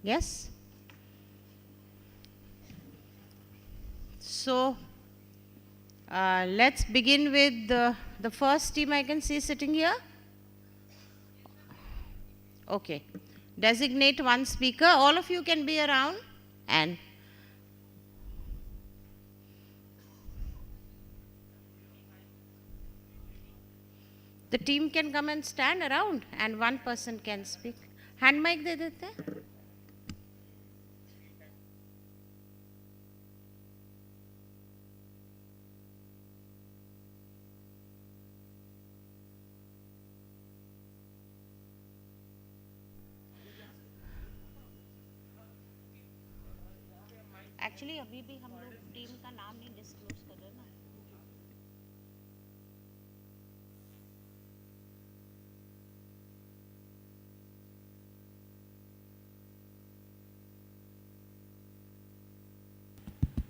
Yes? So, let's begin with the first team I can see sitting here. Okay. Designate one speaker. All of you can be around. And the team can come and stand around and one person can speak. Hand mic de dete hain? Actually अभी भी हम लोग team का नाम नहीं disclose कर रहे ना.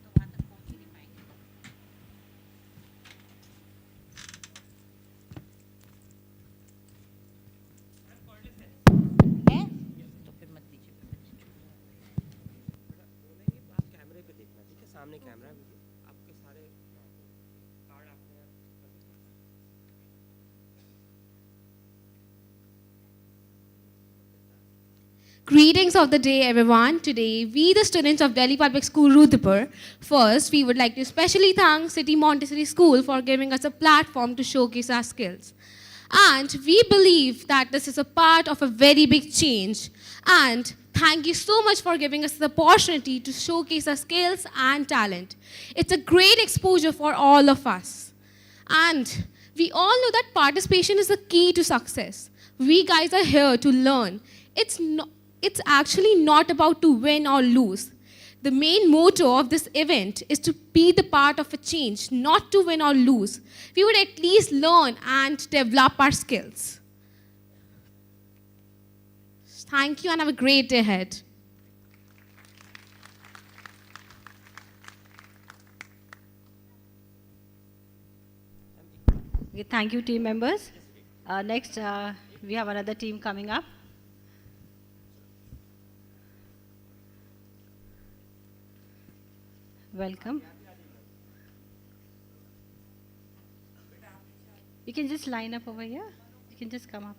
तो वहाँ तक पहुँच ही नहीं पाएंगे. है? तो फिर मत दीजिए. सामने कैमरा आपके सारे कार्ड आपने Greetings of the day, everyone. Today, we, the students of Delhi Public School, Rudhipur, first, we would like to especially thank City Montessori School for giving us a platform to showcase our skills. And we believe that this is a part of a very big change. And thank you so much for giving us the opportunity to showcase our skills and talent. It's a great exposure for all of us. And we all know that participation is the key to success. We guys are here to learn. It's actually not about to win or lose. The main motto of this event is to be the part of a change, not to win or lose. We would at least learn and develop our skills. Thank you and have a great day ahead. Okay, thank you, team members. Next, we have another team coming up. Welcome. You can just line up over here. You can just come up.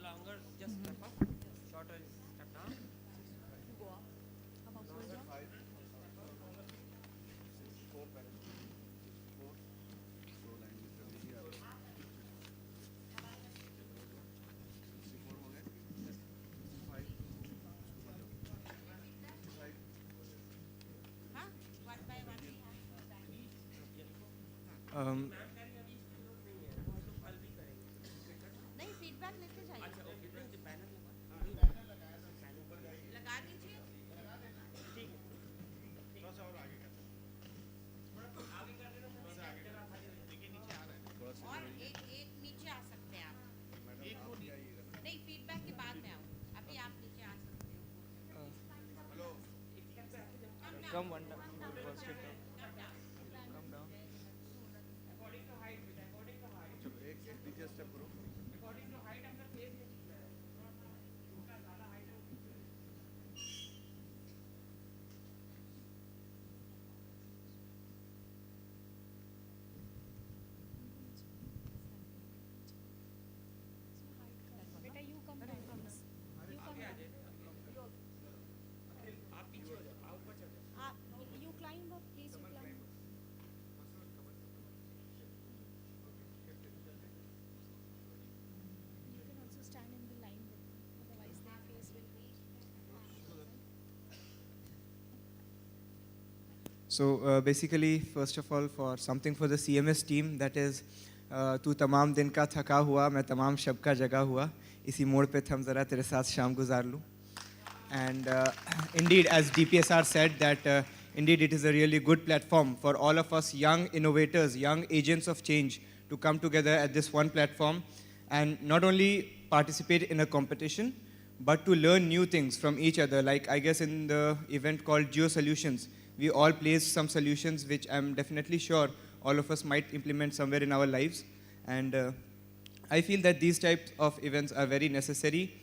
longer just step up, shorter is step down. नहीं feedback लेते जाइए. लगा दीजिए. और एक नीचे आ सकते हैं आप. नहीं फीडबैक के बाद में आओ. अभी आप नीचे आ सकते हो. Come one down. So basically, first of all, for something for the CMS team, that is, तू तमाम दिन का थका हुआ, मैं तमाम शब का जगा हुआ, इसी मोड़ पे थम ज़रा तेरे साथ शाम गुजार लूँ. And indeed, as DPSR said, that indeed it is a really good platform for all of us young innovators, young agents of change to come together at this one platform and not only participate in a competition, but to learn new things from each other. Like I guess in the event called Geo Solutions, we all placed some solutions which I'm definitely sure all of us might implement somewhere in our lives. And I feel that these types of events are very necessary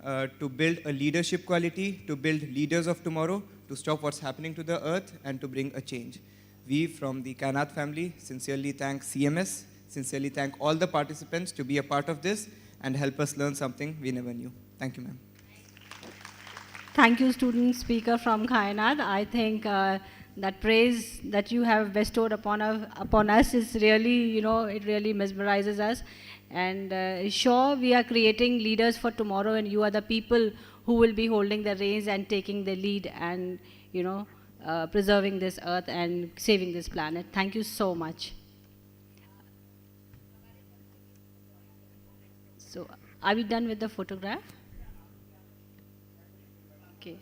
to build a leadership quality, to build leaders of tomorrow, to stop what's happening to the earth, and to bring a change. We from the Kainat family sincerely thank CMS, sincerely thank all the participants to be a part of this and help us learn something we never knew. Thank you, ma'am. Thank you, student speaker from Kainat. I think that praise that you have bestowed upon us is really, it really mesmerizes us. And sure, we are creating leaders for tomorrow, and you are the people who will be holding the reins and taking the lead and, preserving this earth and saving this planet. Thank you so much. So, are we done with the photograph? Okay.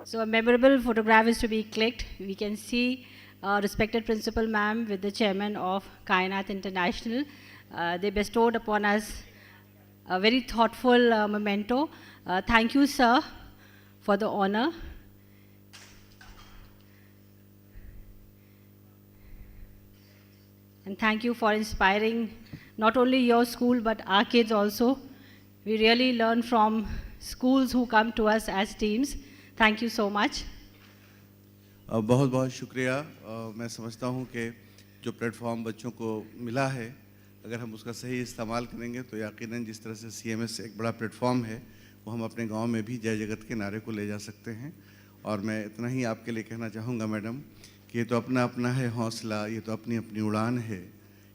So a memorable photograph is to be clicked. We can see respected principal ma'am with the chairman of Kainat International. They bestowed upon us a very thoughtful memento. Thank you, sir, for the honor. And thank you for inspiring not only your school but our kids also. We really learn from schools who come to us as teams. Thank you so much. बहुत बहुत शुक्रिया. मैं समझता हूँ कि जो platform बच्चों को मिला है, अगर हम उसका सही इस्तेमाल करेंगे तो यकीनन जिस तरह से CMS एक बड़ा प्लेटफॉर्म है, वो हम अपने गांव में भी जय जगत के नारे को ले जा सकते हैं. और मैं इतना ही आपके लिए कहना चाहूँगा मैडम कि ये तो अपना अपना है हौसला, ये तो अपनी अपनी उड़ान है.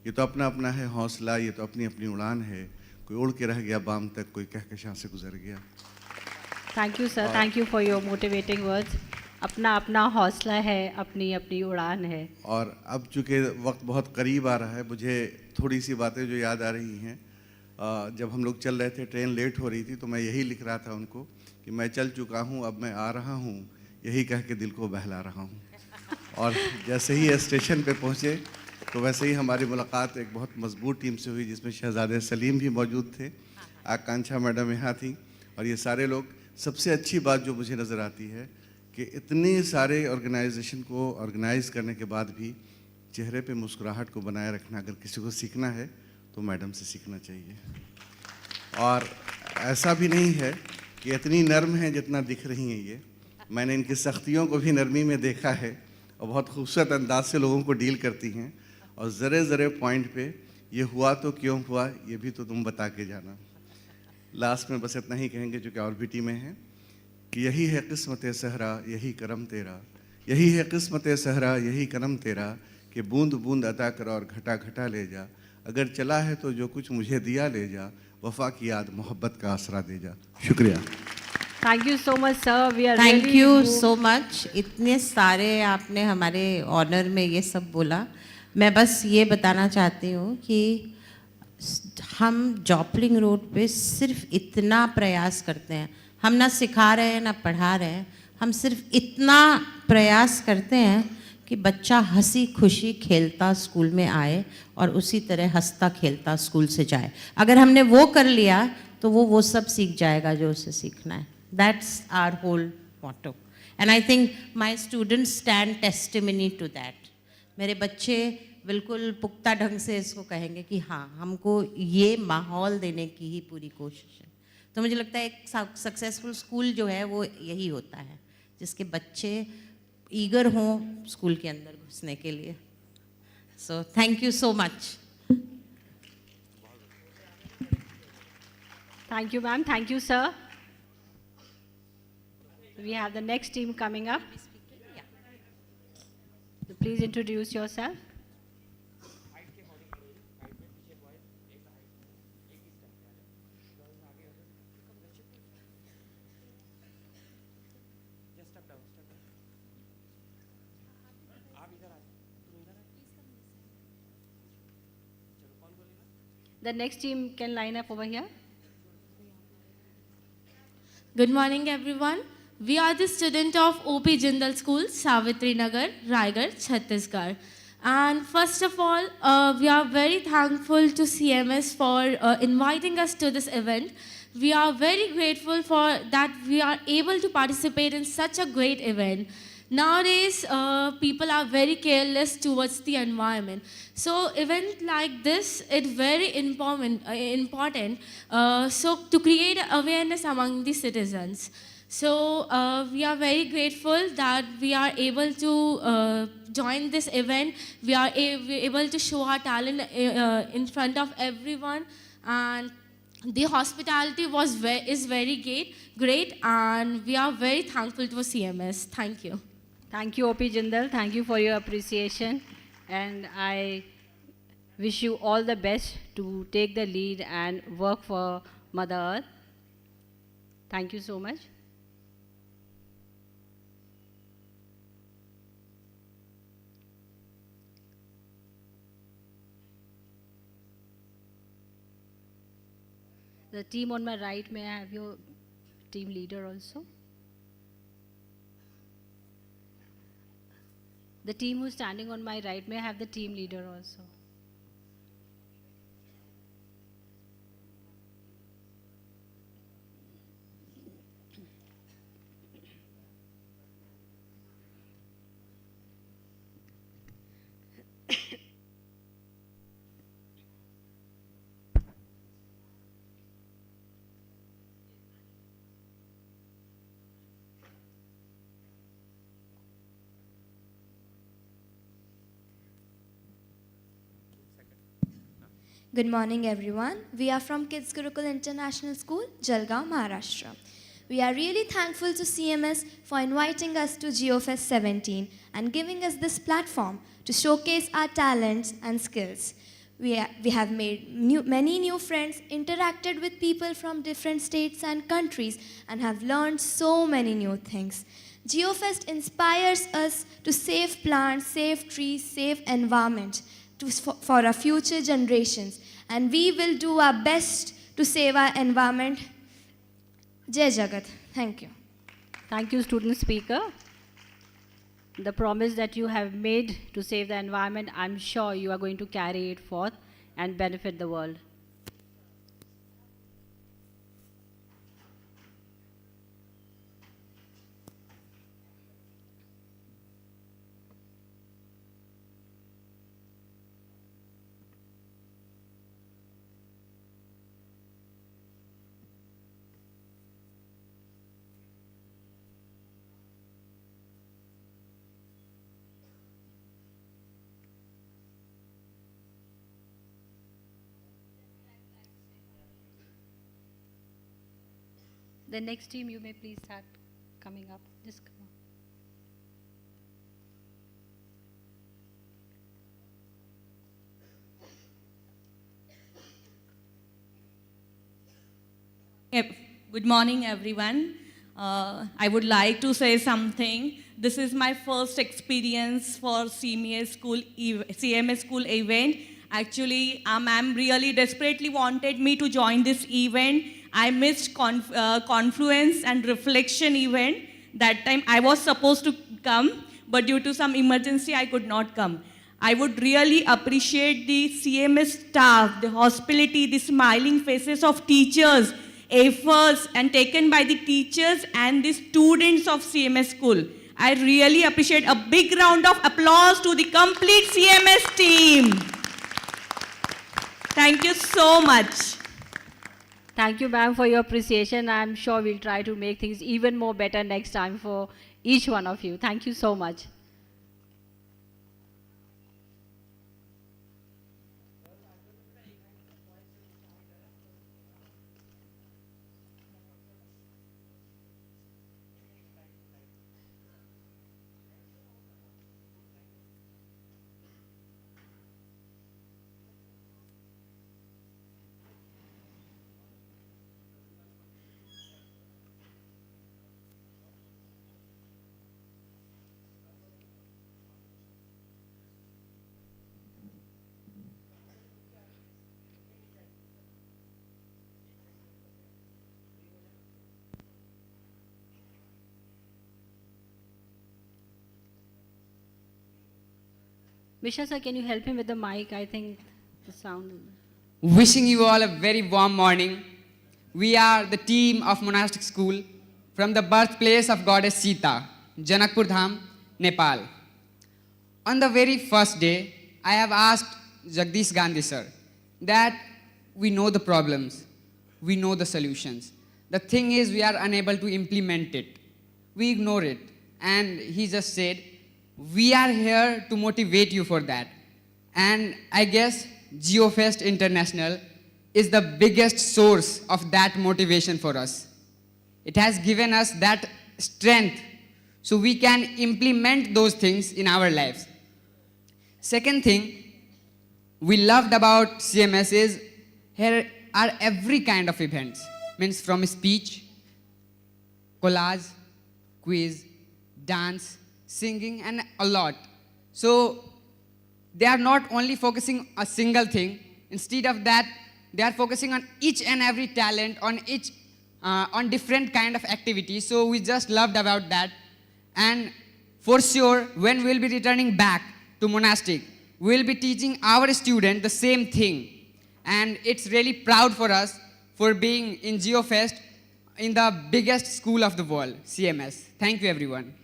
ये तो अपना अपना है हौसला, ये तो अपनी अपनी उड़ान है. कोई उड़ के रह गया बाम तक, कोई कहकशां से गुजर गया. Thank you, sir. Thank you for your motivating words. अपना अपना हौसला है, अपनी अपनी उड़ान है. और अब चूँकि वक्त बहुत करीब आ रहा है, मुझे थोड़ी सी बातें जो याद आ रही हैं. जब हम लोग चल रहे थे, ट्रेन लेट हो रही थी, तो मैं यही लिख रहा था उनको कि मैं चल चुका हूँ, अब मैं आ रहा हूँ, यही कह के दिल को बहला रहा हूँ. और जैसे ही स्टेशन पे पहुँचे तो वैसे ही हमारी मुलाकात एक बहुत मजबूत टीम से हुई, जिसमें शहजादे सलीम भी मौजूद थे, आकांक्षा मैडम यहाँ थी, और ये सारे लोग. सबसे अच्छी बात जो मुझे नज़र आती है कि इतने सारे ऑर्गेनाइजेशन को ऑर्गेनाइज करने के बाद भी चेहरे पे मुस्कुराहट को बनाए रखना अगर किसी को सीखना है तो मैडम से सीखना चाहिए. और ऐसा भी नहीं है कि इतनी नर्म है जितना दिख रही हैं ये. मैंने इनकी सख्तियों को भी नरमी में देखा है और बहुत खूबसूरत अंदाज से लोगों को डील करती हैं. और ज़रे ज़रे पॉइंट पे ये हुआ तो क्यों हुआ, ये भी तो तुम बता के जाना. लास्ट में बस इतना ही कहेंगे, जो कि और भी टीमें हैं, कि यही है किस्मत सहरा, यही करम तेरा. यही है किस्मत सहरा, यही करम तेरा, कि बूंद बूंद अता कर और घटा घटा ले जा. अगर चला है तो जो कुछ मुझे दिया ले जा, वफा की याद मोहब्बत का आसरा दे जा. शुक्रिया. Thank you so much, sir. We are Thank really you so much. इतने सारे आपने हमारे ऑनर में ये सब बोला. मैं बस ये बताना चाहती हूँ कि हम जॉपलिंग रोड पे सिर्फ इतना प्रयास करते हैं. हम ना सिखा रहे हैं ना पढ़ा रहे हैं, हम सिर्फ इतना प्रयास करते हैं कि बच्चा हंसी खुशी खेलता स्कूल में आए और उसी तरह हंसता खेलता स्कूल से जाए। अगर हमने वो कर लिया तो वो सब सीख जाएगा जो उसे सीखना है। That's our whole motto and I think my students stand testimony to that. मेरे बच्चे बिल्कुल पुख्ता ढंग से इसको कहेंगे कि हाँ, हमको ये माहौल देने की ही पूरी कोशिश है। तो मुझे लगता है एक सक्सेसफुल स्कूल जो है वो यही होता है, जिसके बच्चे ईगर हों स्कूल के अंदर घुसने के लिए। So thank you so much. Thank you, ma'am. Thank you, sir. We have the next team coming up. So please introduce yourself. The next team can line up over here. Good morning, everyone. We are the student of OP Jindal School, Savitri Nagar, Raigarh, Chhattisgarh. And first of all, we are very thankful to CMS for inviting us to this event. We are very grateful for that we are able to participate in such a great event. Nowadays, people are very careless towards the environment. So event like this, it's very important so to create awareness among the citizens. So we are very grateful that we are able to join this event. We are able to show our talent in front of everyone, and the hospitality is very great, and we are very thankful to CMS. Thank you. Thank you, OP Jindal. Thank you for your appreciation. And I wish you all the best to take the lead and work for Mother Earth. Thank you so much. The team on my right, may I have your team leader also? The team who's standing on my right, may I have the team leader also? Good morning, everyone. We are from Kids Gurukul International School, Jalgaon, Maharashtra. We are really thankful to CMS for inviting us to Geofest 17 and giving us this platform to showcase our talents and skills. We have made many new friends, interacted with people from different states and countries, and have learned so many new things. Geofest inspires us to save plants, save trees, save environment for our future generations, and we will do our best to save our environment. Jai Jagat. Thank you. Thank you, student speaker. The promise that you have made to save the environment, I'm sure you are going to carry it forth and benefit the world. The next team, you may please start coming up. Just come on. Good morning, everyone. I would like to say something. This is my first experience for CMS school event. Actually, ma'am really desperately wanted me to join this event. I missed Confluence and Reflection event. That time I was supposed to come, but due to some emergency, I could not come. I would really appreciate the CMS staff, the hospitality, the smiling faces of teachers, efforts and taken by the teachers and the students of CMS school. I really appreciate a big round of applause to the complete CMS team. Thank you so much. Thank you, ma'am, for your appreciation. I'm sure we'll try to make things even more better next time for each one of you. Thank you so much. Misha sir, can you help him with the mic? I think the sound. Wishing you all a very warm morning. We are the team of monastic school from the birthplace of goddess Sita, Janakpur Dham, Nepal. On the very first day, I have asked Jagdish Gandhi sir that we know the problems, we know the solutions. The thing is we are unable to implement it. We ignore it. And he just said, we are here to motivate you for that. And I guess Geofest International is the biggest source of that motivation for us. It has given us that strength so we can implement those things in our lives. Second thing we loved about CMS is here are every kind of events, means from speech, collage, quiz, dance, singing, and a lot. So they are not only focusing a single thing. Instead of that, they are focusing on each and every talent, on different kind of activities. So we just loved about that. And for sure, when we'll be returning back to monastic, we'll be teaching our student the same thing. And it's really proud for us for being in Geofest in the biggest school of the world, CMS. Thank you, everyone.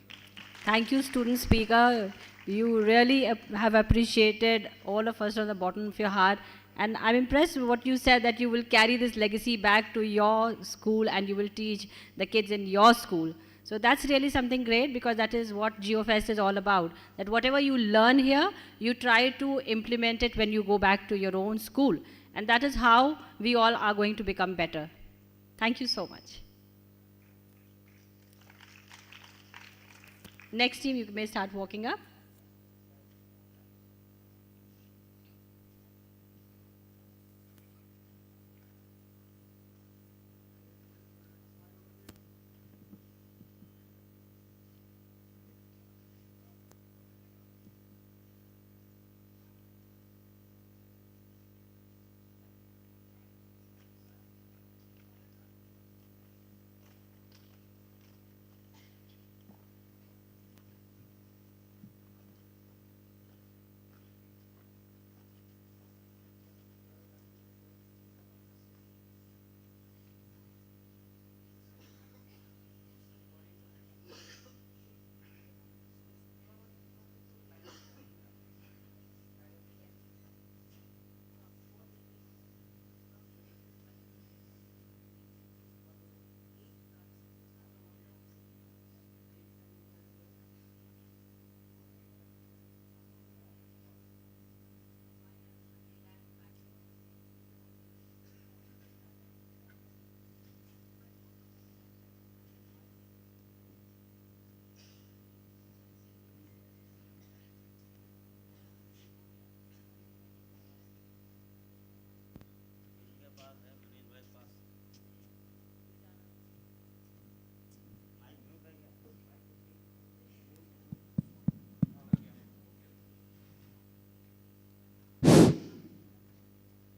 Thank you, student speaker. You really have appreciated all of us from the bottom of your heart. And I'm impressed with what you said, that you will carry this legacy back to your school and you will teach the kids in your school. So that's really something great, because that is what Geofest is all about. That whatever you learn here, you try to implement it when you go back to your own school. And that is how we all are going to become better. Thank you so much. Next team, you may start walking up.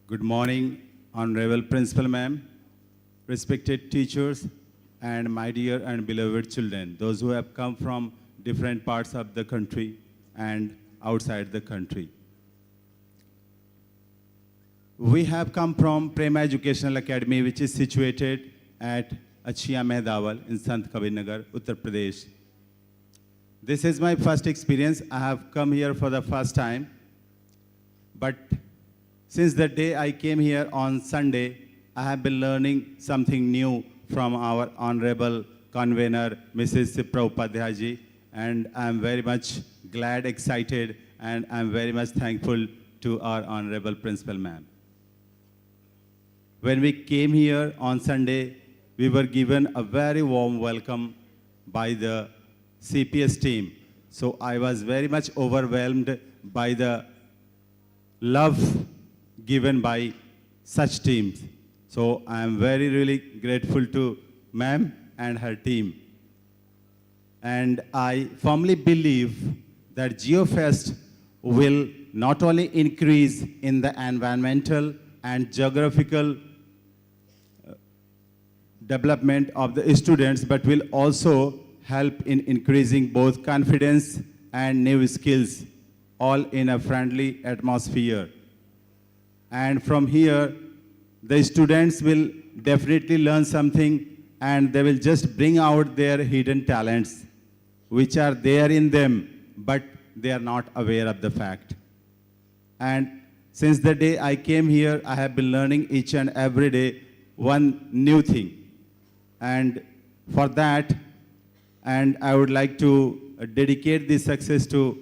Good morning, Honorable Principal Ma'am, respected teachers and my dear and beloved children, those who have come from different parts of the country and outside the country. We have come from Prema Educational Academy, which is situated at Achhiya Mehdawal in Sant Kabir Nagar, Uttar Pradesh. This is my first experience. I have come here for the first time. But since the day I came here on Sunday, I have been learning something new from our Honorable Convener, Mrs. Sipra Upadhyay ji, and I am very much glad, excited, and I am very much thankful to our Honorable Principal Ma'am. When we came here on Sunday, we were given a very warm welcome by the CPS team. So I was very much overwhelmed by the love given by such teams. So I am very, really grateful to ma'am and her team. And I firmly believe that Geofest will not only increase in the environmental and geographical development of the students, but will also help in increasing both confidence and new skills, all in a friendly atmosphere. And from here, the students will definitely learn something, and they will just bring out their hidden talents, which are there in them, but they are not aware of the fact. And since the day I came here, I have been learning each and every day one new thing. And for that, and I would like to dedicate this success to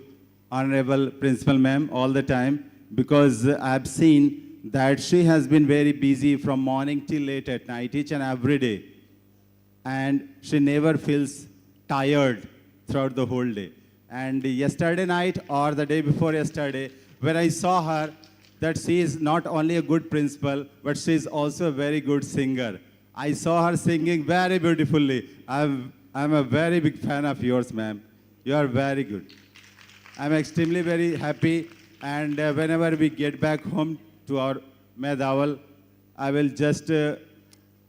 Honorable Principal Ma'am all the time, because I have seen that she has been very busy from morning till late at night, each and every day. And she never feels tired throughout the whole day. And yesterday night or the day before yesterday, when I saw her, that she is not only a good principal, but she is also a very good singer. I saw her singing very beautifully. I'm a very big fan of yours, ma'am. You are very good. I'm extremely very happy, and whenever we get back home to our Mehdawal, I will just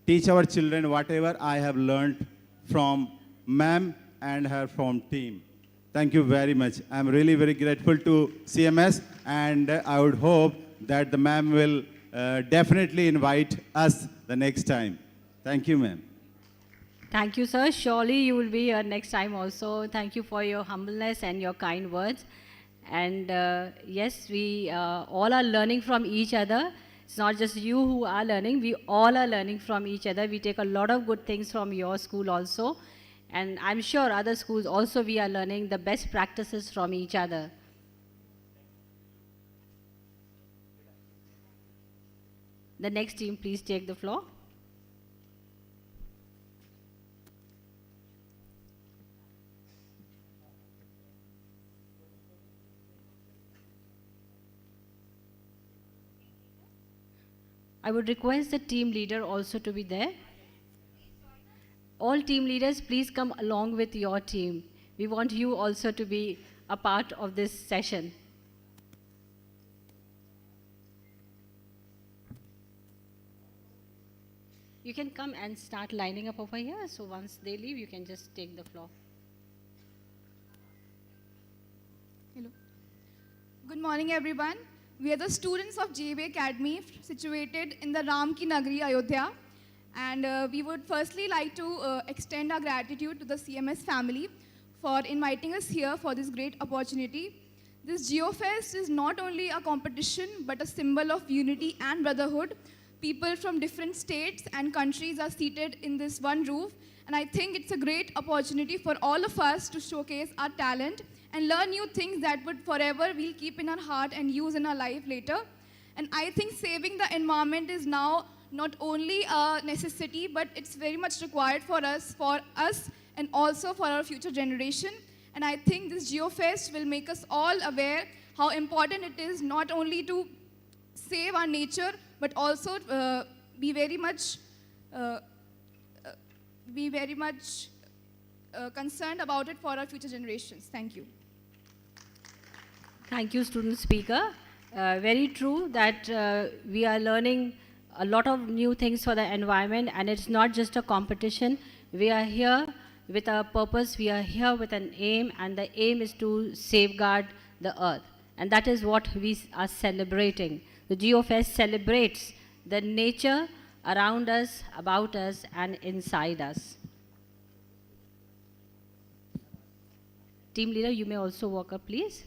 teach our children whatever I have learned from ma'am and her from team. Thank you very much. I'm really very grateful to CMS, and I would hope that the ma'am will definitely invite us the next time. Thank you, ma'am. Thank you, sir. Surely you will be here next time also. Thank you for your humbleness and your kind words. And yes, we all are learning from each other. It's not just you who are learning. We all are learning from each other. We take a lot of good things from your school also. And I'm sure other schools also we are learning the best practices from each other. The next team, please take the floor. I would request the team leader also to be there. All team leaders, please come along with your team. We want you also to be a part of this session. You can come and start lining up over here. So once they leave, you can just take the floor. Hello. Good morning, everyone. We are the students of JB Academy, situated in the Ram Ki Nagari, Ayodhya. And we would firstly like to extend our gratitude to the CMS family for inviting us here for this great opportunity. This Geofest is not only a competition, but a symbol of unity and brotherhood. People from different states and countries are seated in this one roof. And I think it's a great opportunity for all of us to showcase our talent and learn new things that would forever we'll keep in our heart and use in our life later. And I think saving the environment is now not only a necessity, but it's very much required for us and also for our future generation. And I think this Geofest will make us all aware how important it is not only to save our nature, but also be very much concerned about it for our future generations. Thank you. Thank you, student speaker. Very true that we are learning a lot of new things for the environment, and it's not just a competition. We are here with a purpose, we are here with an aim, and the aim is to safeguard the earth. And that is what we are celebrating. The Geofest celebrates the nature around us, about us, and inside us. Team leader, you may also walk up, please.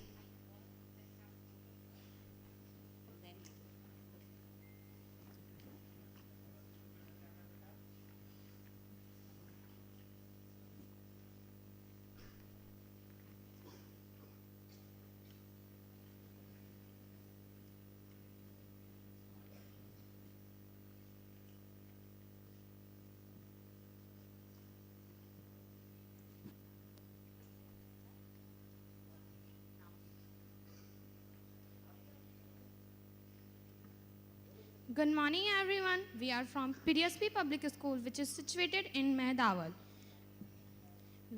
Good morning, everyone. We are from PDSP Public School, which is situated in Mehdawal.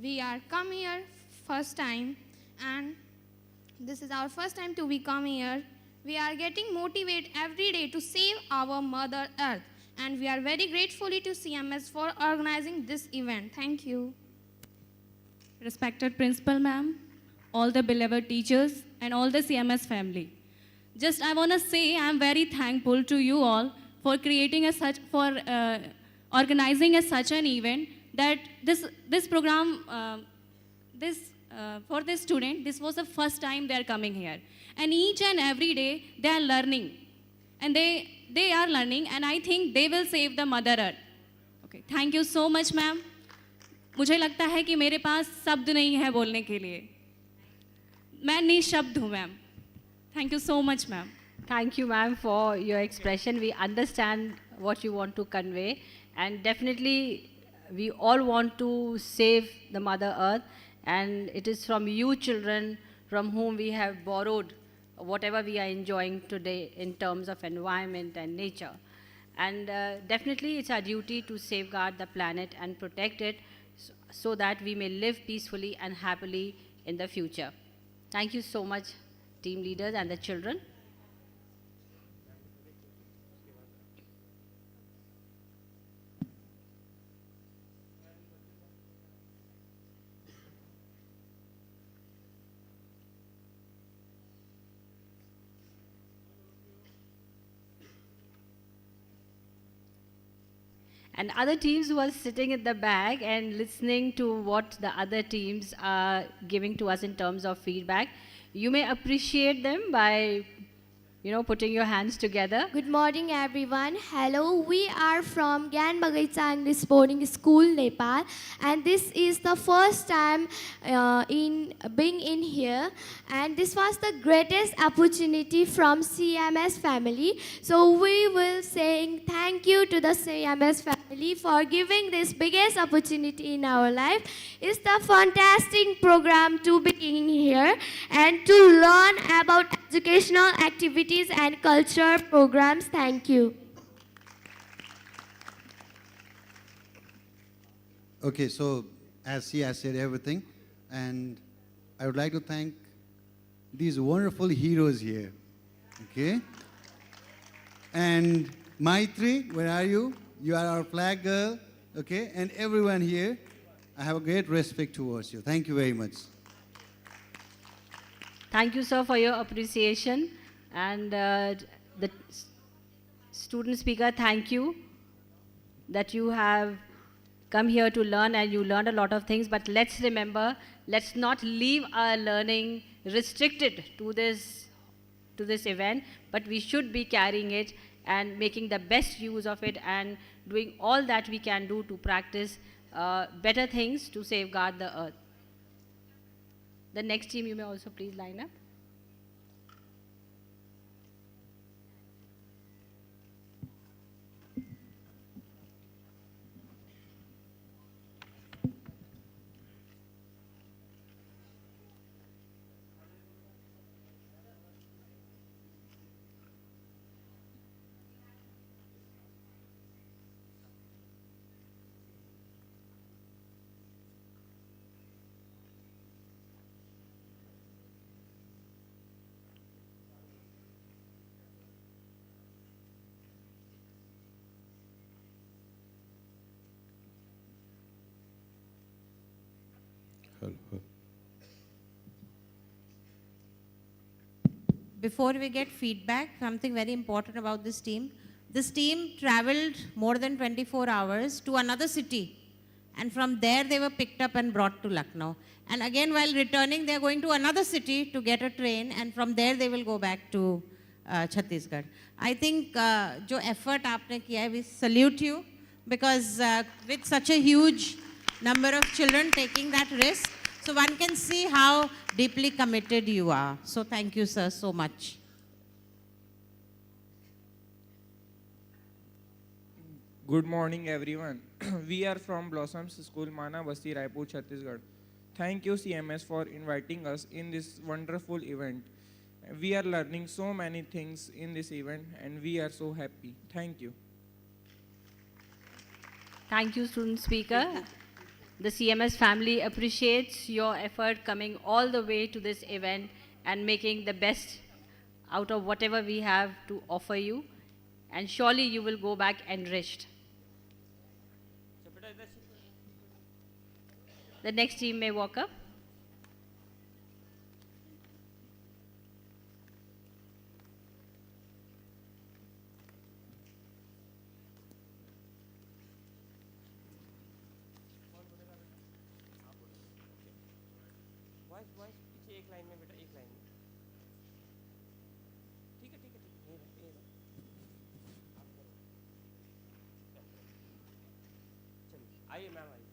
We are come here first time, and this is our first time to be come here. We are getting motivated every day to save our Mother Earth, and we are very gratefully to CMS for organizing this event. Thank you. Respected Principal Ma'am, all the beloved teachers, and all the CMS family. Just I want to say I'm very thankful to you all for creating organizing such an event that this program for this student, this was the first time they are coming here, and each and every day they are learning, and they are learning, and I think they will save the Mother Earth. Okay, thank you so much, ma'am. मुझे लगता है कि मेरे पास शब्द नहीं है बोलने के लिए, मैं निशब्द हूँ ma'am. Thank you so much, ma'am. Thank you, ma'am, for your expression. We understand what you want to convey, and definitely we all want to save the Mother Earth, and it is from you children from whom we have borrowed whatever we are enjoying today in terms of environment and nature. And definitely it's our duty to safeguard the planet and protect it so that we may live peacefully and happily in the future. Thank you so much, team leaders and the children. And other teams who are sitting at the back and listening to what the other teams are giving to us in terms of feedback, you may appreciate them by, putting your hands together. Good morning, everyone. Hello, we are from Gyan Bagaitsa English Boarding School, Nepal, and this is the first time in being in here, and this was the greatest opportunity from CMS family. So we will say thank you to the CMS family for giving this biggest opportunity in our life. It's the fantastic program to be in here and to learn about educational activities and culture programs. Thank you. Okay, so as she has said everything, and I would like to thank these wonderful heroes here. Okay? And Maitri, where are you? You are our flag girl. Okay? And everyone here, I have a great respect towards you. Thank you very much. Thank you, sir, for your appreciation. And the student speaker, thank you that you have come here to learn, and you learned a lot of things. But let's remember, let's not leave our learning restricted to this event, but we should be carrying it and making the best use of it and doing all that we can do to practice better things to safeguard the earth. The next team, you may also please line up. चलो Before we get feedback, something very important about this team. This team traveled more than 24 hours to another city. And from there, they were picked up and brought to Lucknow. And again, while returning, they are going to another city to get a train. And from there, they will go back to Chhattisgarh. I think जो effort आपने किया है, we salute you. Because with such a huge number of children taking that risk, so one can see how deeply committed you are. So thank you, sir, so much. Good morning, everyone. We are from Blossoms School, Mana Basti, Raipur, Chhattisgarh. Thank you, CMS, for inviting us in this wonderful event. We are learning so many things in this event, and we are so happy. Thank you. Thank you, student speaker. The CMS family appreciates your effort coming all the way to this event and making the best out of whatever we have to offer you. And surely you will go back enriched. The next team may walk up. पीछे एक line में बेटा, एक line में। ठीक है, ये लो। आप करो। चलिए, आइए मैम, आइए।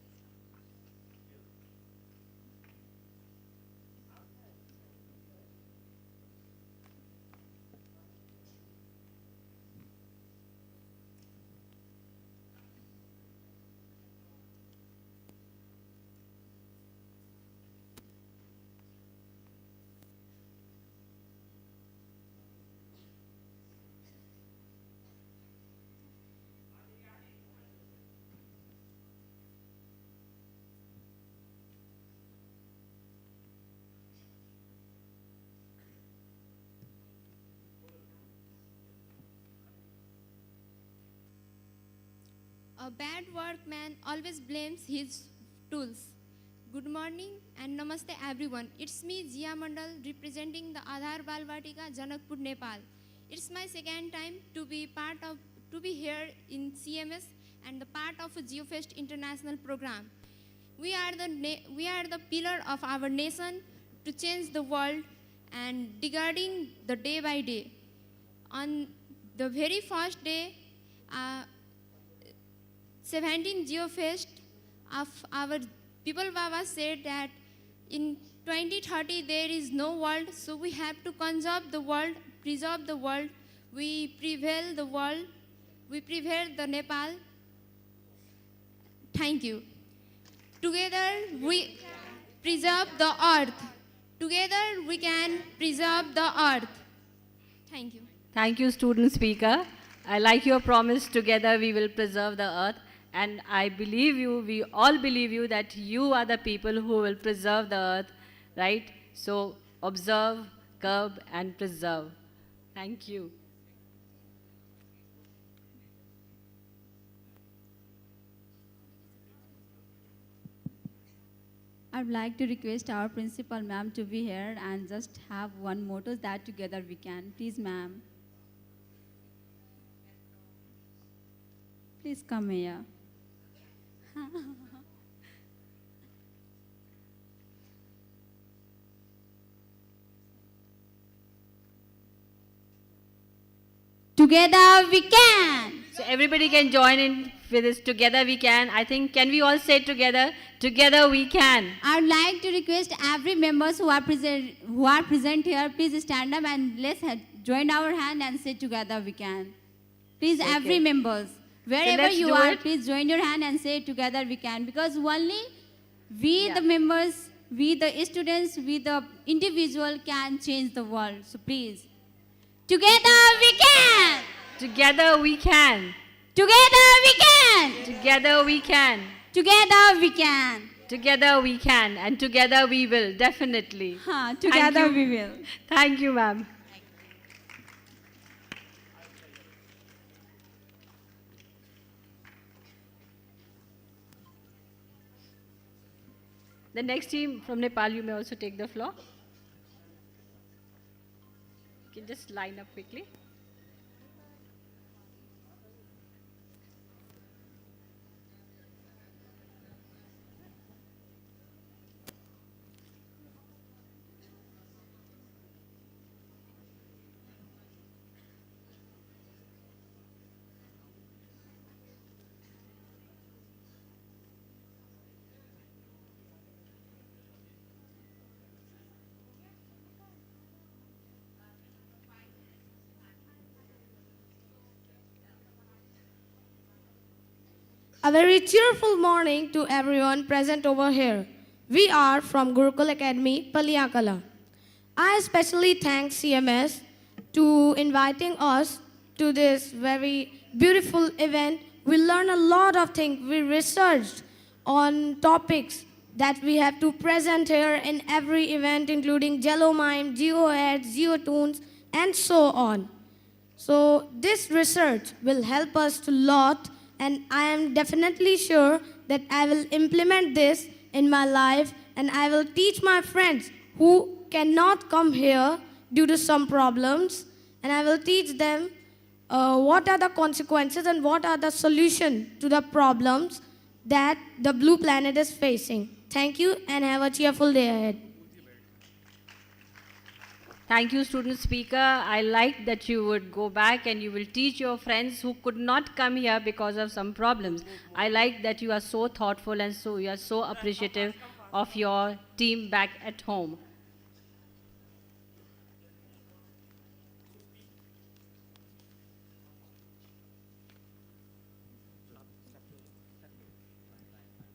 A bad workman always blames his tools. Good morning and namaste everyone. It's me Jia Mandal representing the Aadhar Bal Vatika, Janakpur, Nepal. It's my second time to be here in CMS and the part of a Geofest International program. We are the pillar of our nation to change the world and regarding the day by day. On the very first day, 17 Geofest of our People Baba said that in 2030 there is no world, so we have to conserve the world, preserve the world, we prevail the world, we prevail the Nepal. Thank you. Together we preserve the earth. Together we can preserve the earth. Thank you. Thank you, student speaker. I like your promise, together we will preserve the earth. And I believe you, we all believe you that you are the people who will preserve the earth, right? So observe, curb, and preserve. Thank you. I would like to request our principal ma'am to be here and just have one motto that together we can. Please, ma'am. Please come here. Together we can. So everybody can join in with this. Together we can. I think, can we all say together? Together we can. I would like to request every members who are present here, please stand up and let's join our hand and say together we can. Please, okay. Every members, wherever so you are, please join your hand and say together we can. Because only we, the members, we, the students, we, the individual, can change the world. So please, together we can. Together we can. Together we can. Together we can. Together we can. Together we can. And together we will, definitely. Together we will. Thank you, ma'am. The next team from Nepal, you may also take the floor. You can just line up quickly. A very cheerful morning to everyone present over here. We are from Gurukul Academy, Paliyakala. I especially thank CMS to inviting us to this very beautiful event. We learn a lot of things. We researched on topics that we have to present here in every event, including Jello Mime, GeoAds, GeoTunes, and so on. So this research will help us a lot, and I am definitely sure that I will implement this in my life, and I will teach my friends who cannot come here due to some problems, and I will teach them what are the consequences and what are the solutions to the problems that the blue planet is facing. Thank you and have a cheerful day ahead. Thank you, student speaker. I like that you would go back and you will teach your friends who could not come here because of some problems. I like that you are so thoughtful and so you are so appreciative of your team back at home.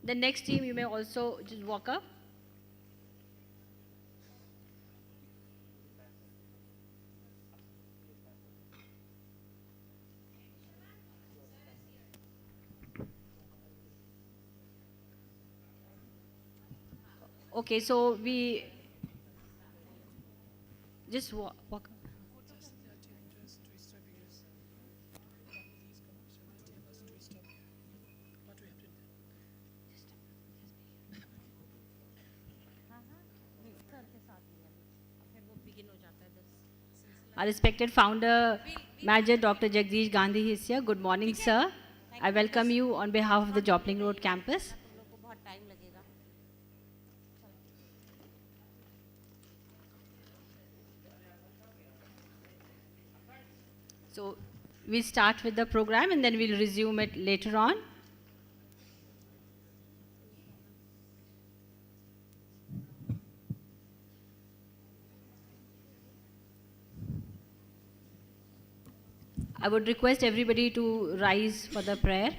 The next team, you may also just walk up. Okay, so we just walk up. Our respected founder, Manager Dr. Jagdish Gandhi is here. Good morning, sir. I welcome you on behalf of the Jopling Road campus. So we'll start with the program and then we'll resume it later on. I would request everybody to rise for the prayer.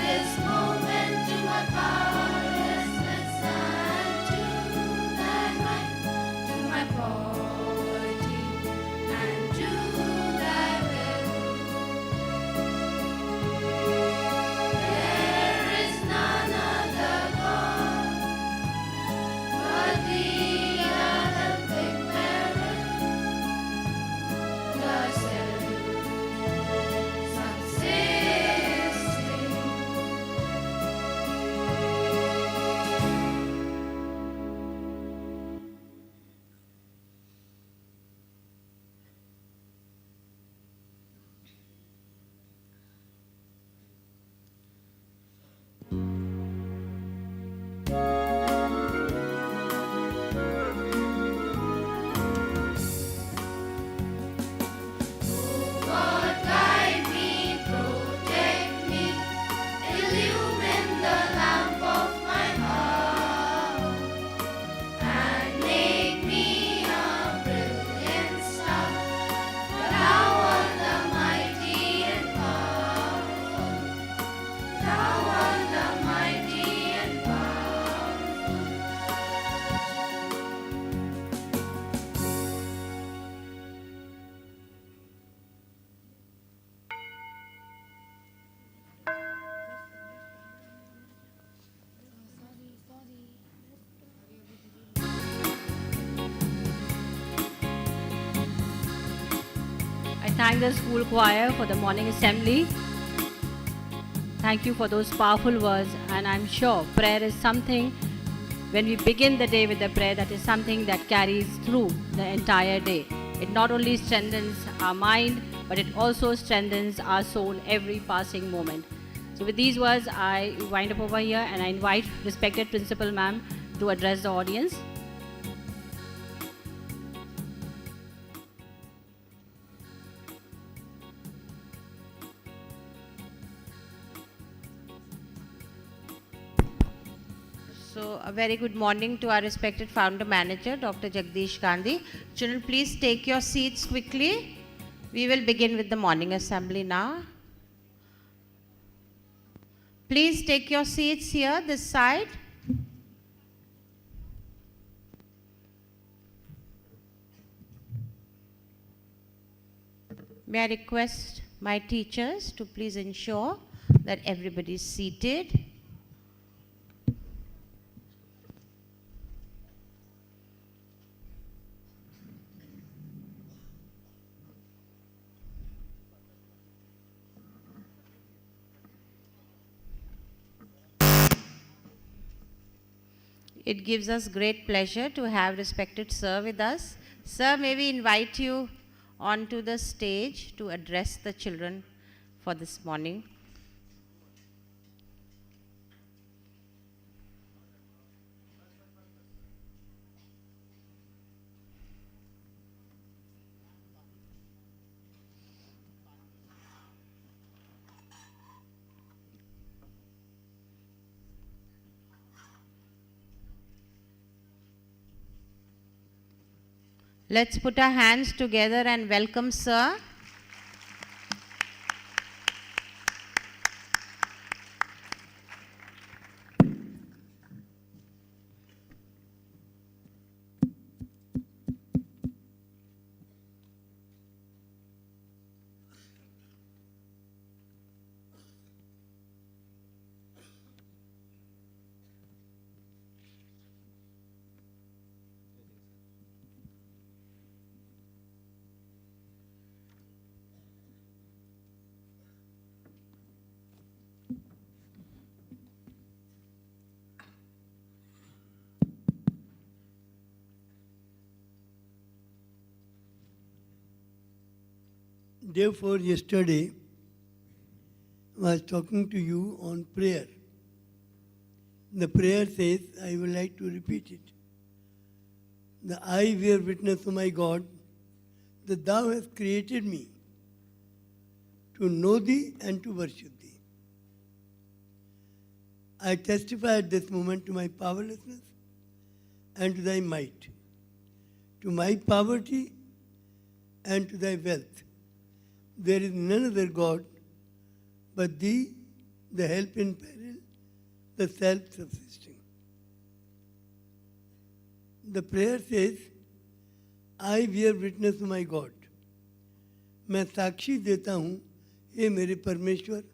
This thank the school choir for the morning assembly. Thank you for those powerful words, and I'm sure prayer is something, when we begin the day with the prayer, that is something that carries through the entire day. It not only strengthens our mind, but it also strengthens our soul every passing moment. So with these words, I wind up over here and I invite respected Principal Ma'am to address the audience. So a very good morning to our respected founder manager, Dr. Jagdish Gandhi. Children, please take your seats quickly. We will begin with the morning assembly now. Please take your seats here, this side. May I request my teachers to please ensure that everybody is seated. It gives us great pleasure to have respected sir with us. Sir, may we invite you onto the stage to address the children for this morning. Let's put our hands together and welcome sir. Therefore, yesterday I was talking to you on prayer. The prayer says, I would like to repeat it. The I bear witness, O my God, that thou hast created me to know thee and to worship thee. I testify at this moment to my powerlessness and to thy might, to my poverty and to thy wealth. There is none other God but thee, the help in peril, the self-subsisting. The prayer says, I bear witness to my God. मैं साक्षी देता हूँ, हे मेरे परमेश्वर,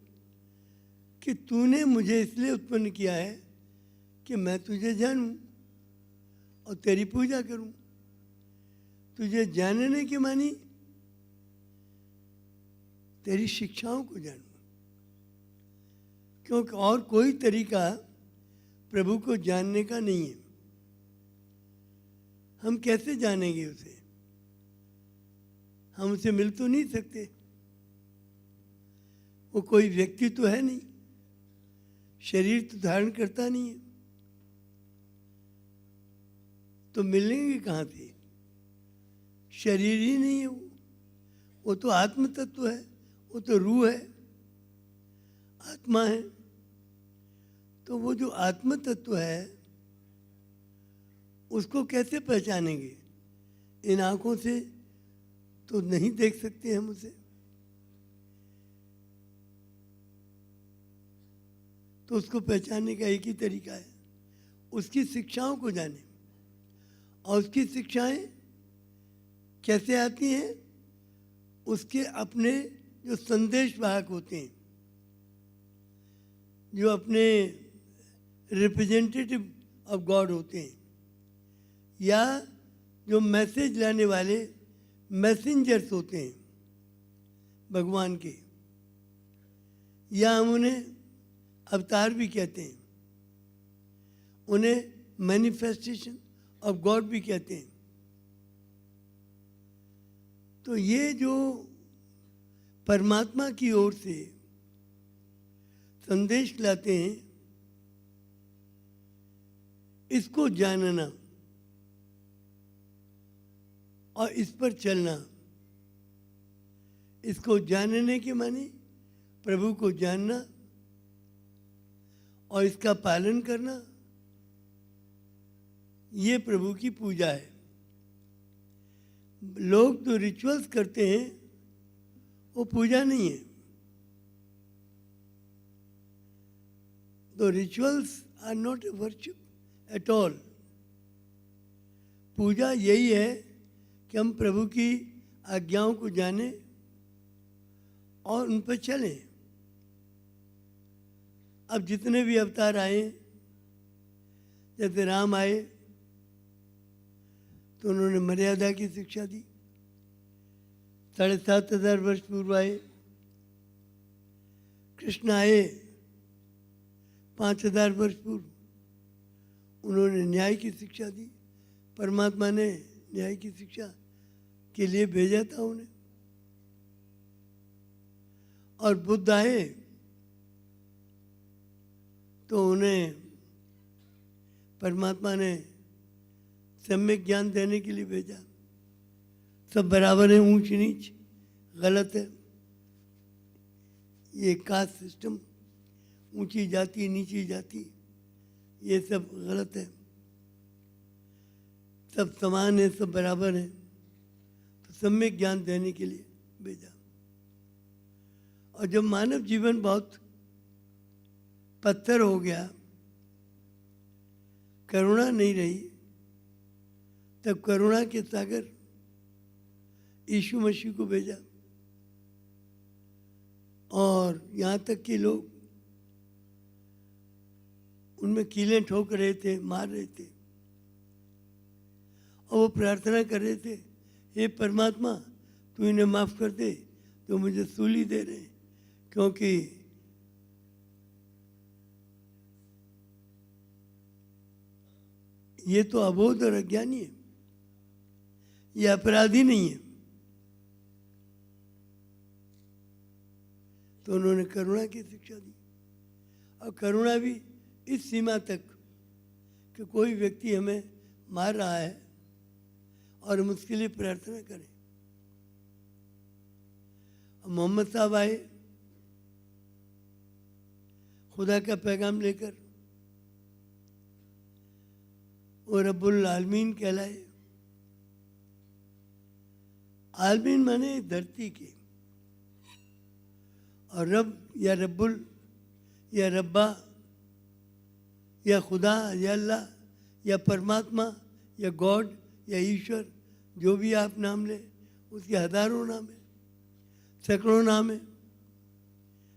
कि तूने मुझे इसलिए उत्पन्न किया है कि मैं तुझे जानूं और तेरी पूजा करूं। तुझे जानने के मानी तेरी शिक्षाओं को जानूं, क्योंकि और कोई तरीका प्रभु को जानने का नहीं है। हम कैसे जानेंगे उसे? हम उसे मिल तो नहीं सकते, वो कोई व्यक्ति तो है नहीं, शरीर तो धारण करता नहीं है, तो मिलेंगे कहाँ से? शरीर ही नहीं है वो तो आत्म तत्व है, वो तो रूह है, आत्मा है। तो वो जो आत्म तत्व है उसको कैसे पहचानेंगे? इन आँखों से तो नहीं देख सकते हम उसे। तो उसको पहचानने का एक ही तरीका है, उसकी शिक्षाओं को जाने। और उसकी शिक्षाएं कैसे आती हैं? उसके अपने जो संदेश वाहक होते हैं, जो अपने रिप्रेजेंटेटिव ऑफ गॉड होते हैं, या जो मैसेज लाने वाले मैसेंजर्स होते हैं, भगवान के, या हम उन्हें अवतार भी कहते हैं, उन्हें मैनिफेस्टेशन ऑफ गॉड भी कहते हैं। तो ये जो परमात्मा की ओर से संदेश लाते हैं, इसको जानना और इस पर चलना, इसको जानने के माने प्रभु को जानना और इसका पालन करना, ये प्रभु की पूजा है। लोग जो रिचुअल्स करते हैं वो पूजा नहीं है। The rituals are not a worship at all. पूजा यही है कि हम प्रभु की आज्ञाओं को जानें और उन पर चलें। अब जितने भी अवतार आए, जैसे राम आए तो उन्होंने मर्यादा की शिक्षा दी, 7,500 वर्ष पूर्व आए। कृष्ण आए 5,000 वर्ष पूर्व, उन्होंने न्याय की शिक्षा दी। परमात्मा ने न्याय की शिक्षा के लिए भेजा था उन्हें। और बुद्ध आए तो उन्हें परमात्मा ने सम्यक ज्ञान देने के लिए भेजा। सब बराबर है, ऊंच नीच गलत है, ये कास्ट सिस्टम, ऊंची जाति नीची जाति, ये सब गलत है। सब समान है, सब बराबर है, तो सम्यक ज्ञान देने के लिए भेजा। और जब मानव जीवन बहुत पत्थर हो गया, करुणा नहीं रही, तब करुणा के सागर यीशु मसीह को भेजा। और यहाँ तक कि लोग उनमें कीलें ठोक रहे थे, मार रहे थे, और वो प्रार्थना कर रहे थे, हे परमात्मा तू इन्हें माफ कर दे जो मुझे सूली दे रहे हैं, क्योंकि ये तो अबोध और अज्ञानी है, ये अपराधी नहीं है। तो उन्होंने करुणा की शिक्षा दी। और करुणा भी इस सीमा तक कि कोई व्यक्ति हमें मार रहा है और हम उसके लिए प्रार्थना करें। मोहम्मद साहब आए खुदा का पैगाम लेकर, वो रब्बुल आलमीन कहलाए। आलमीन माने धरती के, और रब या रब्बुल या रब्बा या खुदा या अल्लाह या परमात्मा या गॉड या ईश्वर, जो भी आप नाम लें, उसके हजारों नाम है, सैकड़ों नाम है,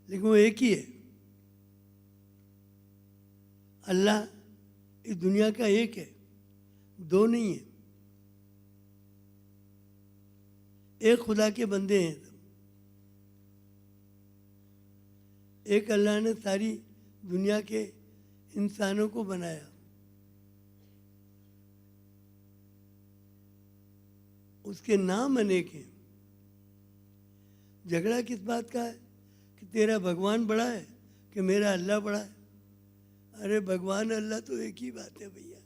लेकिन वो एक ही है। अल्लाह इस दुनिया का एक है, दो नहीं है। एक खुदा के बंदे हैं। एक अल्लाह ने सारी दुनिया के इंसानों को बनाया। उसके नाम अनेक हैं। झगड़ा किस बात का है कि तेरा भगवान बड़ा है कि मेरा अल्लाह बड़ा है? अरे भगवान अल्लाह तो एक ही बात है भैया।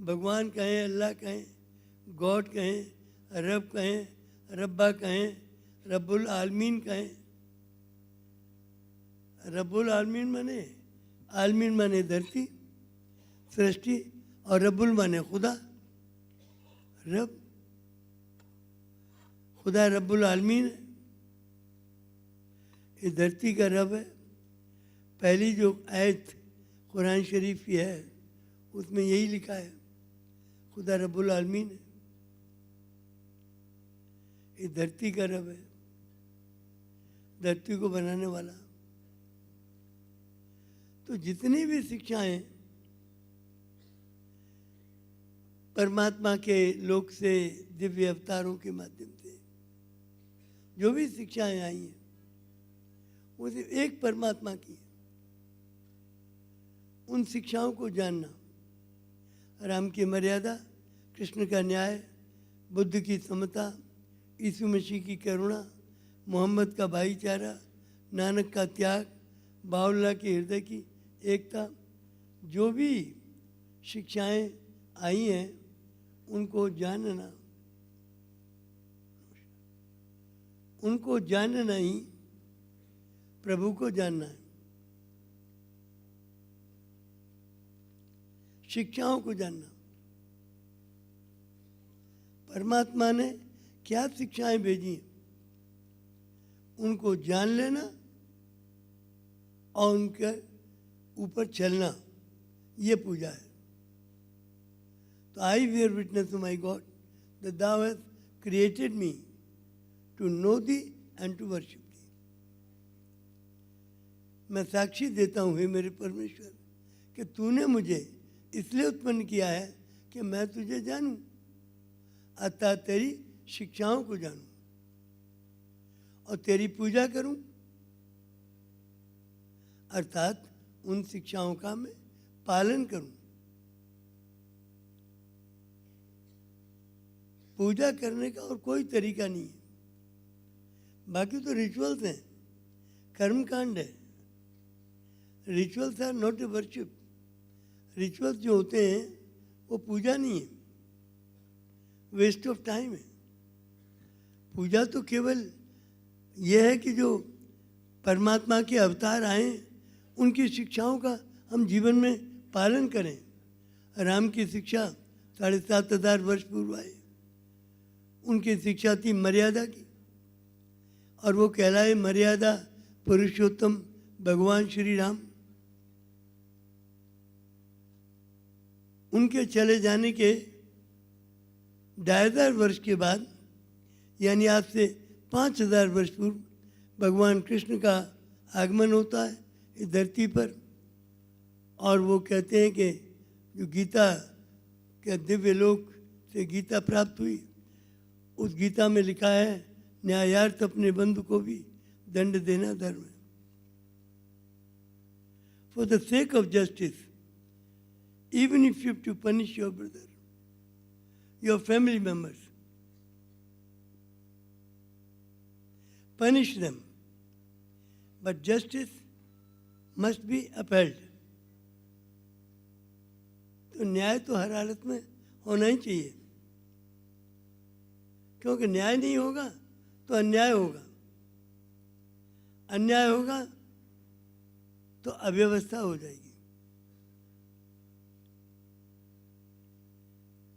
भगवान कहें, अल्लाह कहें, गॉड कहें, रब कहें, रब्बा कहें, रब्बुल आलमीन कहें। रब्बुल आलमीन माने धरती सृष्टि, और रब्बुल माने खुदा। रब खुदा रब्बुल आलमीन है, इस धरती का रब है। पहली जो आयत कुरान शरीफ की है उसमें यही लिखा है, खुदा रब्बुल आलमीन है, इस धरती का रब है, धरती को बनाने वाला। तो जितनी भी शिक्षाएं परमात्मा के लोक से दिव्य अवतारों के माध्यम से जो भी शिक्षाएं आई हैं वो सिर्फ एक परमात्मा की है। उन शिक्षाओं को जानना, राम की मर्यादा, कृष्ण का न्याय, बुद्ध की समता, यीशु मसीह की करुणा, मोहम्मद का भाईचारा, नानक का त्याग, बाउल्ला के हृदय की एकता, जो भी शिक्षाएं आई हैं उनको जानना, उनको जानना ही प्रभु को जानना है। शिक्षाओं को जानना, परमात्मा ने क्या शिक्षाएं भेजी हैं उनको जान लेना और उनके ऊपर चलना, ये पूजा है। तो आई bear witness to my God that thou hast created me to know thee and to worship thee. मैं साक्षी देता हूँ हे मेरे परमेश्वर कि तूने मुझे इसलिए उत्पन्न किया है कि मैं तुझे जानूं, अतः तेरी शिक्षाओं को जानूं और तेरी पूजा करूं, अर्थात उन शिक्षाओं का मैं पालन करूं। पूजा करने का और कोई तरीका नहीं है, बाकी तो रिचुअल्स हैं, कर्मकांड है। Rituals are not a worship. Rituals जो होते हैं वो पूजा नहीं है, वेस्ट ऑफ टाइम है। पूजा तो केवल यह है कि जो परमात्मा के अवतार आए उनकी शिक्षाओं का हम जीवन में पालन करें। राम की शिक्षा 7,500 वर्ष पूर्व आई, उनकी शिक्षा थी मर्यादा की, और वो कहलाए मर्यादा पुरुषोत्तम भगवान श्री राम। उनके चले जाने के 2,500 वर्ष के बाद, यानी आज से 5,000 वर्ष पूर्व भगवान कृष्ण का आगमन होता है इस धरती पर, और वो कहते हैं कि जो गीता के दिव्य लोक से गीता प्राप्त हुई, उस गीता में लिखा है न्यायार्थ अपने बंधु को भी दंड देना धर्म है। For the sake of justice, even if you have to punish your brother, your family members, punish them, but justice must be upheld. तो न्याय तो हर हालत में होना ही चाहिए, क्योंकि न्याय नहीं होगा तो अन्याय होगा, अन्याय होगा तो अव्यवस्था हो जाएगी।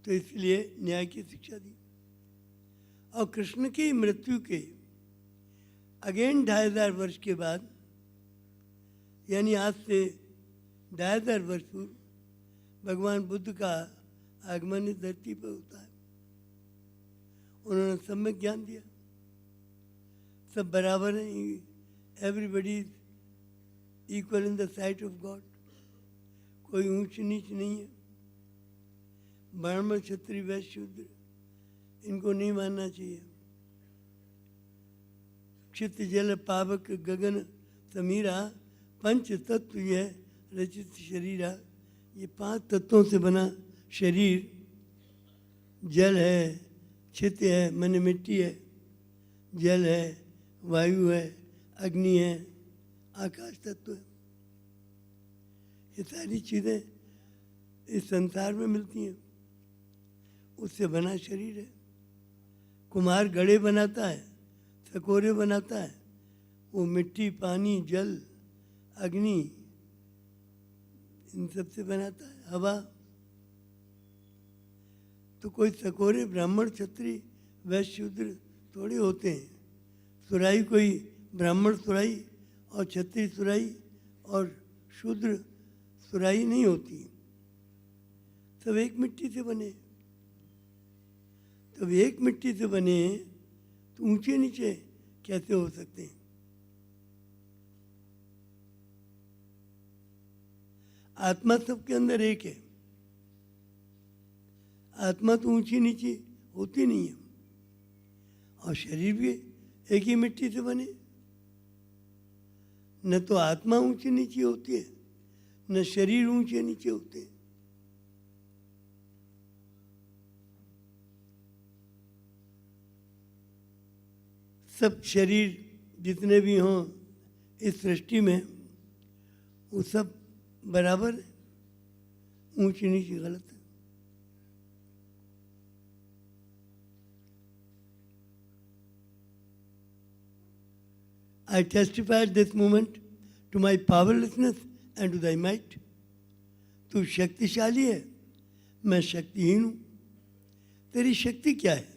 तो इसलिए न्याय की शिक्षा दी। और कृष्ण की मृत्यु के अगेन 2,500 वर्ष के बाद, यानी आज से 2,500 वर्ष पूर्व भगवान बुद्ध का आगमन इस धरती पर होता है। उन्होंने सम्यक ज्ञान दिया, सब बराबर हैं, everybody is equal in the site of God, कोई ऊंच नीच नहीं है। ब्राह्मण क्षत्रिय वैश्य शूद्र इनको नहीं मानना चाहिए। क्षित जल पावक गगन समीरा पंच तत्व यह रचित शरीरा, ये 5 तत्वों से बना शरीर, जल है, क्षित है माने मिट्टी है, जल है, वायु है, अग्नि है, आकाश तत्व है। ये सारी चीज़ें इस संसार में मिलती हैं, उससे बना शरीर है। कुम्हार घड़े बनाता है, सकोरे बनाता है, वो मिट्टी, पानी, जल, अग्नि, इन सब से बनाता है, हवा। तो कोई सकोरे ब्राह्मण क्षत्रिय वैश्य शूद्र थोड़े होते हैं। सुराई कोई ब्राह्मण सुराई और क्षत्रिय सुराई और शूद्र सुराई नहीं होती, सब एक मिट्टी से बने। तब एक मिट्टी से बने तो ऊंचे नीचे कैसे हो सकते हैं? आत्मा सबके अंदर एक है। आत्मा तो ऊंची नीची होती नहीं है, और शरीर भी एक ही मिट्टी से बने। न तो आत्मा ऊंची नीची होती है, न शरीर ऊंचे नीचे होते हैं। सब शरीर जितने भी हों इस सृष्टि में, वो सब बराबर है, ऊंची नीची गलत है। I testify at this moment to my powerlessness and to thy might. तू शक्तिशाली है, मैं शक्तिहीन हूं। तेरी शक्ति क्या है?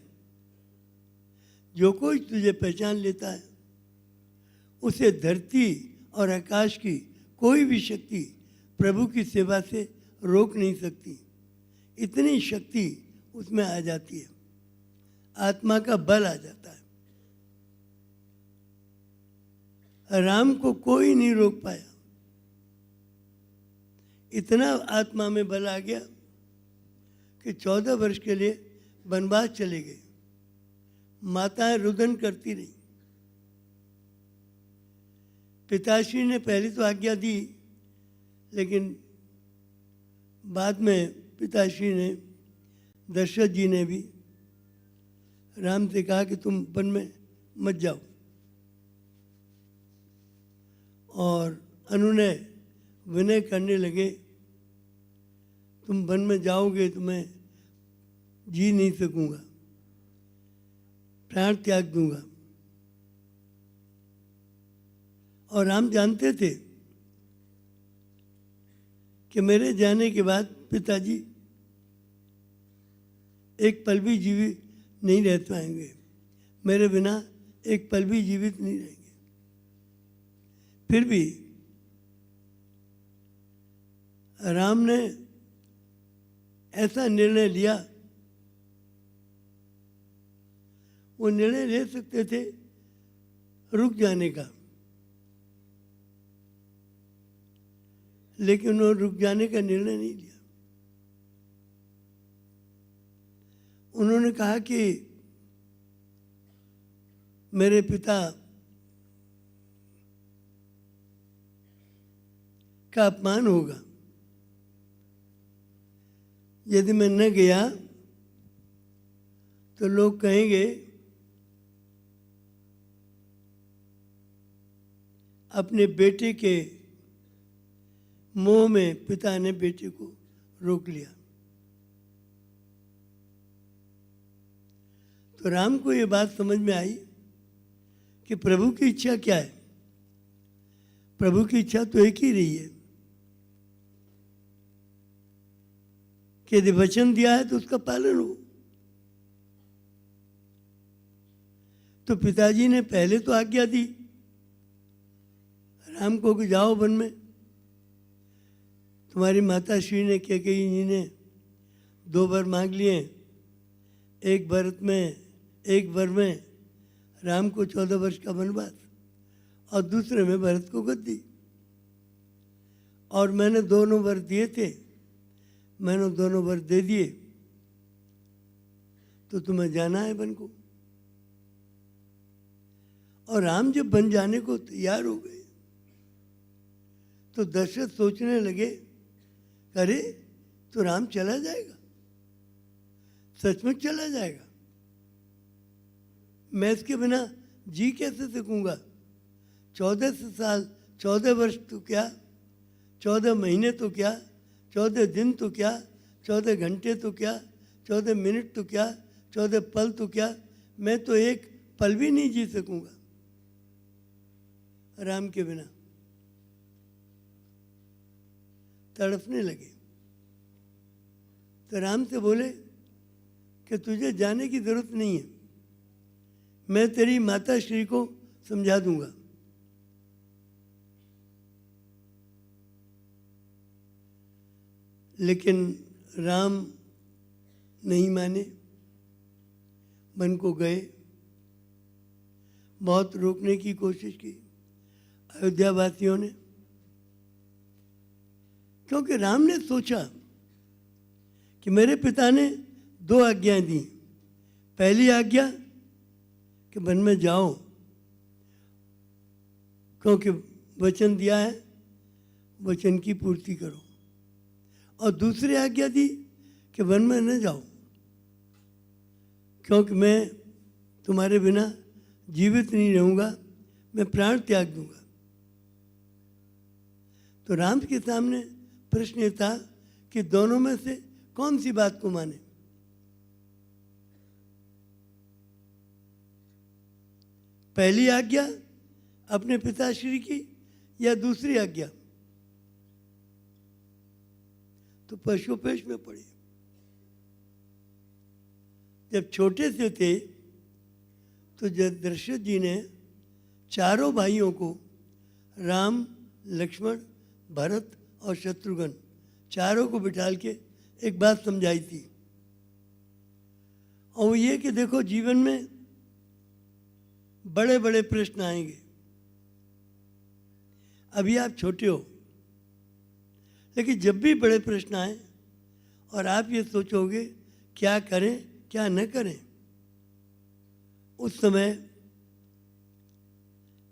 जो कोई तुझे पहचान लेता है उसे धरती और आकाश की कोई भी शक्ति प्रभु की सेवा से रोक नहीं सकती। इतनी शक्ति उसमें आ जाती है, आत्मा का बल आ जाता है। राम को कोई नहीं रोक पाया, इतना आत्मा में बल आ गया कि 14 वर्ष के लिए वनवास चले गए। माताएं रुदन करती रही। पिताश्री ने पहले तो आज्ञा दी, लेकिन बाद में पिताश्री ने, दशरथ जी ने भी राम से कहा कि तुम वन में मत जाओ, और अनुनय विनय करने लगे, तुम वन में जाओगे तो मैं जी नहीं सकूंगा, प्राण त्याग दूंगा। और राम जानते थे कि मेरे जाने के बाद पिताजी एक पल भी जीवित नहीं रह पाएंगे, मेरे बिना एक पल भी जीवित नहीं रहेंगे। फिर भी राम ने ऐसा निर्णय लिया। वो निर्णय ले सकते थे रुक जाने का, लेकिन उन्होंने रुक जाने का निर्णय नहीं लिया। उन्होंने कहा कि मेरे पिता का अपमान होगा यदि मैं न गया, तो लोग कहेंगे अपने बेटे के मोह में पिता ने बेटे को रोक लिया। तो राम को ये बात समझ में आई कि प्रभु की इच्छा क्या है। प्रभु की इच्छा तो एक ही रही है कि यदि वचन दिया है तो उसका पालन हो। तो पिताजी ने पहले तो आज्ञा दी राम को कि जाओ वन में। तुम्हारी माता श्री ने कैकेयी जी ने 2 वर मांग लिए, एक भरत में, एक वर में राम को 14 वर्ष का वनवास, और दूसरे में भरत को गद्दी। और मैंने दोनों वर दिए थे, मैंने दोनों वर दे दिए, तो तुम्हें जाना है वन को। और राम जब वन जाने को तैयार हो गए तो दशरथ सोचने लगे, अरे तो राम चला जाएगा, सचमुच चला जाएगा, मैं इसके बिना जी कैसे सकूंगा। 14 साल, 14 वर्ष तो क्या, 14 महीने तो क्या, 14 दिन तो क्या, 14 घंटे तो क्या, 14 मिनट तो क्या, 14 पल तो क्या, मैं तो एक पल भी नहीं जी सकूंगा राम के बिना। तड़पने लगे। तो राम से बोले कि तुझे जाने की जरूरत नहीं है, मैं तेरी माता श्री को समझा दूंगा। लेकिन राम नहीं माने, वन को गए, बहुत रोकने की कोशिश की अयोध्या वासियों ने, क्योंकि राम ने सोचा कि मेरे पिता ने 2 आज्ञाएं दी। पहली आज्ञा कि वन में जाओ, क्योंकि वचन दिया है, वचन की पूर्ति करो। और दूसरी आज्ञा दी कि वन में न जाओ, क्योंकि मैं तुम्हारे बिना जीवित नहीं रहूँगा, मैं प्राण त्याग दूंगा। तो राम के सामने प्रश्न ये था कि दोनों में से कौन सी बात को माने। पहली आज्ञा अपने पिताश्री की या दूसरी आज्ञा? तो पशुपेश में पड़ी। जब छोटे से थे तो दशरथ जी ने चारों भाइयों को, राम, लक्ष्मण, भरत और शत्रुघ्न, चारों को बिठाल के एक बात समझाई थी, और वो ये कि देखो जीवन में बड़े बड़े प्रश्न आएंगे। अभी आप छोटे हो, लेकिन जब भी बड़े प्रश्न आए और आप ये सोचोगे क्या करें क्या न करें, उस समय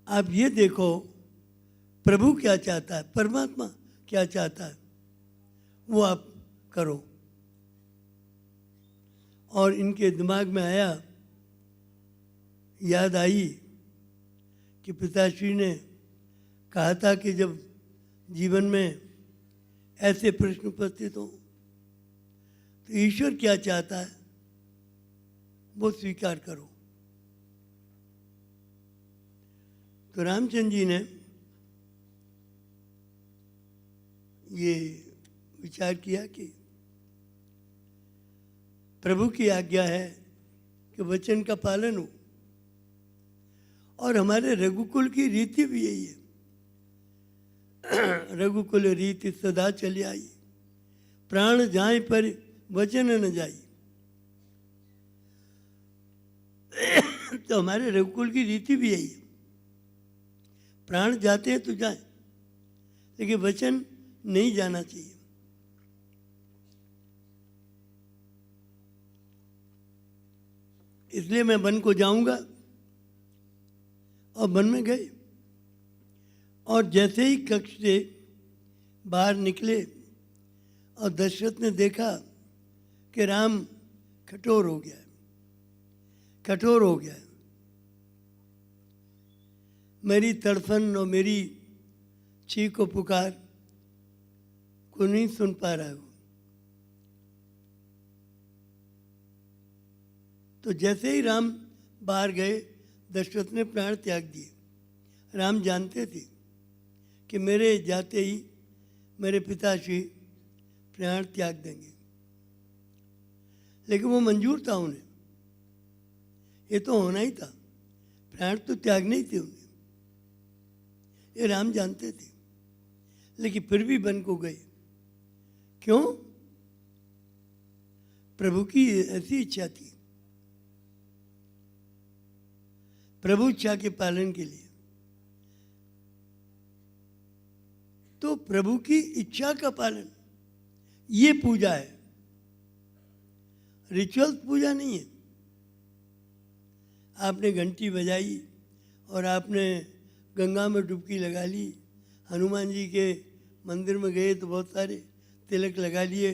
आप ये देखो प्रभु क्या चाहता है, परमात्मा क्या चाहता है, वो आप करो। और इनके दिमाग में आया, याद आई कि पिताश्री ने कहा था कि जब जीवन में ऐसे प्रश्न उपस्थित हों तो ईश्वर क्या चाहता है वो स्वीकार करो। तो रामचंद्र जी ने ये विचार किया कि प्रभु की आज्ञा है कि वचन का पालन हो, और हमारे रघुकुल की रीति भी यही है। रघुकुल रीति सदा चली आई, प्राण जाए पर वचन न जाई। तो हमारे रघुकुल की रीति भी यही है, प्राण जाते हैं तो जाए, लेकिन वचन नहीं जाना चाहिए। इसलिए मैं वन को जाऊंगा, और वन में गए, और जैसे ही कक्ष से बाहर निकले और दशरथ ने देखा कि राम कठोर हो गया है, कठोर हो गया है, मेरी तड़फन और मेरी चीख और पुकार को नहीं सुन पा रहा है वो। तो जैसे ही राम बाहर गए, दशरथ ने प्राण त्याग दिए। राम जानते थे कि मेरे जाते ही मेरे पिताश्री प्राण त्याग देंगे, लेकिन वो मंजूर था उन्हें, ये तो होना ही था, प्राण तो त्यागने ही थे उन्हें, ये राम जानते थे। लेकिन फिर भी वन को गए। क्यों? प्रभु की ऐसी इच्छा थी, प्रभु इच्छा के पालन के लिए। तो प्रभु की इच्छा का पालन, ये पूजा है, रिचुअल पूजा नहीं है। आपने घंटी बजाई और आपने गंगा में डुबकी लगा ली, हनुमान जी के मंदिर में गए तो बहुत सारे तिलक लगा लिए,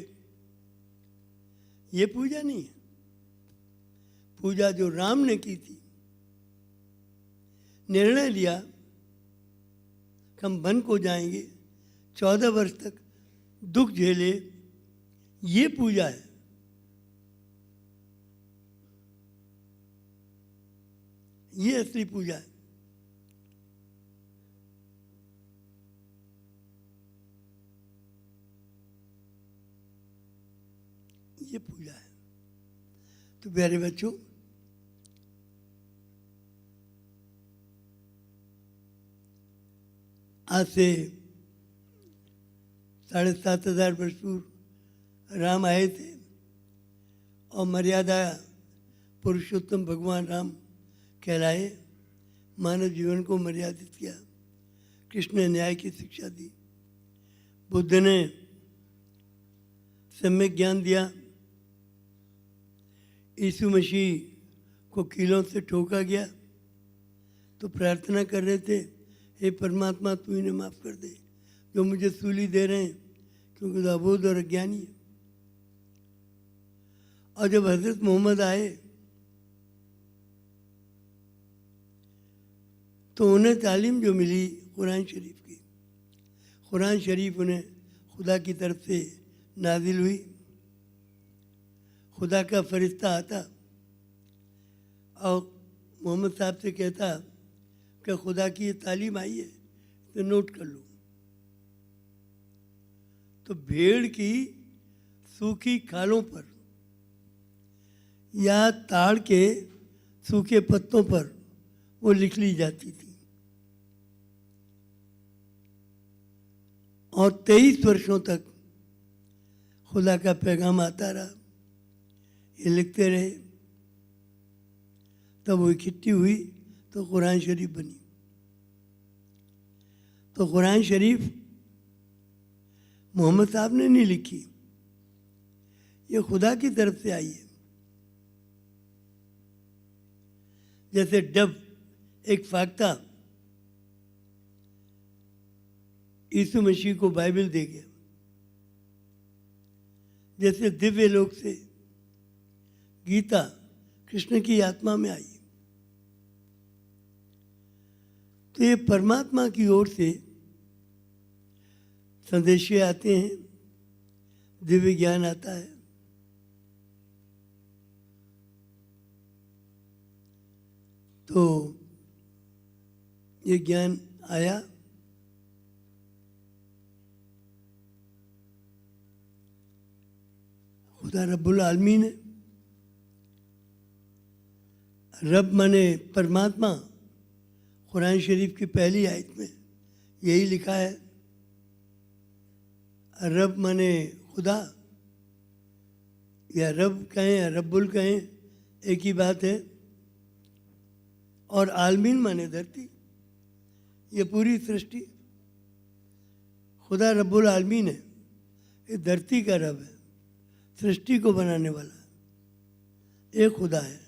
ये पूजा नहीं है। पूजा जो राम ने की थी, निर्णय लिया कि हम वन को जाएंगे, 14 वर्ष तक दुख झेले, ये पूजा है। ये असली पूजा है। ये पूजा है। तो प्यारे बच्चों, आज से 7,500 वर्ष पूर्व राम आए थे और मर्यादा पुरुषोत्तम भगवान राम कहलाए, मानव जीवन को मर्यादित किया। कृष्ण ने न्याय की शिक्षा दी, बुद्ध ने सम्यक ज्ञान दिया, यीशु मसीह को कीलों से ठोका गया तो प्रार्थना कर रहे थे, हे परमात्मा तू इन्हें माफ़ कर दे जो मुझे सूली दे रहे हैं, क्योंकि वो अबोध और अज्ञानी है। और जब हज़रत मोहम्मद आए तो उन्हें तालीम जो मिली कुरान शरीफ की, कुरान शरीफ उन्हें खुदा की तरफ से नाजिल हुई। खुदा का फरिश्ता आता और मोहम्मद साहब से कहता कि खुदा की ये तालीम आई है तो नोट कर लो। तो भेड़ की सूखी खालों पर या ताड़ के सूखे पत्तों पर वो लिख ली जाती थी। और 23 वर्षों तक खुदा का पैगाम आता रहा, ये लिखते रहे, तब वो इकट्ठी हुई तो कुरान शरीफ बनी। तो कुरान शरीफ मोहम्मद साहब ने नहीं लिखी, ये खुदा की तरफ से आई है। जैसे डब एक फाख्ता यीशु मसीह को बाइबल दे गया, जैसे दिव्य लोक से गीता कृष्ण की आत्मा में आई। तो ये परमात्मा की ओर से संदेशे आते हैं, दिव्य ज्ञान आता है। तो ये ज्ञान आया, खुदा रब्बुल आलमीन है। रब माने परमात्मा, कुरान शरीफ की पहली आयत में यही लिखा है। रब माने खुदा, या रब कहें या रब्बुल कहें, एक ही बात है। और आलमीन माने धरती, ये पूरी सृष्टि। खुदा रब्बुल आलमीन है, ये धरती का रब है, सृष्टि को बनाने वाला है। एक खुदा है,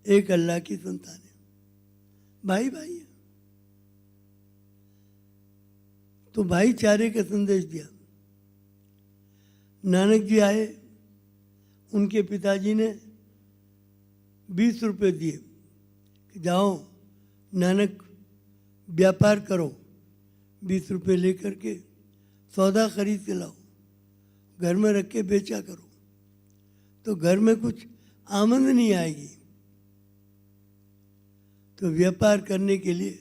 एक अल्लाह की संतान है, भाई भाई है। तो भाईचारे का संदेश दिया। नानक जी आए, उनके पिताजी ने 20 रुपये दिए कि जाओ नानक व्यापार करो, 20 रुपये लेकर के सौदा खरीद के लाओ, घर में रख के बेचा करो, तो घर में कुछ आमदनी नहीं आएगी। तो व्यापार करने के लिए,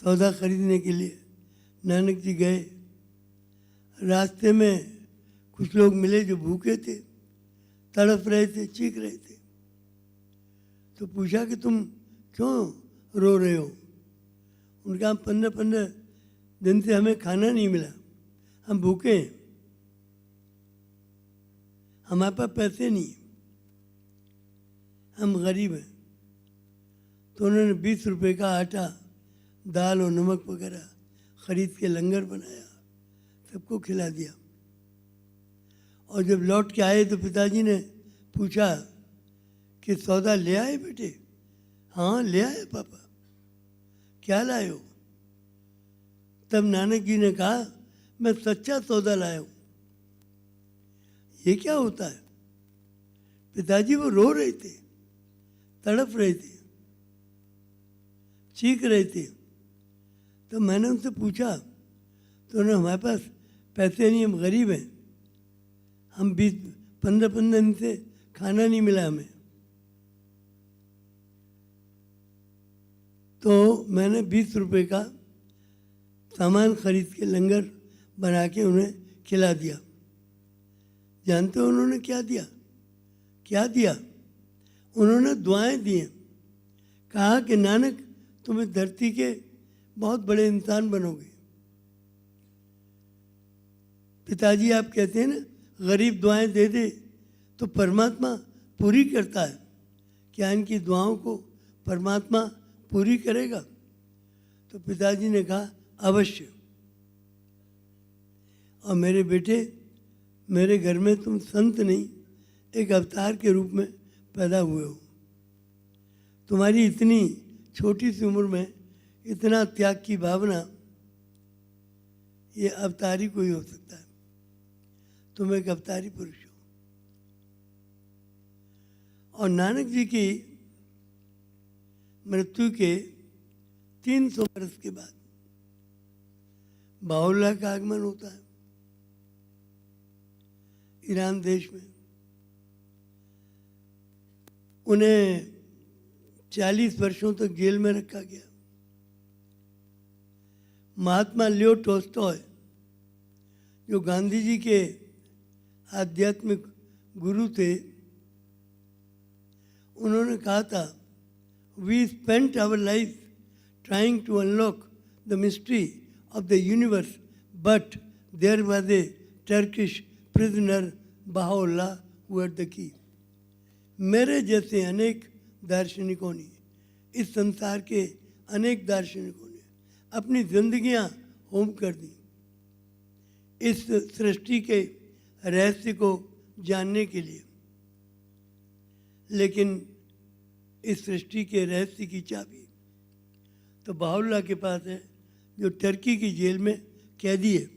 सौदा खरीदने के लिए नानक जी गए। रास्ते में कुछ लोग मिले जो भूखे थे, तड़प रहे थे, चीख रहे थे। तो पूछा कि तुम क्यों रो रहे हो? उनका 15 दिन से हमें खाना नहीं मिला, हम भूखे हैं, हमारे पास पैसे नहीं, हम गरीब हैं। तो उन्होंने 20 रुपये का आटा, दाल और नमक वगैरह खरीद के लंगर बनाया, सबको खिला दिया। और जब लौट के आए तो पिताजी ने पूछा कि सौदा ले आए बेटे? हाँ ले आए पापा। क्या लाए हो? तब नानक जी ने कहा, मैं सच्चा सौदा लाया हूँ। ये क्या होता है? पिताजी वो रो रहे थे, तड़प रहे थे, चीख रहे थे। तो मैंने उनसे पूछा, तो उन्होंने, हमारे पास पैसे नहीं, हम गरीब हैं, हम 15 दिन से खाना नहीं मिला हमें। तो मैंने 20 रुपये का सामान खरीद के लंगर बना के उन्हें खिला दिया। जानते हो उन्होंने क्या दिया? क्या दिया? उन्होंने दुआएं दी। कहा कि नानक तुम इस धरती के बहुत बड़े इंसान बनोगे। पिताजी आप कहते हैं ना, गरीब दुआएं दे दे तो परमात्मा पूरी करता है। क्या इनकी दुआओं को परमात्मा पूरी करेगा? तो पिताजी ने कहा अवश्य। और मेरे बेटे, मेरे घर में तुम संत नहीं एक अवतार के रूप में पैदा हुए हो। तुम्हारी इतनी छोटी सी उम्र में इतना त्याग की भावना, ये अवतारी को ही हो सकता है। तुम एक अवतारी पुरुष हो। और नानक जी की मृत्यु के 300 वर्ष के बाद बाहुल्लाह का आगमन होता है ईरान देश में। उन्हें 40 वर्षों तक जेल में रखा गया। महात्मा लियो टोल्स्टॉय, जो गांधी जी के आध्यात्मिक गुरु थे, उन्होंने कहा था, we spent our life trying to unlock the mystery of the universe, but there was a Turkish prisoner, Baha'u'llah, who had the key. मेरे जैसे अनेक दार्शनिकों ने, इस संसार के अनेक दार्शनिकों ने अपनी जिंदगियां होम कर दी इस सृष्टि के रहस्य को जानने के लिए। लेकिन इस सृष्टि के रहस्य की चाबी तो बाहुल्लाह के पास है, जो टर्की की जेल में कैदी है।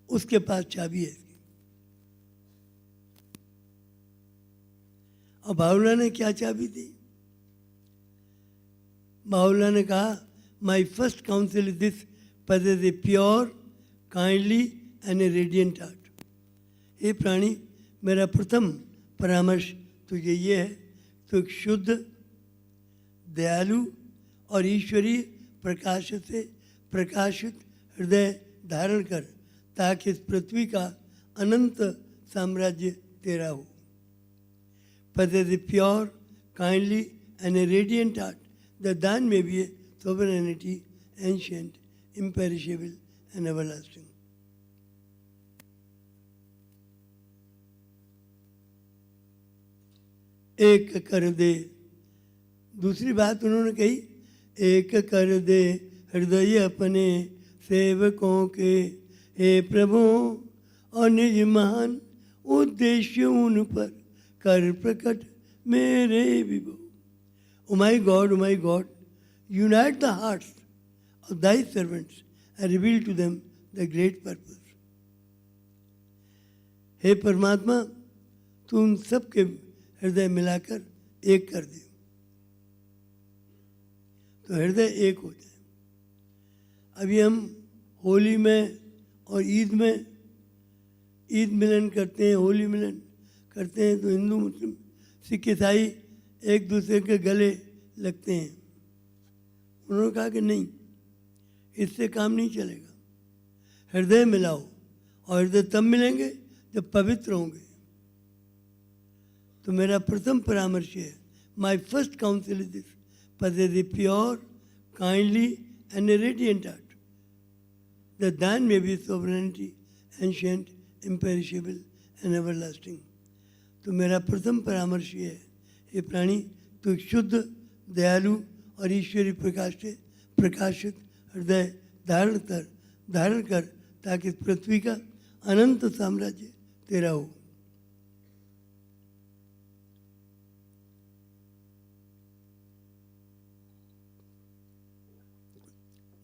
उसके पास चाबी है इसकी। और बाहुल्लाह ने क्या चाबी दी? बाहुल्लाह ने कहा, my first council is this, possess a pure, kindly and a radiant heart. हे प्राणी, मेरा प्रथम परामर्श तुझे ये है, तो एक शुद्ध, दयालु और ईश्वरीय प्रकाश से प्रकाशित हृदय धारण कर, ताकि इस पृथ्वी का अनंत साम्राज्य तेरा हो। Possess a pure, kindly and a radiant heart, that thine may be a sovereignty, ancient, imperishable and everlasting. एक कर दे, दूसरी बात उन्होंने कही, एक कर दे हृदय अपने सेवकों के, हे प्रभु, और निज महान उद्देश्य उन पर कर प्रकट मेरे विभो। O my God, unite the hearts of thy servants and reveal to them the great purpose. हे परमात्मा, तू उन सब के हृदय मिलाकर एक कर दे, तो हृदय एक हो जाए। अभी हम होली में और ईद में ईद मिलन करते हैं, होली मिलन करते हैं, तो हिंदू मुस्लिम सिख ईसाई एक दूसरे के गले लगते हैं। उन्होंने कहा कि नहीं, इससे काम नहीं चलेगा, हृदय मिलाओ, और हृदय तब मिलेंगे जब पवित्र होंगे। तो मेरा प्रथम परामर्श है, my first council is this, possess a pure, kindly and a radiant heart, that thine may be sovereignty, ancient, imperishable and everlasting. तो मेरा प्रथम परामर्श ये है, हे प्राणी, तू शुद्ध, दयालु और ईश्वरीय प्रकाश से प्रकाशित हृदय धारण कर, ताकि पृथ्वी का अनंत साम्राज्य तेरा हो।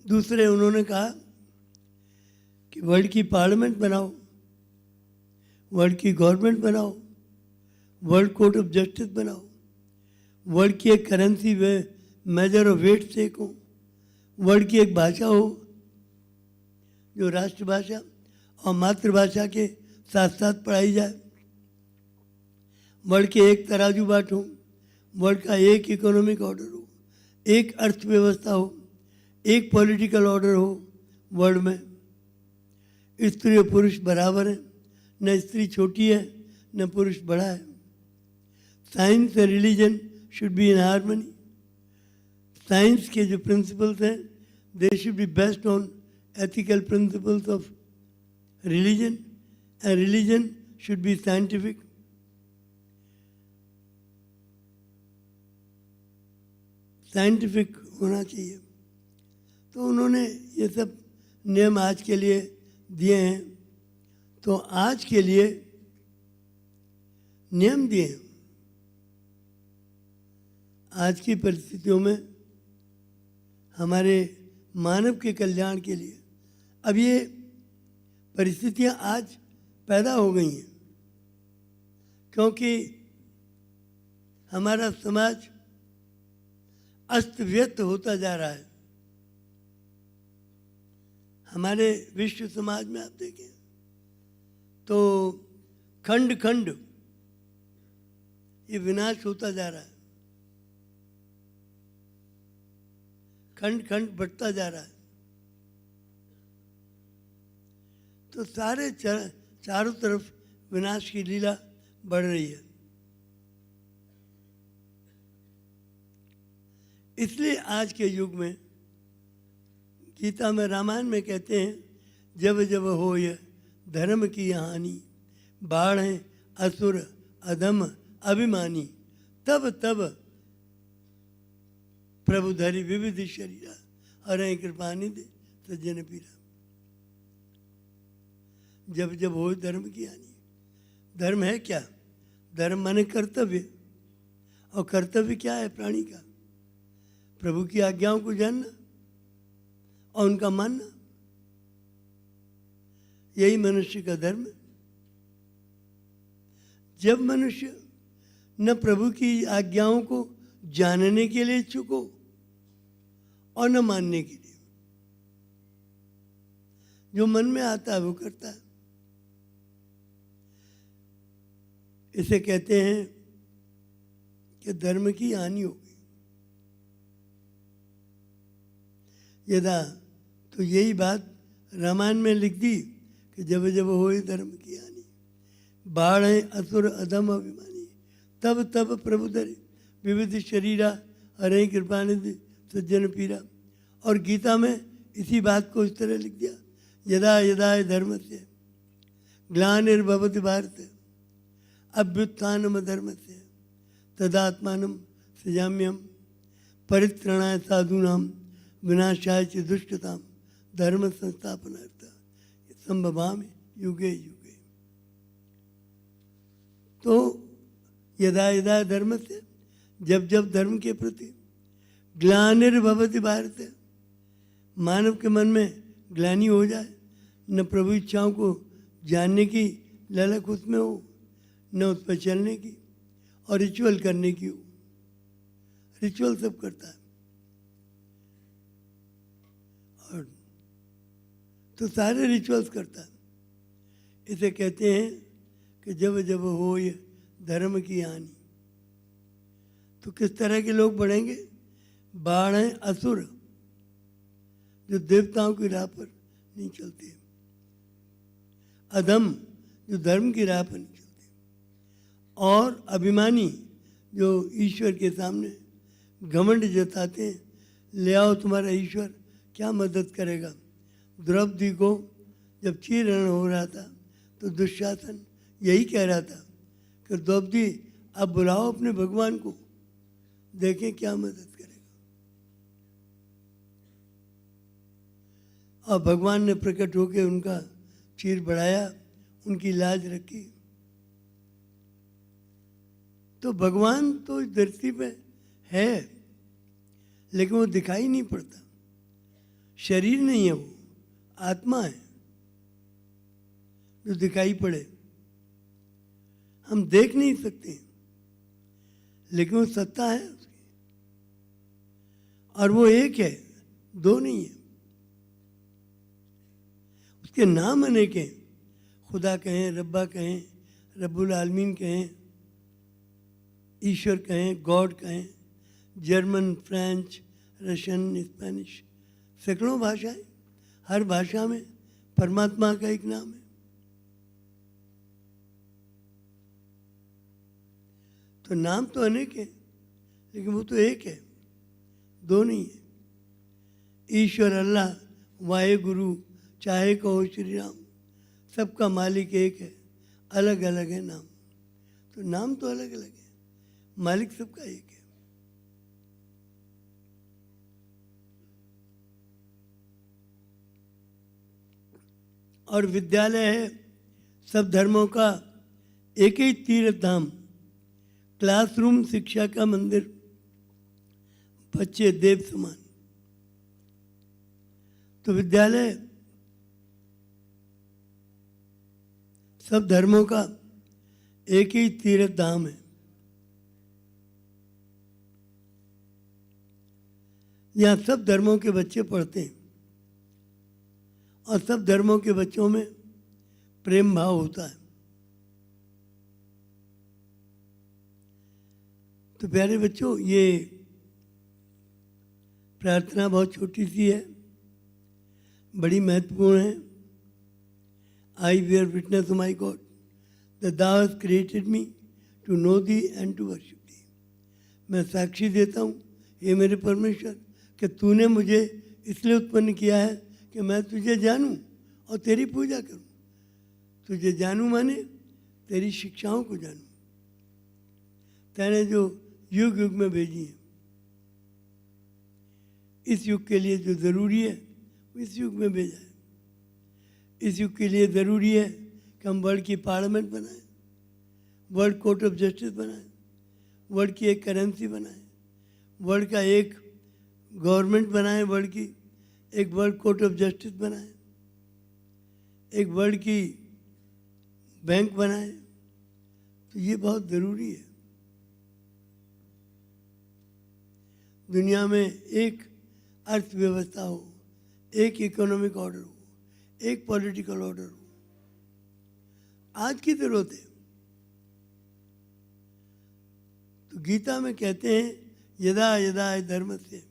दूसरे उन्होंने कहा कि वर्ल्ड की पार्लियामेंट बनाओ, वर्ल्ड की गवर्नमेंट बनाओ, वर्ल्ड कोर्ट ऑफ जस्टिस बनाओ, वर्ल्ड की एक करेंसी वे मेजर ऑफ वेट से एक हो, वर्ल्ड की एक भाषा हो जो राष्ट्रभाषा और मातृभाषा के साथ साथ पढ़ाई जाए, वर्ल्ड के एक तराजू बाट हो, वर्ल्ड का एक इकोनॉमिक ऑर्डर हो, एक अर्थव्यवस्था हो, एक पॉलिटिकल ऑर्डर हो वर्ल्ड में। स्त्री और पुरुष बराबर हैं, न स्त्री छोटी है न पुरुष बड़ा है। Science and religion should be in harmony. Science के जो प्रिंसिपल्स हैं, they should be based on ethical principles of religion, and religion should be scientific. Scientific होना चाहिए। तो उन्होंने ये सब नियम आज के लिए दिए हैं, तो आज के लिए नियम दिए हैं। आज की परिस्थितियों में हमारे मानव के कल्याण के लिए अब ये परिस्थितियां आज पैदा हो गई हैं, क्योंकि हमारा समाज अस्त व्यस्त होता जा रहा है। हमारे विश्व समाज में आप देखें तो खंड खंड ये विनाश होता जा रहा है, खंड खंड बढ़ता जा रहा है। तो सारे चारों तरफ विनाश की लीला बढ़ रही है। इसलिए आज के युग में गीता में, रामायण में कहते हैं, जब जब हो यह धर्म की हानि, बाढ़ें असुर अधम अभिमानी, तब तब प्रभु धरि विविध शरीरा, हरे कृपानिधि सज्जन पीरा। जब जब हो धर्म की हानि, धर्म है क्या? धर्म माने कर्तव्य, और कर्तव्य क्या है प्राणी का? प्रभु की आज्ञाओं को जानना और उनका मानना, यही मनुष्य का धर्म है। जब मनुष्य न प्रभु की आज्ञाओं को जानने के लिए इच्छुक हो और न मानने के लिए, जो मन में आता है वो करता है। इसे कहते हैं कि धर्म की हानि होगी। यदा, तो यही बात रामायण में लिख दी कि जब जब होए धर्म की हानि, बाढ़ असुर अधम अभिमानी, तब तब प्रभु धरि विविध शरीरा, हरे कृपानिधि सज्जन पीरा। और गीता में इसी बात को इस तरह लिख दिया, यदा यदा धर्म से ग्लानिर्भवति भारत अभ्युत्थानम धर्म से तदात्मानं सृजाम्यहम् परित्राणाय साधूनां विनाशाय च दुष्टतां धर्म संस्थापनार्थ संभवामि युगे युगे। तो यदा यदा धर्म से, जब जब धर्म के प्रति ग्लानिर्भवति भारत, मानव के मन में ग्लानि हो जाए, न प्रभु इच्छाओं को जानने की ललक उसमें हो, न उस पर चलने की और रिचुअल करने की हो। रिचुअल सब करता है, और तो सारे रिचुअल्स करता है। इसे कहते हैं कि जब जब हो ये धर्म की हानि, तो किस तरह के लोग बढ़ेंगे? बाढ़ हैं असुर, जो देवताओं की राह पर नहीं चलते, अधम, जो धर्म की राह पर नहीं चलते, और अभिमानी, जो ईश्वर के सामने घमंड जताते हैं, ले आओ तुम्हारा ईश्वर क्या मदद करेगा। द्रौपदी को जब चीरहरण हो रहा था तो दुशासन यही कह रहा था कि द्रौपदी अब बुलाओ अपने भगवान को, देखें क्या मदद करेगा। और भगवान ने प्रकट होकर उनका चीर बढ़ाया, उनकी लाज रखी। तो भगवान तो इस धरती पे है, लेकिन वो दिखाई नहीं पड़ता। शरीर नहीं है, वो आत्मा है जो दिखाई पड़े। हम देख नहीं सकते, लेकिन वो सत्ता है उसकी, और वो एक है, दो नहीं है। उसके नाम अनेक हैं, खुदा कहें, रब्बा कहें, रब्बुल आलमीन कहें, ईश्वर कहें, गॉड कहें, जर्मन, फ्रेंच, रशियन, स्पेनिश, सैकड़ों भाषाएं। हर भाषा में परमात्मा का एक नाम है। तो नाम तो अनेक है, लेकिन वो तो एक है, दो नहीं है। ईश्वर, अल्लाह, वाहे गुरु, चाहे कहो श्री राम, सबका मालिक एक है, अलग अलग है नाम। तो नाम तो अलग अलग है, मालिक सबका एक है। और विद्यालय है सब धर्मों का एक ही तीर्थ धाम, क्लासरूम शिक्षा का मंदिर, बच्चे देव समान। तो विद्यालय सब धर्मों का एक ही तीर्थ धाम है। यहाँ सब धर्मों के बच्चे पढ़ते हैं और सब धर्मों के बच्चों में प्रेम भाव होता है। तो प्यारे बच्चों, ये प्रार्थना बहुत छोटी सी है, बड़ी महत्वपूर्ण है। I bear witness, O my God, that thou hast created me to know thee and to worship thee. मैं साक्षी देता हूँ हे मेरे परमेश्वर कि तूने मुझे इसलिए उत्पन्न किया है कि मैं तुझे जानूं और तेरी पूजा करूं। तुझे जानूं माने तेरी शिक्षाओं को जानूं। तैने जो युग युग में भेजी है, इस युग के लिए जो ज़रूरी है वो इस युग में भेजा है। इस युग के लिए ज़रूरी है कि हम वर्ल्ड की पार्लियामेंट बनाएं, वर्ल्ड कोर्ट ऑफ जस्टिस बनाएं, वर्ल्ड की एक करेंसी बनाएं, वर्ल्ड का एक गवर्नमेंट बनाएं, वर्ल्ड की एक वर्ल्ड कोर्ट ऑफ जस्टिस बनाएं, एक वर्ल्ड की बैंक बनाएं। तो ये बहुत ज़रूरी है। दुनिया में एक अर्थव्यवस्था हो, एक इकोनॉमिक ऑर्डर हो, एक पॉलिटिकल ऑर्डर हो, आज की ज़रूरत है। तो गीता में कहते हैं यदा यदा धर्मस्य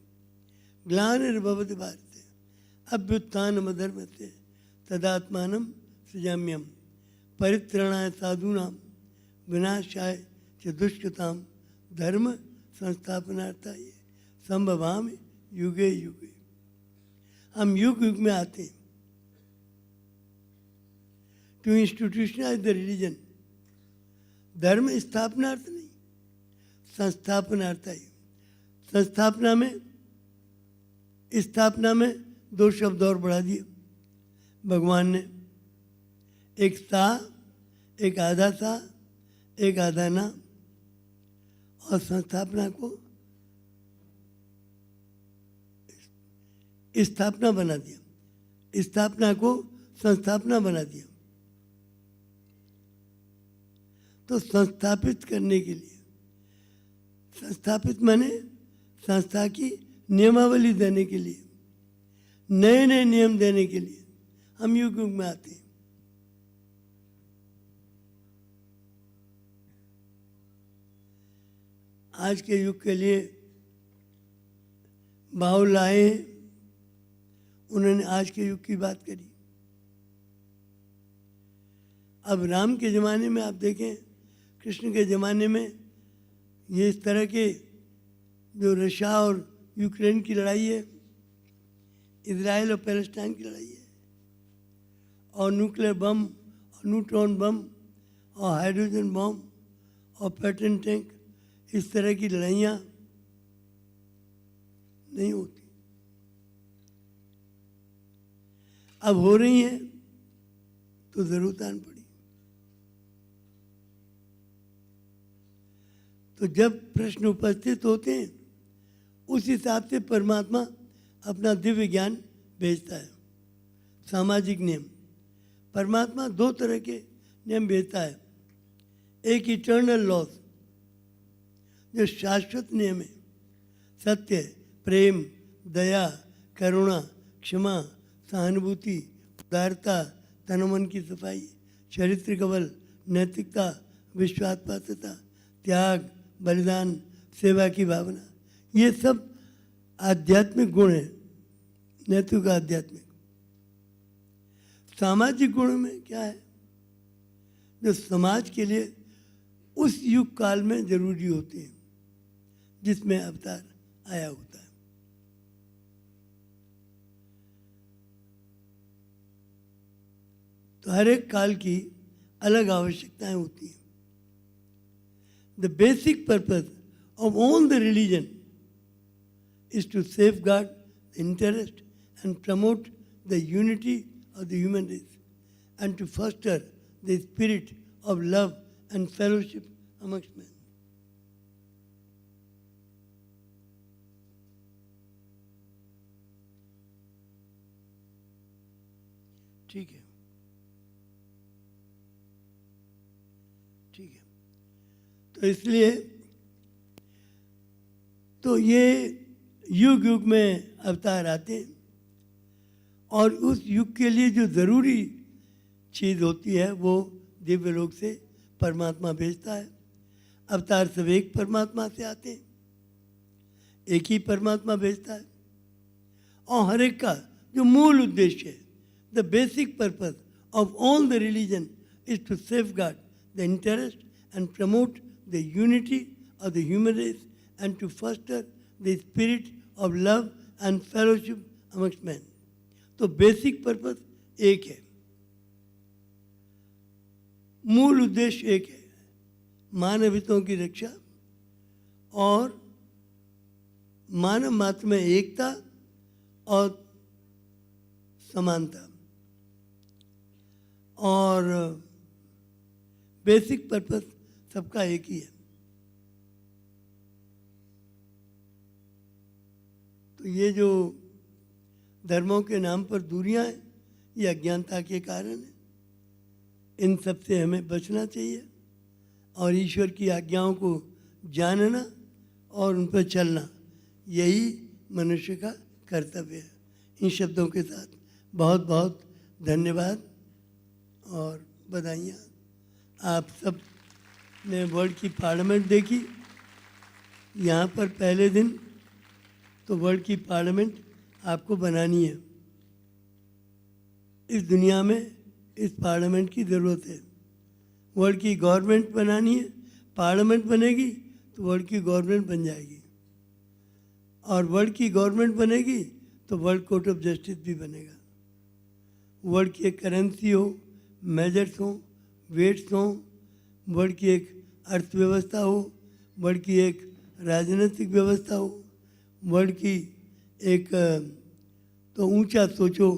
ग्लानिर्भवति भारते अभ्युत्थानमधर्मस्य तदात्मानं सृजाम्यहम् परित्राणाय साधूनां विनाशाय च दुष्कृतां धर्म संस्थापनार्थाय संभवामि युगे युगे। हम युग युग में आते हैं टू इंस्टीट्यूशनलाइज द रिलीजन। धर्म स्थापनार्थ नहीं, संस्थापनार्थ है। स्थापना में दो शब्द और बढ़ा दिए भगवान ने, एक सा, एक आधा सा, एक आधा ना, और संस्थापना को स्थापना बना दिया, स्थापना को संस्थापना बना दिया। तो संस्थापित करने के लिए, संस्थापित माने संस्था की नियमावली देने के लिए, नए नए नियम देने के लिए हम युग युग में आते हैं। आज के युग के लिए बाउल आए हैं, उन्होंने आज के युग की बात करी। अब राम के ज़माने में आप देखें, कृष्ण के ज़माने में ये इस तरह के जो रशिया और यूक्रेन की लड़ाई है, इजराइल और पैलेस्टाइन की लड़ाई है, और न्यूक्लियर बम और न्यूट्रॉन बम और हाइड्रोजन बम और पैटर्न टैंक, इस तरह की लड़ाइयाँ नहीं होती। अब हो रही हैं तो ज़रूरत आन पड़ी। तो जब प्रश्न उपस्थित होते हैं उस हिसाब से परमात्मा अपना दिव्य ज्ञान भेजता है। सामाजिक नियम, परमात्मा दो तरह के नियम भेजता है। एक इटर्नल लॉज जो शाश्वत नियम है, सत्य, प्रेम, दया, करुणा, क्षमा, सहानुभूति, उदारता, तन मन की सफाई, चरित्र कबल, नैतिकता, विश्वासपात्रता, त्याग, बलिदान, सेवा की भावना, ये सब आध्यात्मिक गुण हैं, नैतिक आध्यात्मिक। सामाजिक गुण में क्या है, जो समाज के लिए उस युग काल में जरूरी होते हैं जिसमें अवतार आया होता है। तो हर एक काल की अलग आवश्यकताएं होती हैं। The basic purpose of all the religion is to safeguard the interest and promote the unity of the human race. and to foster the spirit of love and fellowship amongst men. ठीक है, ठीक है। तो इसलिए तो ये युग युग में अवतार आते हैं और उस युग के लिए जो ज़रूरी चीज़ होती है वो दिव्य लोक से परमात्मा भेजता है। अवतार सब एक परमात्मा से आते हैं, एक ही परमात्मा भेजता है और हर एक का जो मूल उद्देश्य है, the basic purpose of all the religion is to safeguard the interest and promote the unity of the human race and to foster the spirit of love and fellowship amongst men. तो basic purpose एक है, मूल उद्देश्य एक है, मानव हितों की रक्षा और मानव मात्र में एकता और समानता। और बेसिक पर्पस सबका एक ही है। तो ये जो धर्मों के नाम पर दूरियां हैं, ये अज्ञानता के कारण है। इन सब से हमें बचना चाहिए और ईश्वर की आज्ञाओं को जानना और उन पर चलना, यही मनुष्य का कर्तव्य है। इन शब्दों के साथ बहुत बहुत धन्यवाद और बधाइयाँ। आप सब ने वर्ल्ड की पार्लियामेंट देखी यहाँ पर पहले दिन, तो वर्ल्ड की पार्लियामेंट आपको बनानी है। इस दुनिया में इस पार्लियामेंट की ज़रूरत है। वर्ल्ड की गवर्नमेंट बनानी है, पार्लियामेंट बनेगी तो वर्ल्ड की गवर्नमेंट बन जाएगी और वर्ल्ड की गवर्नमेंट बनेगी तो वर्ल्ड कोर्ट ऑफ जस्टिस भी बनेगा। वर्ल्ड की एक करेंसी हो, मेजर्स हो, वेट्स हो, वर्ल्ड की एक अर्थव्यवस्था हो, वर्ल्ड की एक राजनीतिक व्यवस्था हो, वर्ल्ड की एक तो ऊंचा सोचो,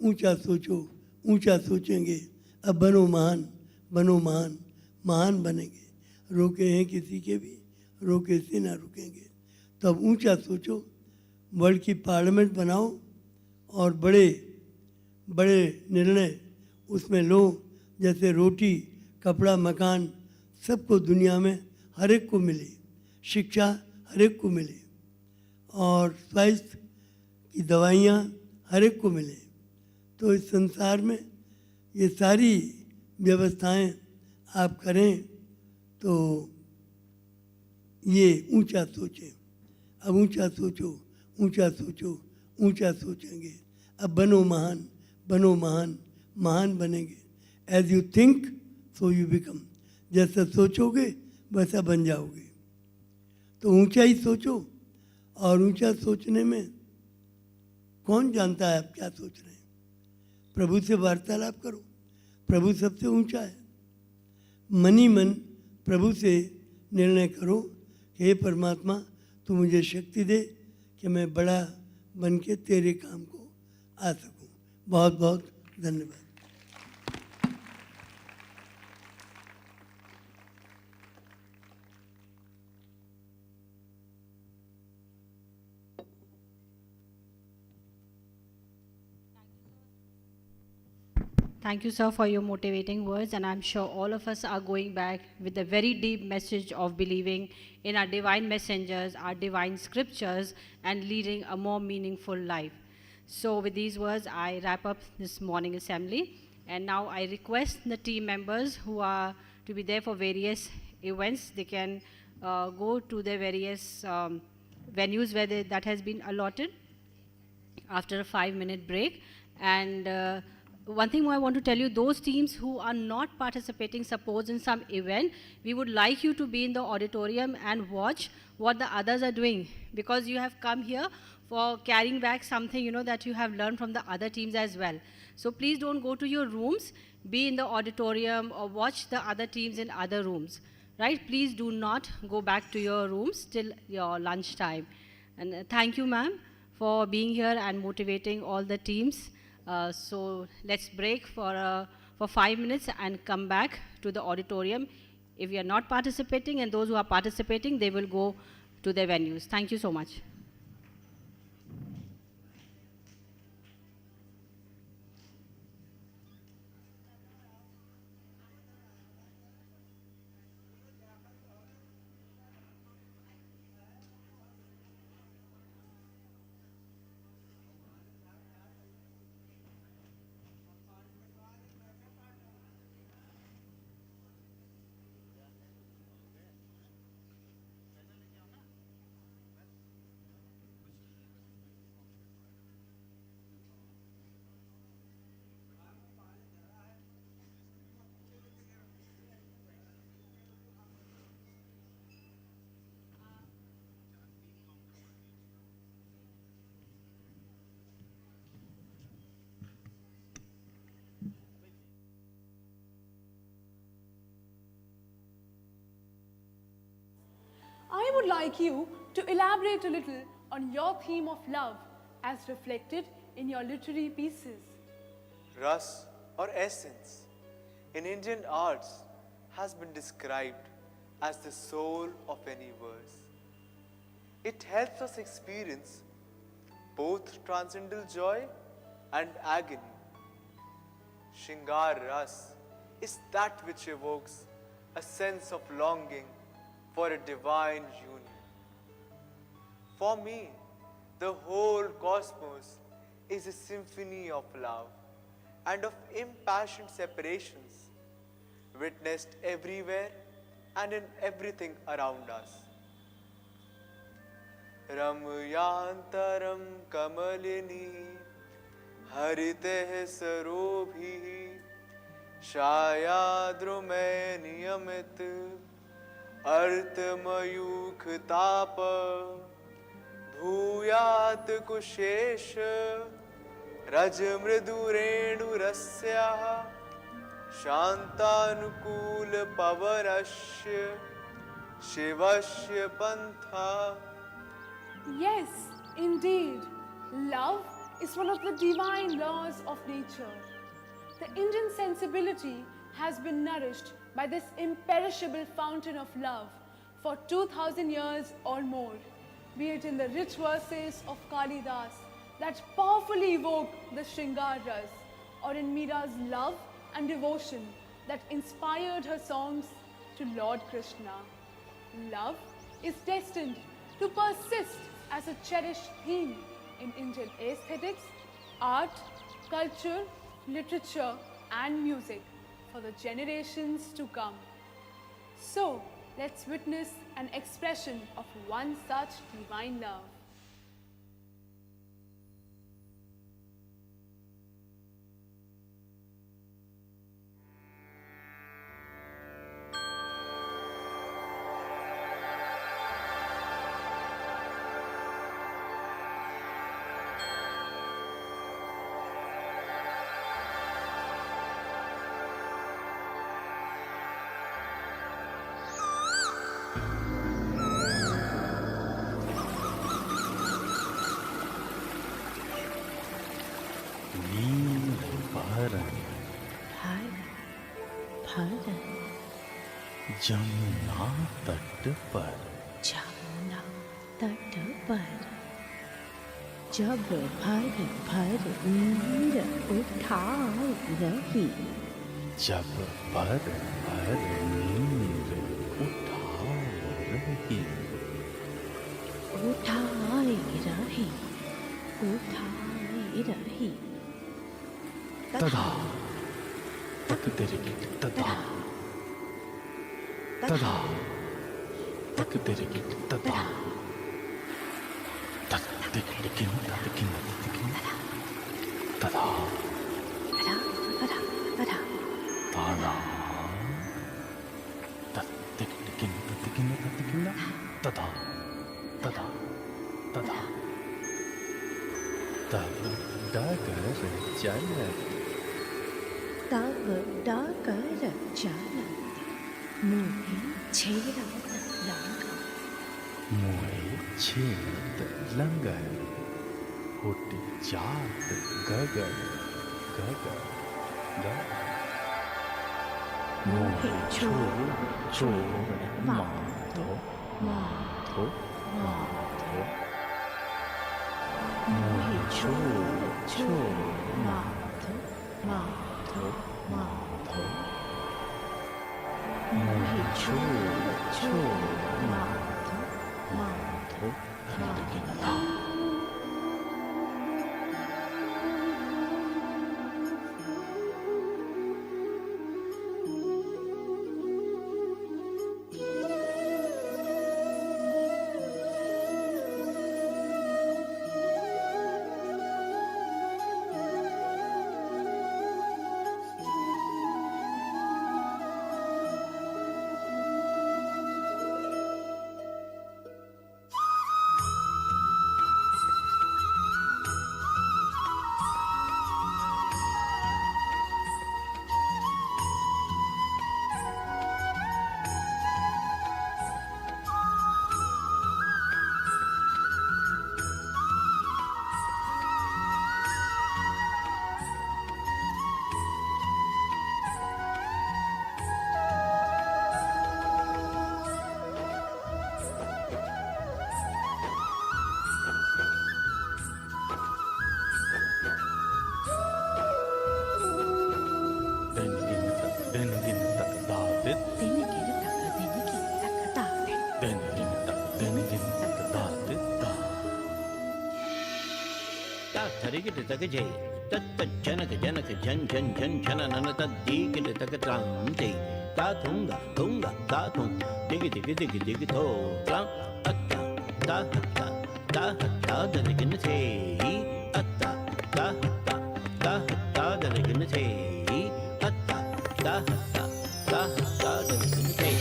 ऊंचा सोचो, ऊंचा सोचेंगे, अब बनो महान, बनो महान, महान बनेंगे। रोके हैं किसी के भी, रोके से ना रुकेंगे। तो अब ऊंचा सोचो, वर्ल्ड की पार्लियामेंट बनाओ और बड़े बड़े निर्णय उसमें लो, जैसे रोटी, कपड़ा, मकान सबको दुनिया में हर एक को मिले, शिक्षा हर एक को मिले और स्वास्थ्य की दवाइयाँ हर एक को मिले। तो इस संसार में ये सारी व्यवस्थाएं आप करें तो ये ऊंचा सोचें। अब ऊंचा सोचो, ऊंचा सोचो, ऊंचा सोचेंगे। अब बनो महान, बनो महान, महान बनेंगे। As you think so you become. जैसा सोचोगे वैसा बन जाओगे। तो ऊंचा ही सोचो और ऊंचा सोचने में कौन जानता है आप क्या सोच रहे हैं? प्रभु से वार्तालाप करो, प्रभु सबसे ऊंचा है। मन ही मन प्रभु से निर्णय करो कि हे परमात्मा, तू मुझे शक्ति दे कि मैं बड़ा बन के तेरे काम को आ सकूं। बहुत बहुत धन्यवाद। Thank you, sir, for your motivating words, and I'm sure all of us are going back with a very deep message of believing in our divine messengers, our divine scriptures, and leading a more meaningful life. So with these words, I wrap up this morning assembly, and now I request the team members who are to be there for various events, they can go to their various venues where that has been allotted after a 5-minute break. And one thing more I want to tell you, those teams who are not participating, suppose in some event, we would like you to be in the auditorium and watch what the others are doing, because you have come here for carrying back something, you know, that you have learned from the other teams as well. So please don't go to your rooms, be in the auditorium or watch the other teams in other rooms, right? Please do not go back to your rooms till your lunch time. And thank you, ma'am, for being here and motivating all the teams. So let's break for a for 5 minutes and come back to the auditorium. If you are not participating, and those who are participating, they will go to their venues. Thank you so much. I would like you to elaborate a little on your theme of love as reflected in your literary pieces. Ras or essence in Indian arts has been described as the soul of any verse. It helps us experience both transcendental joy and agony. Shringar Ras is that which evokes a sense of longing for a divine union. For me, the whole cosmos is a symphony of love and of impassioned separations, witnessed everywhere and in everything around us. Ramyantaram kamalini hariteh sarobhi shayadrume niyamit Artmayukh tapa bhuyat kushesh rajmridurenu rasya shantanukul pavarashya shivashya pantha. Yes, indeed. Love is one of the divine laws of nature. The Indian sensibility has been nourished by this imperishable fountain of love for 2000 years or more, be it in the rich verses of Kalidas that powerfully evoke the Shringar Ras, or in Meera's love and devotion that inspired her songs to Lord Krishna. Love is destined to persist as a cherished theme in Indian aesthetics, art, culture, literature, and music for the generations to come. So, let's witness an expression of one such divine love. Jamuna तट पर जमुना तट पर जब भर भर नीर उठाई रही जब भर भर नीर उठाई रही उठाई रही उठाई रही तदा तक तेरे की तदा तदा तक तेरे की तदा तक तक लेकिन लेकिन लेकिन तदा तदा तदा तक तक लेकिन लेकिन लेकिन तदा तदा तदा तब डाकर चलत तब डाकर चलत मोहे छेड़त लंगा मोहे छेड़त लंगर होट जात गगर गगर गगर मोहे छो छो माधो माधो माधो मोहे छो छो माधो माधो माधो मोहे छो छो Madho Madho Madho Tarigit Tagajay, Tat Janaka Janaka Jan Jan Jan Jananata Digit Tagatramte, Tatunga, Tunga, Tatung, Digito, Tram, Atta, Tahata, Tahata, the Lignity, Atta, Tahata, Tahata, the Lignity, Atta, Tahata, Tahata, the Lignity.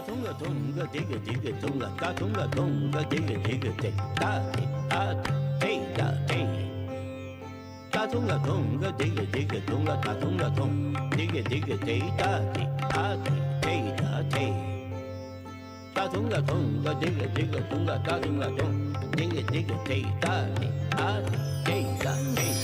Tunga tunga digga digga tunga ta tunga tunga digga digga dig ta hey da hey ta tunga tunga digga digga tunga ta tunga tung digga digga day da hey da hey ta tunga tunga digga digga tunga ta tunga tung digga digga day da hey da hey.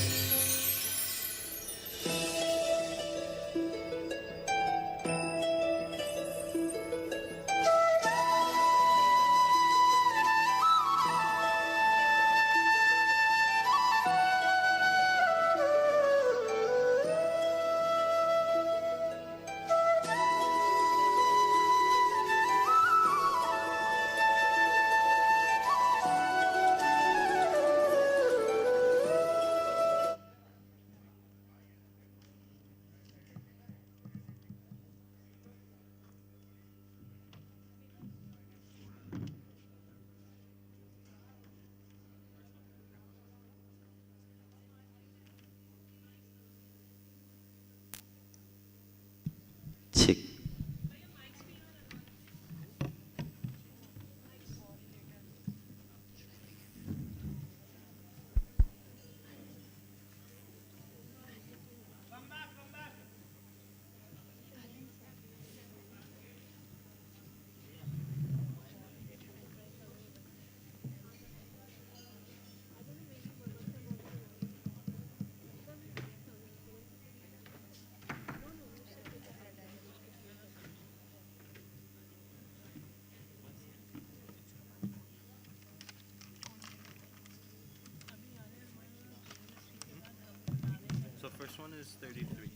So first one is 33.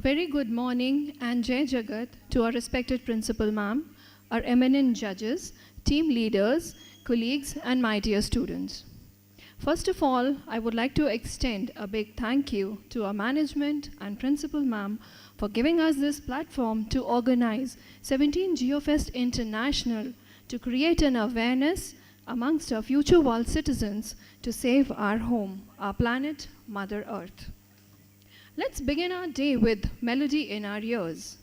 A very good morning and Jai Jagat to our respected principal ma'am, our eminent judges, team leaders, colleagues and my dear students. First of all, I would like to extend a big thank you to our management and principal ma'am for giving us this platform to organize 17 Geofest International to create an awareness amongst our future world citizens to save our home, our planet, Mother Earth. Let's begin our day with melody in our ears.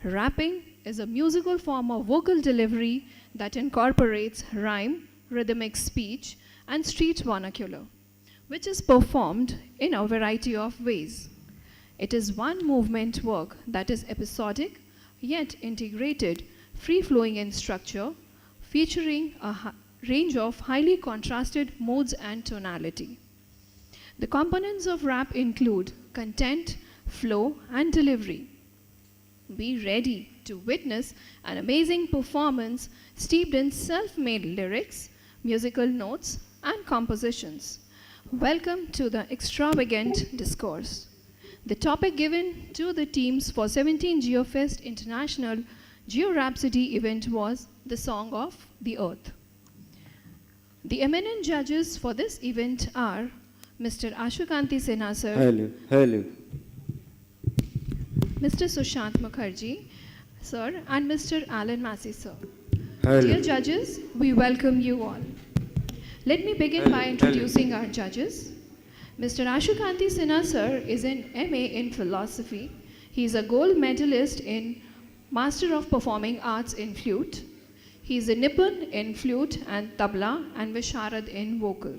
Rapping is a musical form of vocal delivery that incorporates rhyme, rhythmic speech, and street vernacular, which is performed in a variety of ways. It is one movement work that is episodic, yet integrated, free-flowing in structure, featuring a range of highly contrasted modes and tonality. The components of rap include content, flow, and delivery. Be ready to witness an amazing performance steeped in self-made lyrics, musical notes, and compositions. Welcome to the extravagant discourse. The topic given to the teams for 17 Geofest International Geo Rhapsody event was the Song of the Earth. The eminent judges for this event are Mr. Ashukanti Sinha sir, Hello. Mr. Sushant Mukherjee sir, and Mr. Alan Massey sir. Hello. Dear judges, we welcome you all. Let me begin by introducing our judges. Mr. Ashukanti Sinha sir is an MA in philosophy. He is a gold medalist in Master of Performing Arts in flute. He is a Nippon in flute and tabla and Visharad in vocal.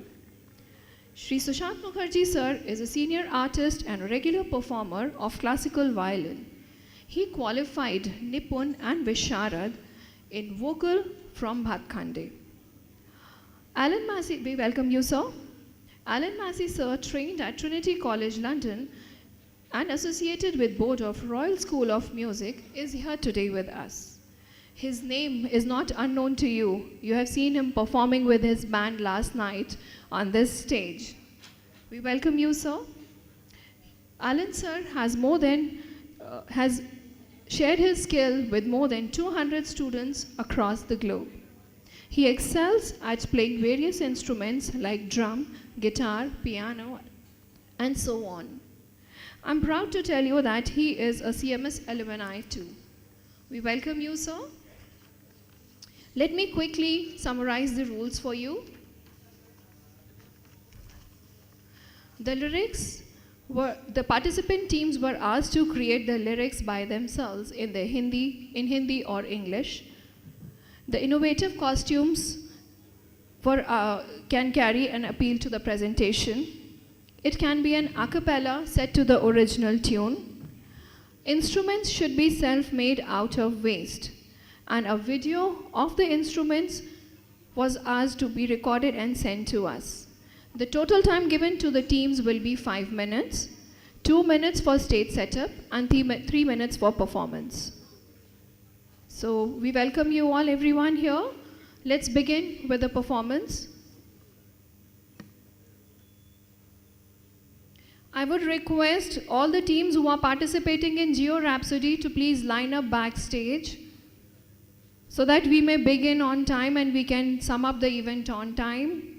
Shri Sushant Mukherjee sir is a senior artist and a regular performer of classical violin. He qualified Nippon and Visharad in vocal from Bhatkhande. Alan Massey, we welcome you sir. Alan Massey sir trained at Trinity College London and associated with Board of Royal School of Music is here today with us. His name is not unknown to you. You have seen him performing with his band last night on this stage. We welcome you, sir. Alan sir has shared his skill with more than 200 students across the globe. He excels at playing various instruments like drum, guitar, piano, and so on. I'm proud to tell you that he is a CMS alumni too. We welcome you, sir. Let me quickly summarize the rules for you. The participant teams were asked to create the lyrics by themselves in Hindi or English. The innovative costumes can carry an appeal to the presentation. It can be an a cappella set to the original tune. Instruments should be self-made out of waste. And a video of the instruments was asked to be recorded and sent to us. The total time given to the teams will be 5 minutes, 2 minutes for stage setup, and 3 minutes for performance. So we welcome you all, everyone here. Let's begin with the performance. I would request all the teams who are participating in Geo Rhapsody to please line up backstage so that we may begin on time and we can sum up the event on time.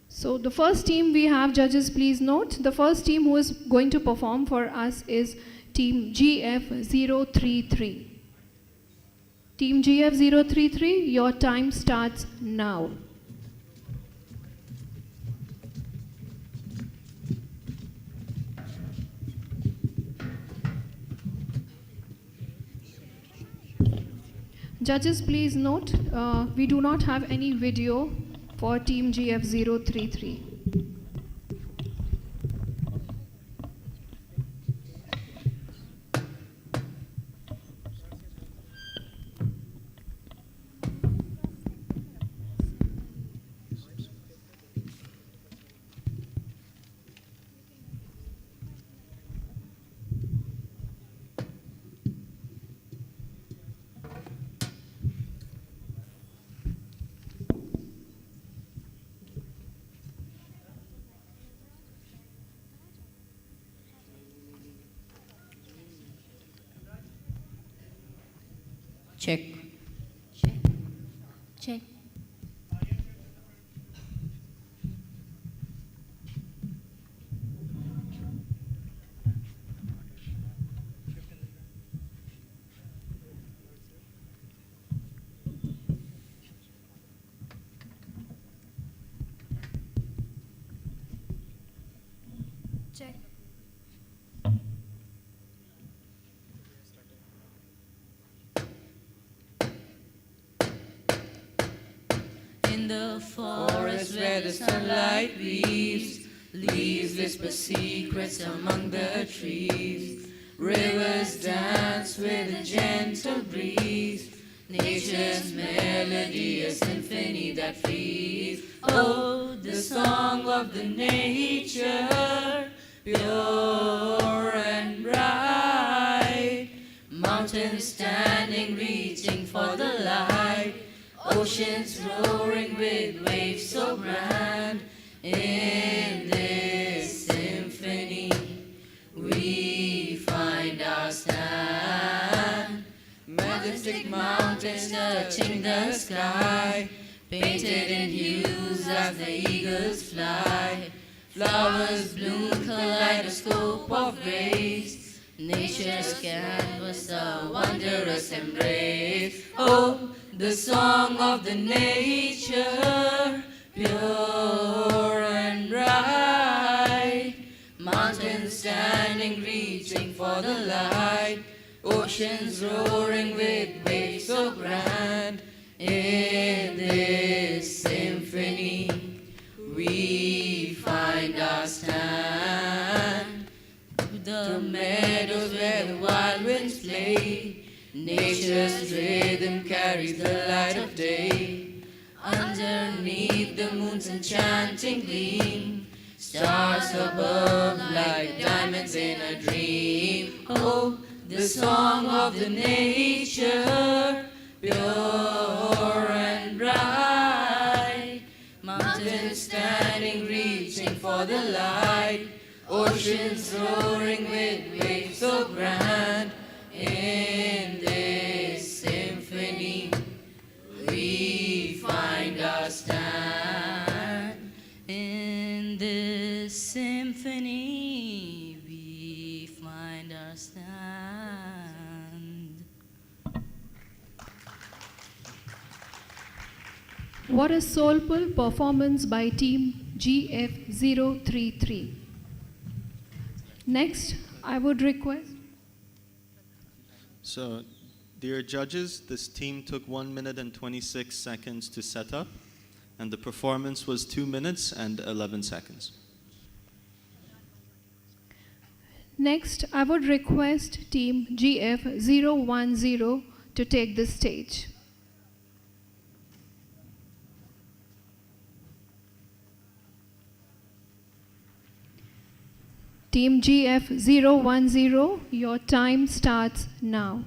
So the first team we have, judges please note, the first team who is going to perform for us is team GF033. Team GF033, your time starts now. Judges, please note, we do not have any video for team GF033. check, check, check. Check. In the forest where the sunlight weaves, leaves whisper secrets among the trees. Rivers dance with a gentle breeze, nature's melody, a symphony that frees. Oh, the song of the nature, pure and bright. Mountains standing, reaching for the light. Oceans roaring with waves so grand. In this symphony, we find our stand. Majestic mountains touching the sky, painted in hues as the eagles fly. Flowers bloom, kaleidoscope of grace. Nature's canvas, a wondrous embrace. Oh, the song of the nature, pure and bright. Mountains standing, reaching for the light. Oceans roaring with waves so grand. In this symphony, we find our stand. The meadows where the wild winds play, nature's rhythm carries the light of day. Underneath the moon's enchanting gleam, stars above like diamonds in a dream. Oh, the song of the nature, pure and bright. Mountains standing, reaching for the light. Oceans roaring with waves so grand. In this symphony, we find our stand. In this symphony, we find our stand. What a soulful performance by Team GF033. Next, I would request. So, dear judges, this team took 1 minute and 26 seconds to set up, and the performance was 2 minutes and 11 seconds. Next, I would request Team GF010 to take the stage. Team GF010, your time starts now.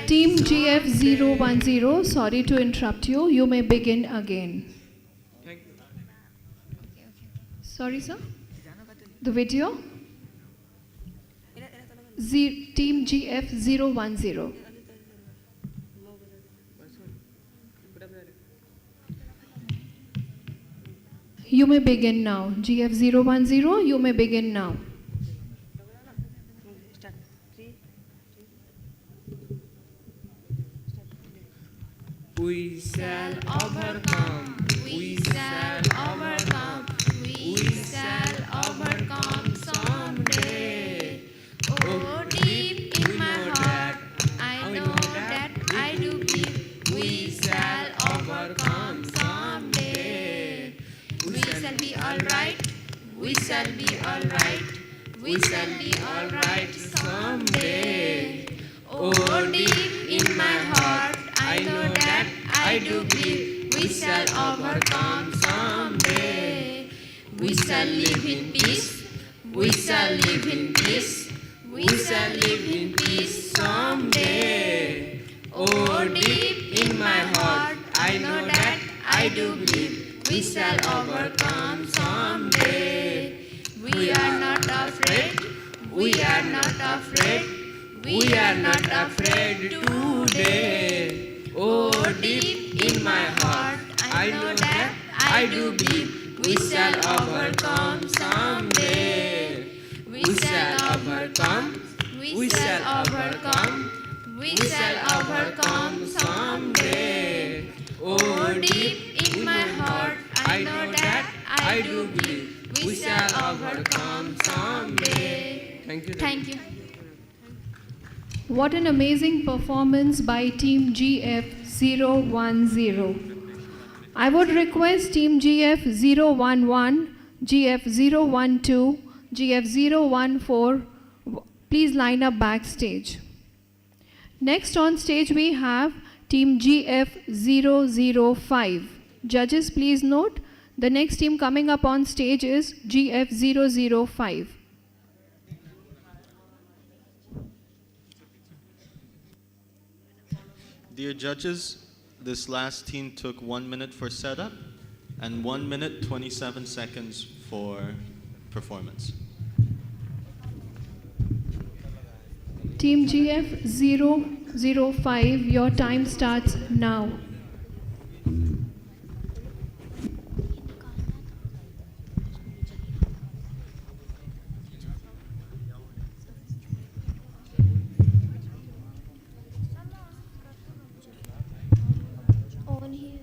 Team GF010, sorry to interrupt you. You may begin again. Sorry, sir? The video? Team GF010. You may begin now. GF010, you may begin now. We shall overcome. We shall overcome. We shall overcome someday. Oh, deep in my heart, I know that I do believe we shall overcome someday. We shall be alright. We shall be alright. We shall be alright someday. Oh, deep in my heart, I know that I do believe we shall overcome someday. We shall live in peace. We shall live in peace. We shall live in peace someday. Oh, deep in my heart, I know that I do believe we shall overcome someday. We are not afraid. We are not afraid. We are not afraid today. Oh, deep in my heart, I know that I do believe we shall overcome someday. We shall overcome. We shall overcome. We shall overcome someday. Oh, deep in my heart, I know that I do believe we shall overcome someday. Thank you. Thank you. What an amazing performance by Team GF010. I would request Team GF011, GF012, GF014, please line up backstage. Next on stage we have Team GF005. Judges, please note, the next team coming up on stage is GF005. Dear judges, this last team took 1 minute for setup and 1 minute 27 seconds for performance. Team GF005, your time starts now. On here.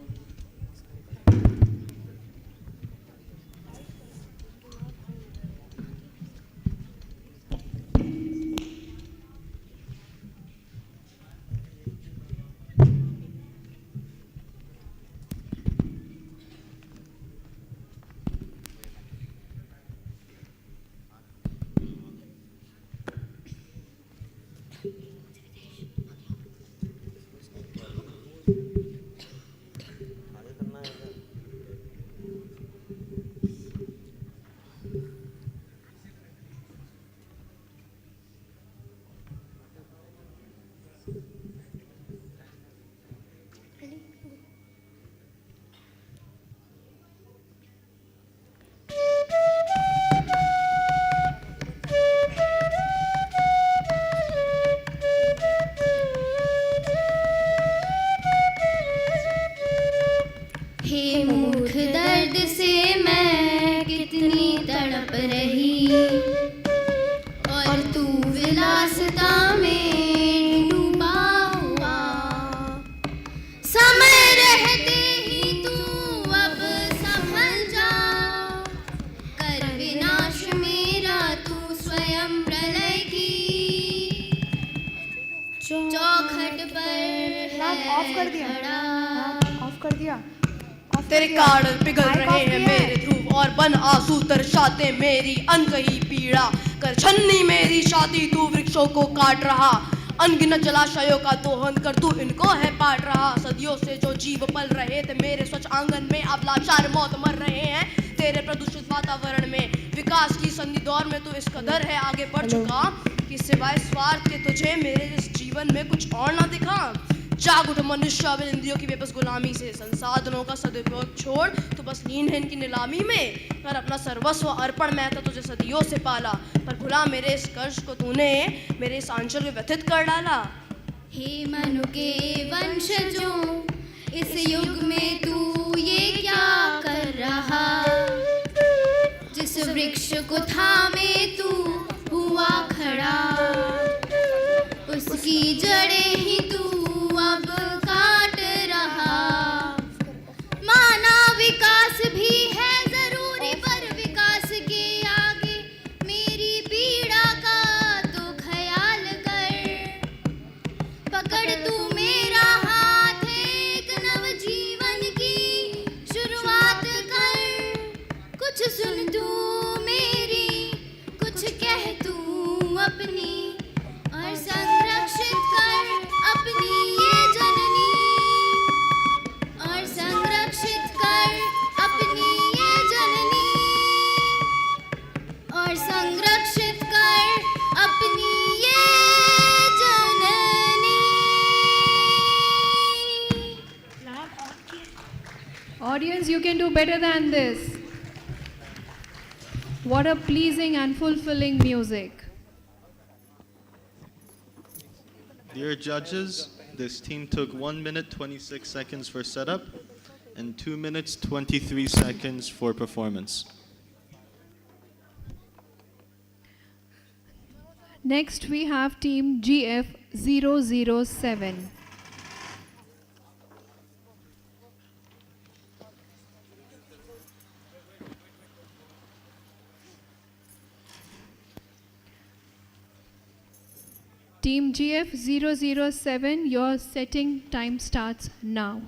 हे मूर्ख दर्द से मैं कितनी तड़प रही और तू विलासता में डूबा हुआ समय रहते ही तू अब संभल जा कर विनाश मेरा तू स्वयं प्रलय की चौखट पर ऑफ कर दिया ऑफ कर दिया तेरे कारण पिघल रहे हैं मेरे ध्रुव और बन आंसू तरसाते मेरी अनकही पीड़ा कर छन्नी मेरी छाती तू वृक्षों को काट रहा अनगिनत जलाशयों का दोहन कर तू इनको है पाट रहा सदियों से जो जीव पल रहे थे मेरे स्वच्छ आंगन में अब लाचार मौत मर रहे हैं तेरे प्रदूषित वातावरण में विकास की संधि दौर में तू इस कदर है आगे बढ़ चुका कि सिवाय स्वार्थ के तुझे मेरे इस जीवन में कुछ और ना दिखा जाग उठ मनुष्य अब इंद्रियों की बेबस गुलामी से संसाधनों का सदुपयोग छोड़ तू बस लीन है इनकी नीलामी में कर अपना सर्वस्व अर्पण मैं तो तुझे सदियों से पाला पर भुला मेरे इस कर्ष को तूने मेरे इस आंचल में व्यथित कर डाला हे मनु के वंशजों इस युग में तू ये क्या कर रहा जिस वृक्ष को थामे तू हुआ खड़ा उसकी जड़ें ही तू अब काट रहा Audience, you can do better than this. What a pleasing and fulfilling music. Dear judges, this team took 1 minute 26 seconds for setup and 2 minutes 23 seconds for performance. Next, we have team GF007. Team GF007, your setting time starts now.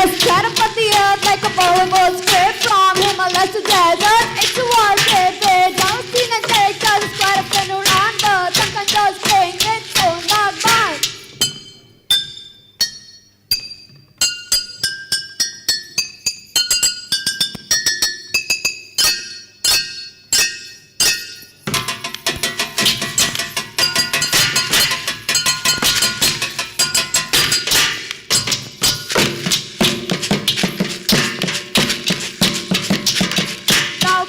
Scatter up the earth like a powerful straight from Himalayas to desert. It's a war favorite. Down seen and take the square of the Nuranda. Tankan just playing its own dog band. Now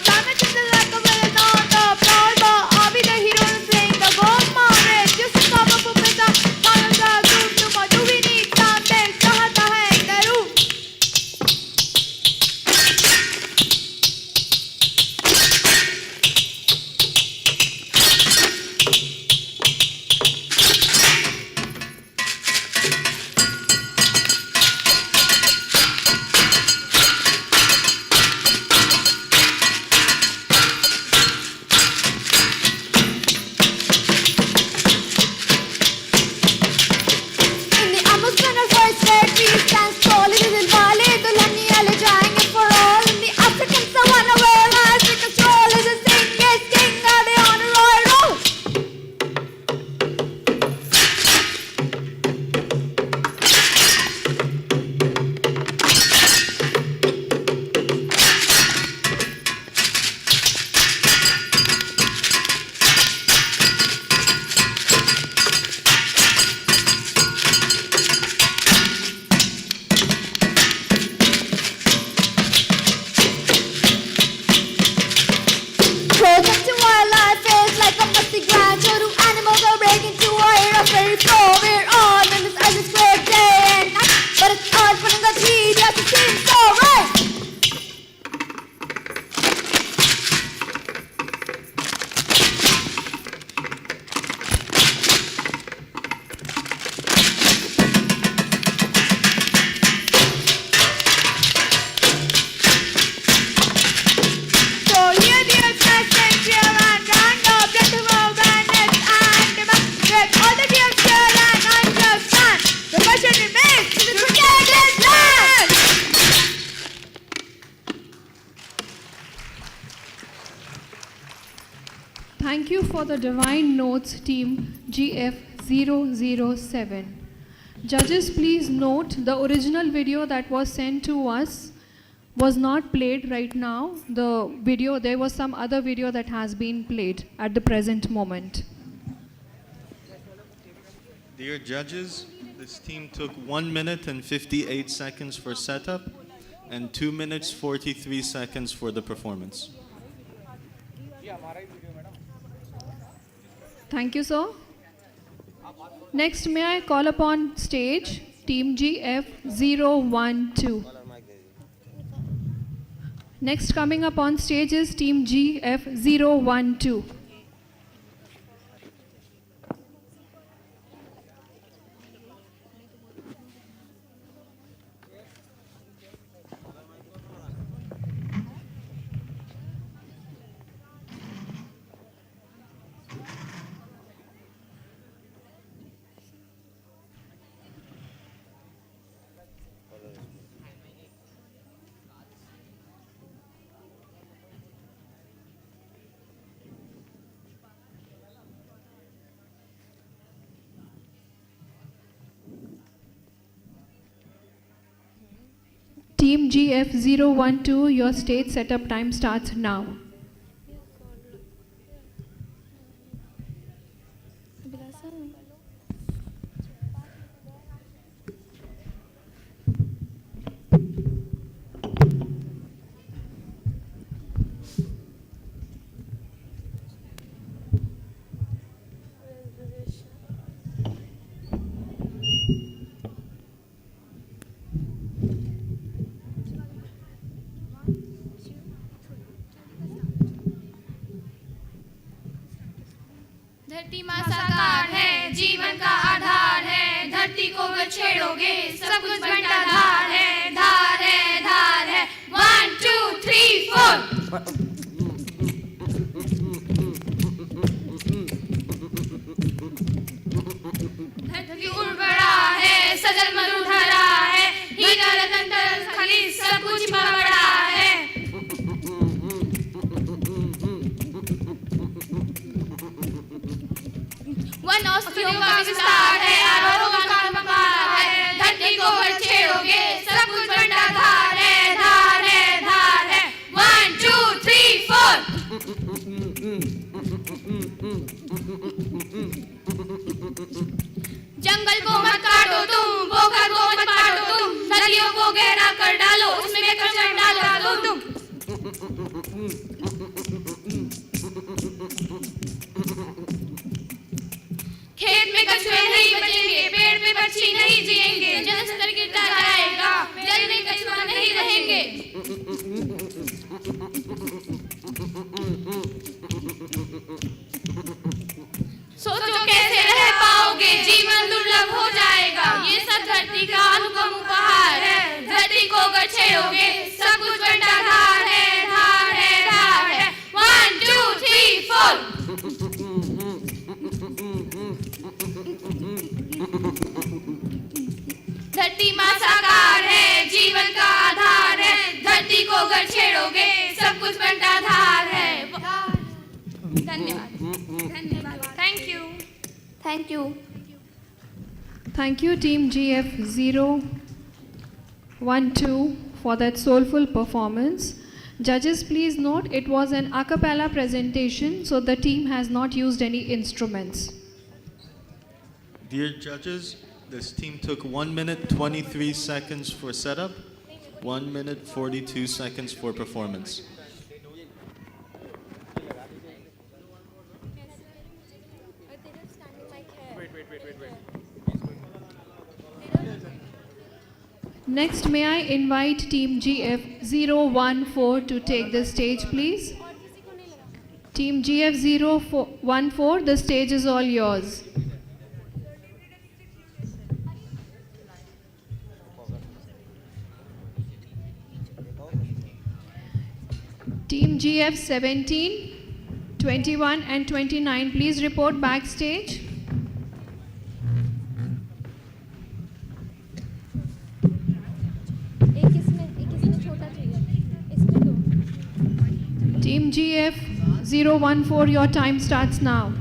for the Divine Notes team GF007. Judges, please note the original video that was sent to us was not played right now. The video, there was some other video that has been played at the present moment. Dear judges, this team took 1 minute and 58 seconds for setup and 2 minutes 43 seconds for the performance. Thank you, sir. Next, may I call upon stage team GF012. Next coming up on stage is team GF012. Team GF012, your stage setup time starts now. धरती माँ साकार है, जीवन का आधार है, धरती को अगर छेड़ोगे सब कुछ बंटा धार है, धार है, धार है। 1 2 3 4 धरती उर्वरा है, सजल मरुधरा है, हीरा रतन तरल खनिज सब कुछ बड़ा है। वनौषधियों का विस्तार है, आरोग्य का मपार है, धरती को अगर छेड़ोगे सब कुछ बंटा धार है, धार है, धार है। 1 2 3 4 जंगल को मत काटो तुम, पोखर को मत काटो तुम, नदियों को गहरा कर डालो, उसमें कचरा डालो तुम। खेत में कछुए नहीं बचेंगे, पेड़ पे पक्षी नहीं जिएंगे, जल स्तर गिरता जाएगा, जल में कछुआ नहीं रहेंगे। सोचो कैसे रह पाओगे, जीवन दुर्लभ हो जाएगा, ये सब धरती का अनुपम उपहार है, धरती को अगर छेड़ोगे सब कुछ बंटा धार है, धार है, धार है। 1 2 3 4 धरती माँ साकार है, जीवन का आधार है, धरती को अगर छेड़ोगे सब कुछ बंटा धार है। धन्यवाद, धन्यवाद। Thank you, thank you. Thank you, team GF012, for that soulful performance. Judges, please note it was an a cappella presentation, so the team has not used any instruments. Dear judges, this team took 1 minute 23 seconds for setup, 1 minute 42 seconds for performance. Next, may I invite team GF014 to take the stage, please. Team GF014, the stage is all yours. Team GF17, 21 and 29, please report backstage. Team GF 014, your time starts now.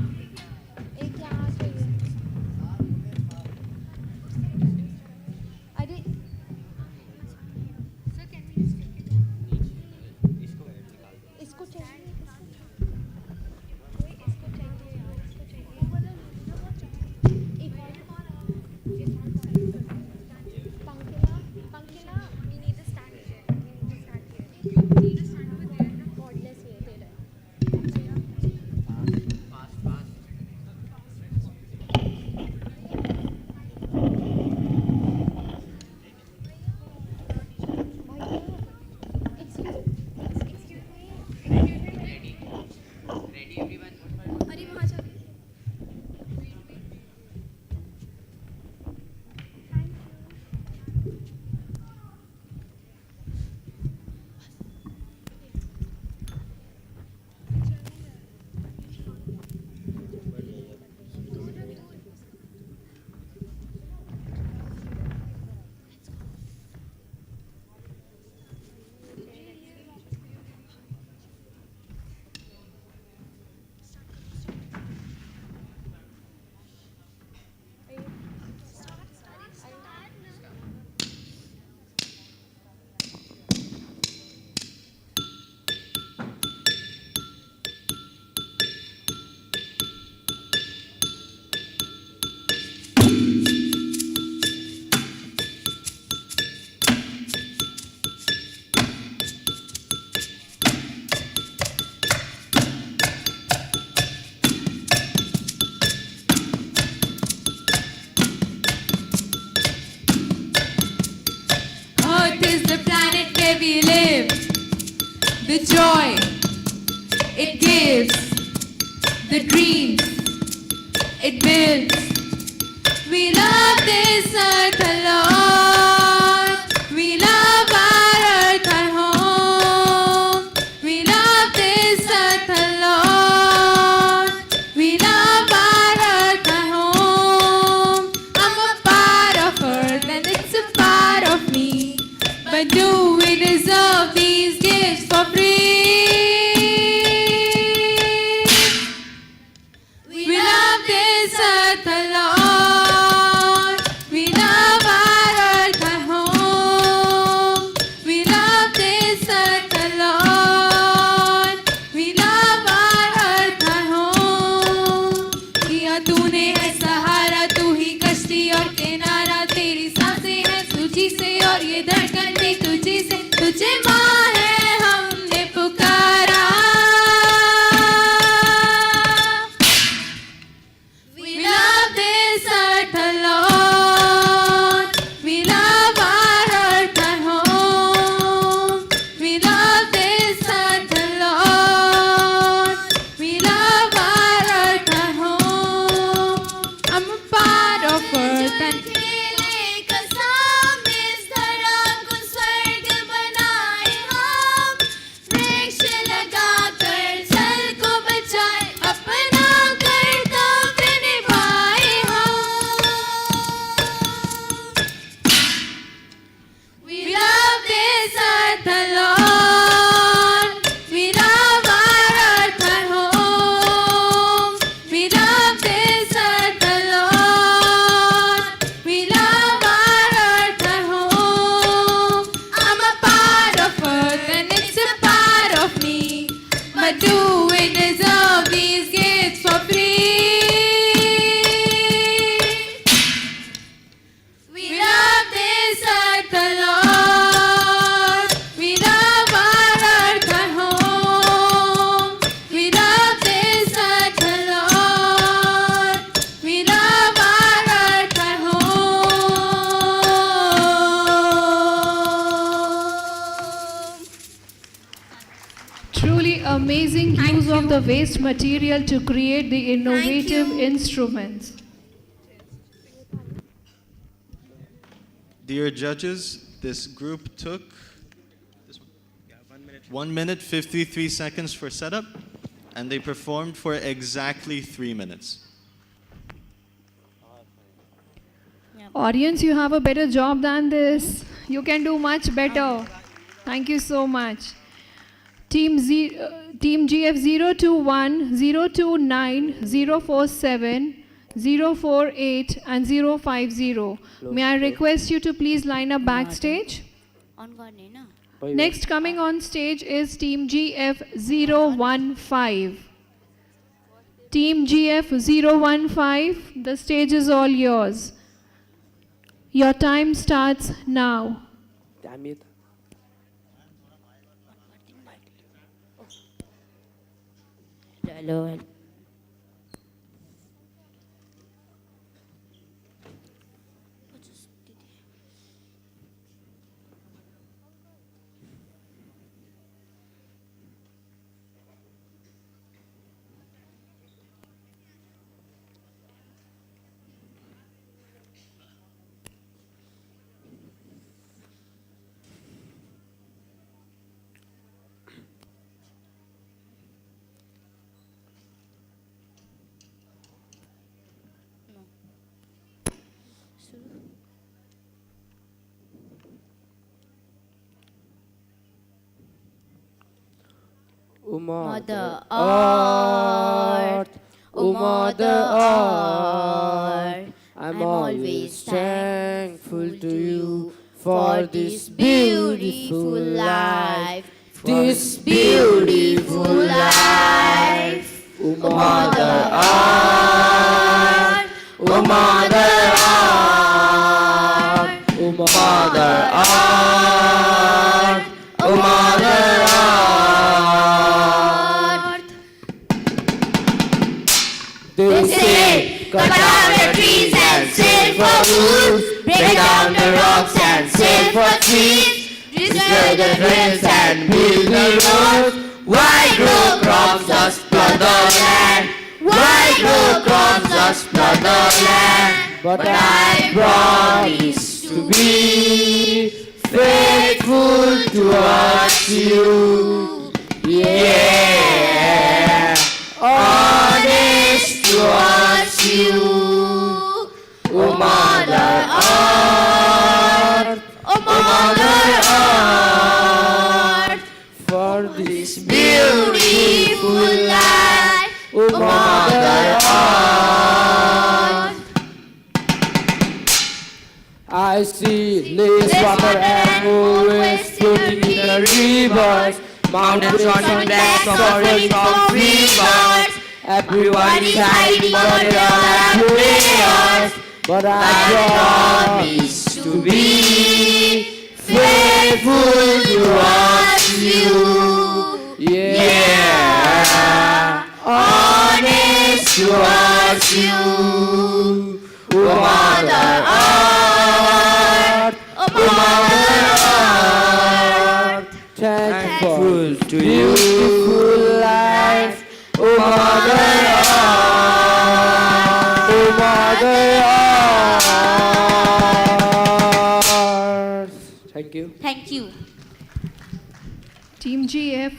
we live, the joy it gives, the dreams it builds. We love this earth a lot. We love our earth, our home. We love this earth a lot. We love our earth, our home. I'm a part of earth and it's a part of me. But do we deserve these gifts for free? We love this earth a lot. We love our earth, our home. We love this earth a lot. We love our earth, our home. किया तूने है सहारा, तू ही कश्ती और किनारा. तेरी सांसें हैं तुझी से और ये धड़कन भी तुझी से. तुझे माँ है हमने पुकारा. We love this earth a lot. We love our earth, our home. We love this earth a lot. We love our earth, our home. I'm a part of earth and we love this earth a lot. We love our earth, our home. We love this earth a lot. We love our earth, our home. I'm a part of earth and it's a part of me. But do we deserve these gifts for free? We love this earth a lot. We love our earth, our home. We love this earth a lot. We love our earth, our home. Truly amazing use of the waste material to create the innovative instruments. Dear judges, this group took 1 minute 53 seconds for setup, and they performed for exactly 3 minutes. Audience, you have a better job than this. You can do much better. Thank you so much. Team GF 021, 029, 047, 048 and 050. May I request you to please line up backstage? Next coming on stage is Team GF 015. Team GF 015, the stage is all yours. Your time starts now. Damn it. Hello. Mother Earth, oh Mother Earth, I'm always thankful to you for this beautiful life, this beautiful life. Oh Mother Earth, oh Mother Earth, oh Mother Earth, oh Mother Earth. They say, cut down the trees and sail for wood, break down the rocks and sail for trees, destroy the drains and build the roads. Why grow crops, just flood the land? Why grow crops, just flood the land? But I promise to be faithful towards you. Yeah, honest towards you. Oh Mother Earth, oh Mother Earth, for this beautiful life, oh Mother Earth. I see lakes, water and always floating in the rivers, mountains running back, suffering from fevers. Everyone is hiding for their prayers, but I promise to be faithful towards you. Yeah, honest towards you. Oh Mother Earth, oh Mother Earth, thankful to you. Beautiful life. Oh Mother Earth, oh Mother Earth. Thank you. Thank you. Team GF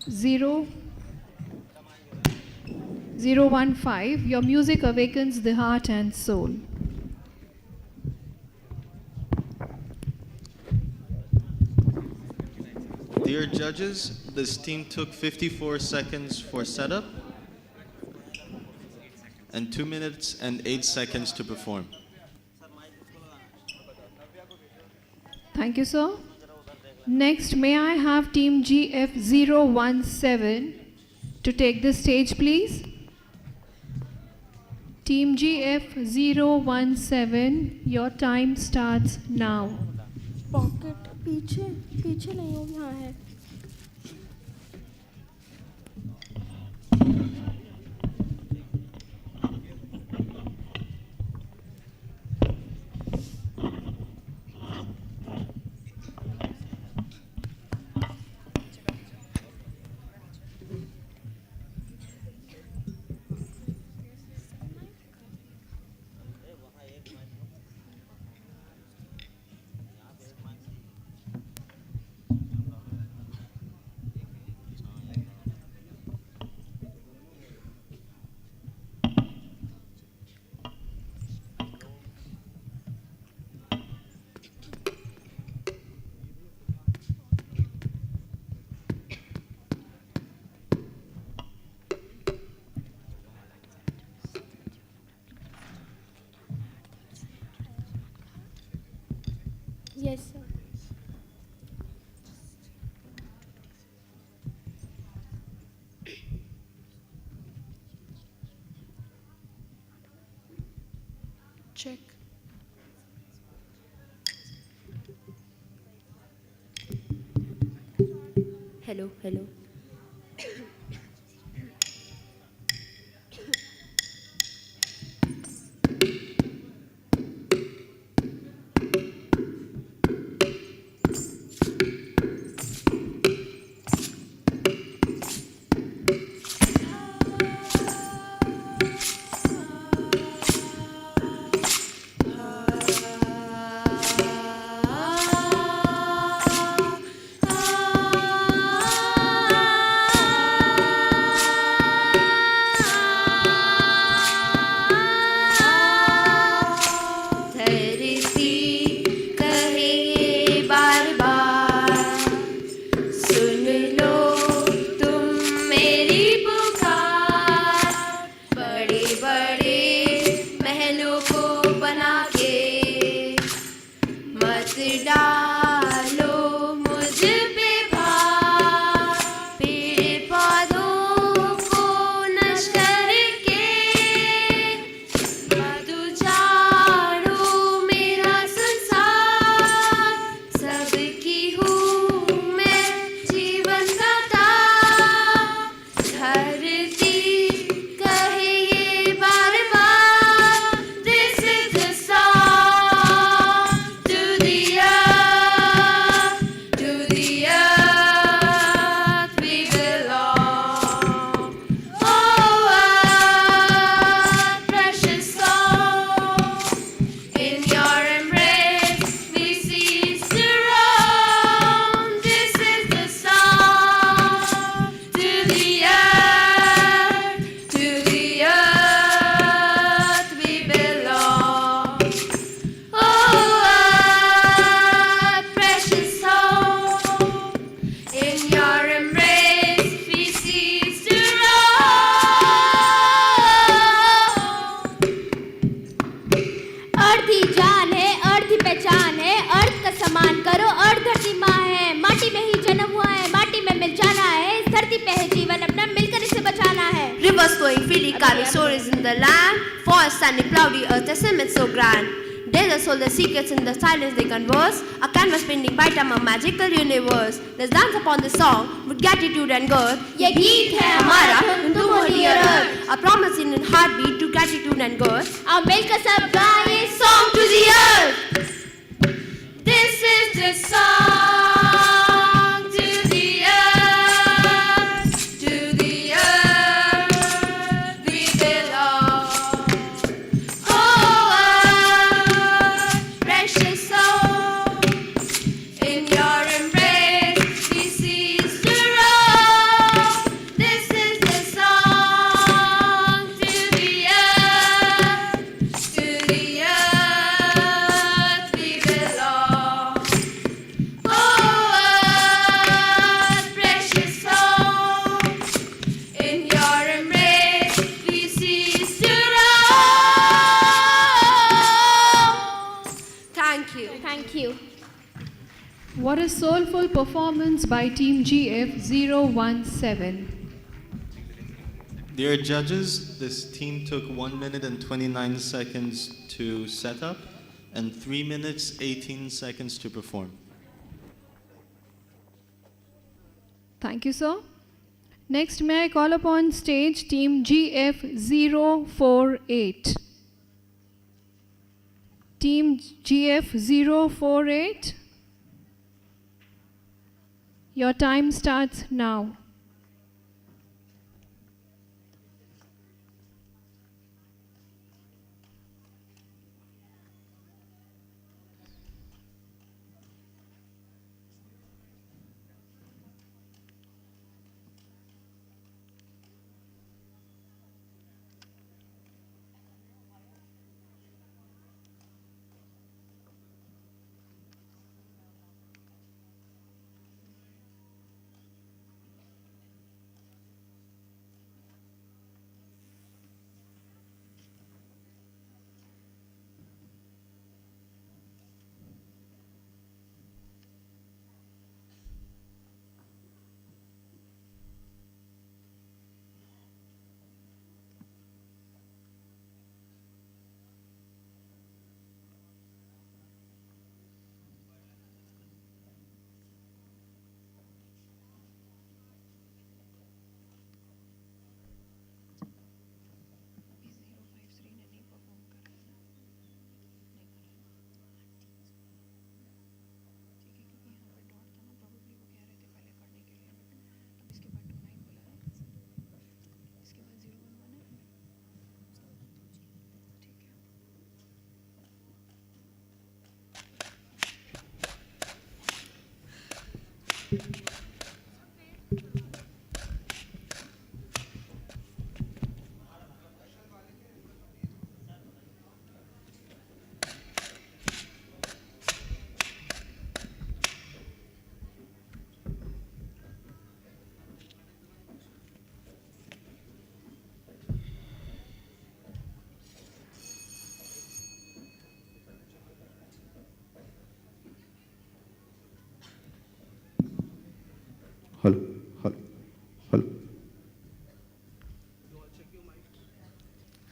015, your music awakens the heart and soul. Dear judges, this team took 54 seconds for setup and 2 minutes and 8 seconds to perform. Thank you, sir. Next, may I have Team GF 017 to take the stage, please? Team GF 017, your time starts now. Pocket पीछे पीछे नहीं हो यहाँ है Yes, sir. Check. Hello, hello. धरती कहे ये बार बार, सुन लो तुम मेरी पुकार। बड़े बड़े महलों को बना के मत डालो मुझ पे भार। पेड़ पौधों को नष्ट करके मत उजाड़ो मेरा संसार। सबकी हूँ मैं जीवन दाता। धरती कहे ये बार बार, this is the song to the earth, to the earth we belong. Oh earth, precious song, in your embrace we cease to roam. This is the song to the earth, we belong. Oh earth, precious song, in your embrace we cease to roam. अर्थ ही जान है, अर्थ ही पहचान है, अर्थ का सम्मान करो। अर्थ धरती माँ है, माटी में ही जन्म हुआ है, माटी में मिल जाना है। इस धरती पे है जीवन अपना, मिलकर इसे बचाना है। Rivers flowing freely, carving stories in the land. Forests standing cloudy, earth estimates so grand. Deserts hold the secrets in the silence they converse. A canvas painting by time a magical universe. Let's dance upon this song with gratitude and girth. ये गीत है हमारा, तुम हो dear earth। A promise in a heartbeat to gratitude and girth. आओ मिलकर सब गाएं Song to the earth. This is the song to the earth, we belong. Oh earth, precious soul, in your embrace we cease to roam. This is the song to the earth, we belong. Oh earth, precious soul, in your embrace we cease to roam. Thank you. Thank you. What a soulful performance by Team GF017. Dear judges, this team took 1 minute and 29 seconds to set up and 3 minutes 18 seconds to perform. Thank you, sir. Next, may I call upon stage Team GF048. Team GF048. Your time starts now.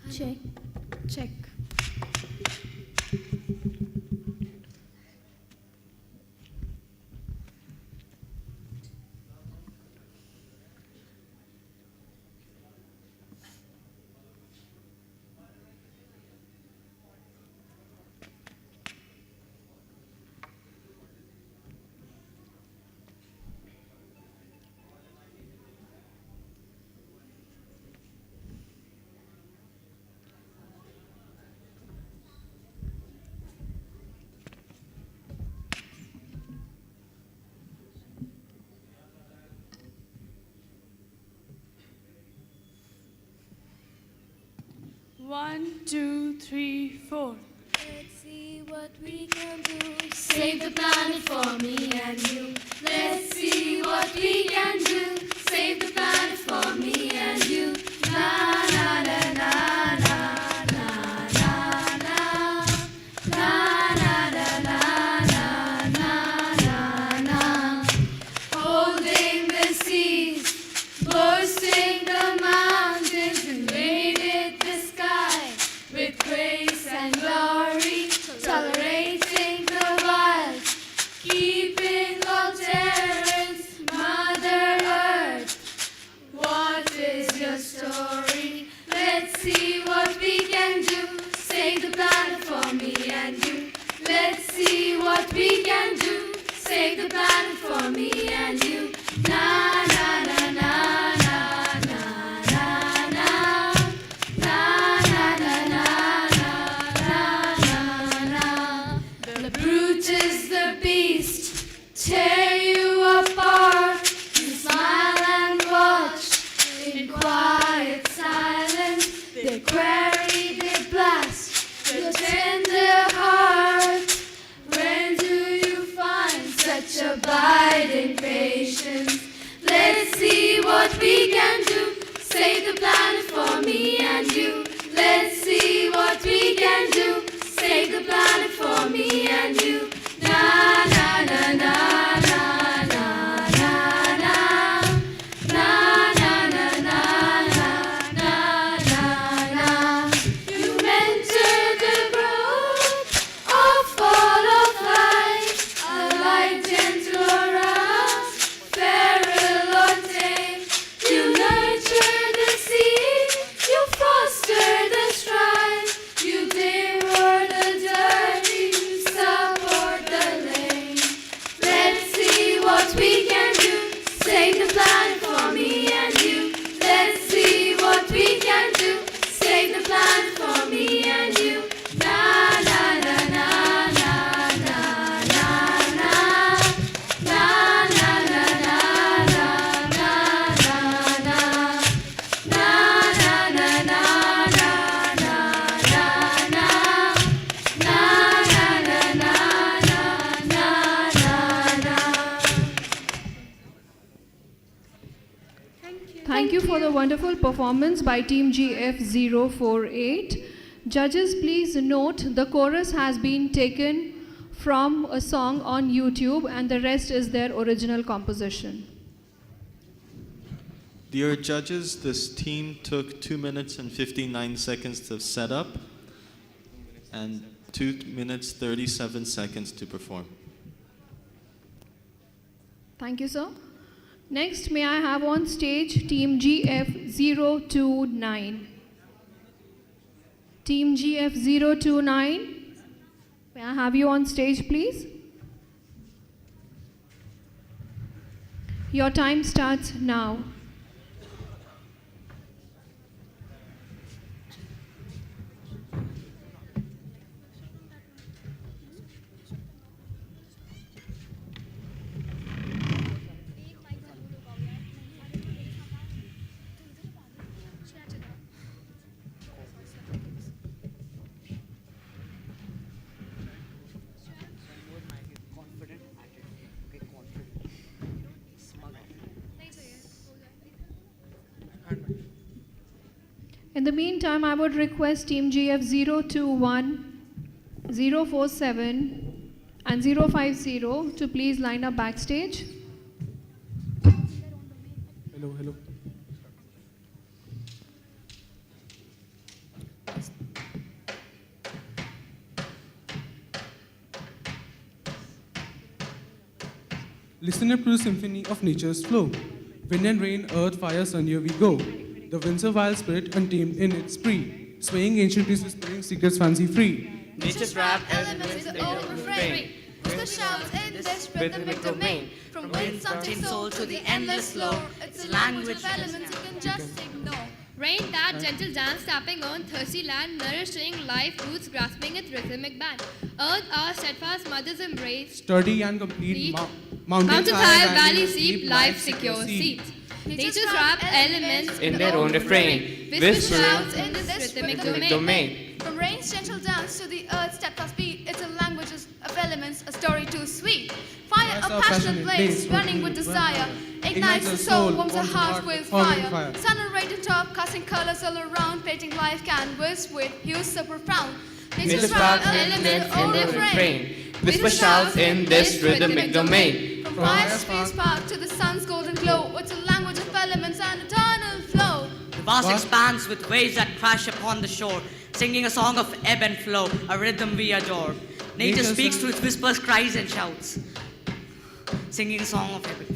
check. Check. One, two, three, four. Let's see what we can do. Save the planet for me and you. Let's see what we can do. Save the planet for me and you. Na na na na na na na na na na na na na na. Holding the seas, bursting the mountains, invaded the sky with grace and glory, tolerating the wild, keeping all terrors, Mother Earth. What is your story? Let's see what we can do. Save the planet for me and you. Let's see what we can do. Save the planet for me and you. Na na na na na na na na na na na na na. The brute is the beast, tear you apart. You smile and watch in quiet silence. They query, they blast your tender heart. When do you find such abiding patience? Let's see what we can do. Save the planet for me and you. Let's see what we can do. Save the planet for me and you. Na na na na na na na na na na na na na na na. You mentor the growth of all of life, a light gentle or rough, feral or tame. You nurture the seed, you foster the strife, you devour the dirty, you support the lame. Let's see what we can do. Save the planet for me and you. Let's see what we can do. Save the planet for me and you. Na na na na na na na na na na na na na na na na na na na Thank you for the wonderful performance by Team GF048. Judges, please note the chorus has been taken from a song on YouTube and the rest is their original composition. Dear judges, this team took 2 minutes and 59 seconds to set up and 2 minutes 37 seconds to perform. Thank you, sir. Next, may I have on stage Team GF029. Team GF029, may I have you on stage, please? Your time starts now. In the meantime, I would request Team GF021, 047 and 050 to please line up backstage. Hello, hello. Listen up to the symphony of nature's flow. Wind and rain, earth, fire, sun, here we go. The winds are wild spirit untamed in its spree, swaying ancient trees, whispering secrets fancy free. Nature's rap Elements in the old refrain. Whisper shouts in this rhythmic domain. From wind, something soul to the endless flow. It's a language of elements you can just ignore. Rain, that gentle dance tapping on thirsty land, nourishing life roots grasping its rhythmic band. Earth, our steadfast mother's embrace, Sturdy and complete, mountains mountains high, valleys deep, life secure seat. Nature's rap elements in their own refrain, whisper whispering shouts in this rhythmic domain. From rain's gentle dance to the earth's steadfast beat, it's a language of elements, a story too sweet. Fire, a passionate blaze, burning with desire, ignites the soul, warms the heart with fire. Sun and rain to top, casting colors all around, painting life canvas with hues so profound. Nature's rap elements in their refrain, whisper shouts in this rhythmic domain. From fire's free spark to the sun's golden glow, it's a language of elements and eternal flow. The vast expanse with waves that crash upon the shore, singing a song of ebb and flow, a rhythm we adore. Nature speaks through its whispers, cries and shouts, singing a song of ebb and flow.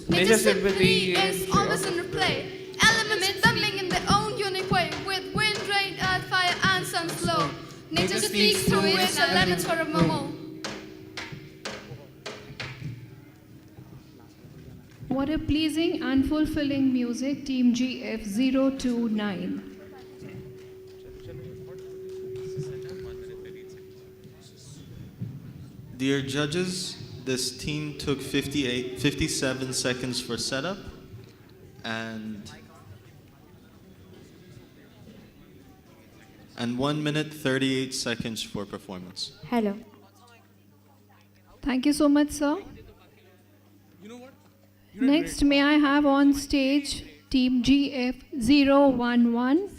Nature's sympathy is always in replay. Elements bubbling in their own unique way, with wind, rain, earth, fire and sun's flow. Nature speaks through its elements for a moment. What a pleasing and fulfilling music, Team GF 029. Dear judges, this team took 57 seconds for setup and 1 minute 38 seconds for performance. Hello. Thank you so much, sir. Next, may I have on stage Team GF 011.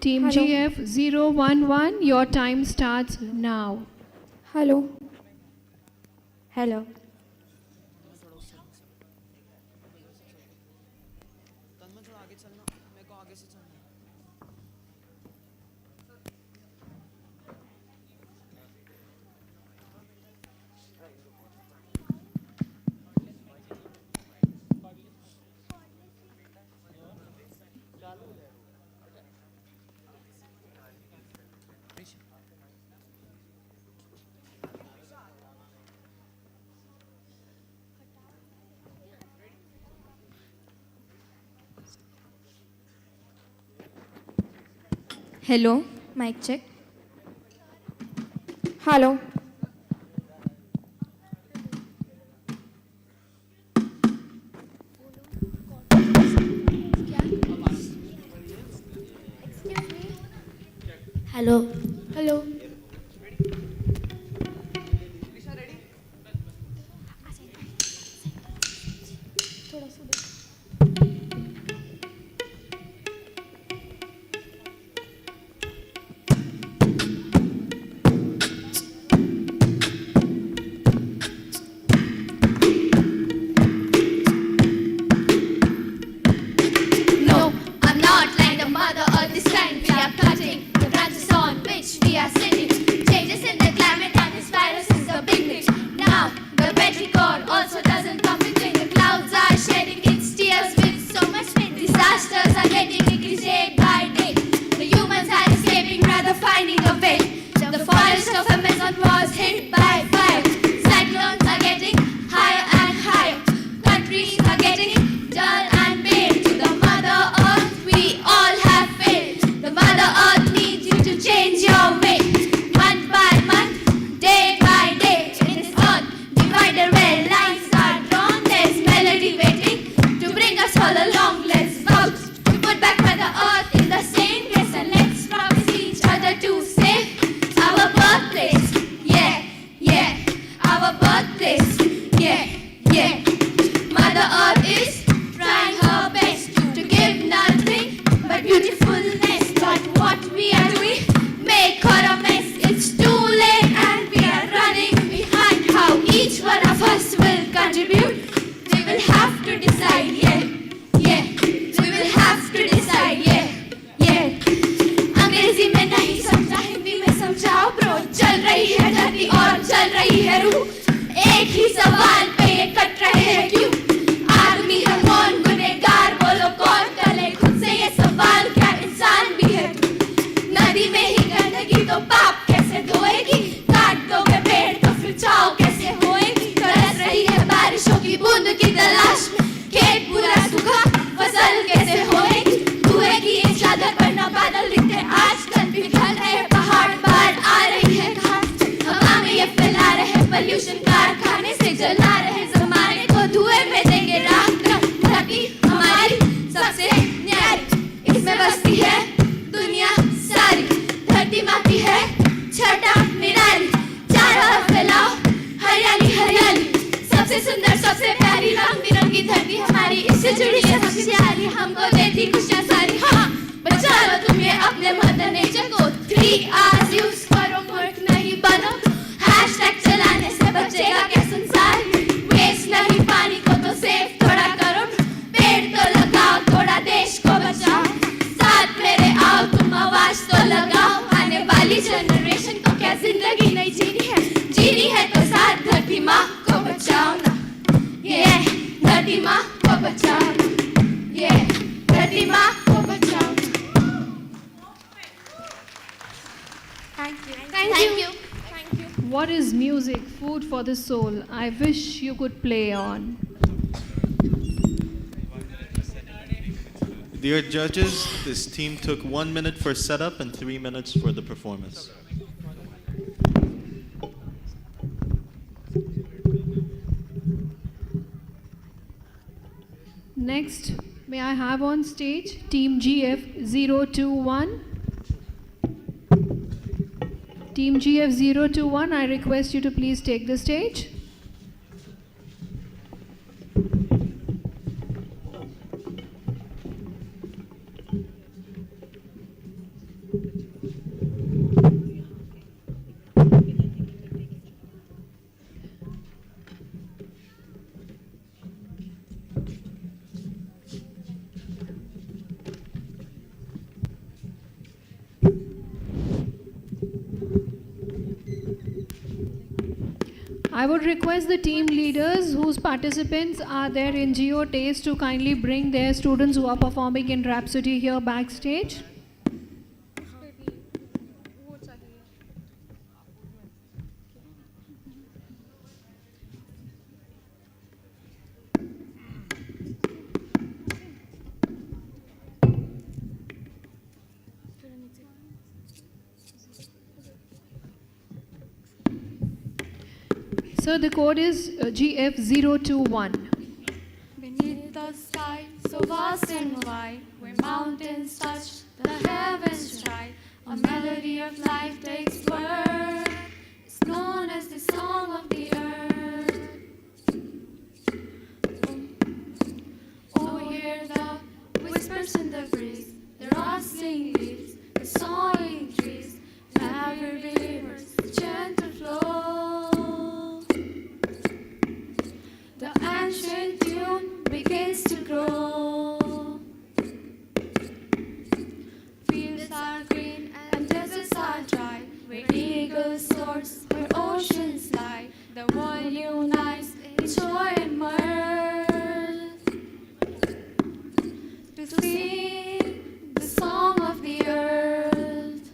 Team Hello. GF 011, your time starts now. Hello. Hello. Hello, mic check. Hello. Hello. Hello. No, I'm not like the mother of this kind. We are cutting the branches on which we are sitting. सबसे न्यारी, इसमें बसती है दुनिया सारी, धरती माँ की है छटा निराली, चारों ओर फैलाओ हरियाली हरियाली, सबसे सुंदर सबसे प्यारी रंग बिरंगी धरती हमारी, इससे जुड़ी है सबसे प्यारी, हमको देती खुशियाँ सारी। हाँ, बचा लो तुम ये अपने मदर नेचर को, 3 R's यूज करो, मूर्ख नहीं बनो, हैशटैग चलाने से बचेगा क्या संसार, वेस्ट नहीं पानी को तो सेव थोड़ा करो, पेड़ तो लगाओ थोड़ा देश को बचाओ, साथ मेरे आओ तुम आवाज तो लगाओ, आने वाली जनरेशन को क्या जिंदगी नहीं जीनी है तो साथ धरती माँ को बचाओ ना, ये धरती माँ को बचाओ ना, ये धरती माँ को बचाओ ना। Thank you. What is music? Food for the soul. I wish you could play on. Dear judges, this team took 1 minute for setup and 3 minutes for the performance. Next, may I have on stage Team GF021. Team GF021, I request you to please take the stage. I would request the team leaders whose participants are there in Geo Taste to kindly bring their students who are performing in Rhapsody here backstage. So the code is GF021. Beneath the sky, so vast and wide, where mountains touch the heavens try, a melody of life takes birth. It's known as the song of the earth. Oh, hear the whispers in the breeze, the rustling leaves, the soaring trees, every river's gentle flow. The ancient tune begins to grow. Fields are green and deserts are dry, where eagles soar, where oceans lie. The world unites in joy and mirth to sing the song of the earth.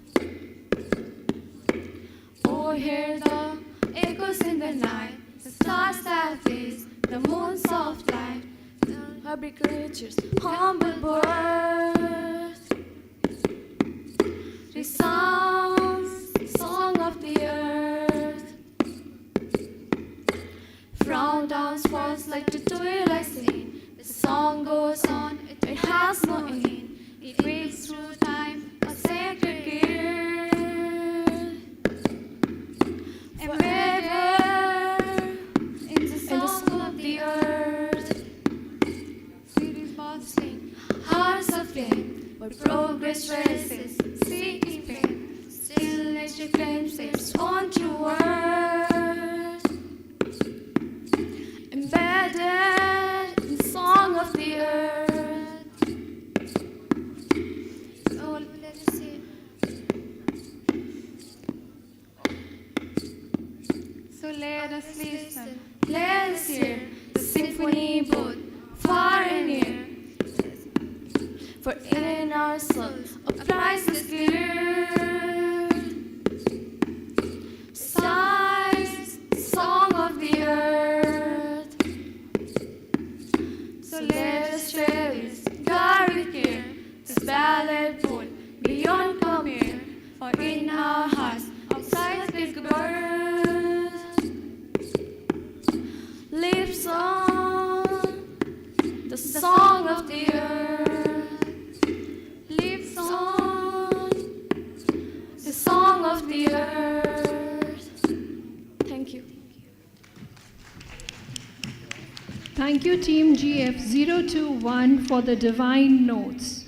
Oh, hear the echoes in the night, the stars that blaze, the moon's soft light, the hungry creatures, humble birth. Resounds the song of the earth. From dawn's falls like the twilight scene, the song goes on, it has no end. It waves through time, a sacred gift. Forever in the song of the earth, cities bustling, hearts aflame, where progress races, seeking fame. Still nature claims its own true worth, embedded in the song of the earth. So let us see. So let us listen, let us hear the symphony both far and near. For in our souls a priceless clear sighs the song of the earth. So let us cherish, guard with care, this ballad born beyond compare. For in our hearts outside this birth lives on the song of the earth. Thank you, Team GF021, for the divine notes.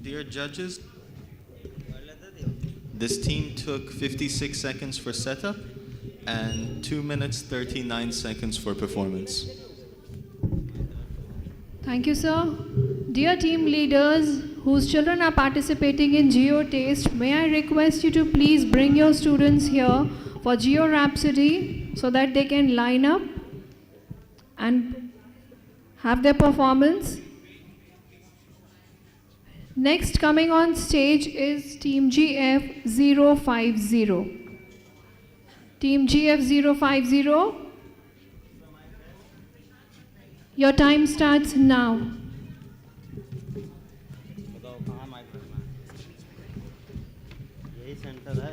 Dear judges, this team took 56 seconds for setup and 2 minutes 39 seconds for performance. Thank you, sir. Dear team leaders whose children are participating in Geo Taste, may I request you to please bring your students here for Geo Rhapsody so that they can line up and have their performance. Next coming on stage is Team GF050. Team GF050, your time starts now. यही centre है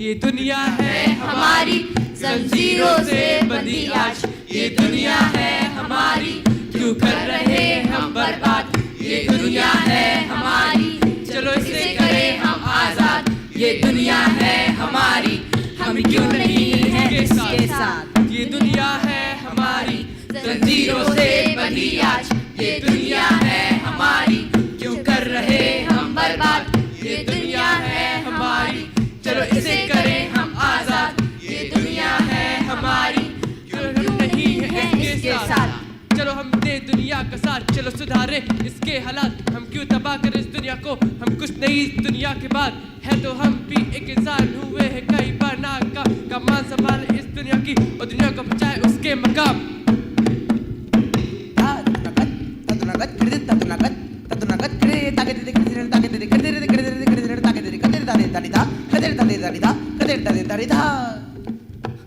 ये दुनिया है हमारी जंजीरों से बंधी आज, ये दुनिया है हमारी, क्यों कर रहे हम बर्बाद, ये दुनिया है हमारी, चलो इसे करें हम आजाद, ये दुनिया है हमारी, हम क्यों नहीं हैं इसके साथ, ये दुनिया है हमारी जंजीरों से बंधी आज, ये दुनिया है हमारी, क्यों कर रहे हम बर्बाद, ये दुनिया है हमारी, चलो इसे करें हम आजाद, ये दुनिया है हमारी, क्यों नहीं है इसके साथ, चलो हम दे दुनिया का साथ, चलो सुधारे इसके हालात, हम क्यों तबाह करें इस दुनिया को, हम कुछ नहीं इस दुनिया के बाद, है तो हम भी एक इंसान हुए हैं कई बार नाकाम, कमान संभाले इस दुनिया की और दुनिया को बचाए उसके मकाम।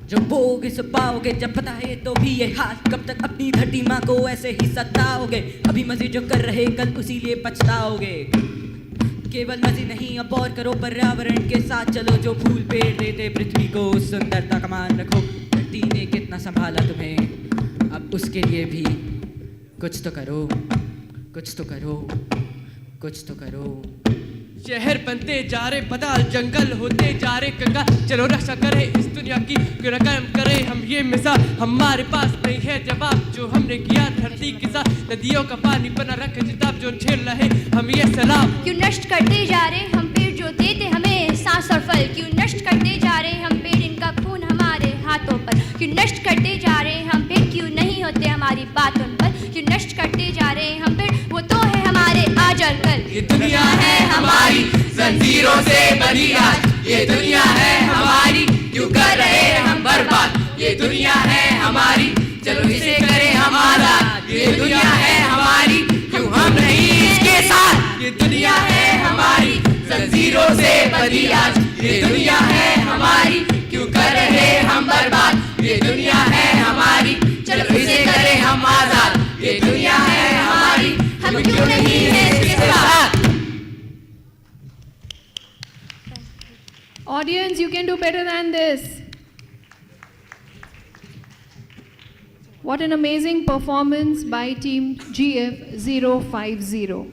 जो बोगे सो पाओगे, जब पता है तो भी ये हाल, कब तक अपनी धरती माँ को ऐसे ही सताओगे, अभी मजे जो कर रहे कल उसी लिए पछताओगे, केवल मजे नहीं अब और करो पर्यावरण के साथ, चलो जो फूल पेड़ देते पृथ्वी को उस सुंदरता का मान रखो, धरती ने कितना संभाला तुम्हें, अब उसके लिए भी कुछ तो करो, कुछ तो करो, कुछ तो करो। शहर बनते जा रहे बदाल, जंगल होते जा रहे कंगाल, चलो रक्षा करें इस दुनिया की, क्यों न कायम करें हम ये मिसाल, हमारे पास नहीं है जवाब जो हमने किया धरती के साथ, नदियों का पानी बना रखे जिताब जो झेल रहे हम ये सलाम, क्यों नष्ट करते जा रहे हम पेड़ जो देते हमें सांस और फल, क्यों नष्ट करते जा रहे हम पेड़, इनका खून हमारे हाथों पर, क्यों नष्ट करते जा रहे हम पेड़, क्यों नहीं होते हमारी बात उन पर, क्यों नष्ट करते जा रहे हम पेड़, वो तो है हमारे आज और कल, ये दुनिया है हमारी जंजीरों से बंधी आज, ये दुनिया है हमारी, क्यों कर रहे हम बर्बाद, ये दुनिया है हमारी, चलो इसे करें हम आजाद, ये दुनिया है हमारी, क्यों हम नहीं इसके साथ, ये दुनिया है हमारी जंजीरों से बंधी आज, ये दुनिया है हमारी, क्यों कर रहे हम बर्बाद, ये दुनिया है हमारी, चलो इसे करें हम आजाद, ये दुनिया है हमारी, हम क्यों नहीं है इसके साथ। Audience, you can do better than this. What an amazing performance by Team GF050.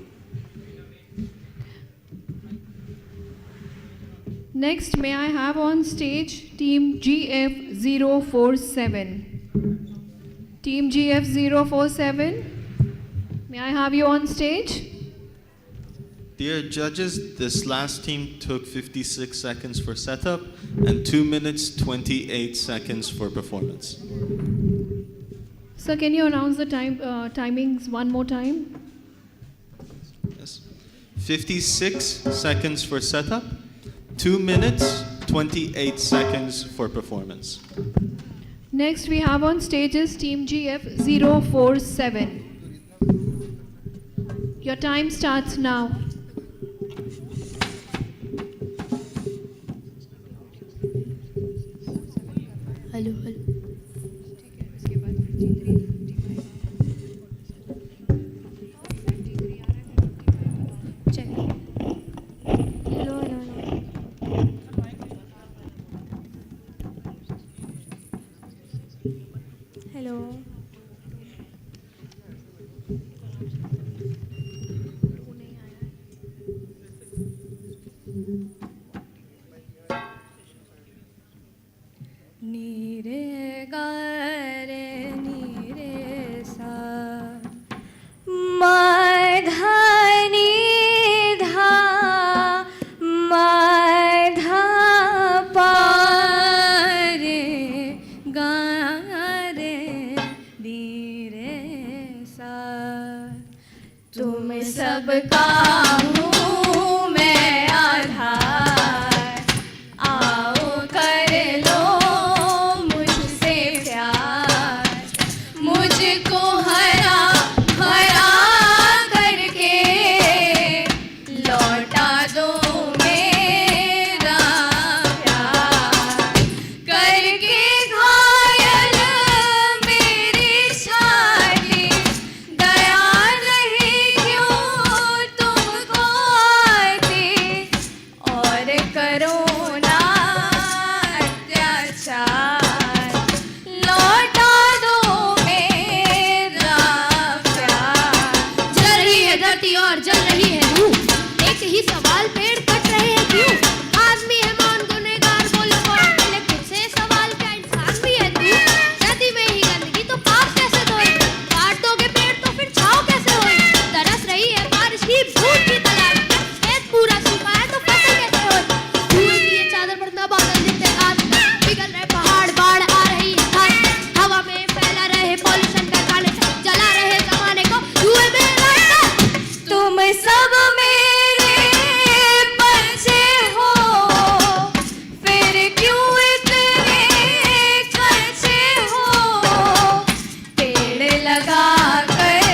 Next, may I have on stage Team GF047. Team GF047, may I have you on stage? Dear judges, this last team took 56 seconds for setup and 2 minutes 28 seconds for performance. Sir, can you announce the timings one more time? Yes. 56 seconds for setup 2 minutes, 28 seconds for performance. Next, we have on stages Team GF047. Your time starts now. Hello hello hello hello hello नीरे गा रे नीरे सा मा धा नी धा मा धा पा रे गा रे नी रे सा तुम सबका हूँ मैं आधार आओ कर लो मुझसे प्यार मुझको हरा हरा करके लौटा दो मेरा प्यार करके घायल मेरी छाती दया नहीं क्यों तुमको आती और करो ना अत्याचार लौटा दो मेरा प्यार जल रही है धरती और जल रही है रूह एक ही सवाल पेड़ कट रहे हैं क्यों आदमी है मौन गुनहगार बोलो कौन पहले तुझसे सवाल क्या इंसान भी है तू नदी में ही गंदगी तो पाप कैसे धोए काट दोगे पेड़ तो फिर छाव कैसे होए तरस रही है बारिश की बूंद की तलाश में खेत पूरा सूखा है तो फसल कैसे होए धुएं की ये चादर पर ना बादल दिखते आज पिघल रहे पहाड़ बाढ़ आ रही है खास हवा में फैला रहे पॉल्यूशन का काले जला रहे जमाने को धुएं में रास्ता तुम सब मेरे बच्चे हो फिर क्यों इतने कच्चे हो पेड़ लगा कर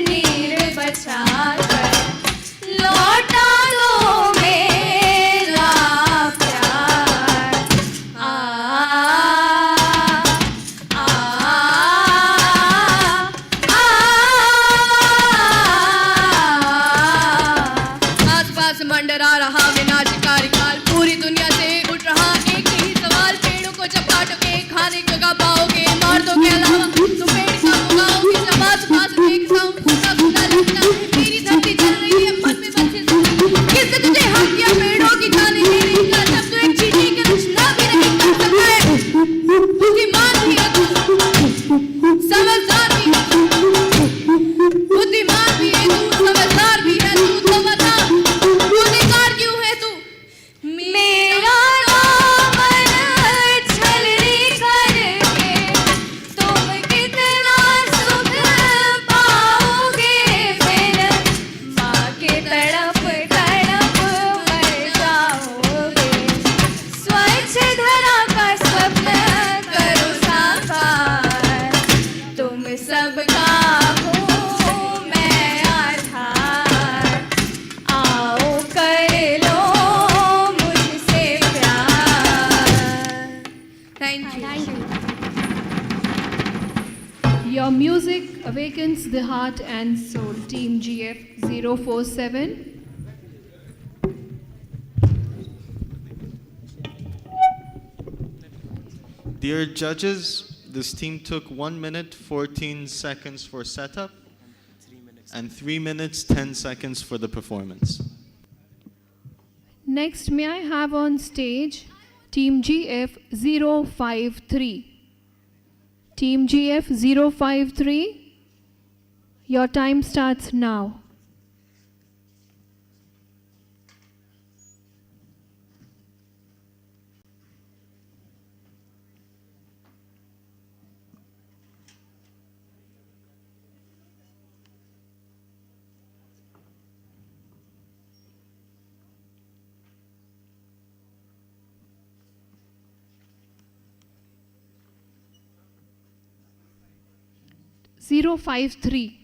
नीर बचा कर लौटा दो मेरा प्यार आ आसपास मंडरा रहा विनाशकारी काल पूरी दुनिया से उठ रहा एक ही सवाल पेड़ों को जब काटोगे खाने को कब पाओगे मार दो के अलावा तुम पेड़ कब उगाओगे जब आसपास देखता हूँ पूरा खुला लगता है मेरी धरती जल रही है मन में बच्चे किसने तुझे हक किया पेड़ों की जाने मेरी का जब तू एक चींटी के रचना भी नहीं कर सकता है बुद्धिमान भी है तू समझदार भी है तू बुद्धिमान भी है तू समझदार भी है तू तो बता गुनहगार क्यों है तू मेरा दामन छलनी करके तुम कितना सुख पाओगे फिर माँ के तड़प तड़प मर जाओगे स्वच्छ धरा का स्वप्न करो साकार तुम सबका हूँ मैं आधार आओ कर लो मुझसे प्यार thank you Your music awakens the heart and soul. Team GF047. Dear judges, this team took 1 minute 14 seconds for setup and 3 minutes 10 seconds for the performance. Next, may I have on stage Team GF053. Team GF053, your time starts now. 053.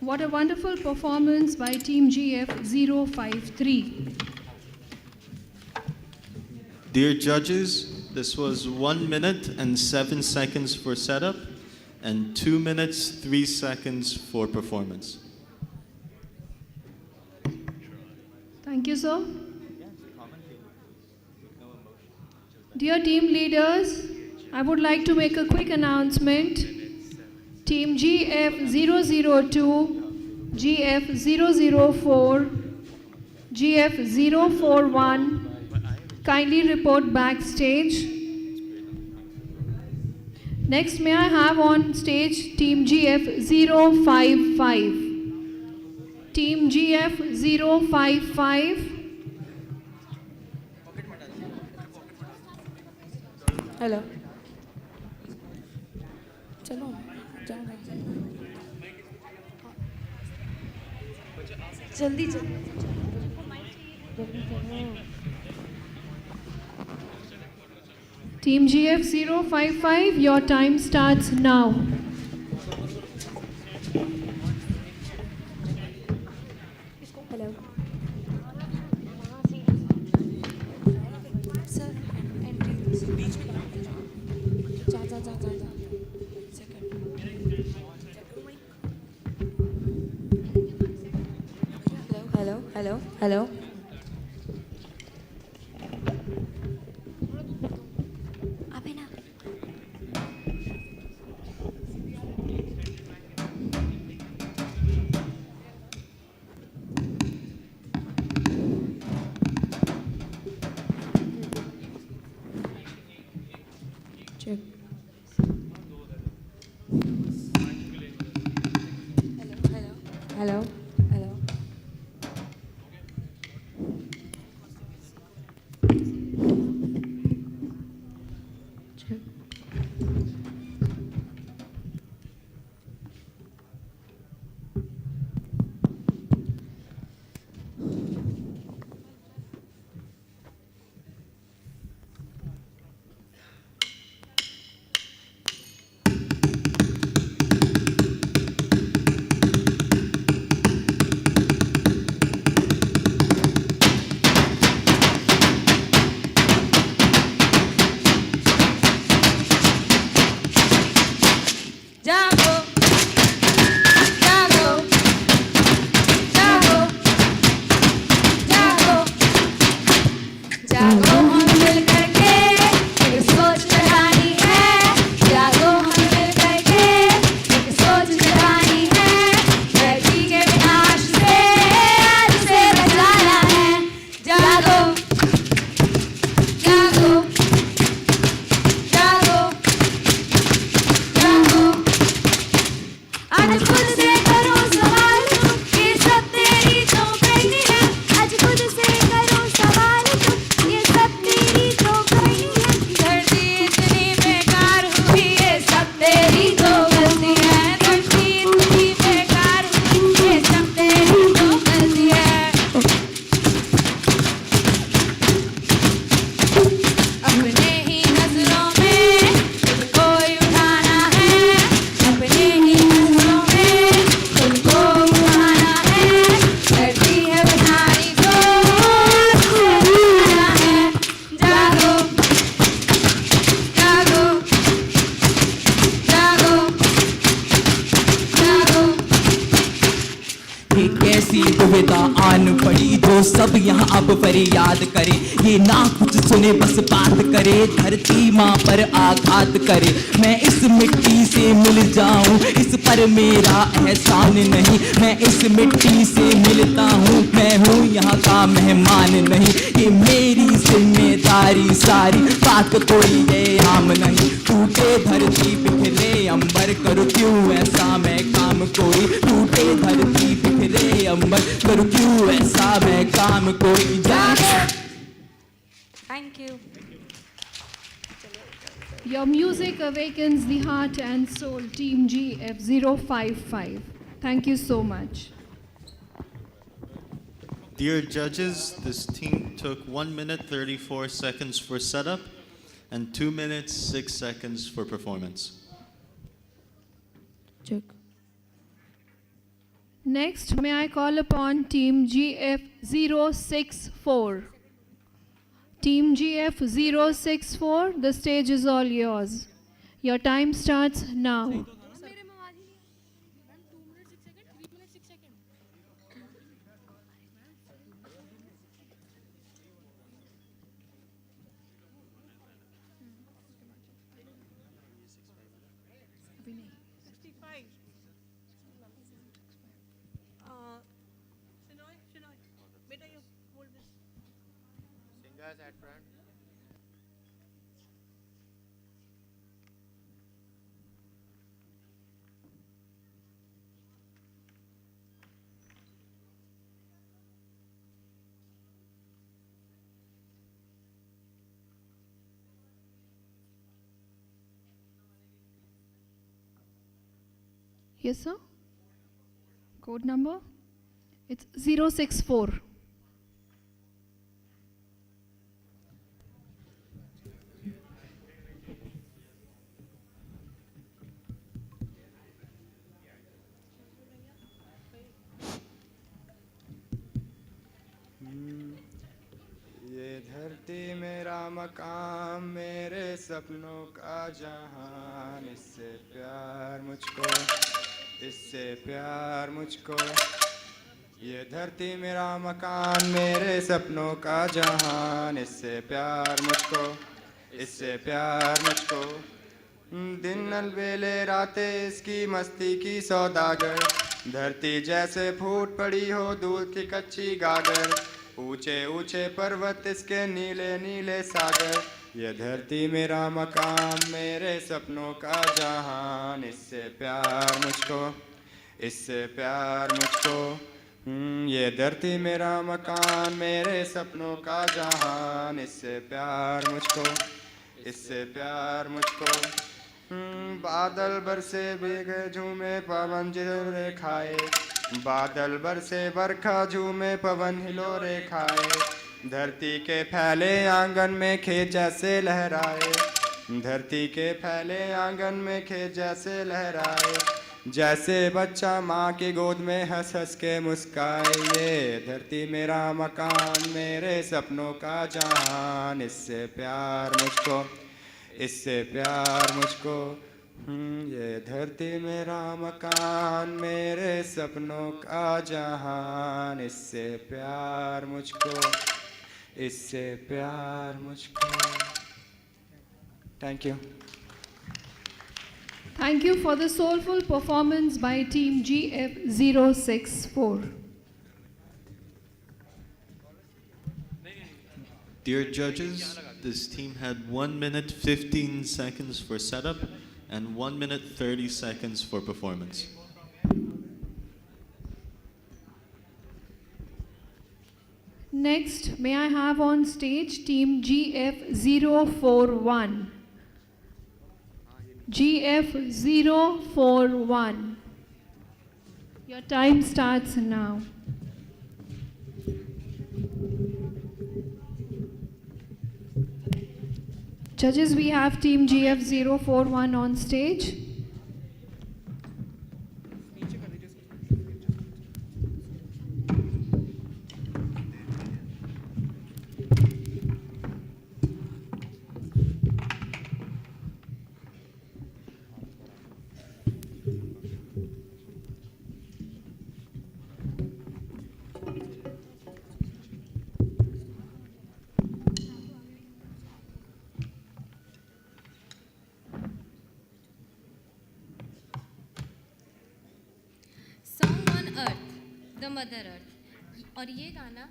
What a wonderful performance by Team GF 053. Dear judges, this was 1 minute and 7 seconds for setup and 2 minutes, 3 seconds for performance. Thank you, sir. Dear team leaders, I would like to make a quick announcement. Team GF 002, GF 004, GF 041, kindly report backstage. Next, may I have on stage Team GF 055. Team GF 055. Hello चलो जाओ जल्दी जल्दी Team GF 055, your time starts now. Hello sir entry बीच में जा जा जा जा जा हेलो हेलो हेलो अबे ना check हेलो हेलो आज खुद से करूं सवाल तुम, ये सब तेरी तो करनी है। आज खुद से करूं सवाल तुम, ये सब तेरी तो करनी है। धरती इतनी बेकार हुई, ये सब तेरी तो गलती है। धरती इतनी बेकार हुई, ये सब तेरी तो गलती है। अपने ही नजरों में खुद को उठाना है, अपने ही नजरों में खुद को उठाना है। धरती है बनाई तो बनाना है। जागो जागो जागो जागो। ये कैसी दुविधा आन पड़ी, जो सब यहाँ अब फरियाद करे। ये ना कुछ सुने बस बात करे, धरती माँ पर आघात करे। मैं इस मिट्टी से मिल जाऊं, इस पर मेरा एहसान नहीं। मैं इस मिट्टी से मिलता हूँ, मैं हूँ यहाँ का मेहमान नहीं। ये मेरी जिम्मेदारी सारी, बात कोई ये आम नहीं। टूटे धरती बिखरे अंबर, करूँ क्यों ऐसा मैं काम कोई। टूटे धरती बिखरे अंबर, करूँ क्यों ऐसा मैं काम कोई। Thank you. Your music awakens the heart and soul, Team GF055. Thank you so much. Dear judges, this team took 1 minute 34 seconds for setup and 2 minutes 6 seconds for performance. Check. Next, may I call upon Team GF064. Team GF064, the stage is all yours. Your time starts now. Singers at front. Yes, sir. Code number? It's 064. ये धरती मेरा मकाम, मेरे सपनों का जहान। इससे प्यार मुझको, इससे प्यार मुझको। ये धरती मेरा मकान, मेरे सपनों का जहान। इससे प्यार मुझको, इससे प्यार मुझको। दिन अलबेले रातें इसकी मस्ती की सौदागर। धरती जैसे फूट पड़ी हो दूध की कच्ची गागर। ऊंचे ऊंचे पर्वत इसके नीले नीले सागर। ये धरती मेरा मकान, मेरे सपनों का जहान। इससे प्यार मुझको, इससे प्यार मुझको। ये धरती मेरा मकान, मेरे सपनों का जहान। इससे प्यार मुझको, इससे प्यार मुझको। बादल बरसे भीगे झूमे पवन हिलोरे खाए। बादल बरसे बरखा झूमे पवन हिलोरे खाए। धरती के फैले आंगन में खेत जैसे लहराए। धरती के फैले आंगन में खेत जैसे लहराए। जैसे बच्चा माँ की गोद में हंस हंस के मुस्काए। ये धरती मेरा मकान, मेरे सपनों का जहान। इससे प्यार मुझको, इससे प्यार मुझको। ये धरती मेरा मकान, मेरे सपनों का जहान। इससे प्यार मुझको, इससे प्यार मुझको। Thank you. Thank you for the soulful performance by Team GF064. Dear judges, this team had 1 minute 15 seconds for setup and 1 minute 30 seconds for performance. next, may I have on stage team GF041. GF041. Your time starts now. Judges, we have team GF041 on stage. Song on earth the mother earth और ये गाना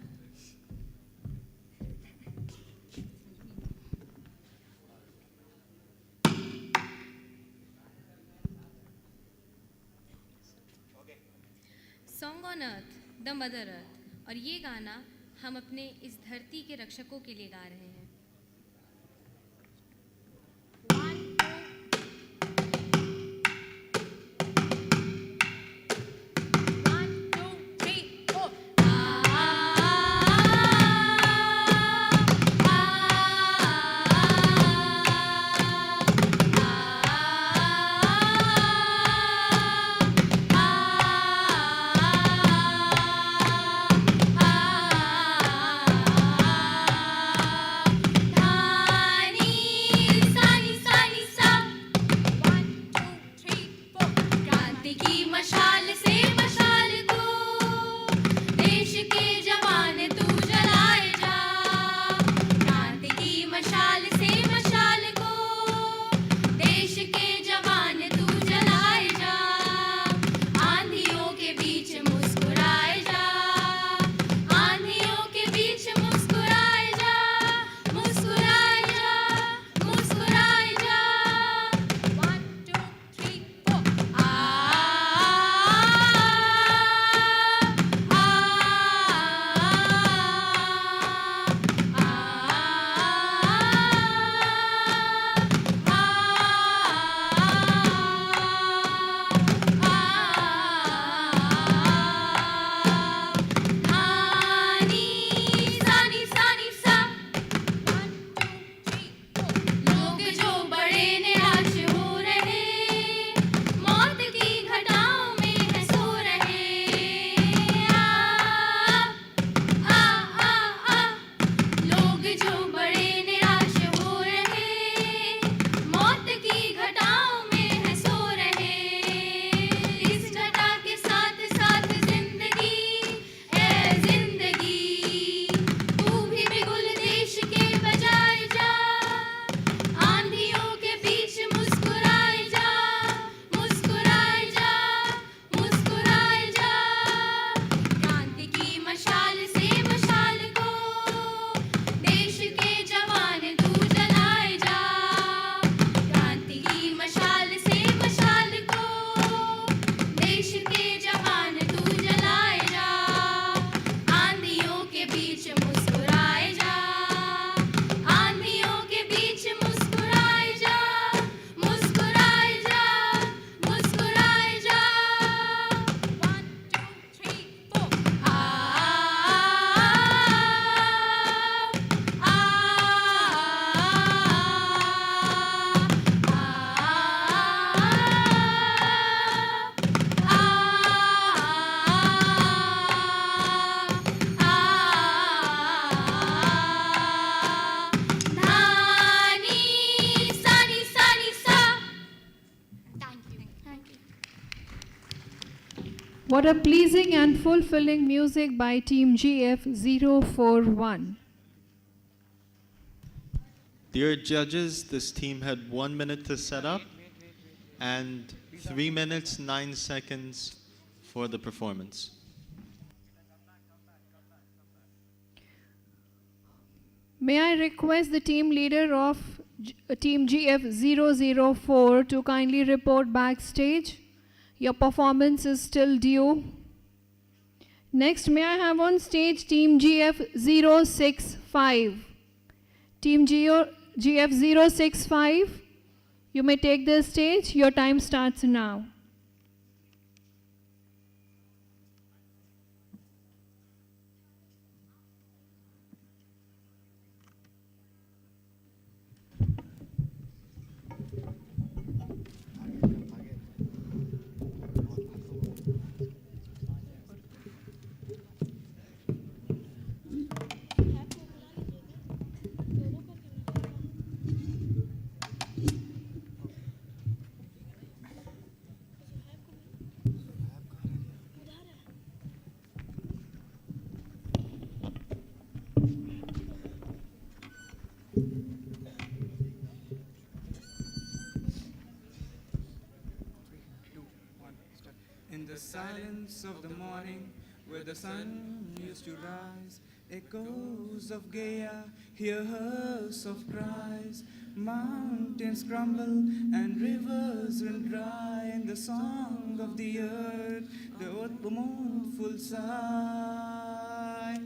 song on earth the mother earth और ये गाना हम अपने इस धरती के रक्षकों के लिए गा रहे हैं What a pleasing and fulfilling music by Team GF041. Dear judges, this team had 1 minute to set up and 3 minutes 9 seconds for the performance. May I request the team leader of Team GF004 to kindly report backstage? Your performance is still due. Next, may I have on stage Team GF065. Team GF065, you may take the stage. Your time starts now. In the silence of the morning, where the sun used to rise, echoes of Gaia hear her soft cries. Mountains crumble and rivers run dry. In the song of the earth, the mournful sigh.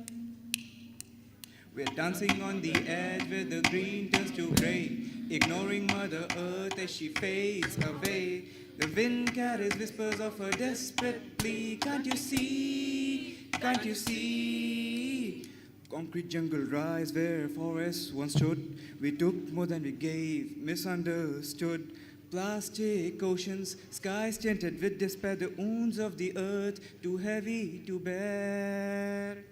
We're dancing on the edge where the green turns to gray, ignoring Mother Earth as she fades away. The wind carries whispers of a desperate plea. Can't you see? Can't you see? Concrete jungle rise where forests once stood. We took more than we gave, misunderstood. Plastic oceans, skies tinted with despair. The wounds of the earth too heavy to bear.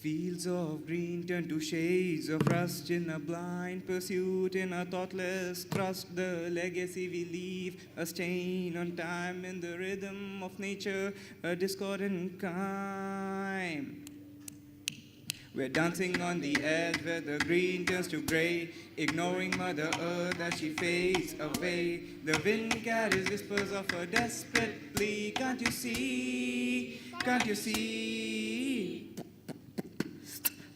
Fields of green turn to shades of rust in a blind pursuit, in a thoughtless trust. The legacy we leave, a stain on time in the rhythm of nature, a discordant chime. We're dancing on the edge where the green turns to gray, ignoring Mother Earth as she fades away. The wind carries whispers of a desperate plea. Can't you see? Can't you see?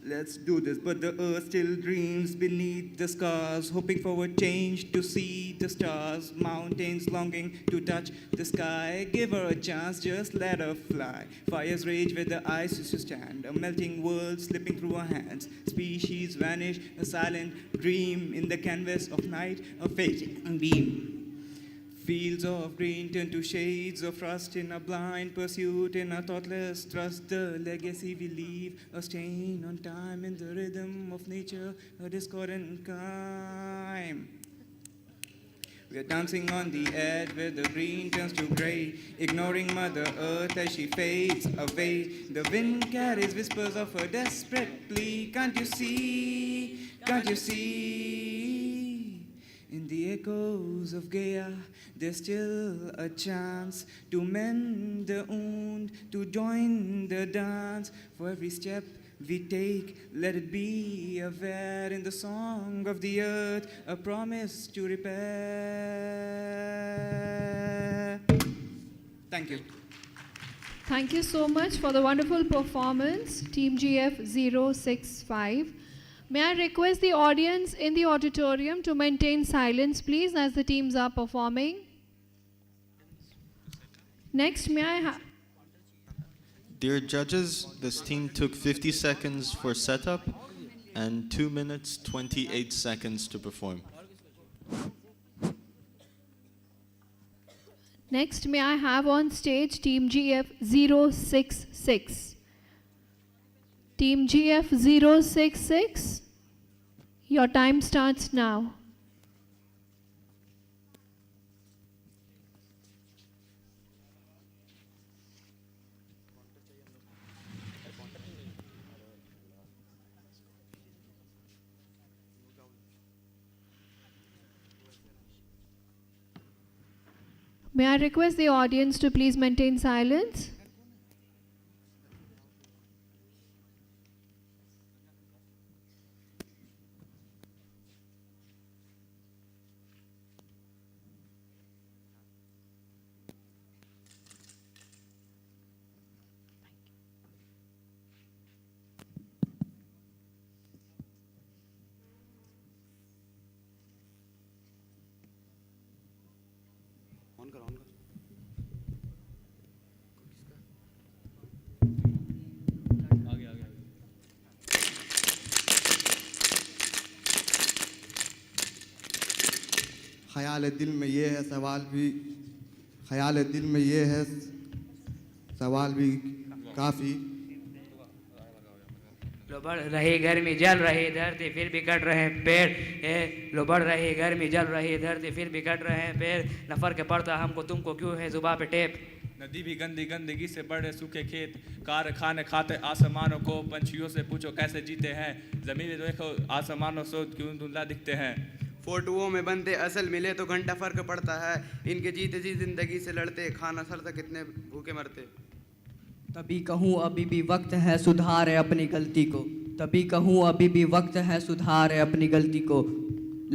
Let's do this, but the earth still dreams beneath the scars, hoping for a change to see the stars. Mountains longing to touch the sky. Give her a chance, just let her fly. Fires rage where the ice used to stand, a melting world slipping through her hands. Species vanish, a silent dream in the canvas of night, a fading beam. Fields of green turn to shades of rust in a blind pursuit, in a thoughtless trust. The legacy we leave, a stain on time in the rhythm of nature, a discordant chime. We're dancing on the edge where the green turns to gray, ignoring Mother Earth as she fades away. The wind carries whispers of a desperate plea. Can't you see? Can't you see? In the echoes of Gaia, there's still a chance to mend the wound, to join the dance. For every step we take, let it be a ver in the song of the earth, a promise to repair. Thank you. Thank you so much for the wonderful performance, Team GF065. May I request the audience in the auditorium to maintain silence, please, as the teams are performing. Next, may I have... Dear judges, this team took 50 seconds for setup and 2 minutes 28 seconds to perform. Next, may I have on stage Team GF066. Team GF066, your time starts now. May I request the audience to please maintain silence? ख्याल दिल में ये है सवाल भी ख्याल दिल में ये है सवाल भी काफ़ी लो बढ़ रही गर्मी जल रही धरती फिर भी कट रहे पेड़ लो बढ़ रही गर्मी जल रही धरती फिर भी कट रहे पेड़ न फर्क पड़ता हमको तुमको क्यों है जुबां पे टेप नदी भी गंदी गंदगी से बड़े सूखे खेत कारखाने खाते आसमानों को पंछियों से पूछो कैसे जीते हैं जमीन देखो आसमानों से क्यों धुंधला दिखते हैं फोटोओं में बनते असल मिले तो घंटा फर्क पड़ता है इनके जीते जी जिंदगी से लड़ते खाना सरता कितने भूखे मरते तभी कहूँ अभी भी वक्त है सुधारे अपनी गलती को तभी कहूँ अभी भी वक्त है सुधारे अपनी गलती को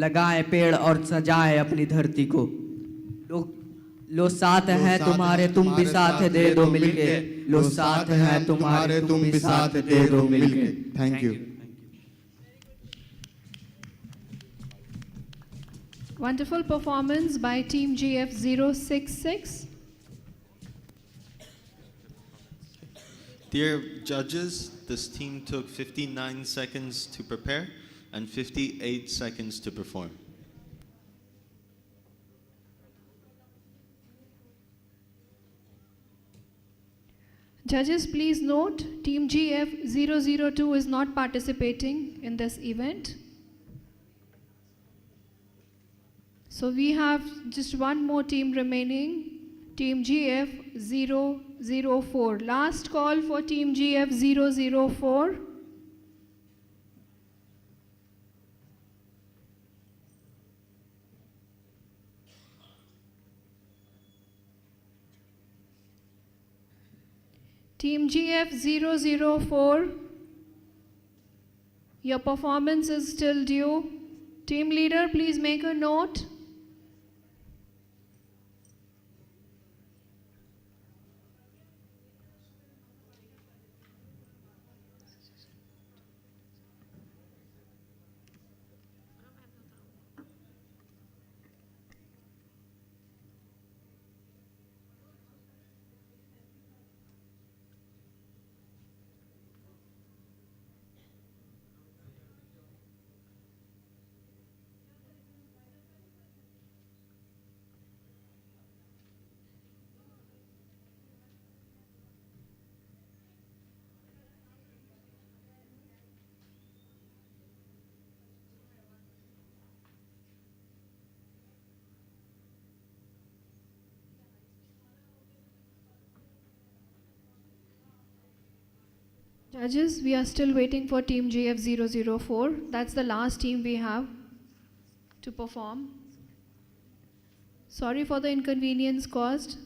लगाए पेड़ और सजाए अपनी धरती को लो साथ है तुम्हारे तुम भी साथ दे दो मिलके लो साथ है तुम्हारे तुम भी साथ दे दो मिलके thank you Wonderful performance by Team GF 066. Dear judges, this team took 59 seconds to prepare and 58 seconds to perform. Judges, please note, Team GF 002 is not participating in this event. So we have just one more team remaining, Team GF 004. Last call for Team GF 004. Team GF 004, your performance is still due. Team leader, please make a note. Judges, we are still waiting for Team GF 004. That's the last team we have to perform. Sorry for the inconvenience caused.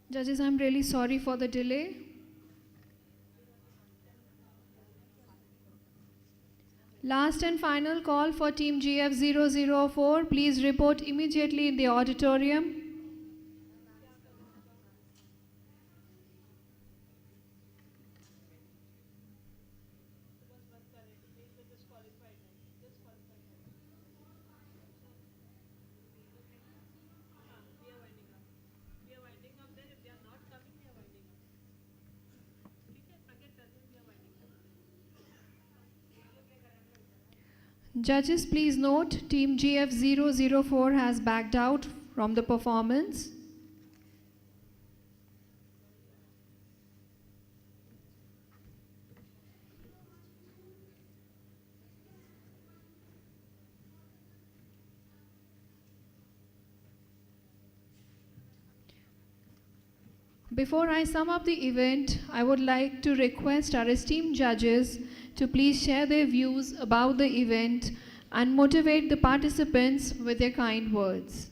Judges, I'm really sorry for the delay. Last and final call for team GF004. Please report immediately in the auditorium. Judges, please note, team GF004 has backed out from the performance. Before I sum up the event, I would like to request our esteemed judges to please share their views about the event and motivate the participants with their kind words.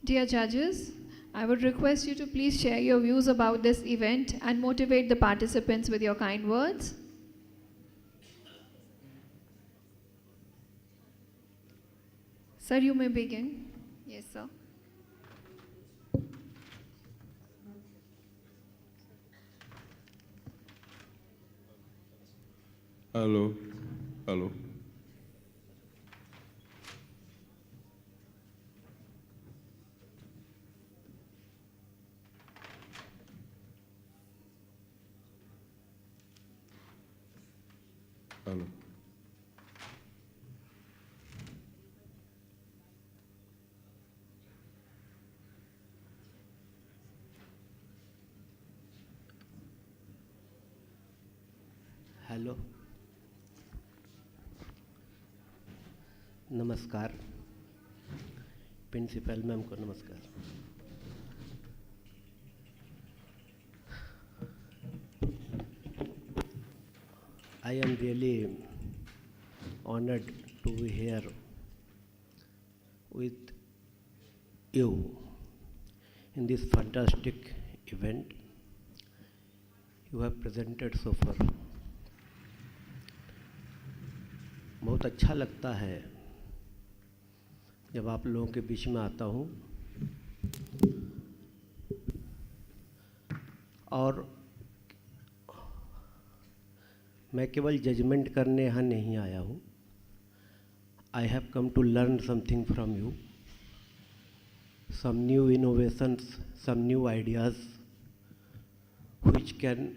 Dear judges, I would request you to please share your views about this event and motivate the participants with your kind words. Sir, you may begin. Yes, sir. Hello. Hello. Hello. Hello नमस्कार principal ma'am को नमस्कार I am really honored to be here with you in this fantastic event you have presented so far. बहुत अच्छा लगता है जब आप लोगों के बीच में आता हूँ और मैं केवल जजमेंट करने यहाँ नहीं आया हूँ. I have come to learn something from you, some new innovations, some new ideas which can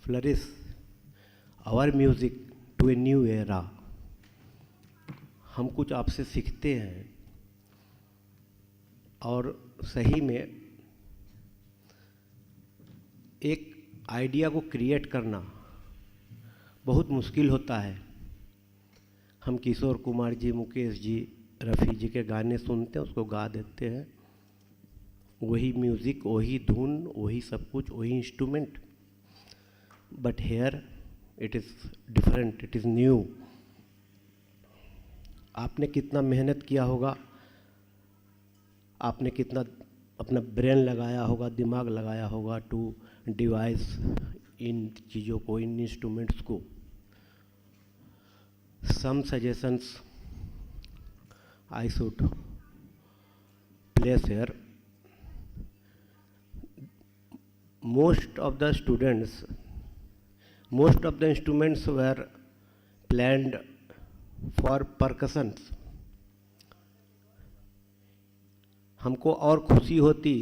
flourish our music to a new era. हम कुछ आपसे सीखते हैं और सही में एक आइडिया को क्रिएट करना बहुत मुश्किल होता है. हम किशोर कुमार जी, मुकेश जी, रफ़ी जी के गाने सुनते हैं, उसको गा देते हैं, वही म्यूज़िक, वही धुन, वही सब कुछ, वही instrument. But here it is different, it is new. आपने कितना मेहनत किया होगा, आपने कितना अपना ब्रेन लगाया होगा, दिमाग लगाया होगा टू डिवाइस इन चीज़ों को, इन इंस्ट्रूमेंट्स को. Some suggestions I should place here. Most of the students, most of the instruments were planned for percussions. हमको और खुशी होती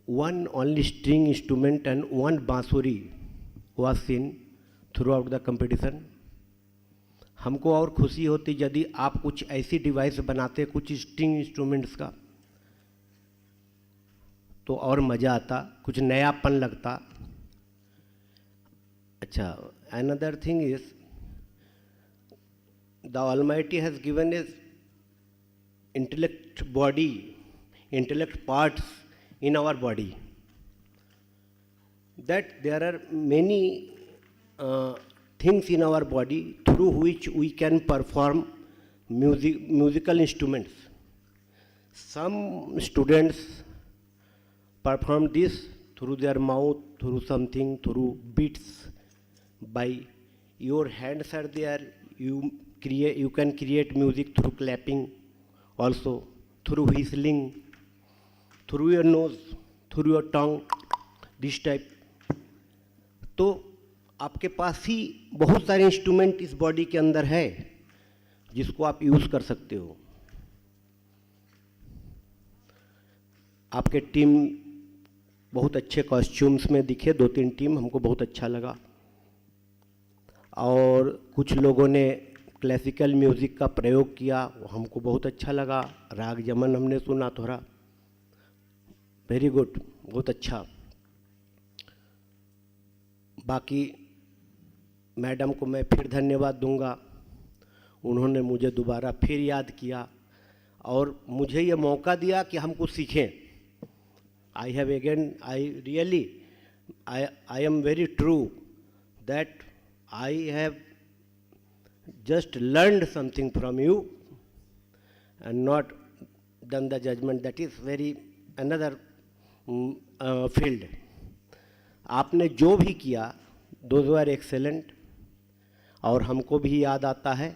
one only string instrument and one बांसुरी was seen throughout the competition. हमको और खुशी होती यदि आप कुछ ऐसी डिवाइस बनाते कुछ स्ट्रिंग इंस्ट्रूमेंट्स का, तो और मज़ा आता, कुछ नयापन लगता. अच्छा, another thing is the Almighty has given us intellect body, intellect parts in our body, that there are many things in our body through which we can perform musical instruments. Some students perform this through their mouth, through something, through beats. By your hands are there, you can create music through clapping, also through whistling, through your nose, through your tongue, this type. तो आपके पास ही बहुत सारे instrument इस body के अंदर है जिसको आप यूज़ कर सकते हो. आपके टीम बहुत अच्छे कॉस्ट्यूम्स में दिखे, 2-3 टीम, हमको बहुत अच्छा लगा. और कुछ लोगों ने क्लासिकल म्यूज़िक का प्रयोग किया, हमको बहुत अच्छा लगा. राग यमन हमने सुना थोड़ा. वेरी गुड, बहुत अच्छा. बाकी मैडम को मैं फिर धन्यवाद दूंगा, उन्होंने मुझे दोबारा फिर याद किया और मुझे ये मौका दिया कि हम कुछ सीखें. I have again, I am very true that I have just learned something from you and not done the judgment. That is very another field. आपने जो भी किया, those were excellent. और हमको भी याद आता है,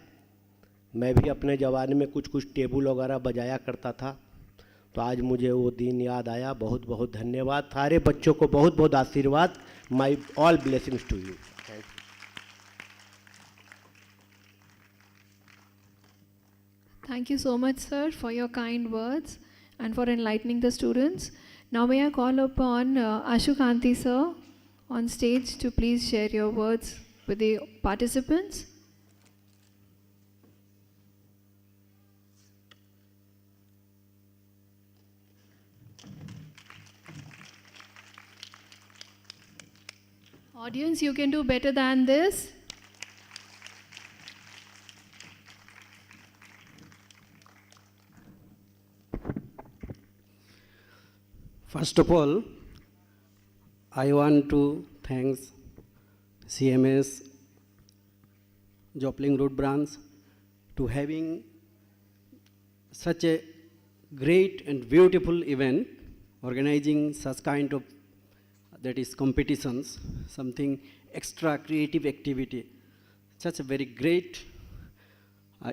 मैं भी अपने जवानी में कुछ टेबल वगैरह बजाया करता था, तो आज मुझे वो दिन याद आया. बहुत बहुत धन्यवाद. सारे बच्चों को बहुत बहुत आशीर्वाद. My all blessings to you. Thank you so much, sir, for your kind words and for enlightening the students. Now may I call upon Ashukanti sir on stage to please share your words with the participants. Audience, you can do better than this. First of all, I want to thank CMS Joplin Road branch to having such a great and beautiful event, organizing such kind of competitions, something extra creative activity, such a very great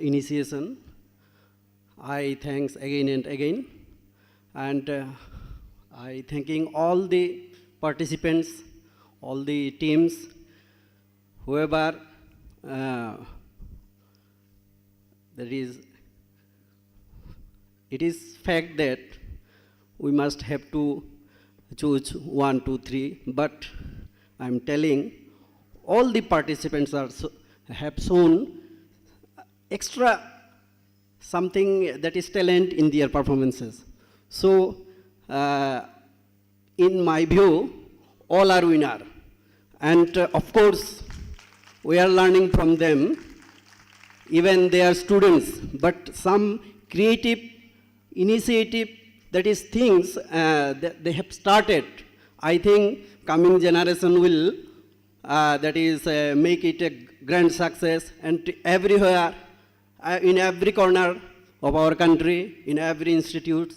initiation. I thanks again and again, and I thanking all the participants, all the teams, whoever it is fact that we must have to choose 1, 2, 3, but I'm telling all the participants have shown extra something that is talent in their performances. So in my view, all are winner, and of course we are learning from them. Even they are students, but some creative initiative, that is things that they have started. I think coming generation will make it a grand success, and everywhere, in every corner of our country, in every institute,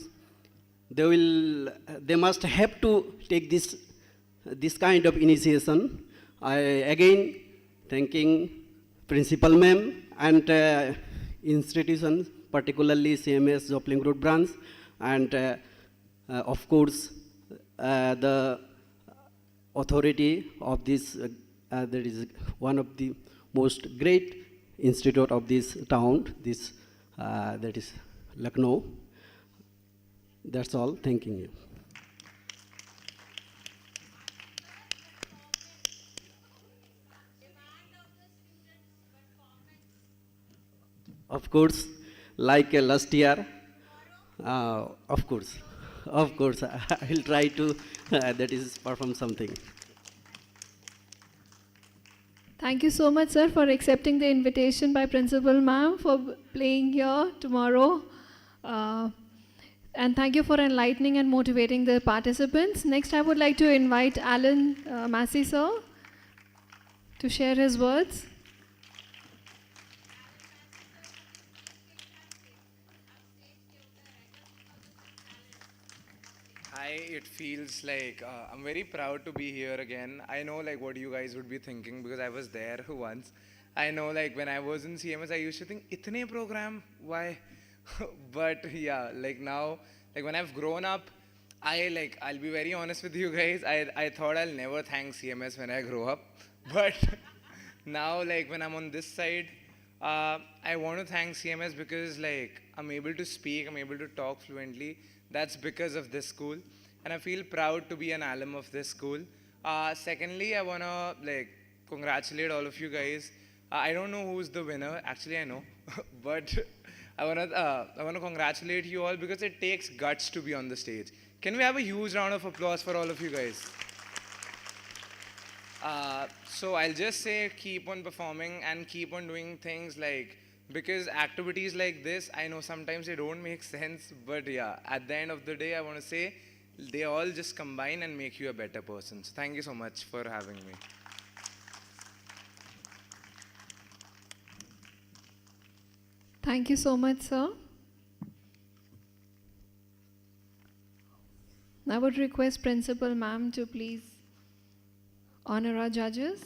they must have to take this kind of initiation. I again thanking principal ma'am and institutions, particularly CMS Joplin Road branch, and of course the authority of this. That is one of the most great institute of this town, this that is Lucknow. That's all. Thanking you. Of course, like last year, of course, I will try to that is perform something. Thank you so much, sir, for accepting the invitation by Principal Ma'am for playing here tomorrow. And thank you for enlightening and motivating the participants. Next, I would like to invite Alan Massey, sir, to share his words. It feels like I'm very proud to be here again. I know like what you guys would be thinking because I was there once. I know like when I was in CMS, I used to think, "Itne program, why?" But yeah, like now, like when I've grown up, I'll be very honest with you guys. I thought I'll never thank CMS when I grow up, but now like when I'm on this side, I want to thank CMS because like I'm able to speak, I'm able to talk fluently. That's because of this school, and I feel proud to be an alum of this school. Secondly, I wanna like congratulate all of you guys. I don't know who's the winner. Actually, I know, but I wanna congratulate you all because it takes guts to be on the stage. Can we have a huge round of applause for all of you guys? So I'll just say keep on performing and keep on doing things like, because activities like this, I know sometimes they don't make sense, but yeah, at the end of the day, I want to say they all just combine and make you a better person. So thank you so much for having me. Thank you so much, sir. I would request Principal Ma'am to please honor our judges.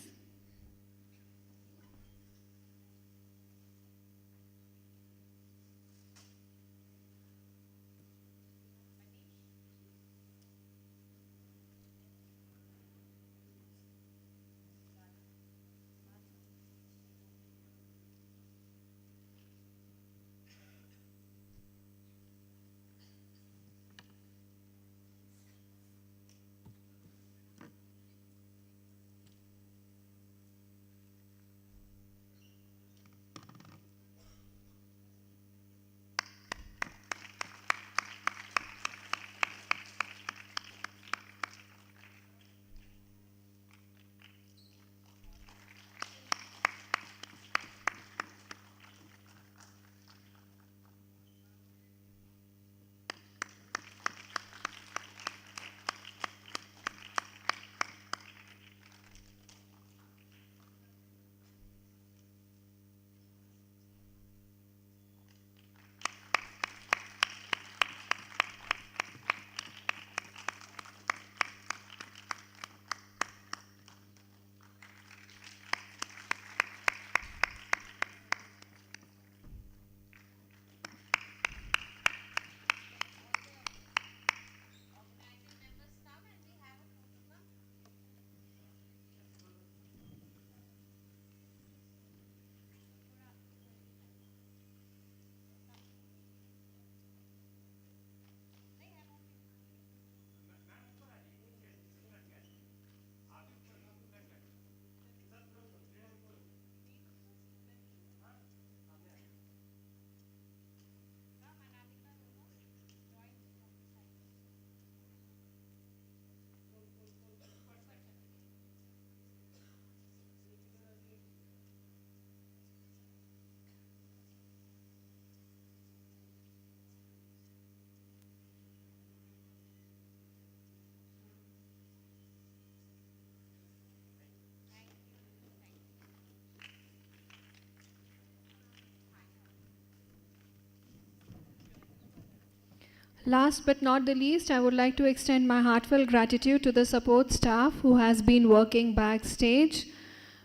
Last but not the least, I would like to extend my heartfelt gratitude to the support staff who has been working backstage,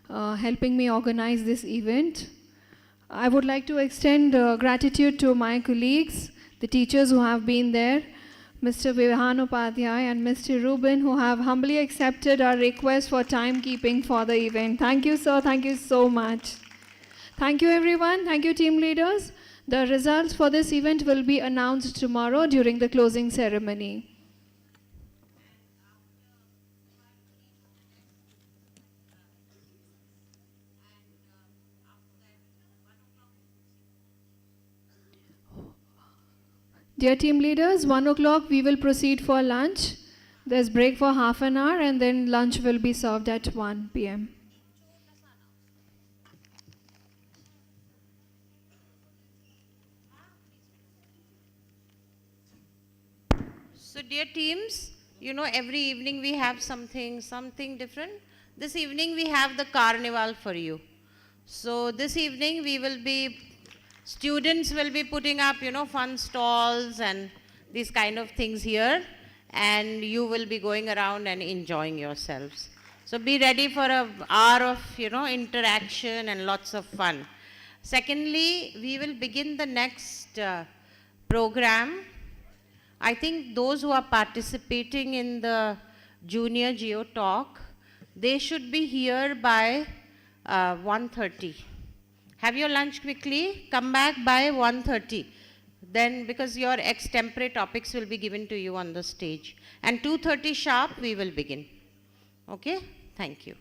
helping me organize this event. I would like to extend gratitude to my colleagues, the teachers who have been there, Mr. Vivahan Upadhyay and Mr. Rubin, who have humbly accepted our request for timekeeping for the event. Thank you, sir. Thank you so much. Thank you, everyone. Thank you, team leaders. The results for this event will be announced tomorrow during the closing ceremony. Dear team leaders, 1 o'clock we will proceed for lunch. There's break for half an hour and then lunch will be served at 1 p.m. So dear teams, you know every evening we have something different. This evening we have the carnival for you. So this evening students will be putting up, fun stalls and these kind of things here, and you will be going around and enjoying yourselves. So be ready for an hour of, interaction and lots of fun. Secondly, we will begin the next program. I think those who are participating in the Junior Geo Talk, they should be here by 1:30. Have your lunch quickly, come back by 1:30. Then, because your extempore topics will be given to you on the stage. And 2:30 sharp, we will begin. Okay? Thank you.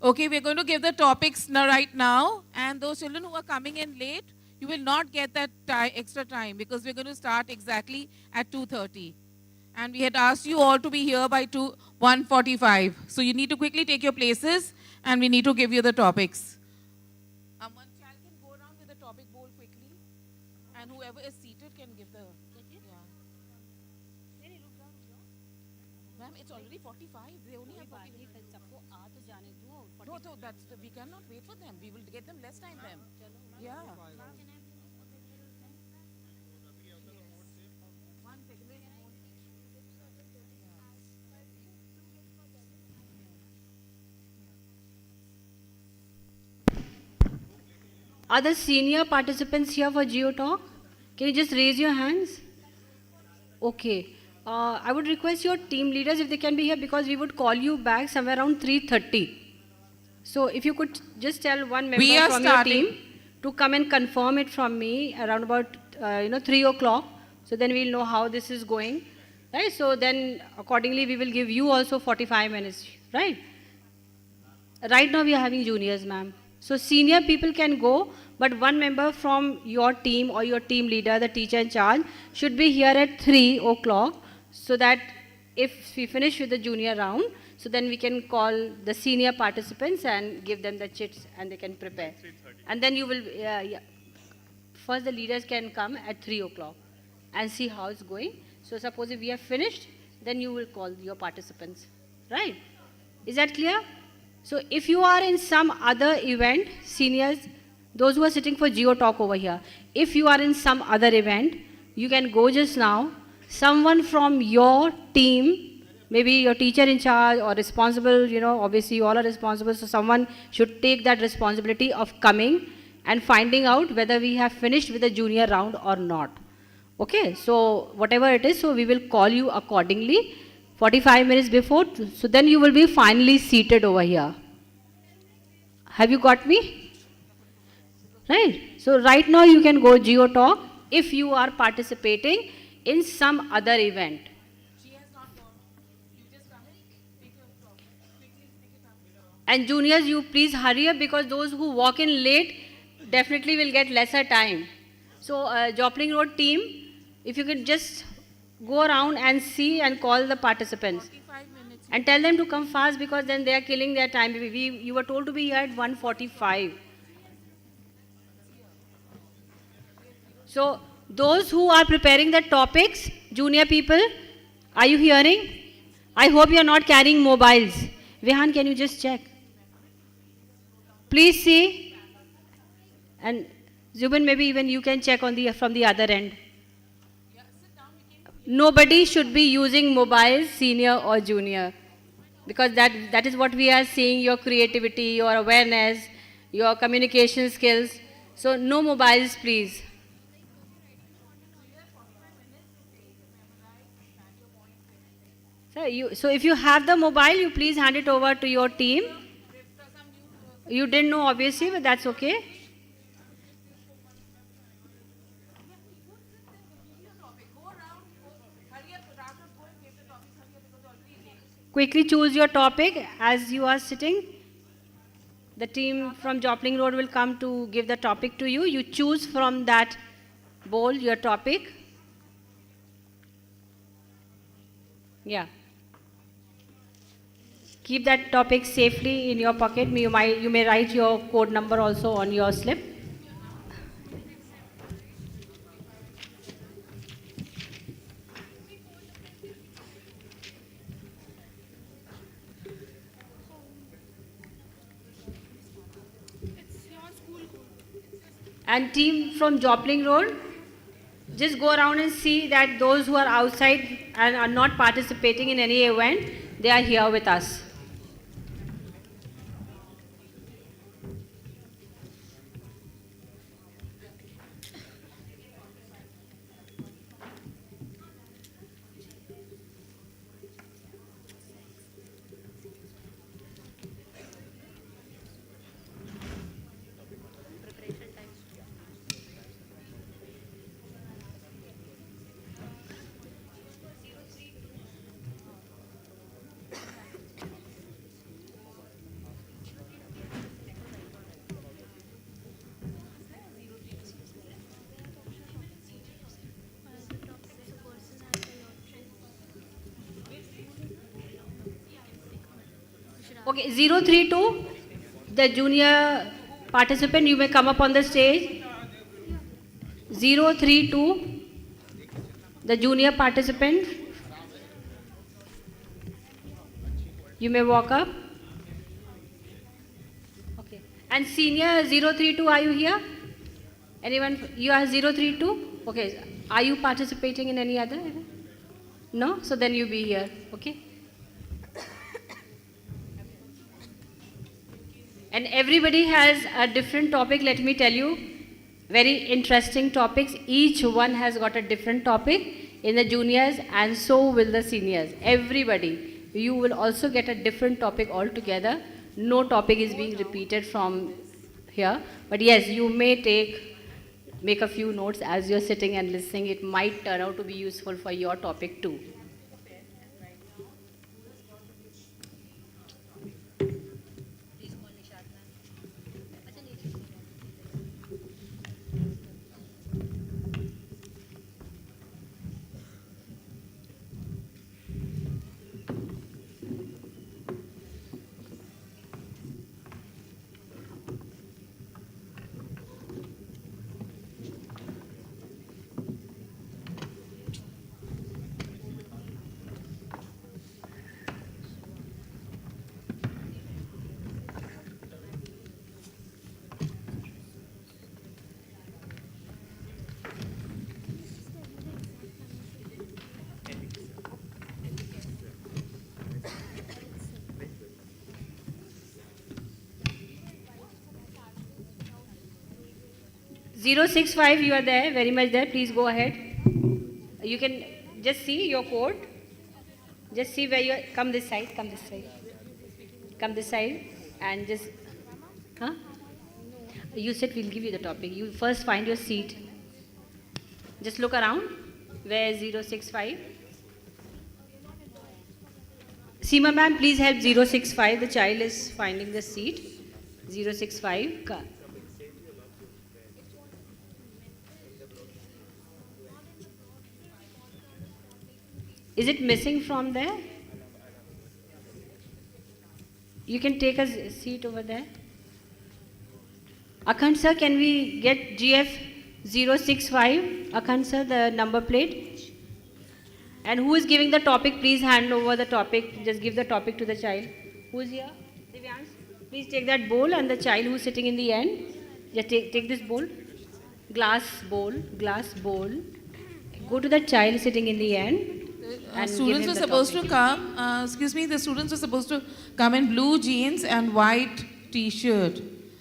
Okay, we're going to give the topics now, right now. And those children who are coming in late, you will not get that extra time because we're going to start exactly at 2:30. And we had asked you all to be here by 1:45. So you need to quickly take your places and we need to give you the topics. One child can go around with the topic bowl quickly and whoever is seated can give the... Ma'am, it's already 45. They only have 45. No, so we cannot wait for them. We will get them less time then. Yeah. Are the senior participants here for Geo Talk? Can you just raise your hands? Okay. I would request your team leaders if they can be here because we would call you back somewhere around 3:30. So if you could just tell one member from your team to come and confirm it from me around about 3 o'clock. So then we'll know how this is going. Right? So then accordingly we will give you also 45 minutes. Right? Right now we are having juniors, ma'am. So senior people can go, but one member from your team or your team leader, the teacher in charge, should be here at 3 o'clock so that if we finish with the junior round, so then we can call the senior participants and give them the chits and they can prepare. And then you will, first the leaders can come at 3 o'clock and see how it's going. So suppose if we have finished, then you will call your participants. Right? Is that clear? So if you are in some other event, seniors, those who are sitting for Geo Talk over here, if you are in some other event, you can go just now. Someone from your team, maybe your teacher in charge or responsible, obviously you all are responsible, so someone should take that responsibility of coming and finding out whether we have finished with the junior round or not. Okay, so whatever it is, so we will call you accordingly 45 minutes before, so then you will be finally seated over here. Have you got me? Right, so right now you can go Geo Talk if you are participating in some other event. And juniors, you please hurry up because those who walk in late definitely will get lesser time. So Joplin Road team, if you could just go around and see and call the participants. And tell them to come fast because then they are killing their time. You were told to be here at 1:45. So those who are preparing the topics, junior people, are you hearing? I hope you are not carrying mobiles. Vihan, can you just check? Please see. And Zubin, maybe even you can check from the other end. Nobody should be using mobiles, senior or junior. Because that is what we are seeing, your creativity, your awareness, your communication skills. So no mobiles, please. So if you have the mobile, you please hand it over to your team. You didn't know obviously, but that's okay. Quickly choose your topic as you are sitting. The team from Joplin Road will come to give the topic to you. You choose from that bowl your topic. Yeah. Keep that topic safely in your pocket. You may write your code number also on your slip. And team from Joplin Road, just go around and see that those who are outside and are not participating in any event, they are here with us. Okay, 032, the junior participant, you may come up on the stage. 032, the junior participant, you may walk up. Okay, and senior 032, are you here? Anyone? You are 032? Okay, are you participating in any other? No? So then you be here, okay? And everybody has a different topic, let me tell you. Very interesting topics. Each one has got a different topic in the juniors, and so will the seniors. Everybody. You will also get a different topic altogether. No topic is being repeated from here. But yes, you may make a few notes as you're sitting and listening. It might turn out to be useful for your topic too. 065, you are there, very much there. Please go ahead. You can just see your code. Just see where you are. Come this side, come this side. Come this side and just, huh? You said we'll give you the topic. You first find your seat. Just look around. Where is 065? Seema ma'am, please help 065. The child is finding the seat. 065. Is it missing from there? You can take a seat over there. Akhand sir, can we get GF 065? Akhand sir, the number plate. And who is giving the topic? Please hand over the topic. Just give the topic to the child. Who is here? Divyansh. Please take that bowl, and the child who is sitting in the end. Just take this bowl. Glass bowl. Glass bowl. Go to the child sitting in the end. Students were supposed to come, the students were supposed to come in blue jeans and white t-shirt.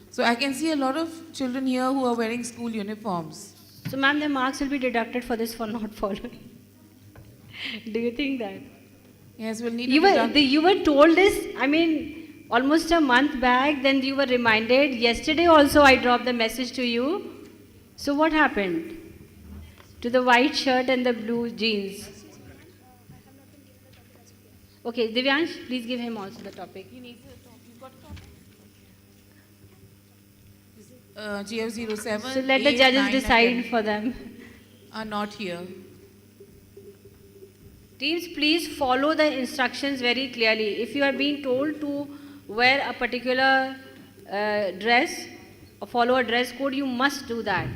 So I can see a lot of children here who are wearing school uniforms. So ma'am, the marks will be deducted for this for not following. Do you think that? Yes, we'll need you were told this, I mean, almost a month back, then you were reminded. Yesterday also I dropped the message to you. So what happened to the white shirt and the blue jeans? Okay, Divyansh, please give him also the topic. He needs you've got a topic. GF07. So let the judges decide for them. Are not here. Teams, please follow the instructions very clearly. If you are being told to wear a particular dress or follow a dress code, you must do that.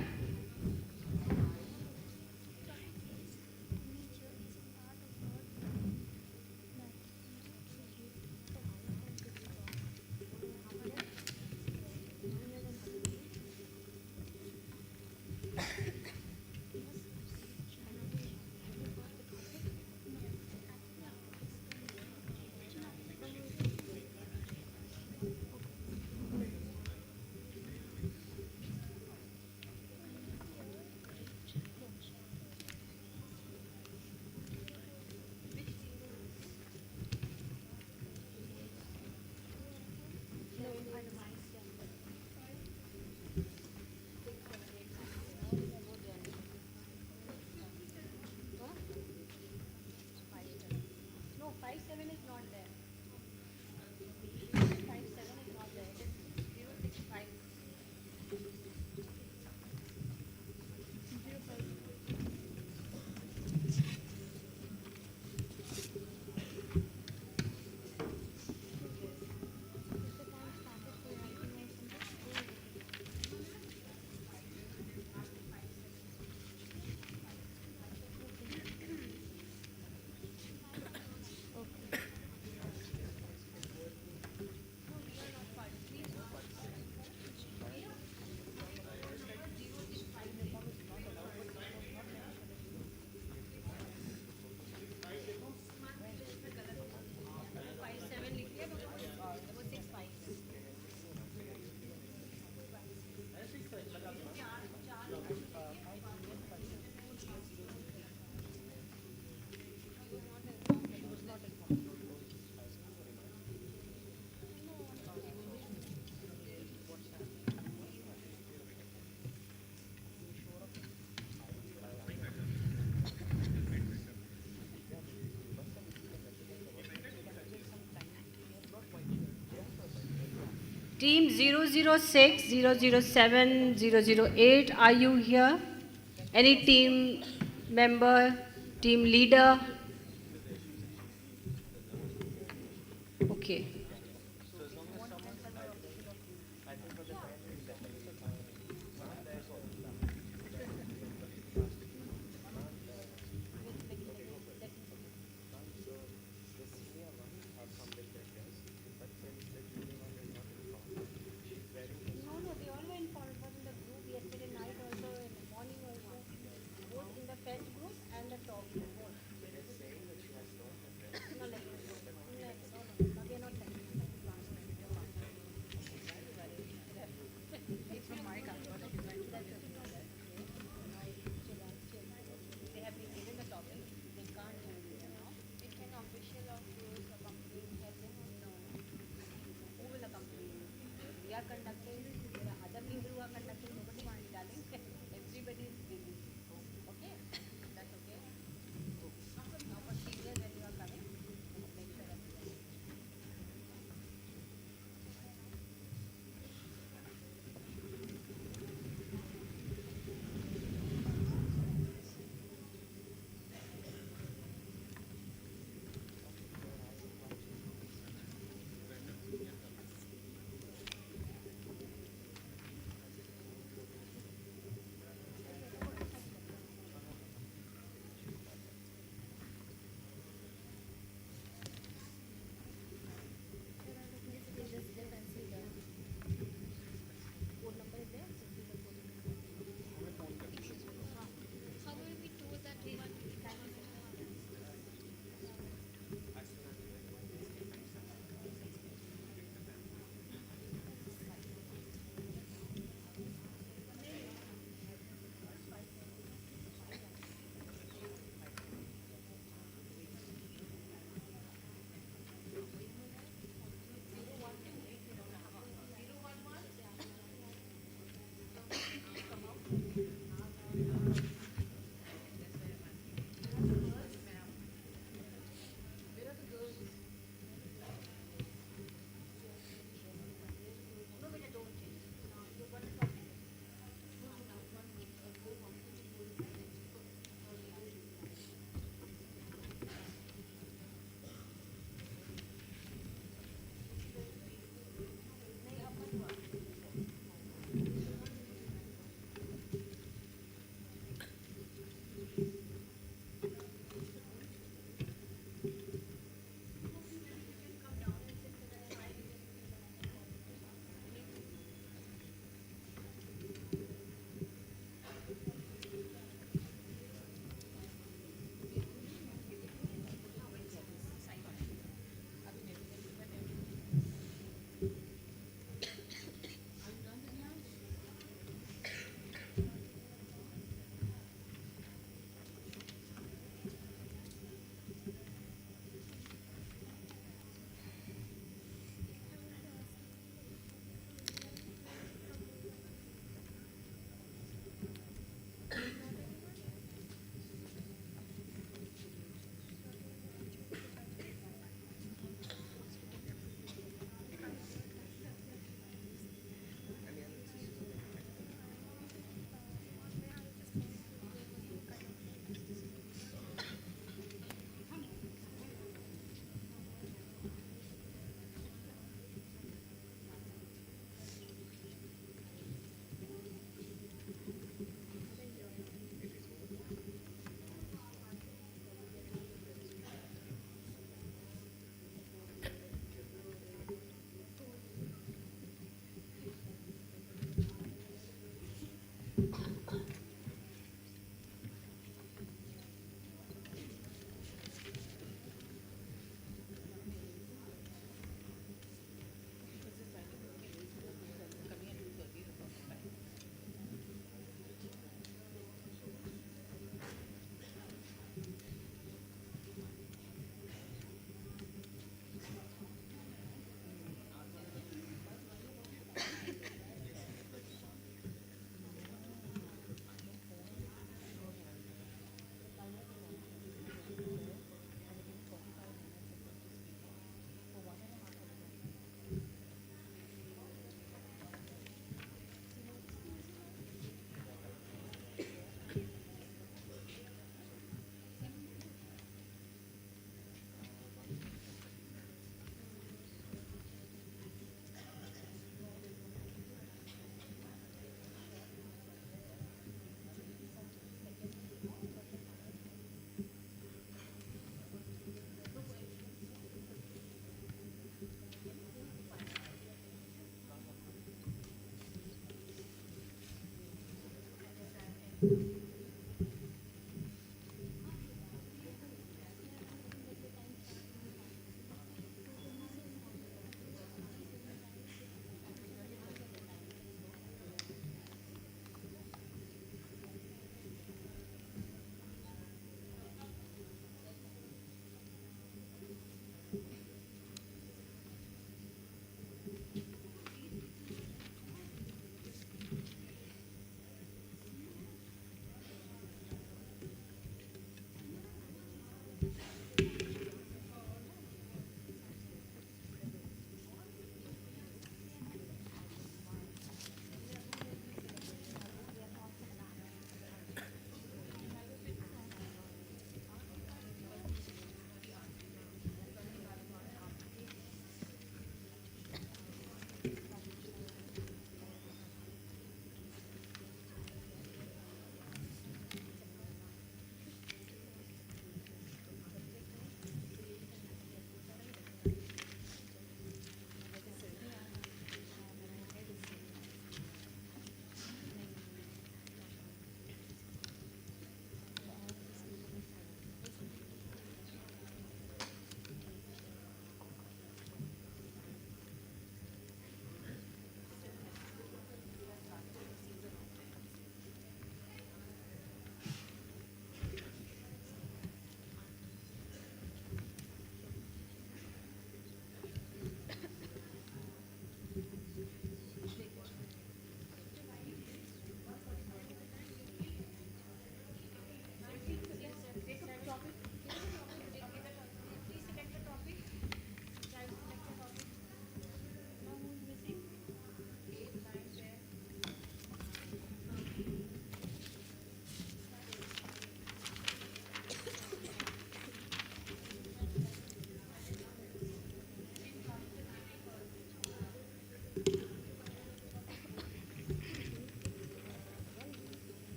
Team 006, 007, 008, are you here? Any team member, team leader? Okay.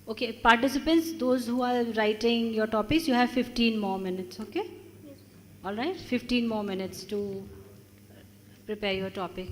Okay, participants, those who are writing your topics, you have 15 more minutes, okay? All right, 15 more minutes to prepare your topic.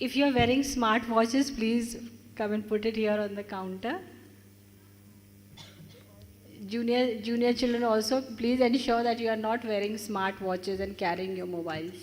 If you are wearing smart watches, please come and put it here on the counter. Junior children also, please ensure that you are not wearing smart watches and carrying your mobiles.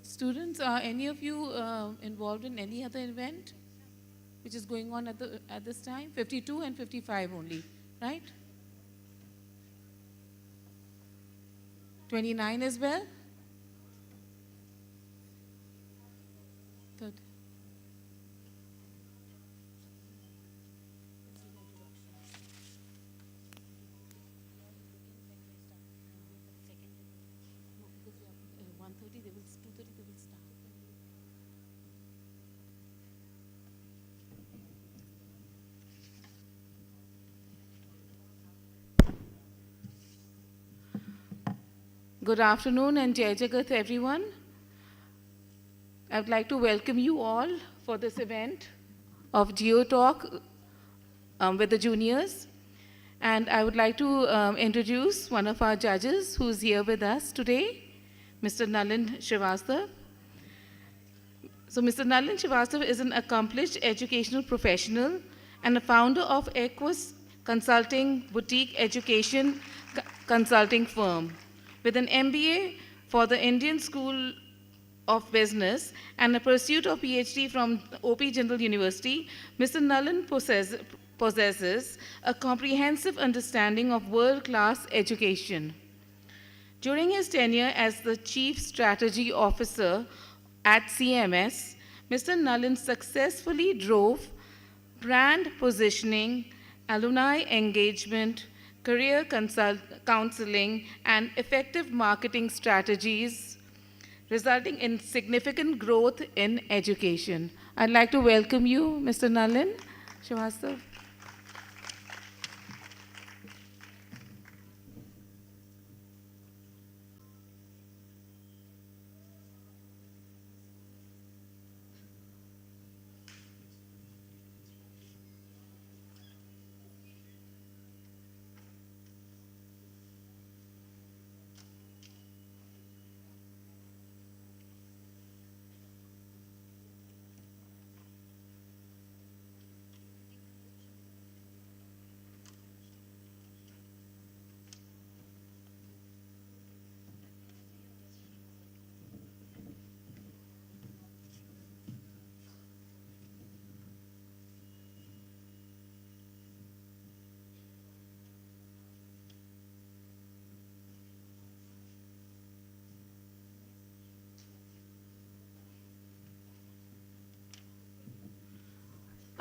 Students, are any of you involved in any other event which is going on at this time? 52 and 55 only, right? 29 as well? 30. Good afternoon and Jai Jagat everyone. I would like to welcome you all for this event of Geo Talk with the juniors. And I would like to introduce one of our judges who's here with us today, Mr. Nalin Srivastava. So Mr. Nalin Srivastava is an accomplished educational professional and a founder of Equus Consulting Boutique Education Consulting Firm. With an MBA for the Indian School of Business and a pursuit of PhD from OP General University, Mr. Nalin possesses a comprehensive understanding of world-class education. During his tenure as the Chief Strategy Officer at CMS, Mr. Nalin successfully drove brand positioning, alumni engagement, career counseling, and effective marketing strategies, resulting in significant growth in education. I'd like to welcome you, Mr. Nalin Srivastava.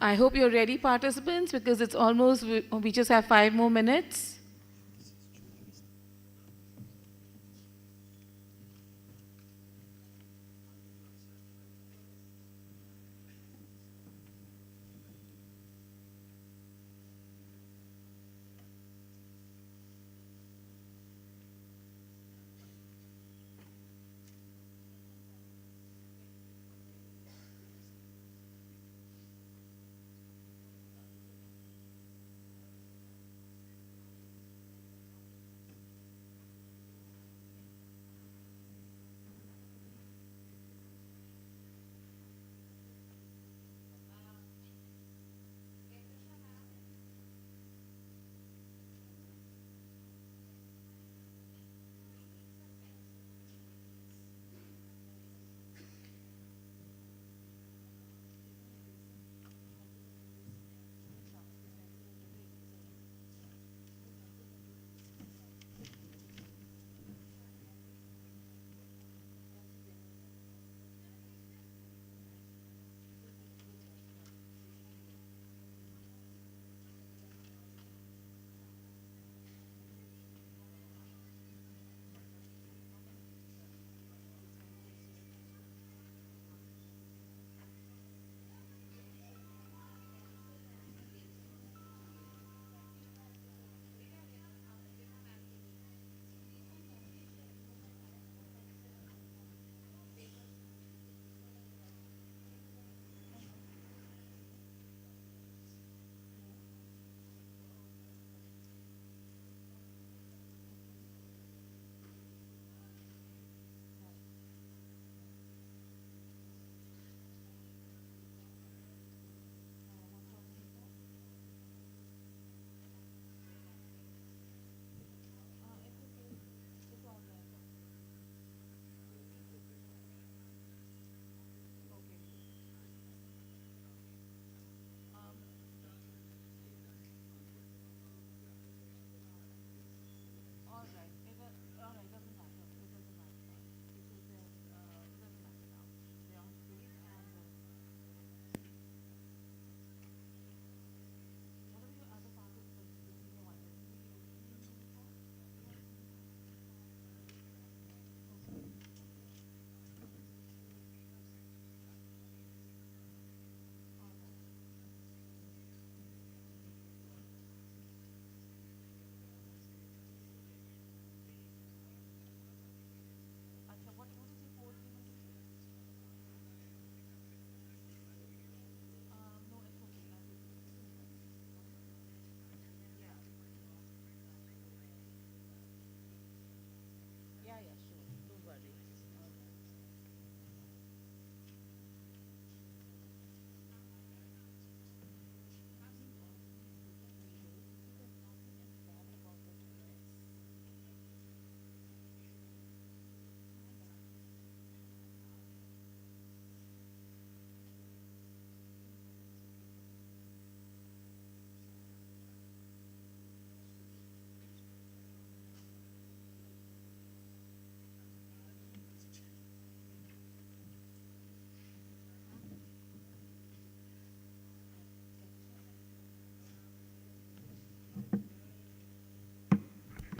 I hope you're ready, participants, because it's almost, we just have 5 more minutes.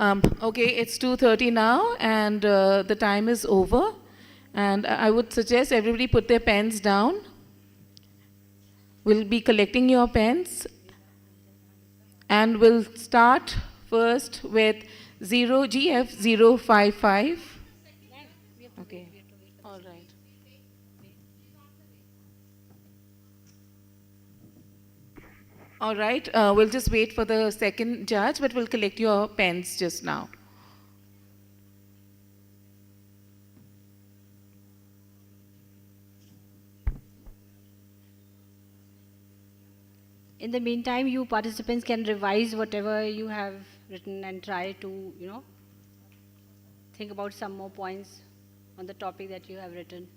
Okay, it's 2:30 now, and the time is over. And I would suggest everybody put their pens down. We'll be collecting your pens, and we'll start first with 0GF055. Okay, all right. All right, we'll just wait for the second judge, but we'll collect your pens just now. In the meantime, you participants can revise whatever you have written and try to, think about some more points on the topic that you have written.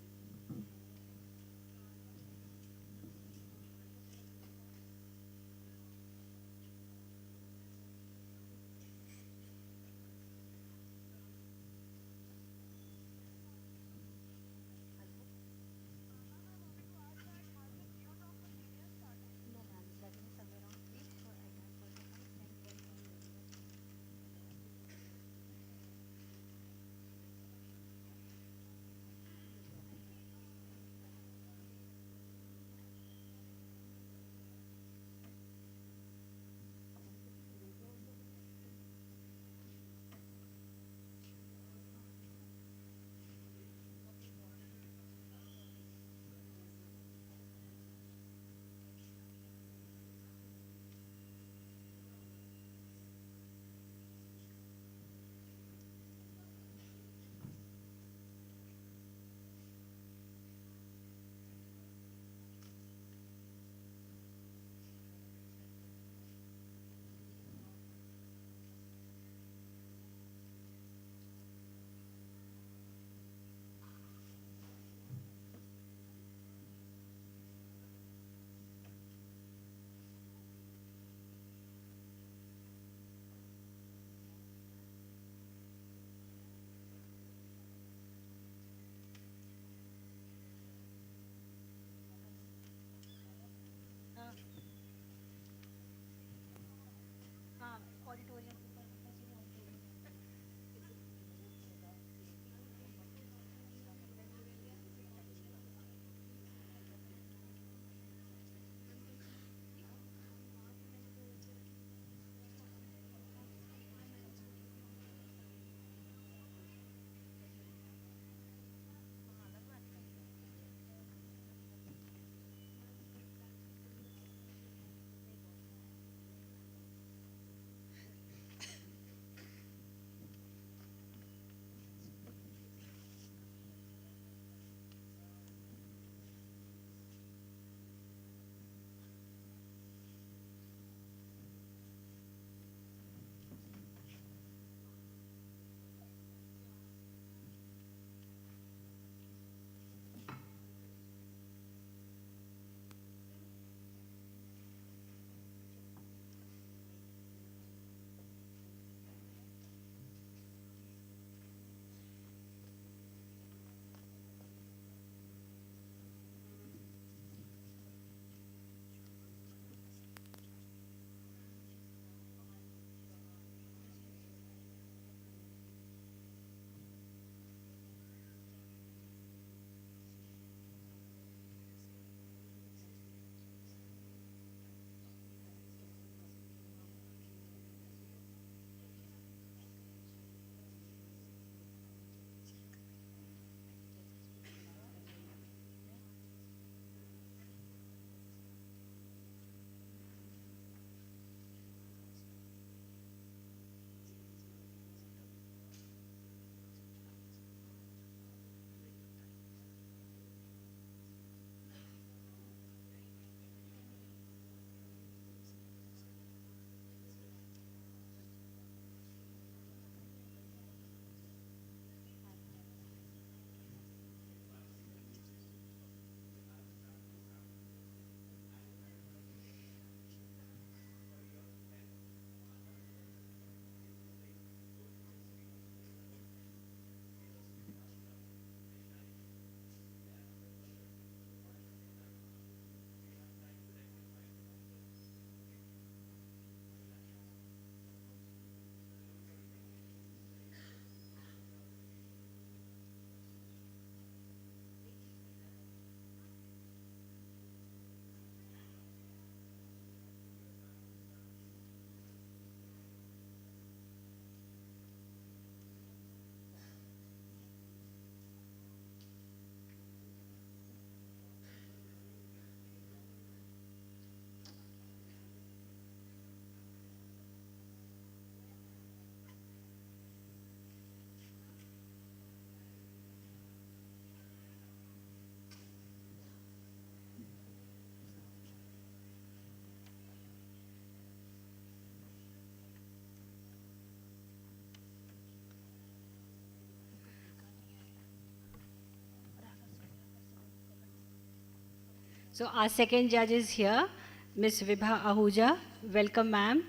So our second judge is here, Miss Vibha Ahuja. Welcome, ma'am.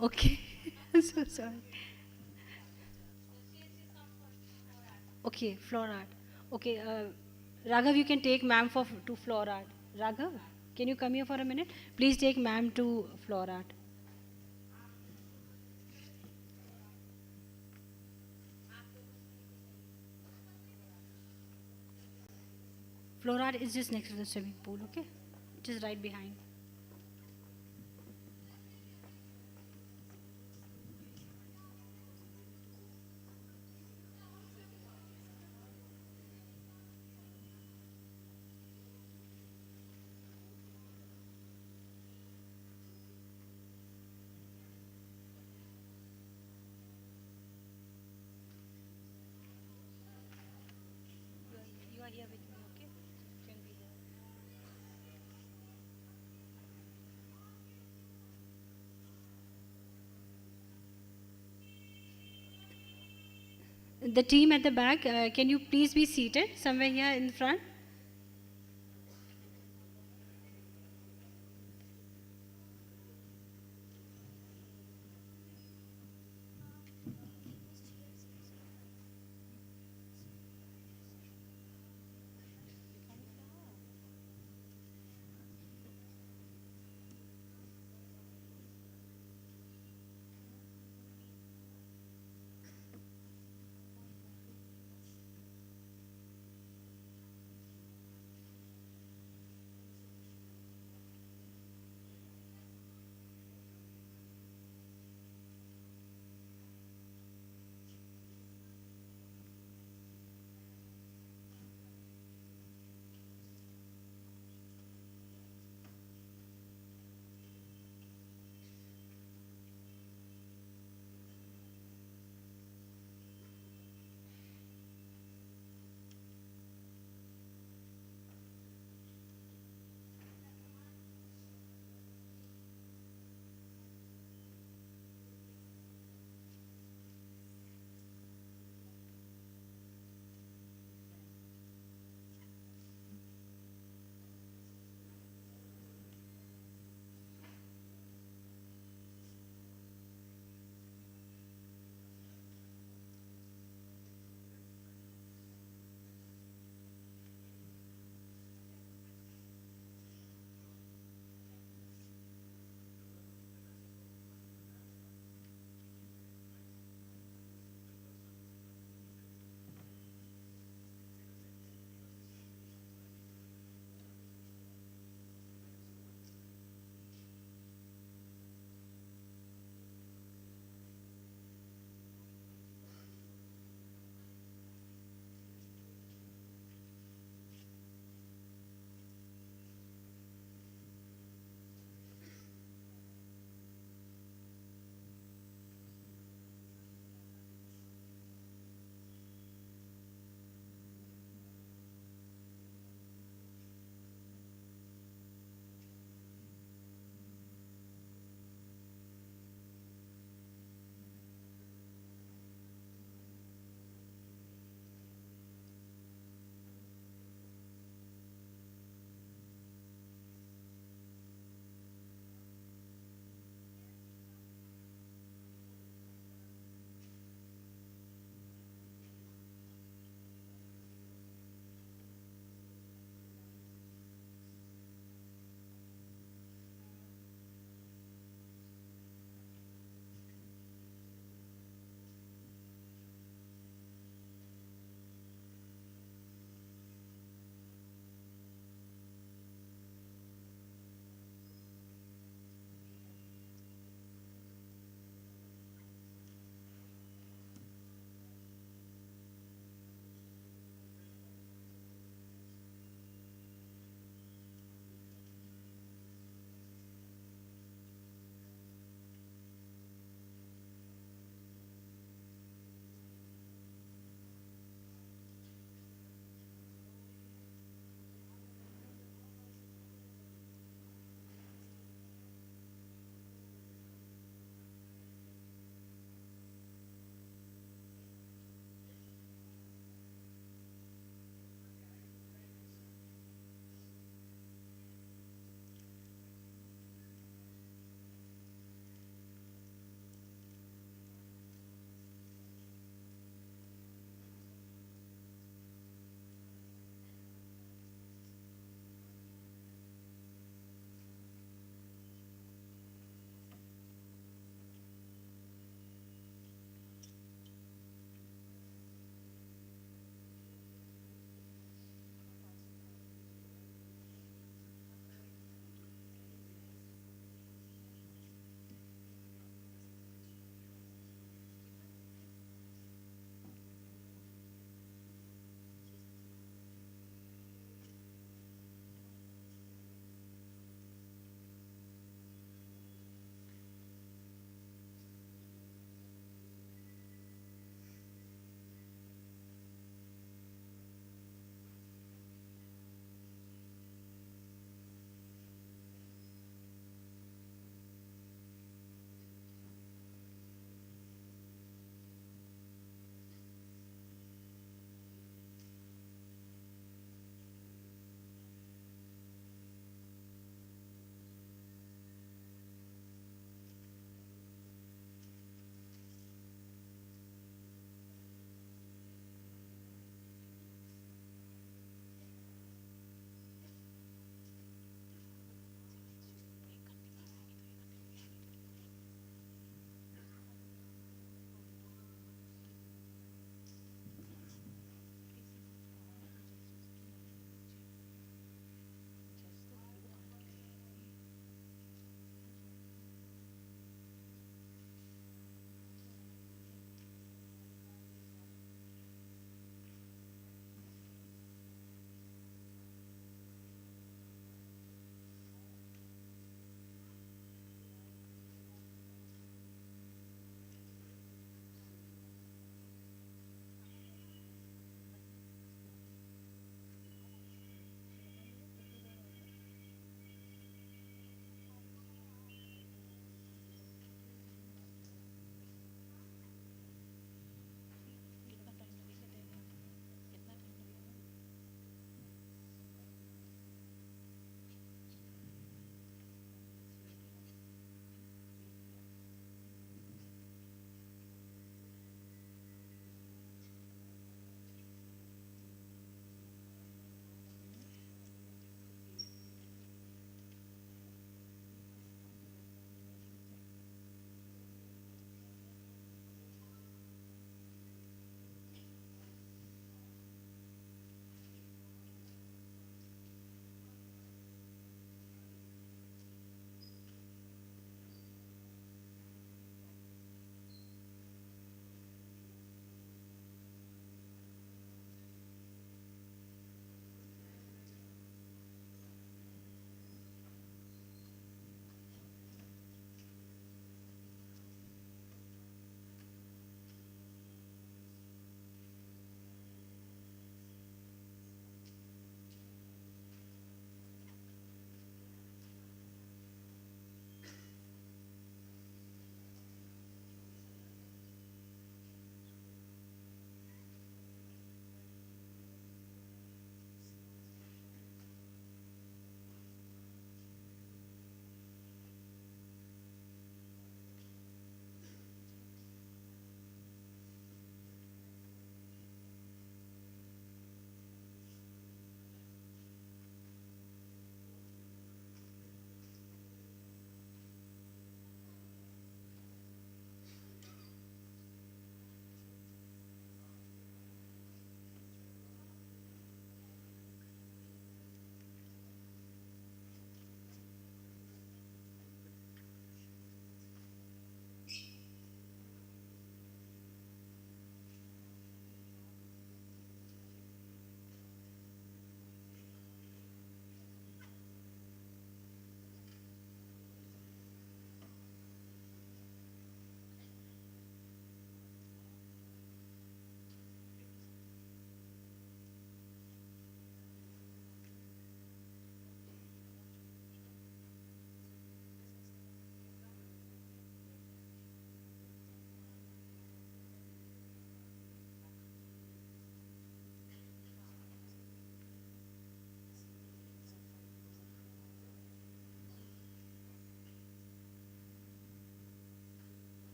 Okay, I'm so sorry. Okay, floor art. Okay, Raghav, you can take ma'am to floor art. Raghav, can you come here for a minute? Please take ma'am to floor art. Floor art is just next to the swimming pool, okay? Just right behind. You are here with me, okay? You can be there. The team at the back, can you please be seated somewhere here in front?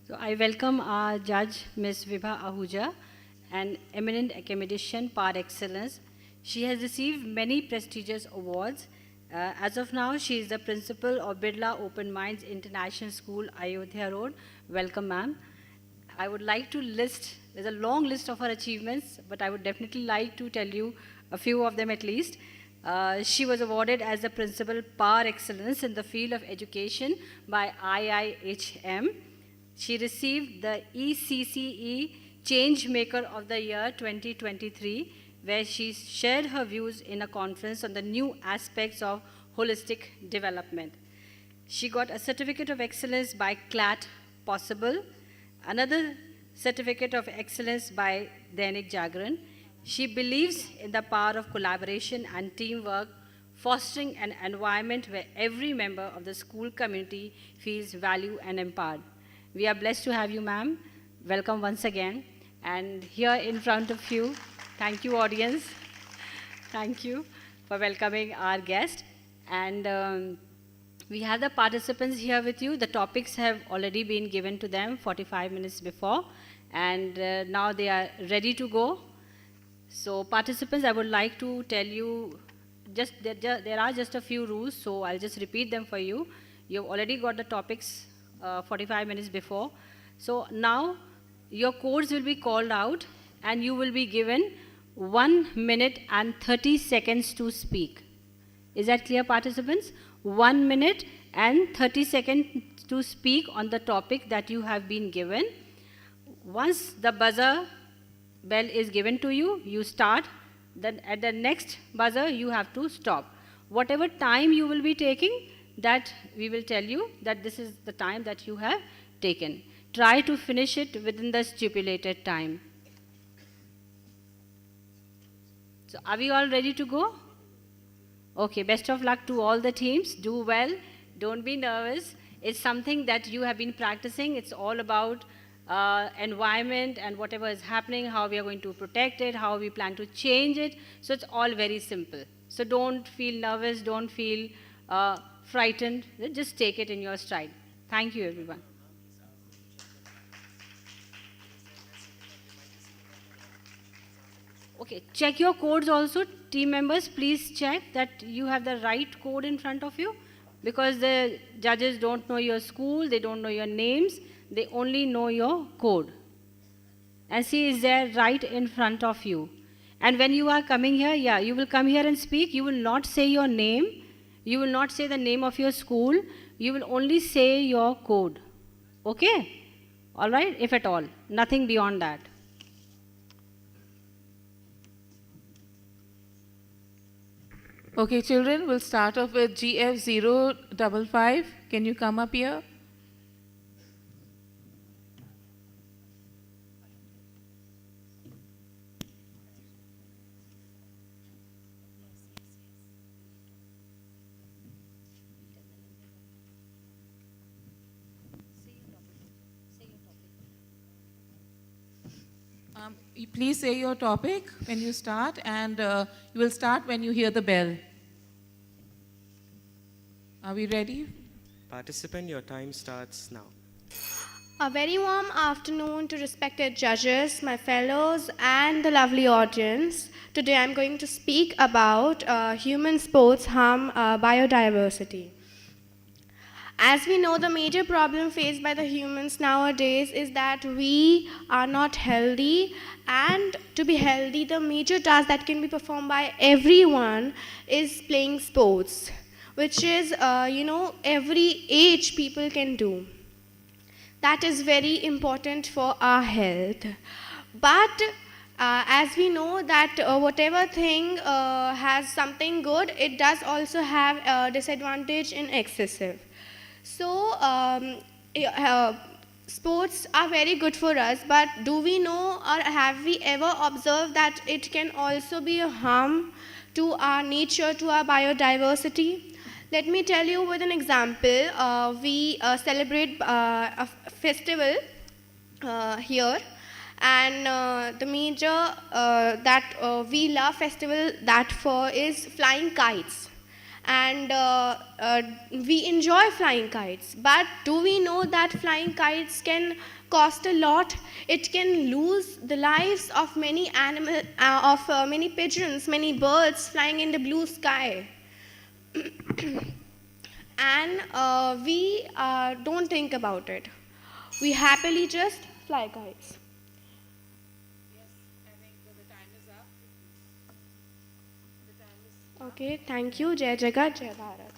So I welcome our judge, Ms. Vibha Ahuja, an eminent academician par excellence. She has received many prestigious awards. As of now, she is the principal of Birla Open Minds International School, Ayodhya Road. Welcome, ma'am. I would like to list, there's a long list of her achievements, but I would definitely like to tell you a few of them at least. She was awarded as the principal par excellence in the field of education by IIHM. She received the ECCE Changemaker of the Year 2023, where she shared her views in a conference on the new aspects of holistic development. She got a certificate of excellence by CLAT Possible, another certificate of excellence by Dainik Jagran. She believes in the power of collaboration and teamwork, fostering an environment where every member of the school community feels valued and empowered. We are blessed to have you, ma'am. Welcome once again. And here in front of you, thank you, audience. Thank you for welcoming our guest. And we have the participants here with you. The topics have already been given to them 45 minutes before, and now they are ready to go. So participants, I would like to tell you, there are just a few rules, so I'll just repeat them for you. You've already got the topics 45 minutes before. So now your codes will be called out and you will be given 1 minute and 30 seconds to speak. Is that clear, participants? 1 minute and 30 seconds to speak on the topic that you have been given. Once the buzzer bell is given to you, you start. Then at the next buzzer, you have to stop. Whatever time you will be taking, that we will tell you that this is the time that you have taken. Try to finish it within the stipulated time. So are we all ready to go? Okay, best of luck to all the teams. Do well. Don't be nervous. It's something that you have been practicing. It's all about environment and whatever is happening, how we are going to protect it, how we plan to change it. So it's all very simple. So don't feel nervous, don't feel frightened. Just take it in your stride. Thank you, everyone. Okay, check your codes also. Team members, please check that you have the right code in front of you, because the judges don't know your school, they don't know your names, they only know your code. And see, is there right in front of you. And when you are coming here, yeah, you will come here and speak. You will not say your name. You will not say the name of your school. You will only say your code. Okay? All right? If at all. Nothing beyond that. Okay, children, we'll start off with GF055. Can you come up here? Please say your topic when you start, and you will start when you hear the bell. Are we ready? Participant, your time starts now. A very warm afternoon to respected judges, my fellows, and the lovely audience. Today I'm going to speak about human sports harm biodiversity. As we know, the major problem faced by the humans nowadays is that we are not healthy, and to be healthy, the major task that can be performed by everyone is playing sports, which is, every age people can do. That is very important for our health. But as we know that whatever thing has something good, it does also have a disadvantage in excessive. So sports are very good for us, but do we know or have we ever observed that it can also be a harm to our nature, to our biodiversity? Let me tell you with an example. We celebrate a festival here, and the major that we love festival that for is flying kites. And we enjoy flying kites, but do we know that flying kites can cost a lot. It can lose the lives of many many pigeons, many birds flying in the blue sky. And we don't think about it. We happily just fly kites. Okay, thank you. Jai Jagat, Jai Bharat.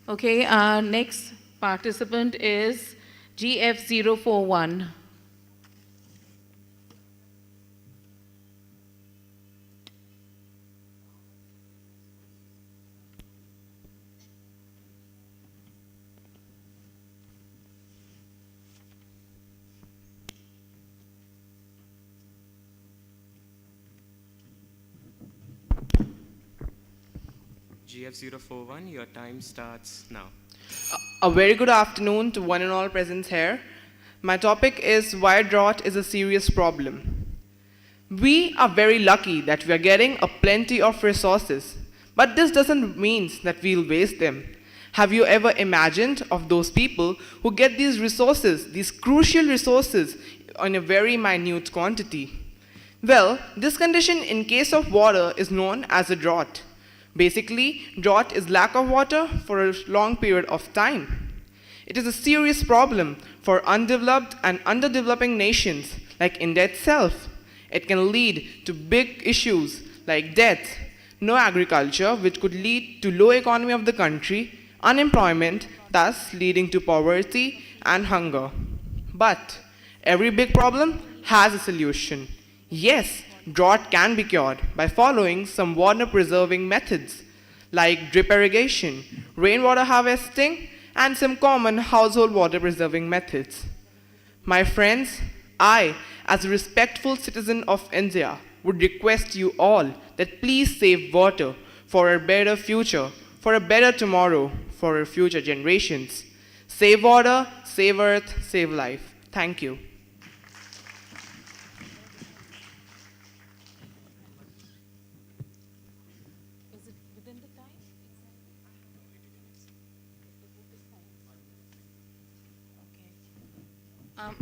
Okay, our next participant is GF041. GF041, your time starts now. A very good afternoon to one and all present here. My topic is why drought is a serious problem. We are very lucky that we are getting a plenty of resources, but this doesn't mean that we'll waste them. Have you ever imagined of those people who get these resources, these crucial resources, in a very minute quantity? Well, this condition in case of water is known as a drought. Basically, drought is lack of water for a long period of time. It is a serious problem for undeveloped and underdeveloping nations like India itself. It can lead to big issues like death, no agriculture, which could lead to low economy of the country, unemployment, thus leading to poverty and hunger. But every big problem has a solution. Yes, drought can be cured by following some water-preserving methods like drip irrigation, rainwater harvesting, and some common household water-preserving methods. My friends, I, as a respectful citizen of India, would request you all that please save water for a better future, for a better tomorrow, for our future generations. Save water, save earth, save life. Thank you.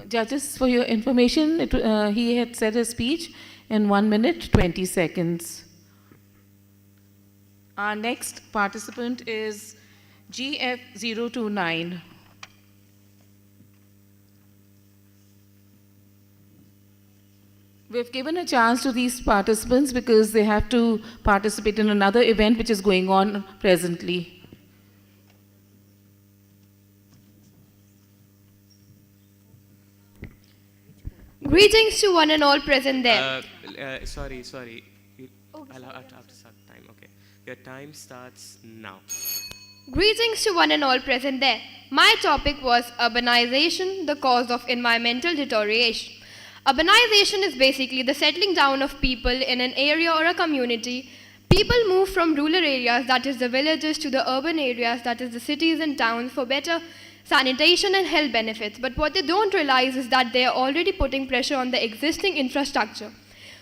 Judges, for your information, he had said a speech in 1 minute, 20 seconds. Our next participant is GF029. We've given a chance to these participants because they have to participate in another event which is going on presently. Greetings to one and all present there. Sorry. I'll have to start time. Okay. Your time starts now. Greetings to one and all present there. My topic was urbanization, the cause of environmental deterioration. Urbanization is basically the settling down of people in an area or a community. People move from rural areas, that is the villages, to the urban areas, that is the cities and towns, for better sanitation and health benefits. But what they don't realize is that they are already putting pressure on the existing infrastructure,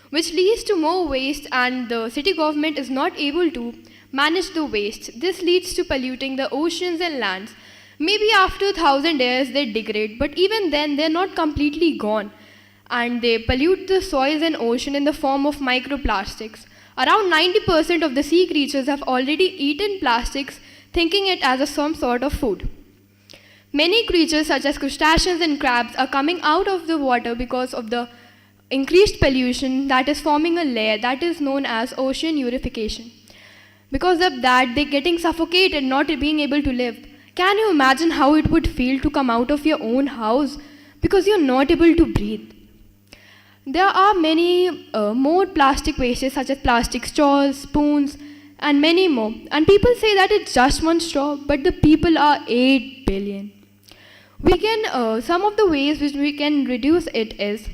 which leads to more waste, and the city government is not able to manage the waste. This leads to polluting the oceans and lands. Maybe after 1,000 years they degrade, but even then they're not completely gone. And they pollute the soils and ocean in the form of microplastics. Around 90% of the sea creatures have already eaten plastics, thinking it as some sort of food. Many creatures such as crustaceans and crabs are coming out of the water because of the increased pollution that is forming a layer that is known as ocean eutrophication. Because of that, they're getting suffocated, not being able to live. Can you imagine how it would feel to come out of your own house because you're not able to breathe? There are many more plastic wastes such as plastic straws, spoons, and many more. And people say that it's just one straw, but the people are 8 billion. We can, some of the ways which we can reduce it is,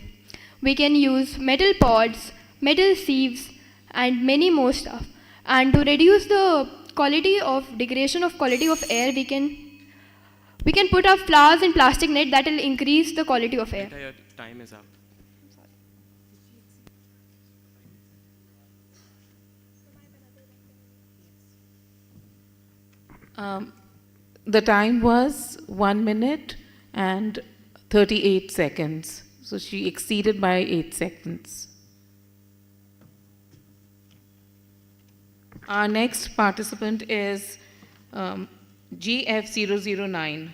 we can use metal pods, metal sieves, and many more stuff. And to reduce the degradation of quality of air, we can put up flowers in plastic net that will increase the quality of air. Your time is up. The time was 1 minute and 38 seconds. So she exceeded by 8 seconds. Our next participant is GF009.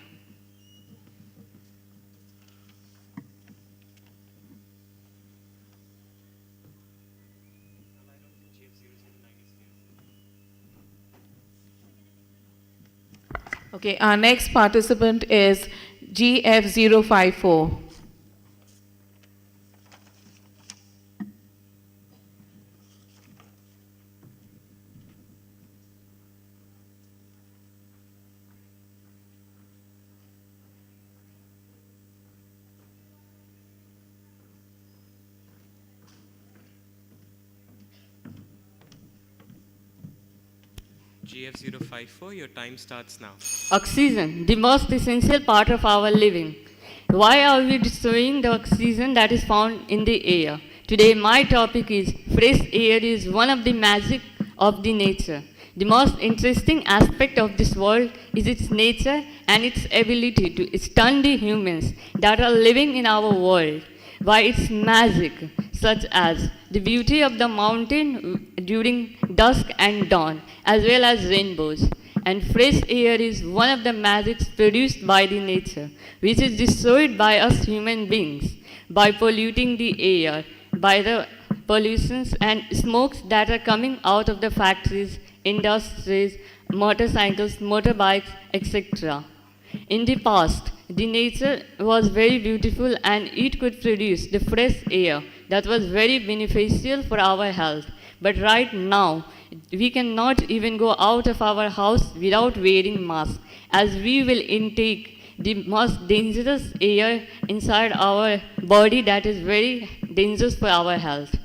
Okay, our next participant is GF054. GF054, your time starts now. Oxygen, the most essential part of our living. Why are we destroying the oxygen that is found in the air? Today my topic is fresh air is one of the magic of the nature. The most interesting aspect of this world is its nature and its ability to stun the humans that are living in our world by its magic, such as the beauty of the mountain during dusk and dawn, as well as rainbows. And fresh air is one of the magics produced by the nature, which is destroyed by us human beings, by polluting the air, by the pollutions and smokes that are coming out of the factories, industries, motorcycles, motorbikes, etc. In the past, the nature was very beautiful and it could produce the fresh air that was very beneficial for our health. But right now, we cannot even go out of our house without wearing masks, as we will intake the most dangerous air inside our body that is very dangerous for our health.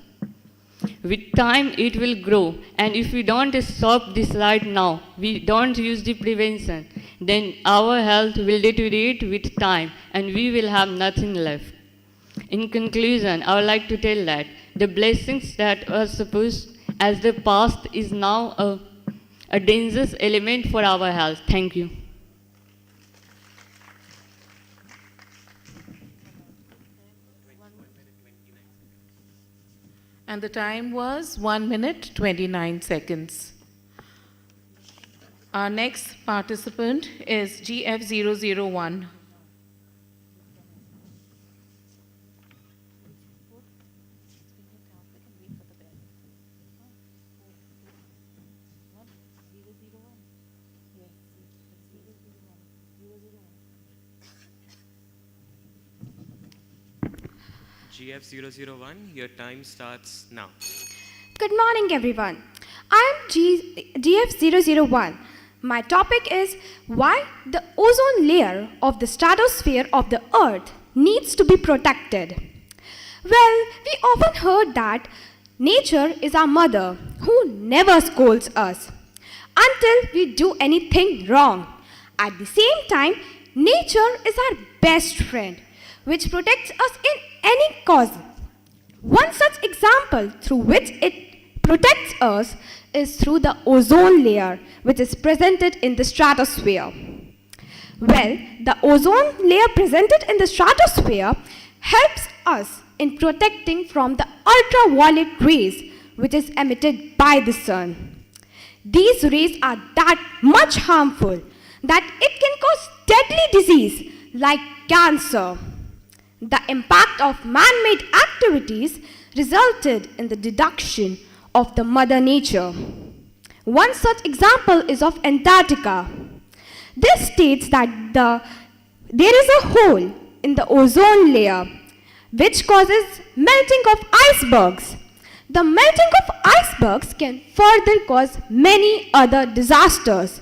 With time, it will grow, and if we don't stop this right now, we don't use the prevention, then our health will deteriorate with time, and we will have nothing left. In conclusion, I would like to tell that the blessings that are supposed as the past is now a dangerous element for our health. Thank you. And the time was 1 minute 29 seconds. Our next participant is GF001. GF001, your time starts now. Good morning, everyone. I am GF001. My topic is why the ozone layer of the stratosphere of the Earth needs to be protected. Well, we often heard that nature is our mother who never scolds us until we do anything wrong. At the same time, nature is our best friend, which protects us in any cause. One such example through which it protects us is through the ozone layer, which is presented in the stratosphere. Well, the ozone layer presented in the stratosphere helps us in protecting from the ultraviolet rays which is emitted by the sun. These rays are that much harmful that it can cause deadly disease like cancer. The impact of man-made activities resulted in the destruction of the mother nature. One such example is of Antarctica. This states that there is a hole in the ozone layer which causes melting of icebergs. The melting of icebergs can further cause many other disasters.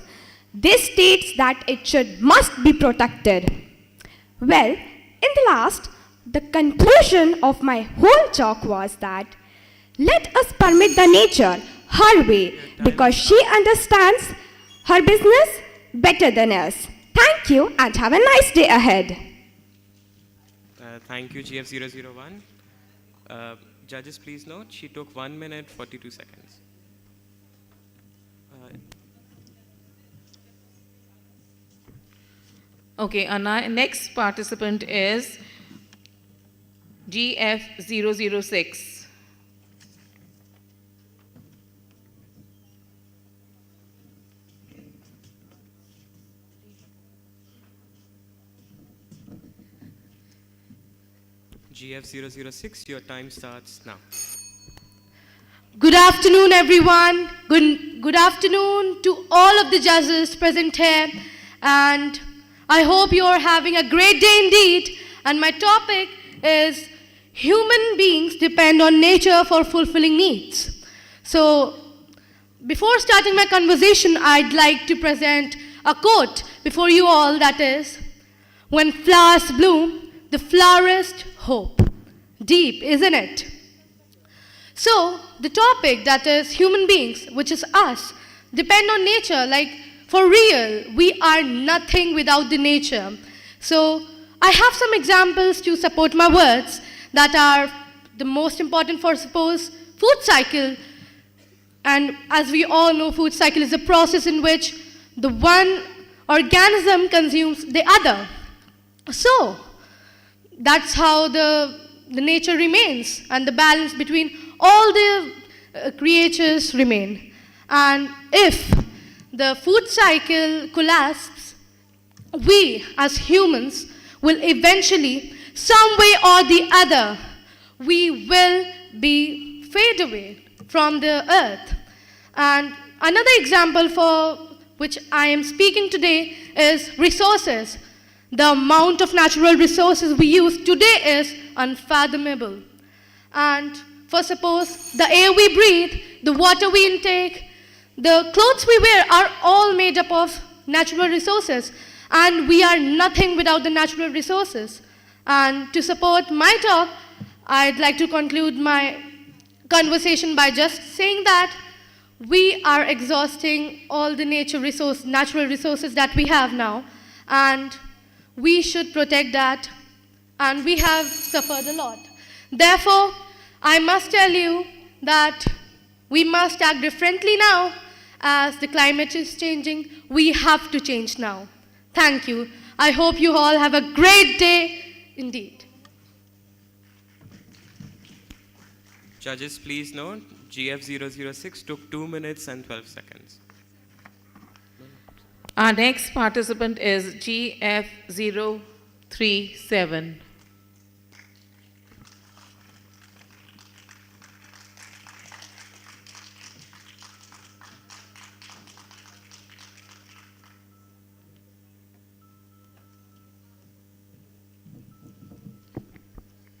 This states that it must be protected. Well, in the last, the conclusion of my whole talk was that let us permit the nature her way because she understands her business better than us. Thank you and have a nice day ahead. Thank you, GF001. Judges, please note, she took 1 minute 42 seconds. Okay, our next participant is GF006. GF006, your time starts now. Good afternoon, everyone. Good afternoon to all of the judges present here. And I hope you are having a great day indeed. And my topic is human beings depend on nature for fulfilling needs. So, before starting my conversation, I'd like to present a quote before you all, that is, when flowers bloom, the florist hope. Deep, isn't it? So, the topic, that is human beings, which is us, depend on nature. Like, for real, we are nothing without the nature. So, I have some examples to support my words that are the most important. For suppose, food cycle. And as we all know, food cycle is a process in which the one organism consumes the other. So, that's how the nature remains and the balance between all the creatures remain. And if the food cycle collapses, we as humans will eventually, some way or the other, we will be fade away from the earth. And another example for which I am speaking today is resources. The amount of natural resources we use today is unfathomable. And for suppose the air we breathe, the water we intake, the clothes we wear are all made up of natural resources. And we are nothing without the natural resources. And to support my talk, I'd like to conclude my conversation by just saying that we are exhausting all the natural resources that we have now. And we should protect that. And we have suffered a lot. Therefore, I must tell you that we must act differently now. As the climate is changing, we have to change now. Thank you. I hope you all have a great day indeed. Judges, please note, GF006 took 2 minutes and 12 seconds. Our next participant is GF037.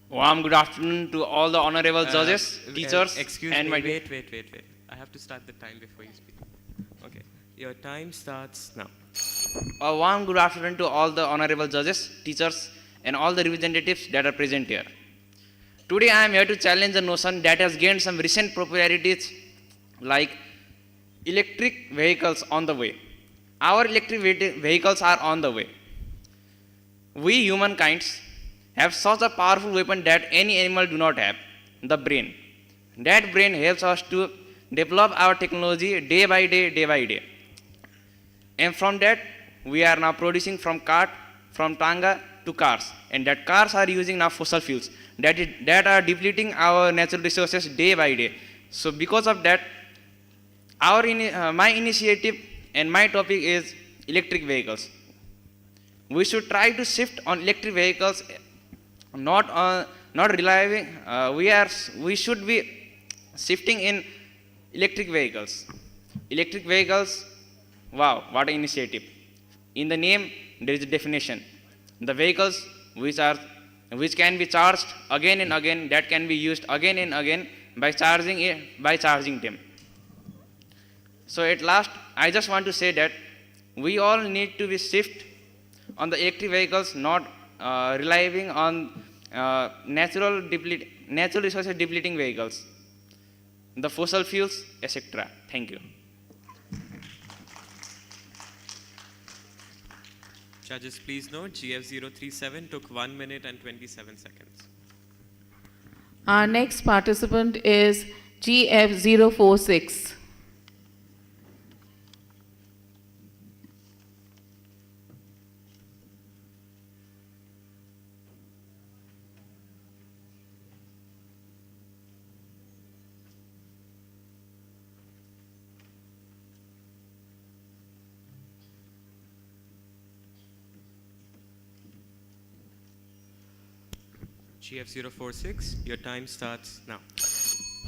Warm good afternoon to all the honorable judges, teachers, excuse and me, my wait. I have to start the time before you speak. Okay, your time starts now. A warm good afternoon to all the honorable judges, teachers, and all the representatives that are present here. Today I am here to challenge a notion that has gained some recent popularities, like electric vehicles on the way. Our electric vehicles are on the way. We humankind have such a powerful weapon that any animal do not have, the brain. That brain helps us to develop our technology day by day. And from that, we are now producing from Tanga to cars. And that cars are using now fossil fuels that are depleting our natural resources day by day. So because of that, my initiative and my topic is electric vehicles. We should try to shift on electric vehicles, not relying. We should be shifting in electric vehicles. Electric vehicles, wow, what an initiative. In the name, there is a definition. The vehicles which can be charged again and again, that can be used again and again by charging them. So at last, I just want to say that we all need to be shift on the electric vehicles, not relying on natural resources depleting vehicles, the fossil fuels, etc. Thank you. Judges, please note, GF037 took 1 minute and 27 seconds. Our next participant is GF046. GF046, your time starts now.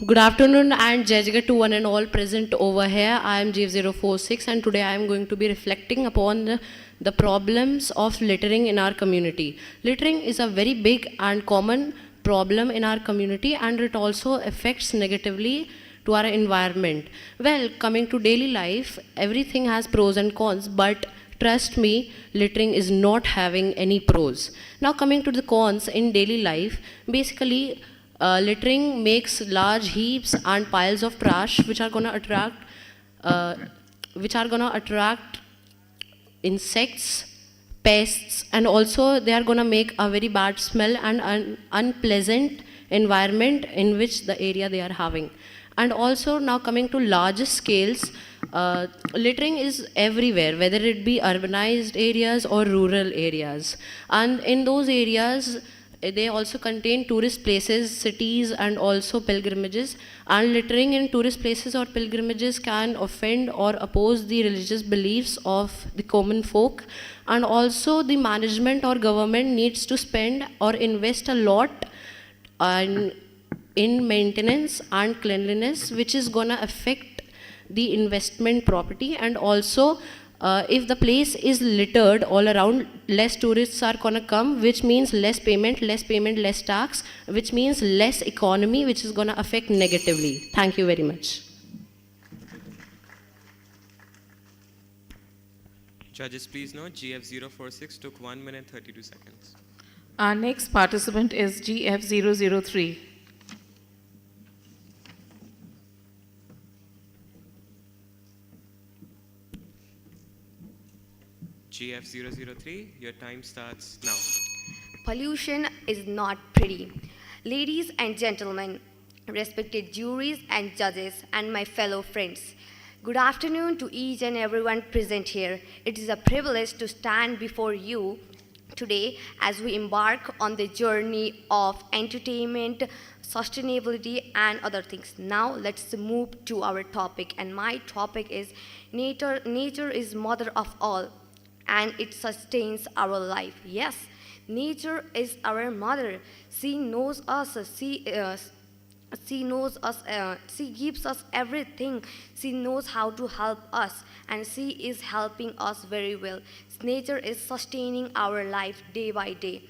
Good afternoon and Jai Jagat to one and all present over here. I am GF046 and today I am going to be reflecting upon the problems of littering in our community. Littering is a very big and common problem in our community and it also affects negatively to our environment. Well, coming to daily life, everything has pros and cons, but trust me, littering is not having any pros. Now coming to the cons in daily life, basically littering makes large heaps and piles of trash which are gonna attract insects, pests, and also they are gonna make a very bad smell and an unpleasant environment in which the area they are having. And also now coming to larger scales, littering is everywhere, whether it be urbanized areas or rural areas. And in those areas, they also contain tourist places, cities, and also pilgrimages. And littering in tourist places or pilgrimages can offend or oppose the religious beliefs of the common folk. And also the management or government needs to spend or invest a lot in maintenance and cleanliness, which is gonna affect the investment property. And also if the place is littered all around, less tourists are gonna come, which means less payment, less tax, which means less economy, which is gonna affect negatively. Thank you very much. Judges, please note, GF046 took 1 minute 32 seconds. Our next participant is GF003. GF003, your time starts now. Pollution is not pretty. Ladies and gentlemen, respected juries and judges, and my fellow friends, good afternoon to each and everyone present here. It is a privilege to stand before you today as we embark on the journey of entertainment, sustainability, and other things. Now let's move to our topic, and my topic is nature. Nature is mother of all, and it sustains our life. Yes, nature is our mother. She knows us. She knows us. She gives us everything. She knows how to help us, and she is helping us very well. Nature is sustaining our life day by day,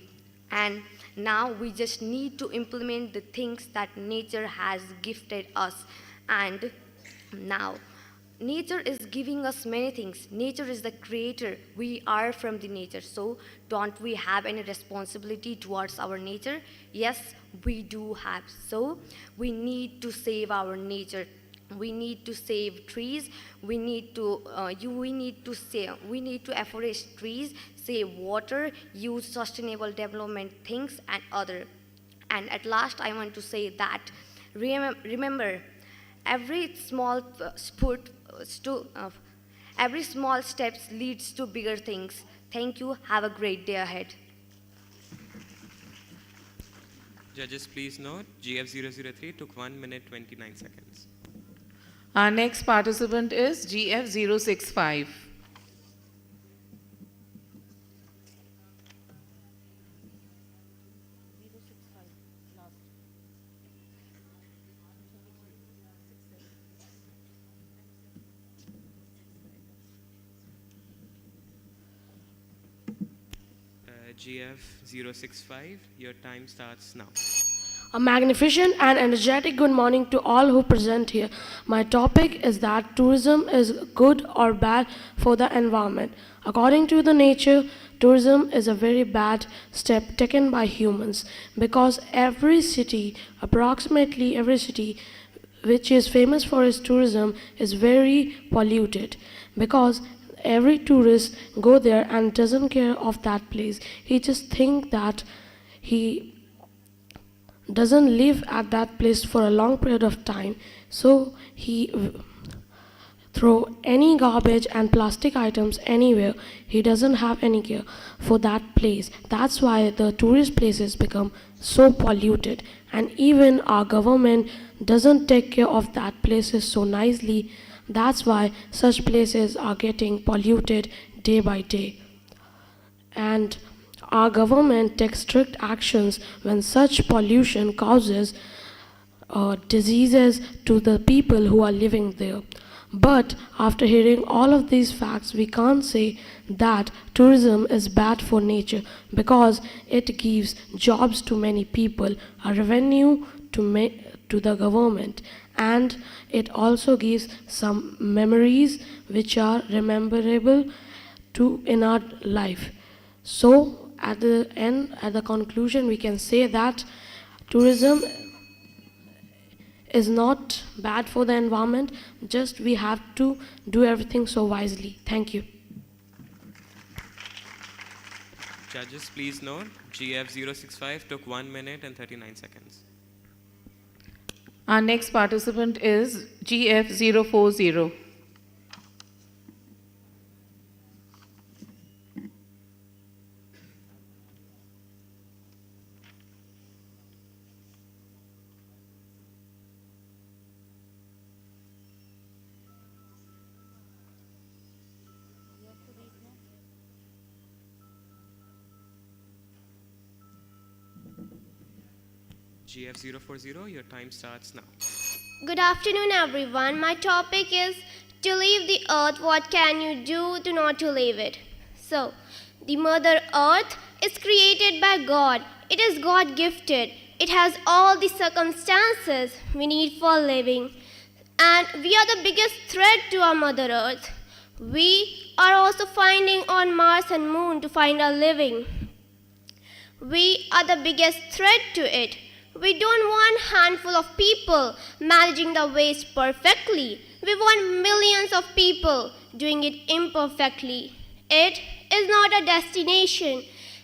and now we just need to implement the things that nature has gifted us. And now nature is giving us many things. Nature is the creator. We are from the nature. So don't we have any responsibility towards our nature? Yes, we do have. So we need to save our nature. We need to save trees. We need to afforest trees, save water, use sustainable development things and other. And at last I want to say that remember, every small steps leads to bigger things. Thank you. Have a great day ahead. Judges, please note, GF003 took 1 minute 29 seconds. Our next participant is GF065. GF065, your time starts now. A magnificent and energetic good morning to all who present here. My topic is that tourism is good or bad for the environment. According to the nature, tourism is a very bad step taken by humans, because every city, approximately every city which is famous for its tourism, is very polluted, because every tourist go there and doesn't care of that place. He just think that he doesn't live at that place for a long period of time, so he throw any garbage and plastic items anywhere. He doesn't have any care for that place. That's why the tourist places become so polluted, and even our government doesn't take care of that places so nicely. That's why such places are getting polluted day by day. And Our government takes strict actions when such pollution causes diseases to the people who are living there. But after hearing all of these facts, we can't say that tourism is bad for nature, because it gives jobs to many people, a revenue to the government, and it also gives some memories which are rememberable in our life. So at the end, at the conclusion, we can say that tourism is not bad for the environment, just we have to do everything so wisely. Thank you. Judges, please note, GF065 took 1 minute and 39 seconds. Our next participant is GF040. GF040, your time starts now. Good afternoon, everyone. My topic is to leave the earth. What can you do to not to leave it? So, the Mother Earth is created by God. It is God gifted. It has all the circumstances we need for living. And we are the biggest threat to our Mother Earth. We are also finding on Mars and Moon to find our living. We are the biggest threat to it. We don't want a handful of people managing the waste perfectly. We want millions of people doing it imperfectly. It is not a destination.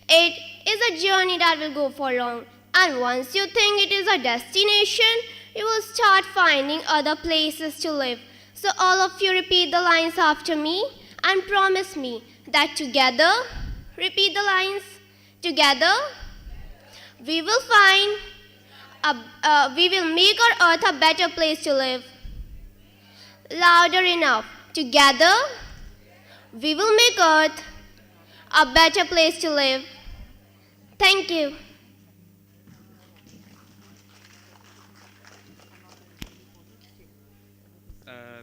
It is a journey that will go for long. And once you think it is a destination, you will start finding other places to live. So all of you repeat the lines after me and promise me that together, repeat the lines, together, we will find we will make our earth a better place to live. Louder enough. Together, we will make earth a better place to live. Thank you.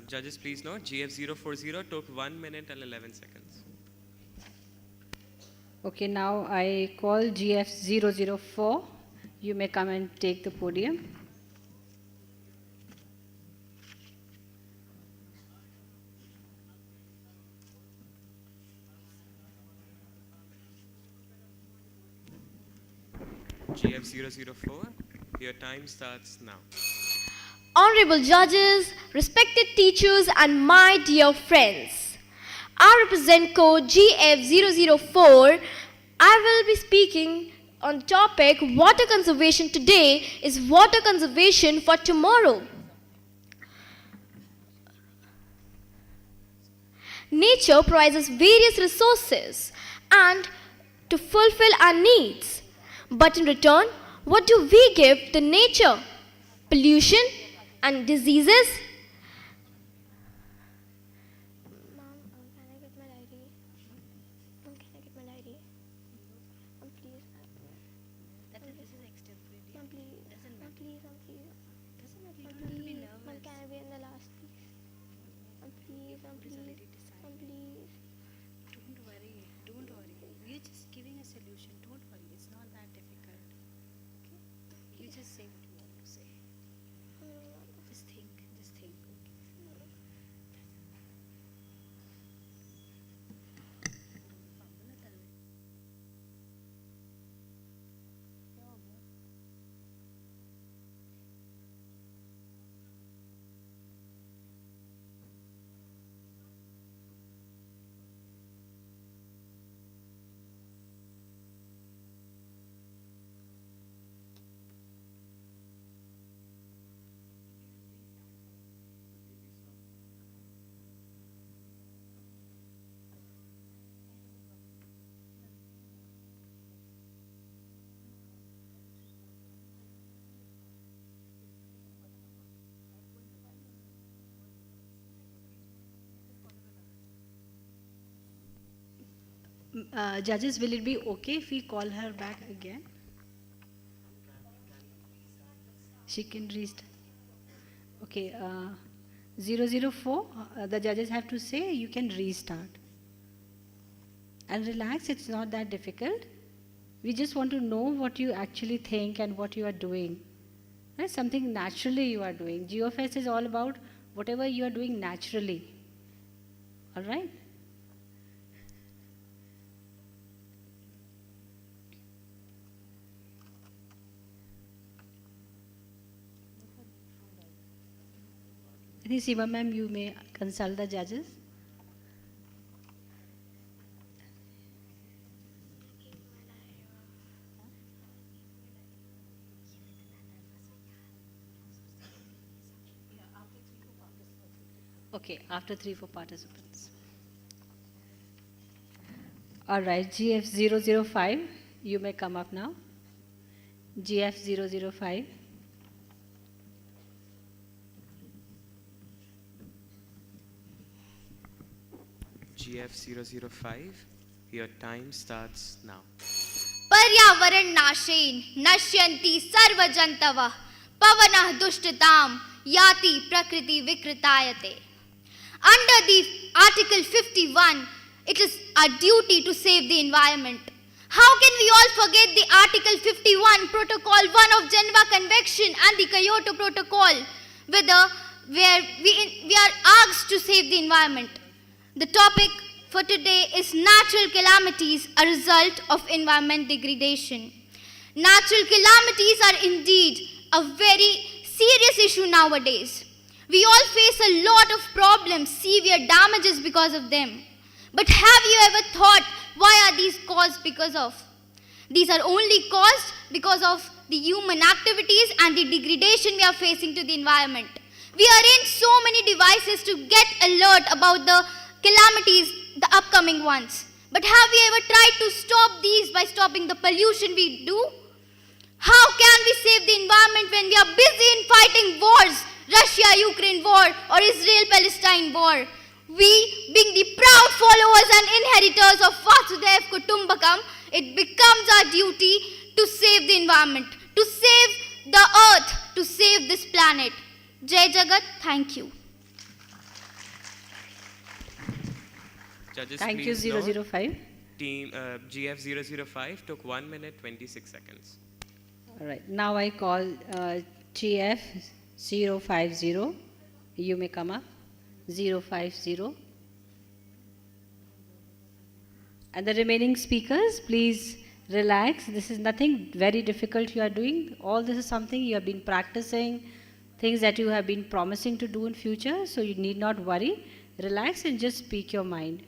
Judges, please note, GF040 took 1 minute and 11 seconds. Okay, now I call GF004. You may come and take the podium. GF004, your time starts now. Honorable judges, respected teachers, and my dear friends, I represent code GF004. I will be speaking on the topic water conservation today is water conservation for tomorrow. Nature provides us various resources and to fulfill our needs. But in return, what do we give the nature? Pollution and diseases? Judges, will it be okay if we call her back again? She can restart. Okay, 004, the judges have to say you can restart. And relax, it's not that difficult. We just want to know what you actually think and what you are doing. Right? Something naturally you are doing. Geofest is all about whatever you are doing naturally. All right? I think Seema ma'am, you may consult the judges. Okay, after 3-4 participants. All right, GF005, you may come up now. GF005. GF005, your time starts now. पर्यावरण नाशेन नश्यन्ति सर्वजन्तवः पवनः दुष्टतां याति प्रकृति विकृतायते. Under the Article 51, it is our duty to save the environment. How can we all forget the Article 51 Protocol 1 of Geneva Convention and the Kyoto Protocol, where we are asked to save the environment? The topic for today is natural calamities, a result of environment degradation. Natural calamities are indeed a very serious issue nowadays. We all face a lot of problems, severe damages because of them. But have you ever thought, why are these caused because of? These are only caused because of the human activities and the degradation we are facing to the environment. We arrange so many devices to get alert about the calamities, the upcoming ones. But have we ever tried to stop these by stopping the pollution we do? How can we save the environment when we are busy in fighting wars, Russia-Ukraine war or Israel-Palestine war? We, being the proud followers and inheritors of Vasudhaiv Kutumbakam, it becomes our duty to save the environment, to save the earth, to save this planet. Jai Jagat, thank you. Judges, Thank you, please note, 005. Team GF005 took 1 minute 26 seconds. All right, now I call GF050. You may come up. 050. And the remaining speakers, please relax. This is nothing very difficult you are doing. All this is something you have been practicing, things that you have been promising to do in future, so you need not worry. Relax and just speak your mind.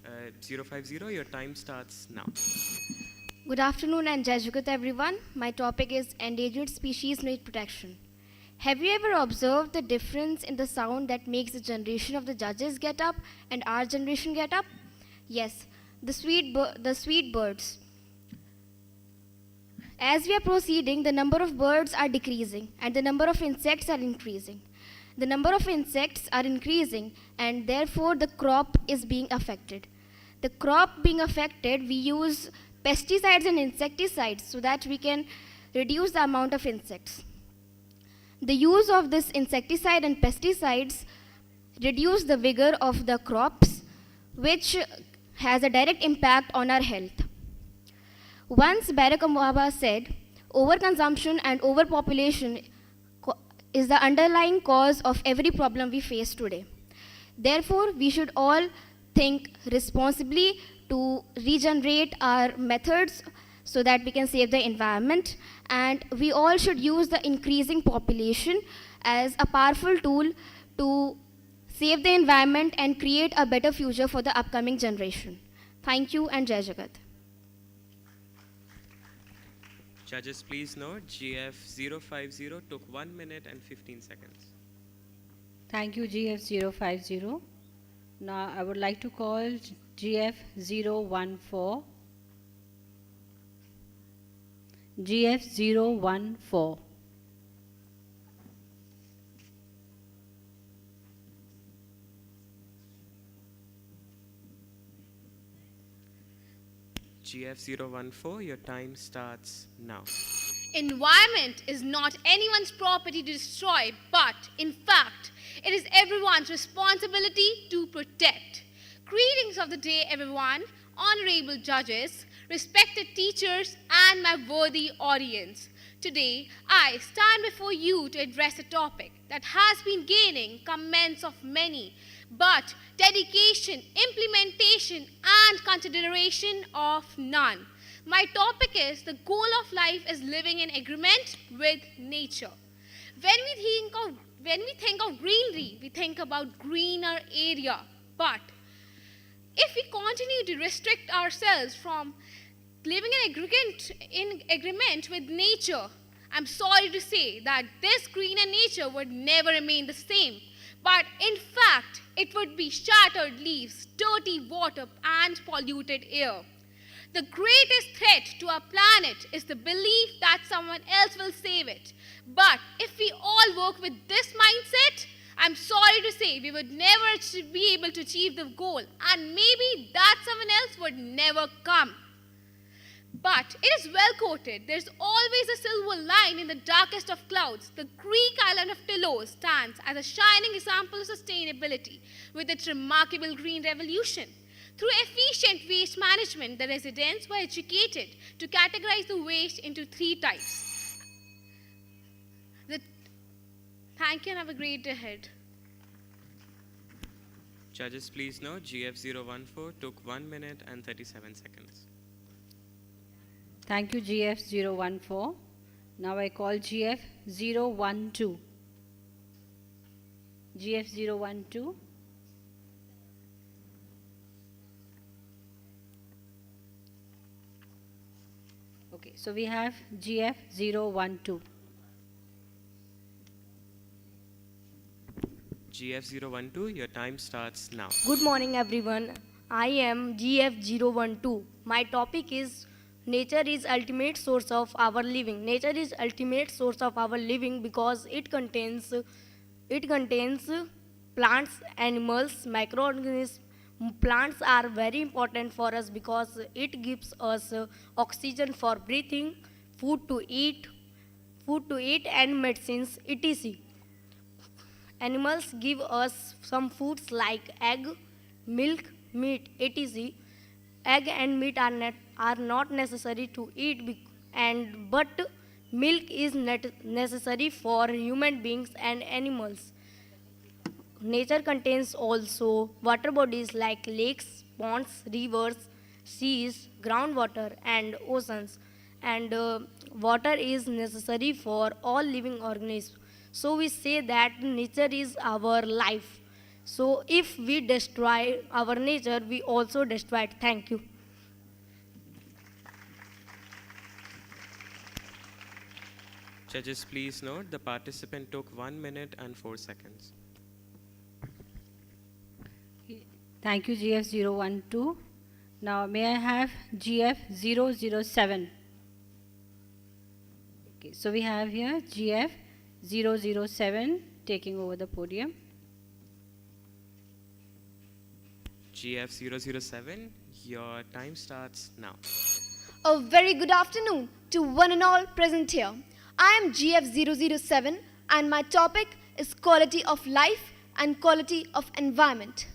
Uh, 050, your time starts now. Good afternoon and Jai Jagat everyone. My topic is endangered species need protection. Have you ever observed the difference in the sound that makes the generation of the judges get up and our generation get up? Yes, the sweet birds. As we are proceeding, the number of birds are decreasing and the number of insects are increasing. The number of insects are increasing and therefore the crop is being affected. The crop being affected, we use pesticides and insecticides so that we can reduce the amount of insects. The use of this insecticide and pesticides reduce the vigor of the crops, which has a direct impact on our health. Once Barack Obama said, overconsumption and overpopulation is the underlying cause of every problem we face today. Therefore, we should all think responsibly to regenerate our methods so that we can save the environment, and we all should use the increasing population as a powerful tool to save the environment and create a better future for the upcoming generation. Thank you and Jai Jagat. Judges, please note, GF050 took 1 minute and 15 seconds. Thank you, GF050. Now I would like to call GF014. GF014. GF014, your time starts now. Environment is not anyone's property to destroy, but in fact, it is everyone's responsibility to protect. Greetings of the day, everyone, honorable judges, respected teachers, and my worthy audience. Today, I stand before you to address a topic that has been gaining comments of many, but dedication, implementation, and consideration of none. My topic is the goal of life is living in agreement with nature. When we think of greenery, we think about greener area. But if we continue to restrict ourselves from living in agreement with nature, I'm sorry to say that this greener nature would never remain the same. But in fact, it would be shattered leaves, dirty water, and polluted air. The greatest threat to our planet is the belief that someone else will save it. But if we all work with this mindset, I'm sorry to say we would never be able to achieve the goal, and maybe that someone else would never come. But it is well quoted, there's always a silver line in the darkest of clouds. The Greek island of Tilos stands as a shining example of sustainability with its remarkable green revolution. Through efficient waste management, the residents were educated to categorize the waste into 3 types. Thank you and have a great day ahead. Judges, please note, GF014 took 1 minute and 37 seconds. Thank you, GF014. Now I call GF012. GF012. Okay, so we have GF012. GF012, your time starts now. Good morning, everyone. I am GF012. My topic is nature is ultimate source of our living. Nature is ultimate source of our living because it contains plants, animals, microorganisms. Plants are very important for us because it gives us oxygen for breathing, food to eat and medicines, etc. Animals give us some foods like egg, milk, meat, etc. Egg and meat are not necessary to eat, but milk is necessary for human beings and animals. Nature contains also water bodies like lakes, ponds, rivers, seas, groundwater, and oceans. And water is necessary for all living organisms. So we say that nature is our life. So if we destroy our nature, we also destroy it. Thank you. Judges, please note, the participant took 1 minute and 4 seconds. Thank you, GF012. Now, may I have GF007? Okay, so we have here GF007 taking over the podium. GF007, your time starts now. A very good afternoon to one and all present here. I am GF007 and my topic is quality of life and quality of environment.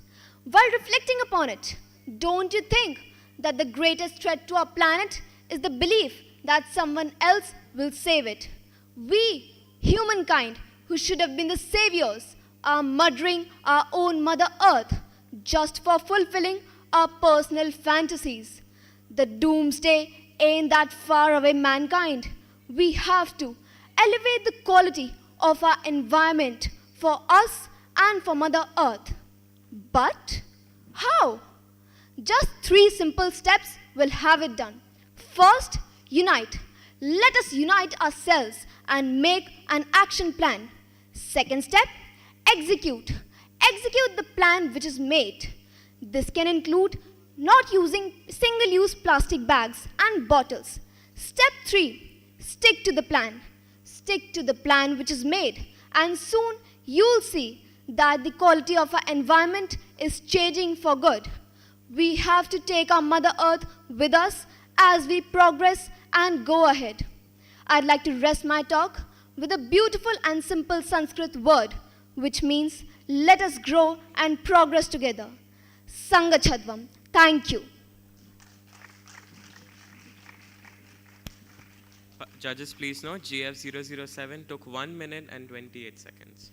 While reflecting upon it, don't you think that the greatest threat to our planet is the belief that someone else will save it? We, humankind, who should have been the saviors, are murdering our own Mother Earth just for fulfilling our personal fantasies. The doomsday ain't that far away, mankind. We have to elevate the quality of our environment for us and for Mother Earth. But how? Just 3 simple steps will have it done. First, unite. Let us unite ourselves and make an action plan. Second step, execute. Execute the plan which is made. This can include not using single-use plastic bags and bottles. Step 3, Stick to the plan. Stick to the plan which is made, and soon you'll see that the quality of our environment is changing for good. We have to take our Mother Earth with us as we progress and go ahead. I'd like to rest my talk with a beautiful and simple Sanskrit word, which means let us grow and progress together. Sangachadvam. Thank you. Judges, please note, GF007 took 1 minute and 28 seconds.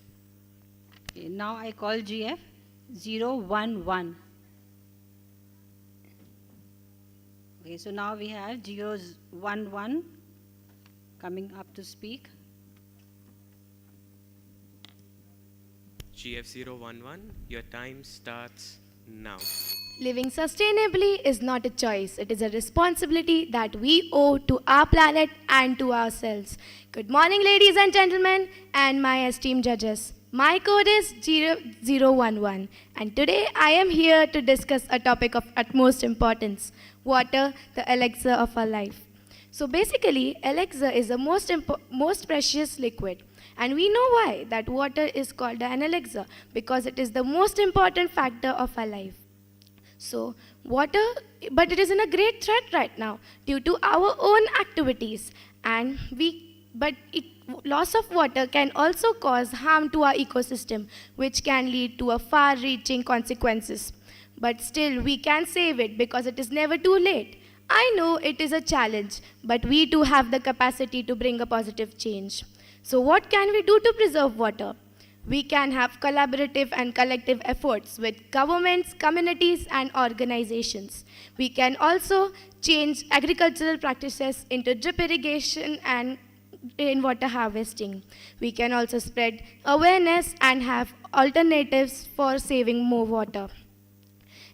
Okay, now I call GF 011. Okay, so now we have GF 11 coming up to speak. GF011, your time starts now. Living sustainably is not a choice. It is a responsibility that we owe to our planet and to ourselves. Good morning, ladies and gentlemen, and my esteemed judges. My code is 0011, and today I am here to discuss a topic of utmost importance: water, the elixir of our life. So basically, elixir is the most precious liquid. And we know why that water is called an elixir, because it is the most important factor of our life. So water, but it is in a great threat right now due to our own activities, and loss of water can also cause harm to our ecosystem, which can lead to a far-reaching consequences. But still, we can save it because it is never too late. I know it is a challenge, but we too have the capacity to bring a positive change. So what can we do to preserve water? We can have collaborative and collective efforts with governments, communities, and organizations. We can also change agricultural practices into drip irrigation and rainwater harvesting. We can also spread awareness and have alternatives for saving more water.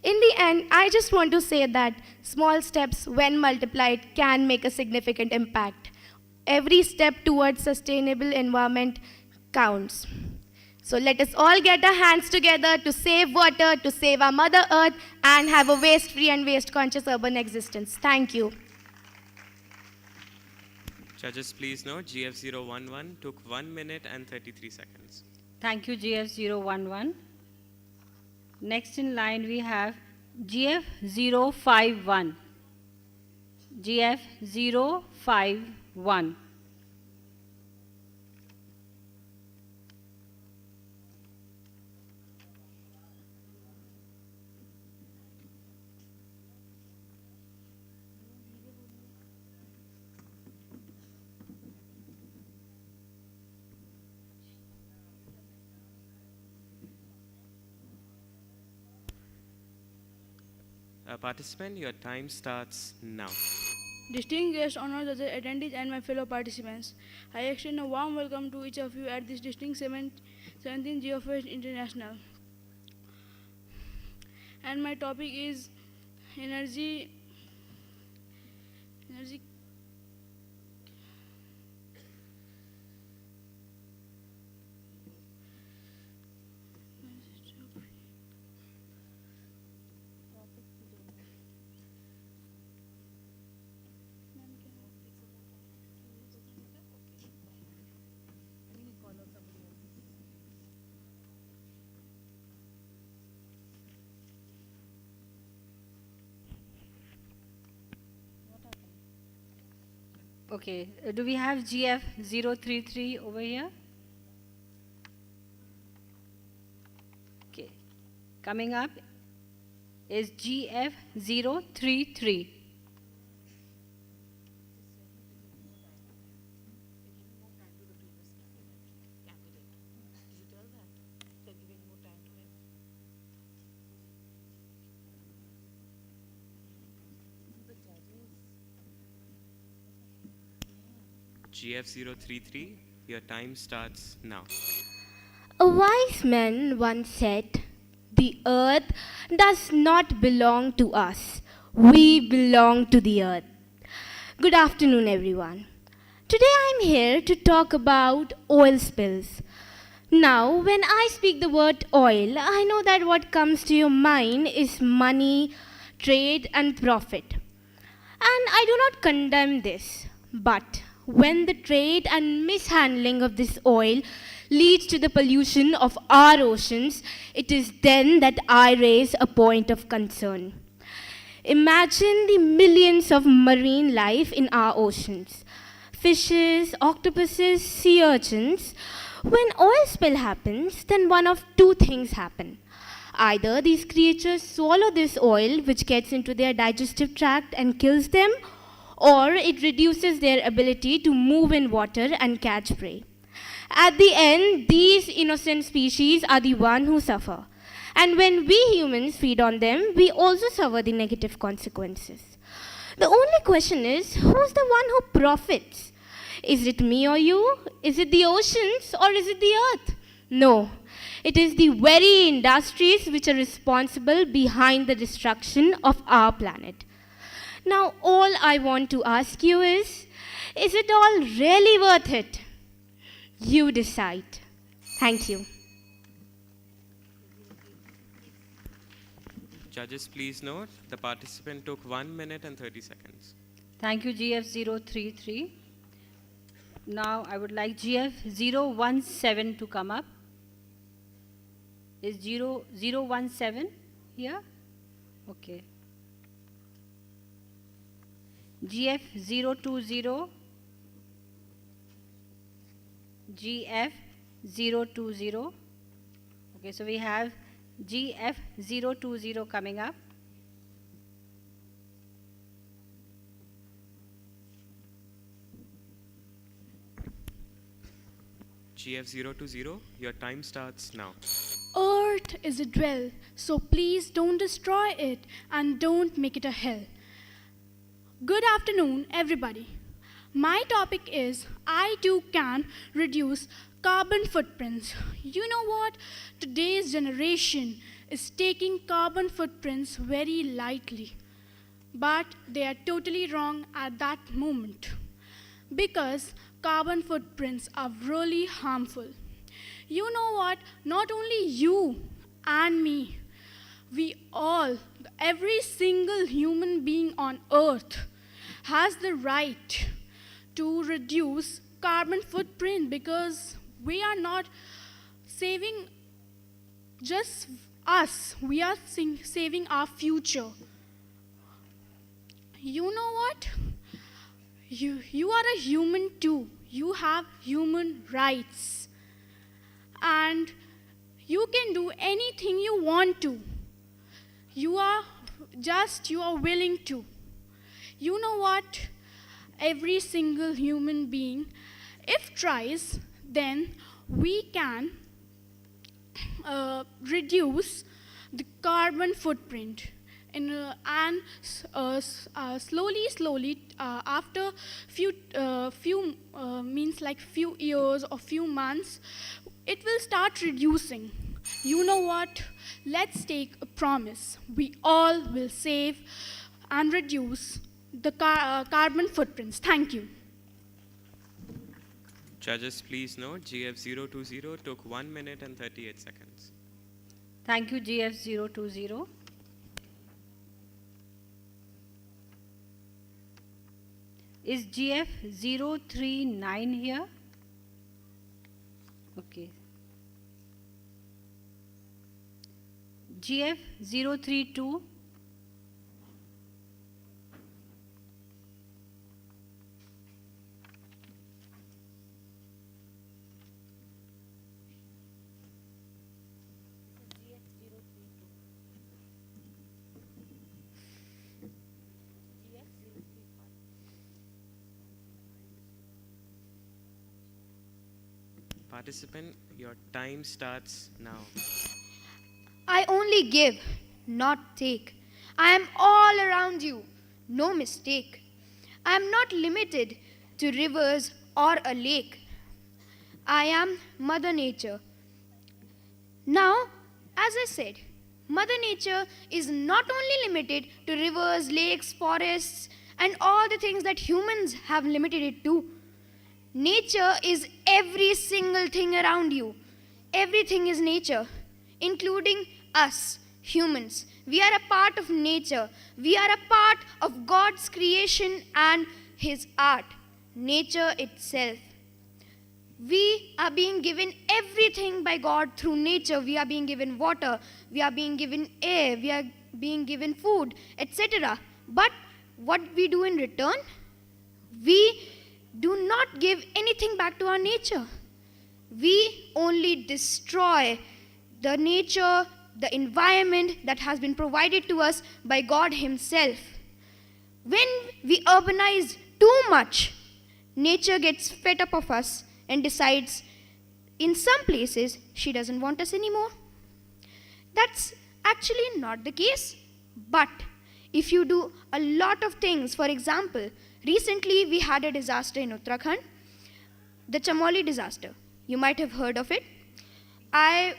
In the end, I just want to say that small steps, when multiplied, can make a significant impact. Every step towards sustainable environment counts. So let us all get our hands together to save water, to save our Mother Earth, and have a waste-free and waste-conscious urban existence. Thank you. Judges, please note, GF011 took 1 minute and 33 seconds. Thank you, GF011. Next in line we have GF051. GF051. Participant, your time starts now. Distinguished guests, honored judges, attendees, and my fellow participants, I extend a warm welcome to each of you at this distinct 17th Geofest International. And my topic is energy. Okay, do we have GF033 over here? Okay, coming up is GF033. GF033, your time starts now. A wise man once said, "The earth does not belong to us. We belong to the earth." Good afternoon, everyone. Today I'm here to talk about oil spills. Now, when I speak the word oil, I know that what comes to your mind is money, trade, and profit. And I do not condemn this. But when the trade and mishandling of this oil leads to the pollution of our oceans, it is then that I raise a point of concern. Imagine the millions of marine life in our oceans. Fishes, octopuses, sea urchins. When oil spill happens, then one of two things happen. Either these creatures swallow this oil, which gets into their digestive tract and kills them, or it reduces their ability to move in water and catch prey. At the end, these innocent species are the ones who suffer. And when we humans feed on them, we also suffer the negative consequences. The only question is, who's the one who profits? Is it me or you? Is it the oceans or is it the earth? No. It is the very industries which are responsible behind the destruction of our planet. Now, all I want to ask you is it all really worth it? You decide. Thank you. Judges, please note, the participant took 1 minute and 30 seconds. Thank you, GF033. Now I would like GF017 to come up. Is 017 here? Okay. GF020. GF020. Okay, so we have GF020 coming up. GF020, your time starts now. Earth is a dwell, so please don't destroy it and don't make it a hell. Good afternoon, everybody. My topic is I too can reduce carbon footprints. You know what? Today's generation is taking carbon footprints very lightly. But they are totally wrong at that moment. Because carbon footprints are really harmful. You know what? Not only you and me, we all, every single human being on earth has the right to reduce carbon footprint, because we are not saving just us, we are saving our future. You know what? You are a human too. You have human rights. And you can do anything you want to. You are willing to. You know what? Every single human being, if tries, then we can reduce the carbon footprint. And slowly, after few years or few months, it will start reducing. You know what? Let's take a promise. We all will save and reduce the carbon footprints. Thank you. Judges, please note, GF020 took 1 minute and 38 seconds. Thank you, GF020. Is GF039 here? Okay. GF032. Participant, your time starts now. I only give, not take. I am all around you, no mistake. I am not limited to rivers or a lake. I am Mother Nature. Now, as I said, Mother Nature is not only limited to rivers, lakes, forests, and all the things that humans have limited it to. Nature is every single thing around you. Everything is nature, including us, humans. We are a part of nature. We are a part of God's creation and His art. nature itself. We are being given everything by God through nature. We are being given water, we are being given air, we are being given food, etc. But what we do in return? We do not give anything back to our nature. We only destroy the nature, the environment that has been provided to us by God Himself. When we urbanize too much, nature gets fed up of us and decides in some places she doesn't want us anymore. That's actually not the case. But if you do a lot of things, for example, recently we had a disaster in Uttarakhand, the Chamoli disaster. You might have heard of it. I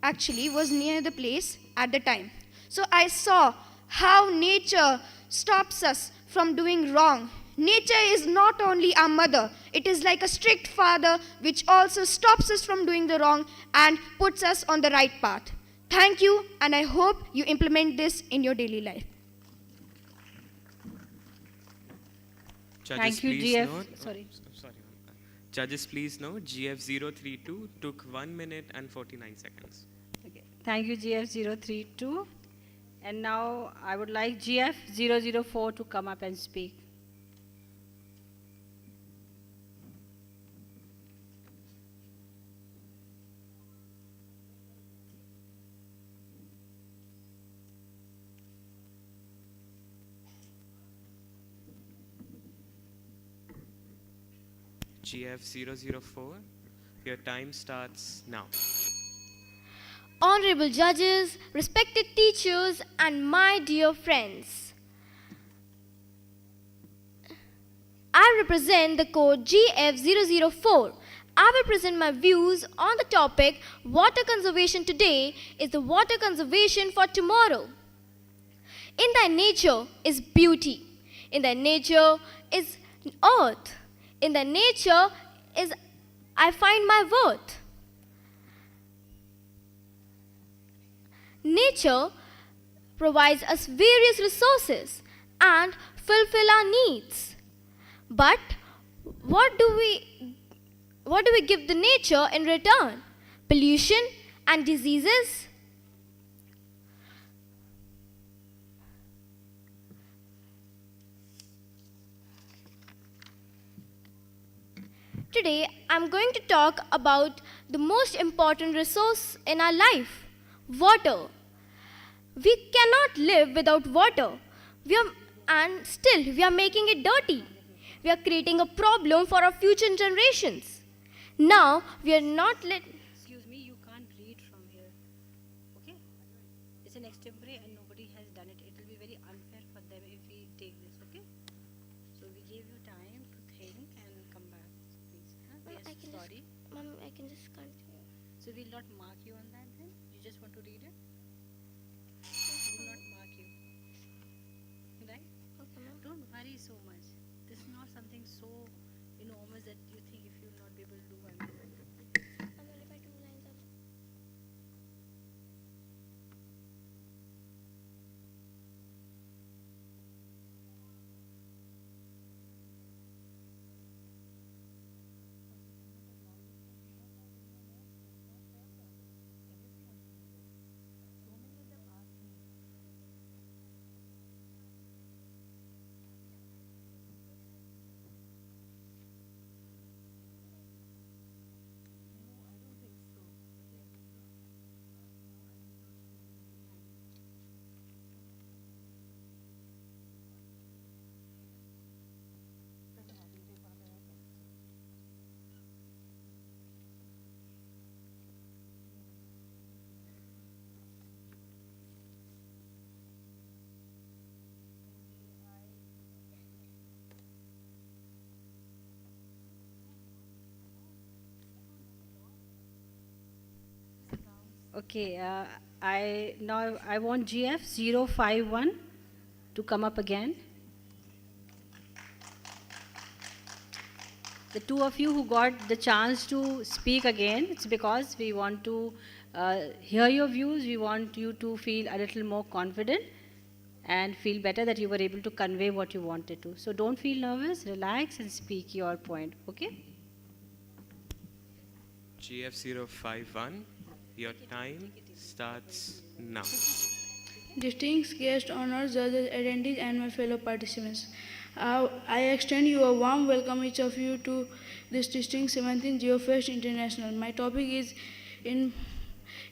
actually was near the place at the time. So I saw how nature stops us from doing wrong. Nature is not only our mother, it is like a strict father which also stops us from doing the wrong and puts us on the right path. Thank you, and I hope you implement this in your daily life. Judges, Thank you, please GF. note- Sorry. Sorry. Judges, please note GF032 took 1 minute and 49 seconds. Okay. Thank you, GF032. And now I would like GF004 to come up and speak. GF004, your time starts now. Honorable judges, respected teachers, and my dear friends, I represent the code GF004. I will present my views on the topic water conservation today is the water conservation for tomorrow. In thy nature is beauty. In thy nature is earth. In thy nature is I find my worth. Nature provides us various resources and fulfill our needs. But what do we give the nature in return? Pollution and diseases? Today, I'm going to talk about the most important resource in our life, water. We cannot live without water, and still we are making it dirty. We are creating a problem for our future generations. Now, we are not Excuse me, you can't read from here. Okay? It's an extempore and nobody has done it. It will be very unfair for them if we take this, okay? So we gave you time to think and come back, please. Huh? Mom, Yes, sorry. Mom, I can just continue. So we'll not mark you on that then? You just want to read it? We will not mark you. Right? Okay, Mom. Don't worry so much. This is not something so enormous that you think if you will not be able to do. Okay, I want GF051 to come up again. The two of you who got the chance to speak again, it's because we want to hear your views, we want you to feel a little more confident, and feel better that you were able to convey what you wanted to. So don't feel nervous, relax and speak your point, okay? GF051, your time starts now. Distinguished guests, honored judges, attendees, and my fellow participants, I extend you a warm welcome, each of you, to this distinct 17th Geofest International. My topic is in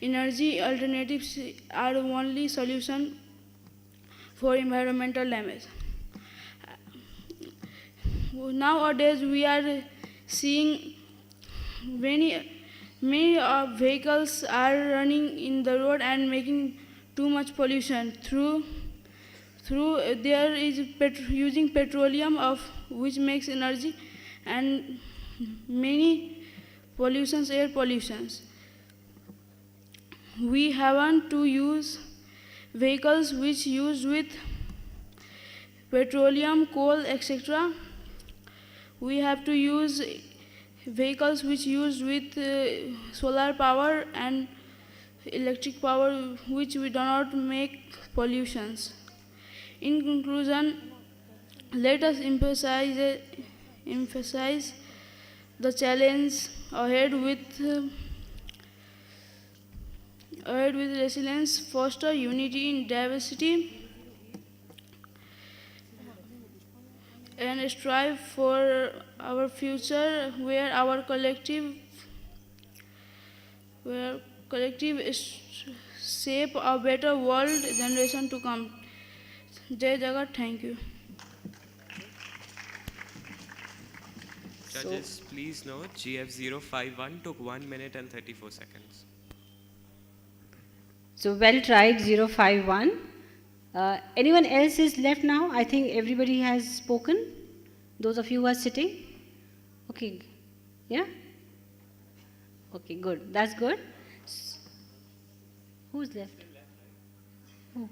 energy alternatives are the only solution for environmental damage. Nowadays, we are seeing many vehicles are running in the road and making too much pollution through there is using petroleum of which makes energy and many pollutions, air pollutions. We haven't to use vehicles which used with petroleum, coal, etc. We have to use vehicles which used with solar power and electric power, which we do not make pollutions. In conclusion, let us emphasize the challenge ahead with resilience, foster unity in diversity, and strive for our future where our collective shape a better world generation to come. Jai Jagat, thank you. Judges, please note GF051 took 1 minute and 34 seconds. So well tried, 051. Anyone else is left now? I think everybody has spoken. Those of you who are sitting. Okay. Yeah? Okay, good. That's good. Who's left? Who?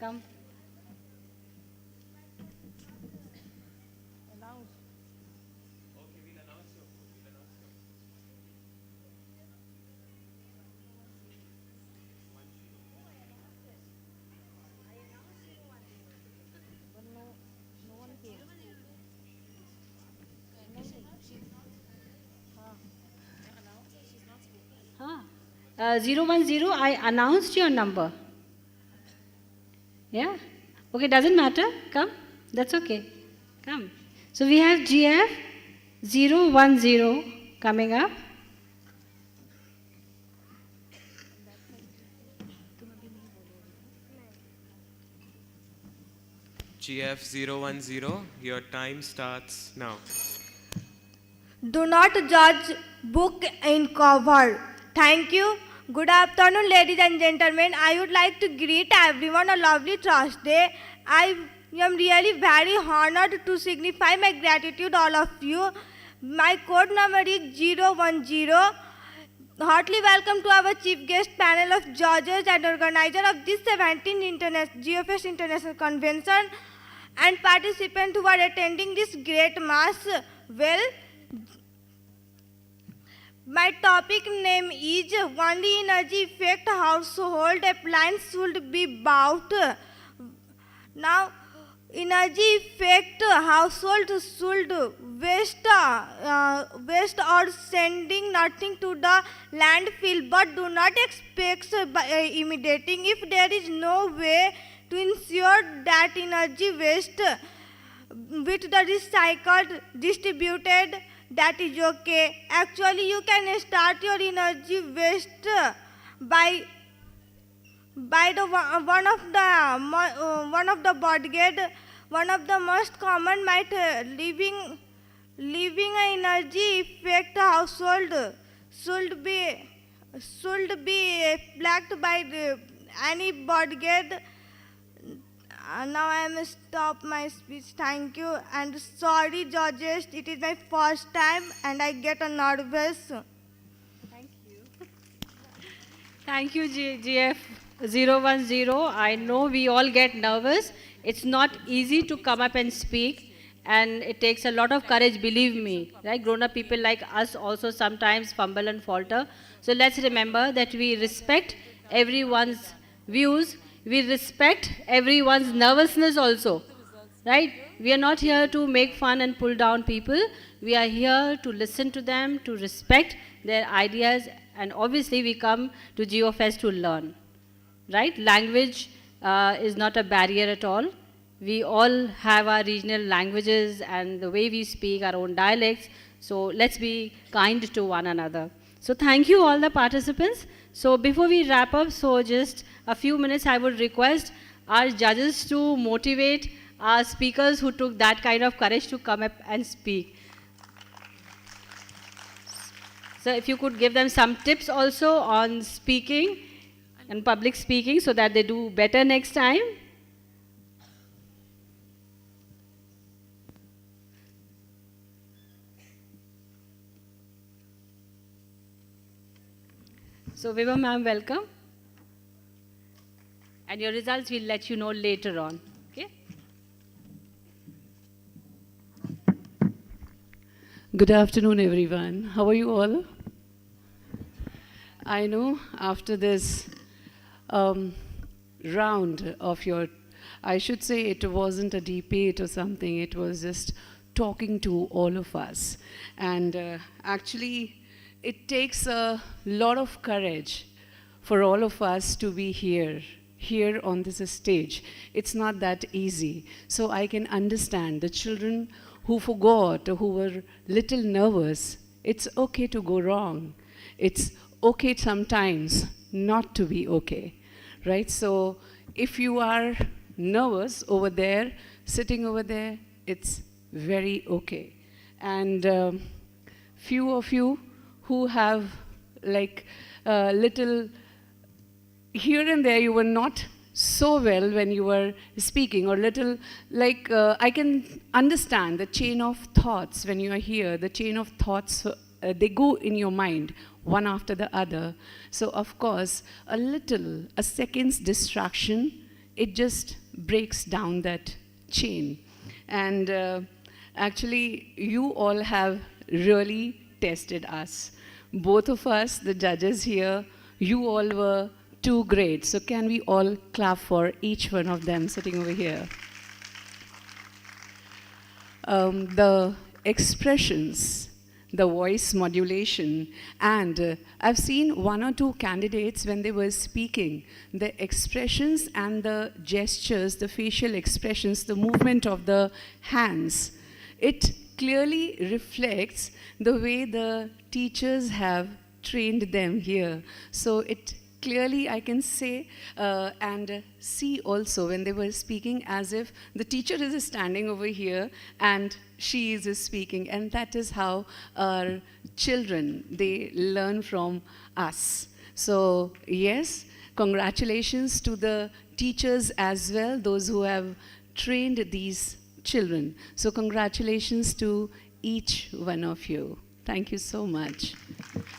Come. Huh. 010, I announced your number. Yeah? Okay, doesn't matter. Come. That's okay. Come. So we have GF 010 coming up. GF010, your time starts now. Do not judge book in cover. Thank you. Good afternoon, ladies and gentlemen. I would like to greet everyone a lovely Thursday. I am really very honored to signify my gratitude all of you. My code number is 010. Heartily welcome to our chief guest panel of judges and organizer of this 17th Geofest International Convention and participants who are attending this great mass. Well, my topic name is only energy effect household appliance should be bought. Now, energy effect household should waste or sending nothing to the landfill, but do not expect immediating if there is no way to ensure that energy waste with the recycled distributed. That is okay. Actually, you can start your energy waste by the one of the board. One of the most common might living energy effect household should be flagged by any board gate. Now I am stop my speech. Thank you and sorry, judges. It is my first time and I get nervous. Thank you. Thank you, GF010. I know we all get nervous. It's not easy to come up and speak, and it takes a lot of courage, believe me. Right? Grown-up people like us also sometimes fumble and falter. So let's remember that we respect everyone's views, we respect everyone's nervousness also. Right? We are not here to make fun and pull down people. We are here to listen to them, to respect their ideas, and obviously we come to Geofest to learn. Right? Language is not a barrier at all. We all have our regional languages and the way we speak our own dialects. So let's be kind to one another. So thank you all the participants. So before we wrap up, so just a few minutes, I would request our judges to motivate our speakers who took that kind of courage to come up and speak. So if you could give them some tips also on speaking and public speaking so that they do better next time. So Vibha ma'am, welcome. And your results we'll let you know later on. Okay? Good afternoon, everyone. How are you all? I know after this round of your, I should say it wasn't a debate or something, it was just talking to all of us. And actually, it takes a lot of courage for all of us to be here on this stage. It's not that easy. So I can understand the children who forgot, who were little nervous. It's okay to go wrong. It's okay sometimes not to be okay, right? So if you are nervous over there, sitting over there, it's very okay. And few of you who have like little, here and there you were not so well when you were speaking, or little, like I can understand the chain of thoughts when you are here, the chain of thoughts, they go in your mind one after the other. So of course, a second's distraction, it just breaks down that chain. And actually, you all have really tested us. Both of us, the judges here, you all were too great. So can we all clap for each one of them sitting over here? The expressions, the voice modulation, and I've seen one or two candidates when they were speaking, the expressions and the gestures, the facial expressions, the movement of the hands, it clearly reflects the way the teachers have trained them here. So it clearly, I can say and see also when they were speaking as if the teacher is standing over here and she is speaking. And that is how our children, they learn from us. So yes, congratulations to the teachers as well, those who have trained these children. So congratulations to each one of you. Thank you so much.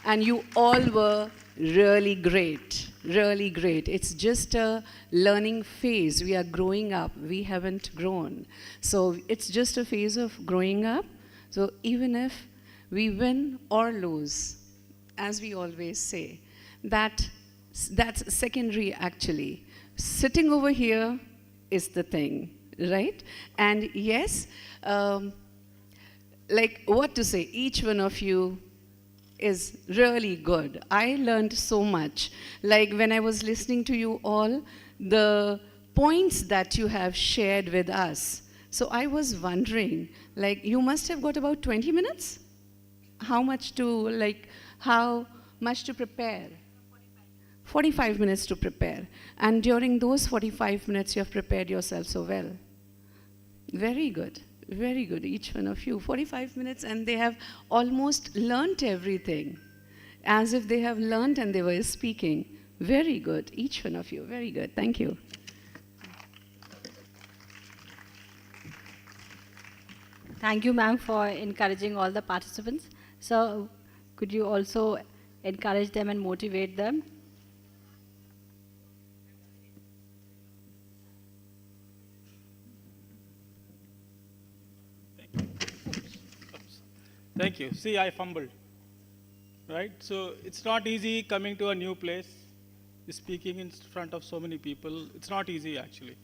And you all were really great, really great. It's just a learning phase. We are growing up. We haven't grown. So it's just a phase of growing up. So even if we win or lose, as we always say, that's secondary actually. Sitting over here is the thing, right? And yes, like what to say, each one of you is really good. I learned so much. Like when I was listening to you all, the points that you have shared with us. So I was wondering, like you must have got about 20 minutes? How much to prepare? 45 minutes to prepare. And during those 45 minutes, you have prepared yourself so well. Very good. Very good, each one of you. 45 minutes and they have almost learnt everything. As if they have learnt and they were speaking. Very good, each one of you. Very good, thank you. Thank you, ma'am, for encouraging all the participants. So could you also encourage them and motivate them? Thank you. See, I fumbled, right? So it's not easy coming to a new place, speaking in front of so many people. It's not easy, actually.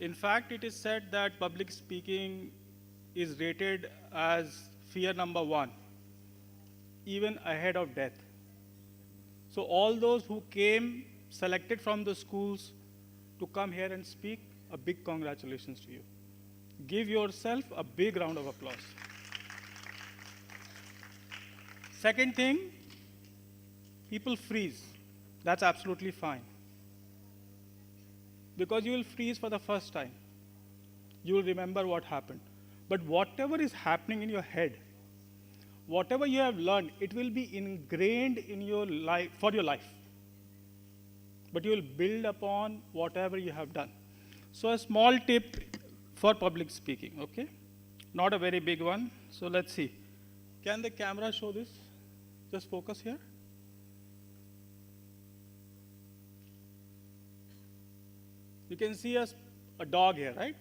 In fact, it is said that public speaking is rated as fear number one, even ahead of death. So all those who came selected from the schools to come here and speak, a big congratulations to you. Give yourself a big round of applause. Second thing, people freeze. That's absolutely fine. Because you will freeze for the first time. You will remember what happened. But whatever is happening in your head, whatever you have learned, it will be ingrained in your life, for your life. But you will build upon whatever you have done. So a small tip for public speaking, okay? Not a very big one. So let's see. Can the camera show this? Just focus here. You can see a dog here, right?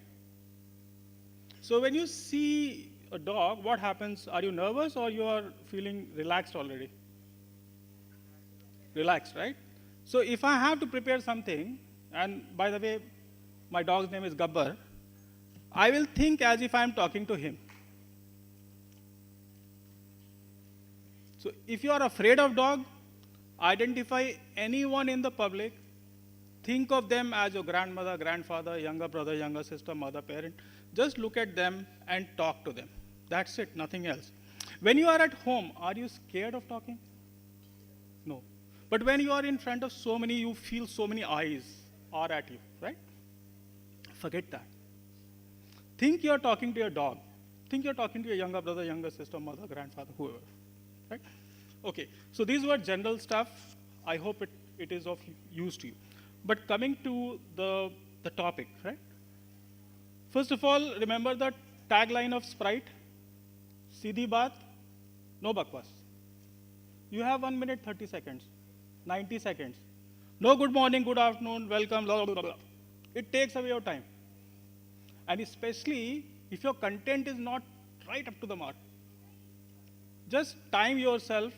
So when you see a dog, what happens? Are you nervous or you are feeling relaxed already? Relaxed, right? So if I have to prepare something, and by the way, my dog's name is Gabbar, I will think as if I am talking to him. So if you are afraid of dog, identify anyone in the public, think of them as your grandmother, grandfather, younger brother, younger sister, mother, parent. Just look at them and talk to them. That's it, nothing else. When you are at home, are you scared of talking? No. But when you are in front of so many, you feel so many eyes are at you, right? Forget that. Think you're talking to your dog. Think you're talking to your younger brother, younger sister, mother, grandfather, whoever. Right? Okay, so these were general stuff. I hope it is of use to you. But coming to the topic, right? First of all, remember the tagline of Sprite? Seedhi baat, no bakwas. You have 1 minute, 30 seconds, 90 seconds. No good morning, good afternoon, welcome, blah, blah, blah, blah. It takes away your time. And especially if your content is not right up to the mark. Just time yourself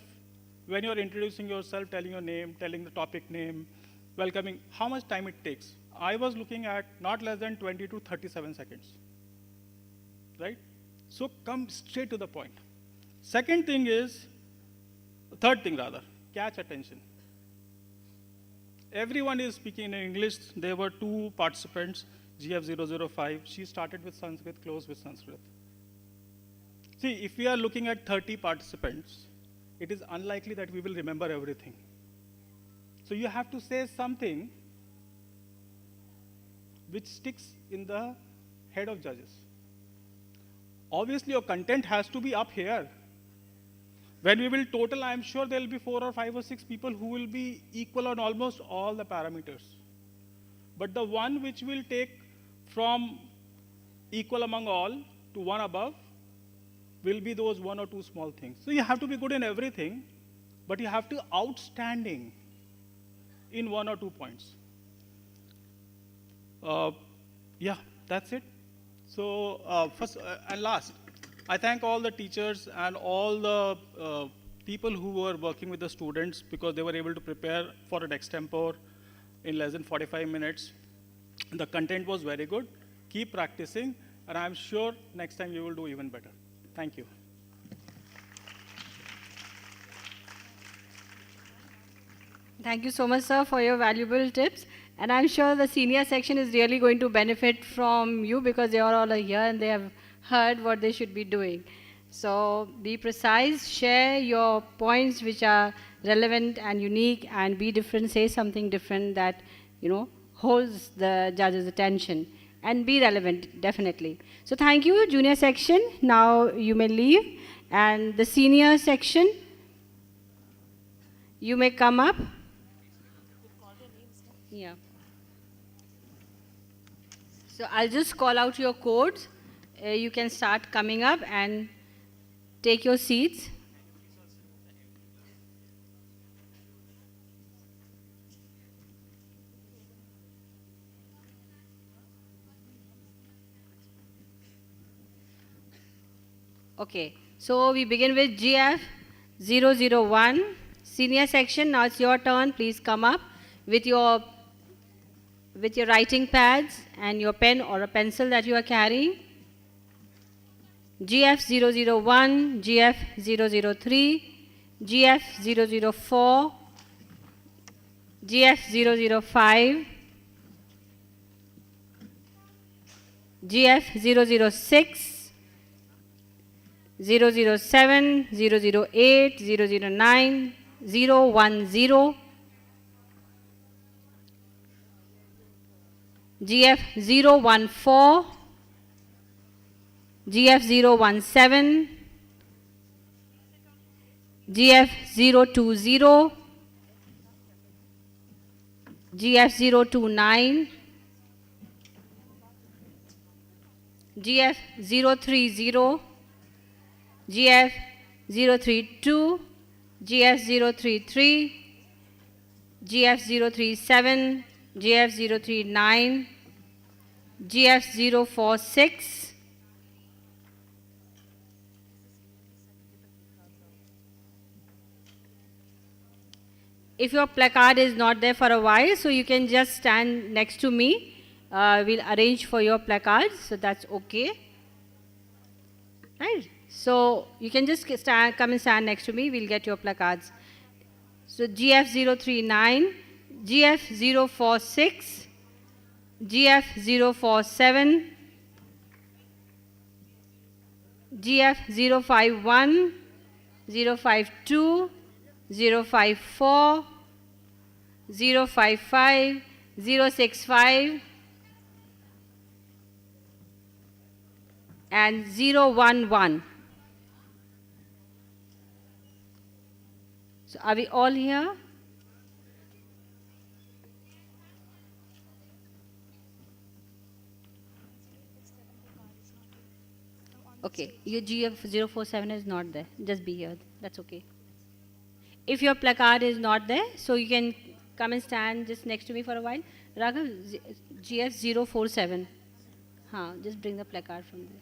when you're introducing yourself, telling your name, telling the topic name, welcoming, how much time it takes. I was looking at not less than 20 to 37 seconds, right? So come straight to the point. Third thing rather, catch attention. Everyone is speaking in English. There were 2 participants, GF005. She started with Sanskrit, closed with Sanskrit. See, if we are looking at 30 participants, it is unlikely that we will remember everything. So you have to say something which sticks in the head of judges. Obviously, your content has to be up here. When we will total, I am sure there will be 4 or 5 or 6 people who will be equal on almost all the parameters. But the one which will take from equal among all to one above will be those 1 or 2 small things. So you have to be good in everything, but you have to be outstanding in 1 or 2 points. Yeah, that's it. So first and last, I thank all the teachers and all the people who were working with the students because they were able to prepare for an extempore in less than 45 minutes. The content was very good. Keep practicing, and I'm sure next time you will do even better. Thank you. Thank you so much, sir, for your valuable tips. And I'm sure the senior section is really going to benefit from you because they are all here and they have heard what they should be doing. So be precise, share your points which are relevant and unique, and be different, say something different that, holds the judge's attention, and be relevant, definitely. So thank you, junior section. Now you may leave. And the senior section, you may come up. Yeah. So I'll just call out your codes. You can start coming up and take your seats. Okay, So we begin with GF 001, senior section. Now it's your turn. Please come up with your writing pads and your pen or a pencil that you are carrying. GF 001, GF 003, GF 004, GF 005, GF 006, 007, 008, 009, 010, GF 014, GF 017, GF 020, GF 029, GF 030, GF 032, GF 033, GF 037, GF 039, GF 046, if your placard is not there for a while, so you can just stand next to me. We'll arrange for your placards, so that's okay. Right? So you can just come and stand next to me. We'll get your placards. So GF 039, GF 046, GF 047, GF 051, 052, 054, 055, 065, and 011. So are we all here? Okay, your GF 047 is not there. Just be here. That's okay. If your placard is not there, so you can come and stand just next to me for a while. Raghav, GF 047. Just bring the placard from there.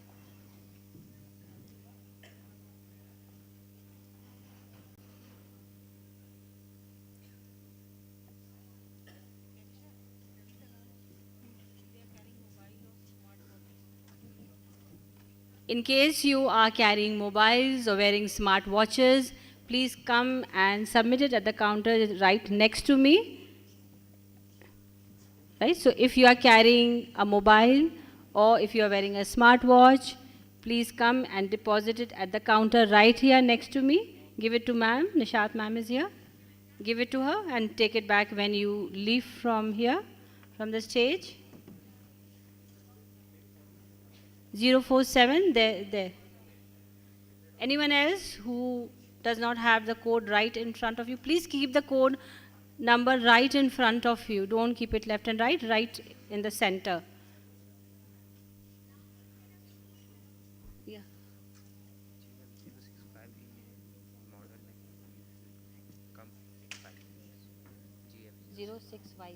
In case you are carrying mobiles or wearing smart watches, please come and submit it at the counter right next to me. Right? So if you are carrying a mobile or if you are wearing a smart watch, please come and deposit it at the counter right here next to me. Give it to ma'am. Nishat ma'am is here. Give it to her and take it back when you leave from here, from the stage. 047, there. Anyone else who does not have the code right in front of you, please keep the code number right in front of you. Don't keep it left and right, right in the center. Yeah. 065.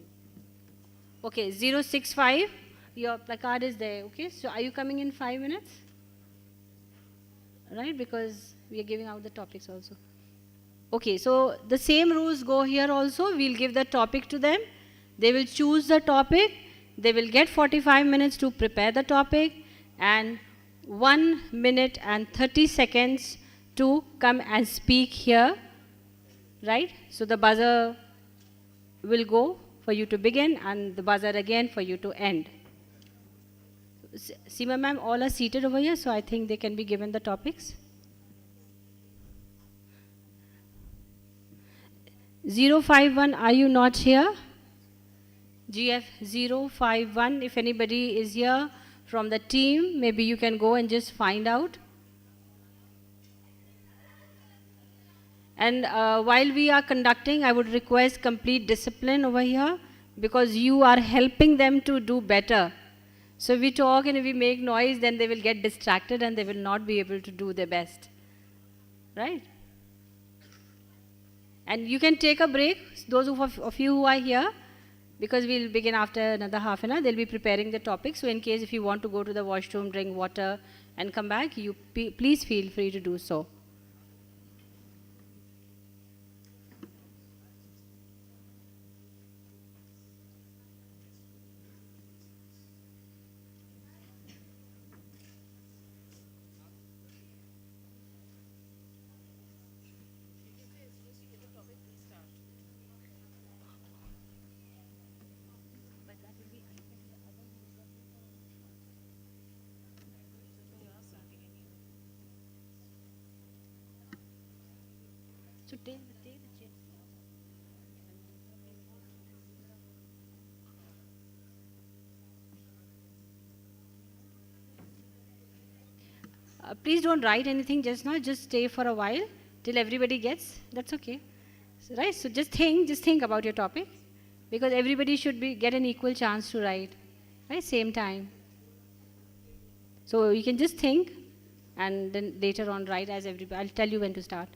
Okay, 065. Your placard is there, okay? So are you coming in 5 minutes? Right, because we are giving out the topics also. Okay, so the same rules go here also. We'll give the topic to them. They will choose the topic. They will get 45 minutes to prepare the topic and 1 minute and 30 seconds to come and speak here, right? So the buzzer will go for you to begin and the buzzer again for you to end. Seema ma'am, all are seated over here, so I think they can be given the topics. 051, are you not here? GF 051, if anybody is here from the team, maybe you can go and just find out. And while we are conducting, I would request complete discipline over here because you are helping them to do better. So if we talk and if we make noise, then they will get distracted and they will not be able to do their best. Right? And you can take a break, those of you who are here, because we'll begin after another half an hour. They'll be preparing the topic. So in case if you want to go to the washroom, drink water, and come back, please feel free to do so. So take the chair. Please don't write anything just now. Just stay for a while till everybody gets. That's okay. So, right. So just think about your topic, because everybody should get an equal chance to write, right? Same time. So you can just think, and then later on write as everybody. I'll tell you when to start.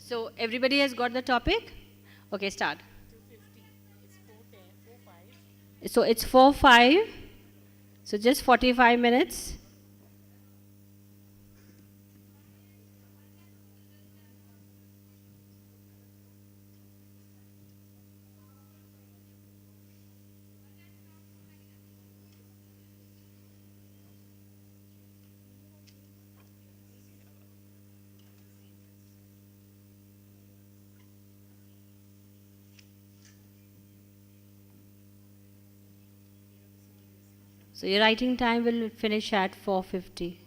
So everybody has got the topic? Okay, start. So it's 4-5. So just 45 minutes. So your writing time will finish at 4:50.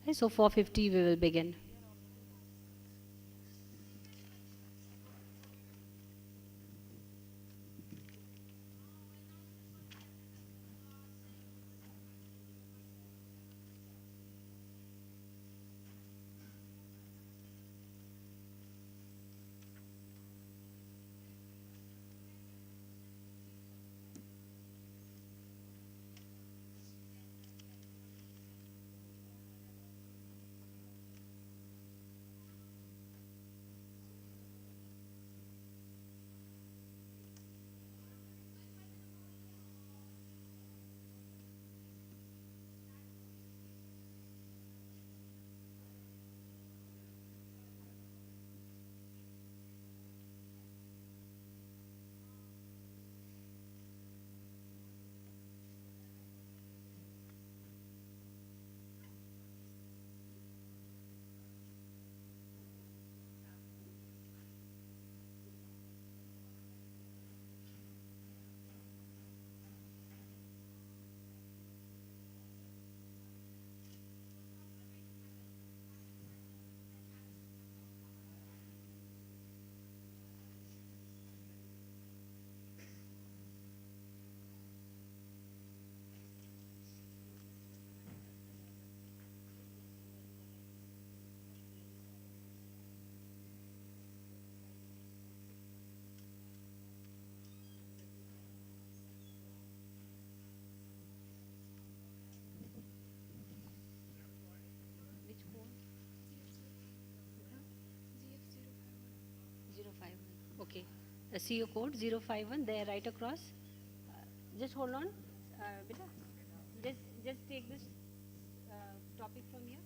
Okay, so 4:50 we will begin. Okay. See your code 051 there right across. Just hold on. Beta. Just take this topic from here.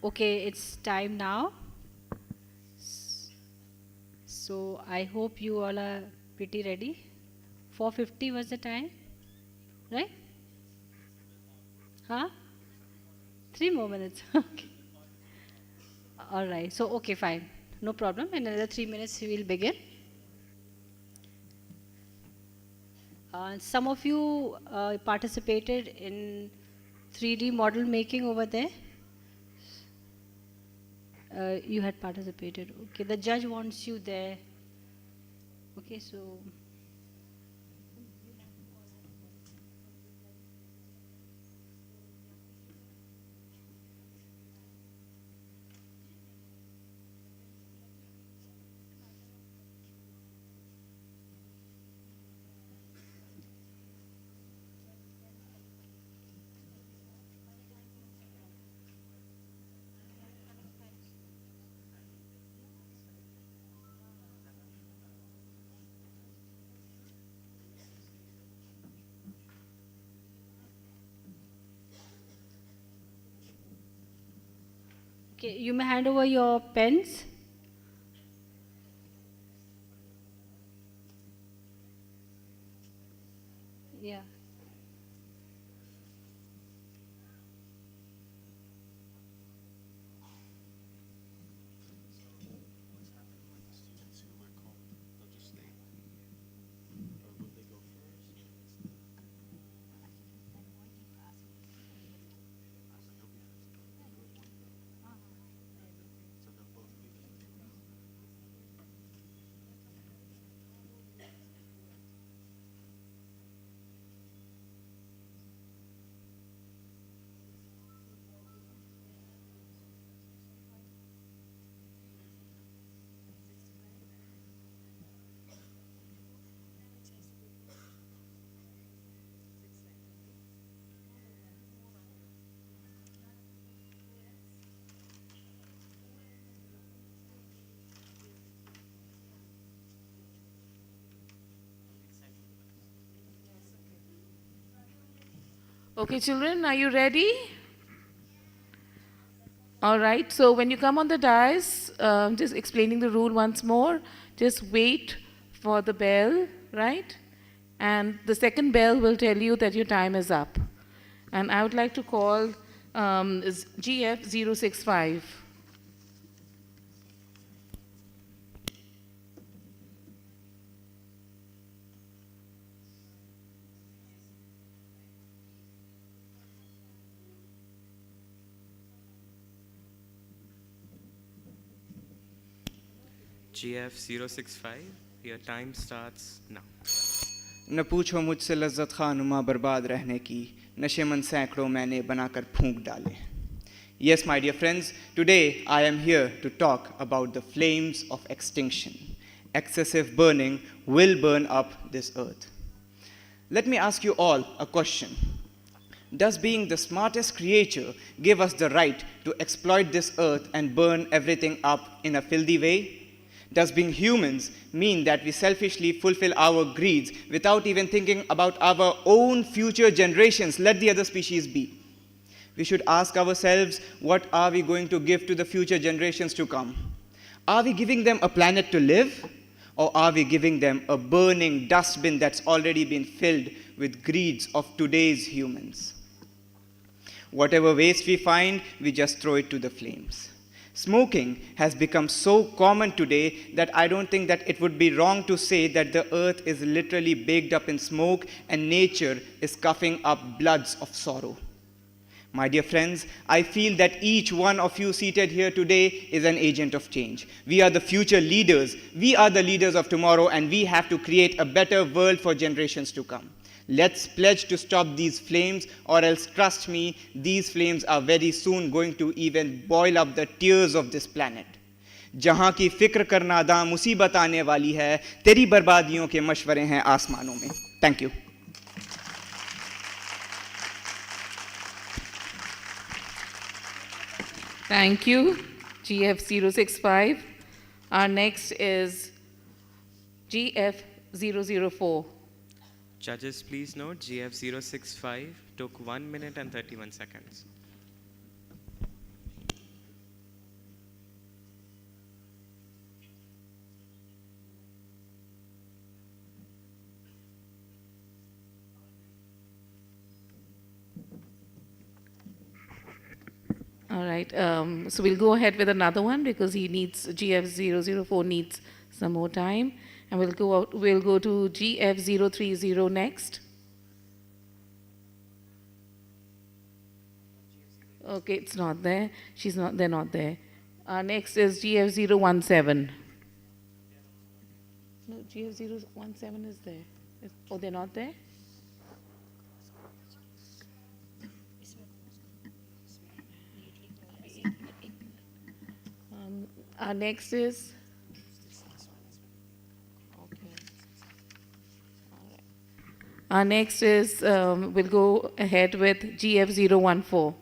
Okay, it's time now. So I hope you all are pretty ready. 4:50 was the time, right? Huh? 3 more minutes. Okay. All right. So okay, fine. No problem. In another 3 minutes, we will begin. Some of you participated in 3D model making over there. You had participated. Okay, the judge wants you there. Okay, so okay, you may hand over your pens. Yeah. Okay, children, are you ready? All right, so when you come on the dais, just explaining the rule once more, just wait for the bell, right? And the second bell will tell you that your time is up. And I would like to call GF065. GF065, your time starts now. न पूछो मुझसे लज्जत खानुमा बर्बाद रहने की नशे मन सैकड़ों मैंने बनाकर फूंक डाले. Yes, my dear friends, today I am here to talk about the flames of extinction. Excessive burning will burn up this earth. Let me ask you all a question. Does being the smartest creature give us the right to exploit this earth and burn everything up in a filthy way? Does being humans mean that we selfishly fulfill our greeds without even thinking about our own future generations? Let the other species be. We should ask ourselves, what are we going to give to the future generations to come? Are we giving them a planet to live? Or are we giving them a burning dustbin that's already been filled with greeds of today's humans? Whatever waste we find, we just throw it to the flames. Smoking has become so common today that I don't think that it would be wrong to say that the earth is literally baked up in smoke and nature is coughing up bloods of sorrow. My dear friends, I feel that each one of you seated here today is an agent of change. We are the future leaders. We are the leaders of tomorrow, and we have to create a better world for generations to come. Let's pledge to stop these flames, or else, trust me, these flames are very soon going to even boil up the tears of this planet. जहाँ की फिक्र करना दा मुसीबत आने वाली है, तेरी बर्बादियों के मशवरे हैं आसमानों में. Thank you. Thank you, GF065. Our next is GF004. Judges, please note GF065 took 1 minute and 31 seconds. All right. So we'll go ahead with another one because he needs GF004 needs some more time, and we'll go out. We'll go to GF030 next. Okay, it's not there. She's not. They're not there. Next is GF017. No, GF017 is there. Oh, they're not there. Our next is Our next is we'll go ahead with GF014.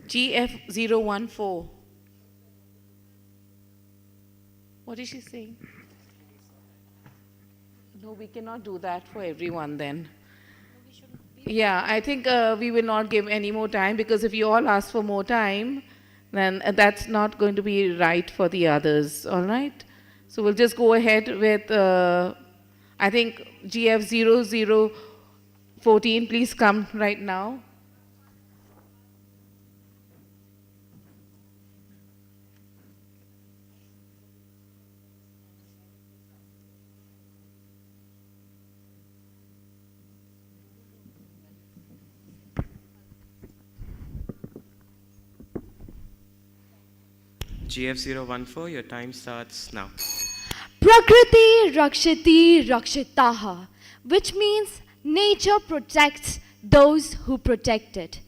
GF014. What is she saying? No, we cannot do that for everyone then. Yeah, I think we will not give any more time, because if you all ask for more time, then that's not going to be right for the others, all right? So we'll just go ahead with, I think, GF0014, please come right now. GF014, your time starts now. Prakriti Rakshati Rakshitaha, which means nature protects those who protect it.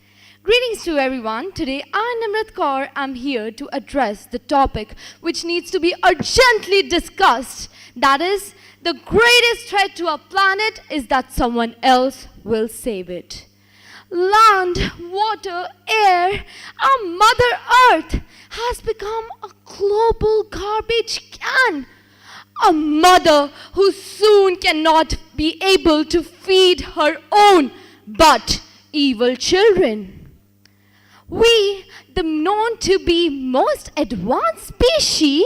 Greetings to everyone. Today I, Nimrat Kaur, am here to address the topic which needs to be urgently discussed. That is, the greatest threat to our planet is that someone else will save it. Land, water, air, our Mother Earth has become a global garbage can. A mother who soon cannot be able to feed her own but evil children. We, the known to be most advanced species,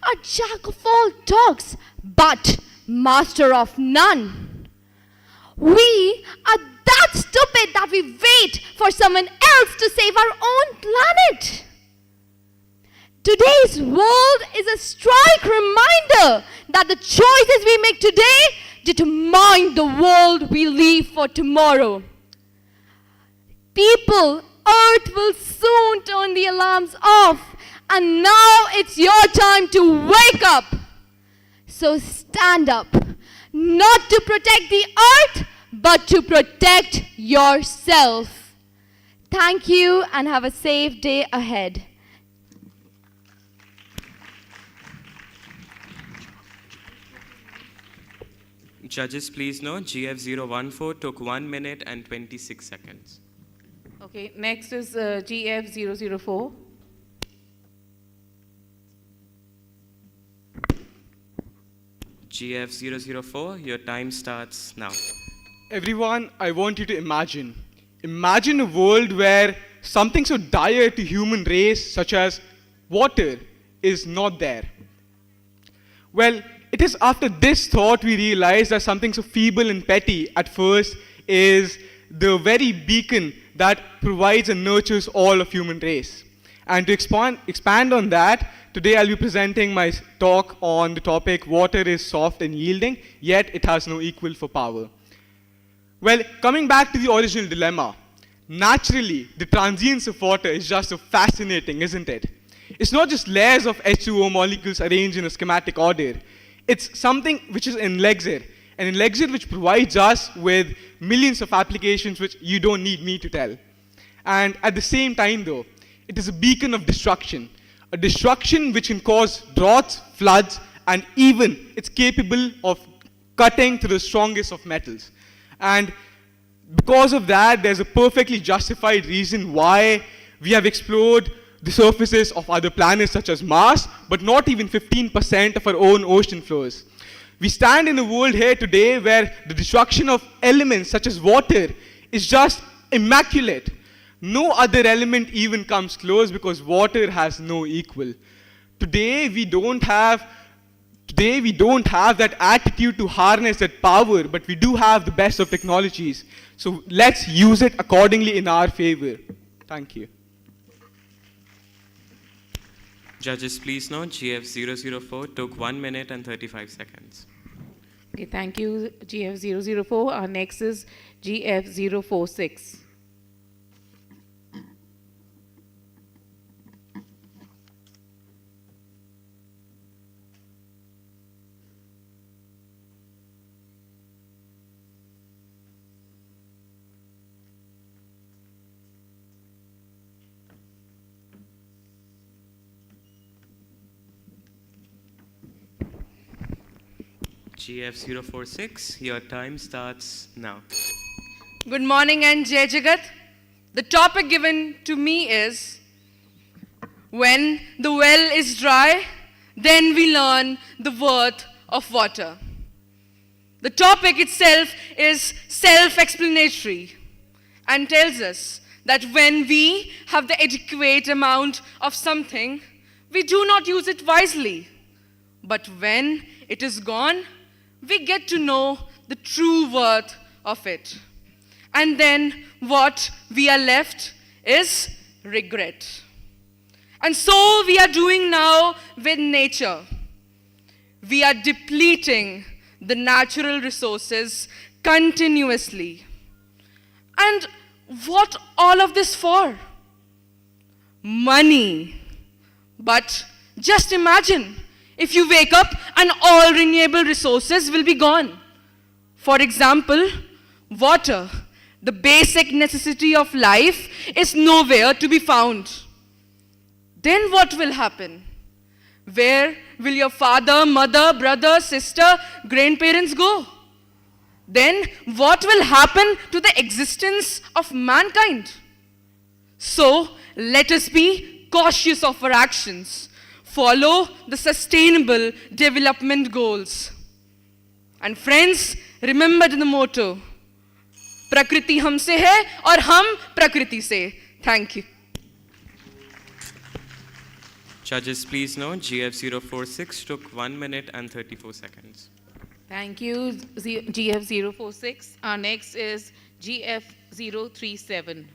are jack of all dogs but master of none. We are that stupid that we wait for someone else to save our own planet. Today's world is a stark reminder that the choices we make today determine the world we leave for tomorrow. People, Earth will soon turn the alarms off, and now it's your time to wake up. So stand up, not to protect the Earth, but to protect yourself. Thank you and have a safe day ahead. Judges, please know GF014 took 1 minute and 26 seconds. Okay, next is GF004. GF004, your time starts now. Everyone, I want you to imagine. Imagine a world where something so dire to human race, such as water, is not there. Well, it is after this thought we realize that something so feeble and petty at first is the very beacon that provides and nurtures all of human race. And to expand on that, today I'll be presenting my talk on the topic, water is soft and yielding, yet it has no equal for power. Well, coming back to the original dilemma, naturally, the transience of water is just so fascinating, isn't it? It's not just layers of H2O molecules arranged in a schematic order. It's something which is an elixir, an elixir which provides us with millions of applications which you don't need me to tell. And at the same time, though, it is a beacon of destruction, a destruction which can cause droughts, floods, and even it's capable of cutting through the strongest of metals. And because of that, there's a perfectly justified reason why we have explored the surfaces of other planets such as Mars, but not even 15% of our own ocean floors. We stand in a world here today where the destruction of elements such as water is just immaculate. No other element even comes close because water has no equal. Today we don't have that attitude to harness that power, but we do have the best of technologies. So let's use it accordingly in our favor. Thank you. Judges, please note GF004 took 1 minute and 35 seconds. Okay, thank you, GF004. Our next is GF046. GF046, your time starts now. Good morning and Jai Jagat. The topic given to me is, when the well is dry, then we learn the worth of water. The topic itself is self-explanatory and tells us that when we have the adequate amount of something, we do not use it wisely. But when it is gone, we get to know the true worth of it. And then what we are left is regret. And so we are doing now with nature. We are depleting the natural resources continuously. And what all of this for? Money. But just imagine, if you wake up and all renewable resources will be gone. For example, water, the basic necessity of life, is nowhere to be found. Then what will happen? Where will your father, mother, brother, sister, grandparents go? Then what will happen to the existence of mankind? So let us be cautious of our actions. Follow the sustainable development goals. And friends, remember the motto, Prakriti humse hai aur hum Prakriti se. Thank you. Judges, please note GF046 took 1 minute and 34 seconds. Thank you, GF046. Our next is GF037.